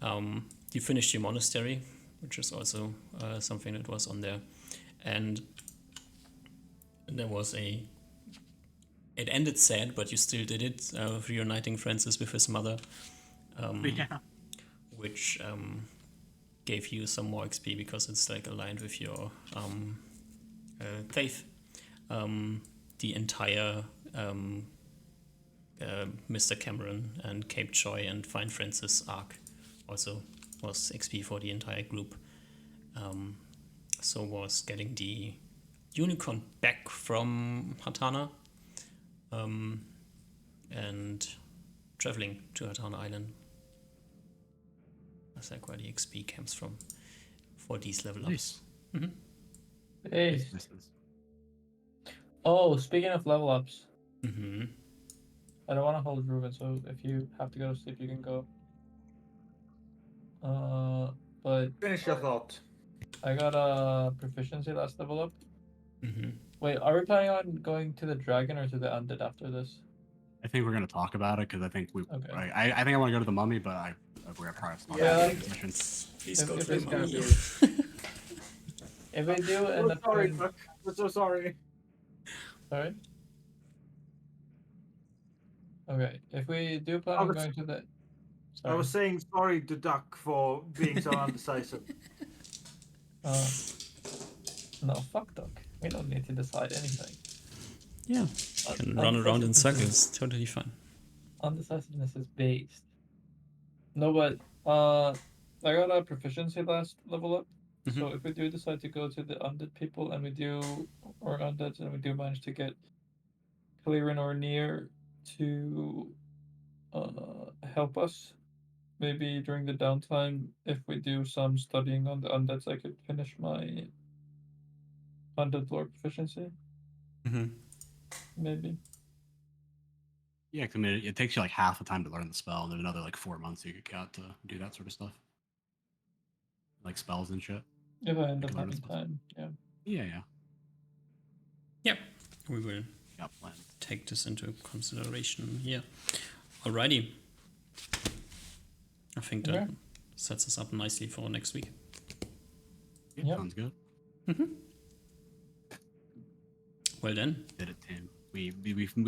You finished your monastery, which is also something that was on there. And there was it ended sad, but you still did it, reuniting Francis with his mother. Yeah. Which gave you some more XP because it's like aligned with your faith. The entire Mr. Cameron and Cape Joy and Find Francis arc also was XP for the entire group. So was getting the unicorn back from Hatana and traveling to Hatana Island. That's like where the XP comes from for these level ups. Nice. Hey. Nice. Oh, speaking of level ups, Mm-hmm. I don't want to hold Reuven, so if you have to go to sleep, you can go. But Finish your thought. I got a proficiency last level up. Mm-hmm. Wait, are we planning on going to the dragon or to the undead after this? I think we're gonna talk about it because I think we. Okay. I think I want to go to the mummy, but we're gonna probably talk Yeah. about the session. Please go If to the it's gonna mummy. If we do end I'm up sorry, doing... Duck. I'm so sorry. Sorry? Okay, if we do plan I on was- going to the... I was Sorry. saying sorry to Duck for being so undecisive. No, fuck Doc. We don't need to decide anything. Yeah, can run around in circles. Totally fine. Undecisiveness is based. No, but I got a proficiency last level up. So if we do decide to go to the undead people and we do, or undeads, and we do manage to get Clearin or near to help us, maybe during the downtime, if we do some studying on the undeads, I could finish my undead lore proficiency. Mm-hmm. Maybe. Yeah, 'cause I mean, it takes you like half the time to learn the spell, and then another like 4 months you got to do that sort of stuff, like spells and shit. If I end You up can learn having stuff. time, yeah. Yeah. Yep, we will Got planned. take this into consideration here. Alrighty. I think that Okay. sets us up nicely for next week. Yeah, Yep. sounds good. Well then, Did it, Tim. We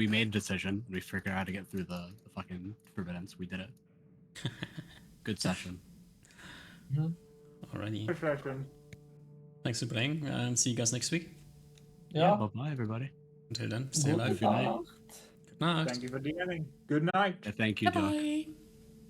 made a decision. We figured out how to get through the fucking forbiddance. We did it. Good session. alrighty. Perfection. Thanks for playing. See you guys next week. Yeah. Bye bye, everybody. Until then, stay Good alive. Good night. night. Good night. Thank you for DMing. Good night. Yeah, thank you, Doc. Bye.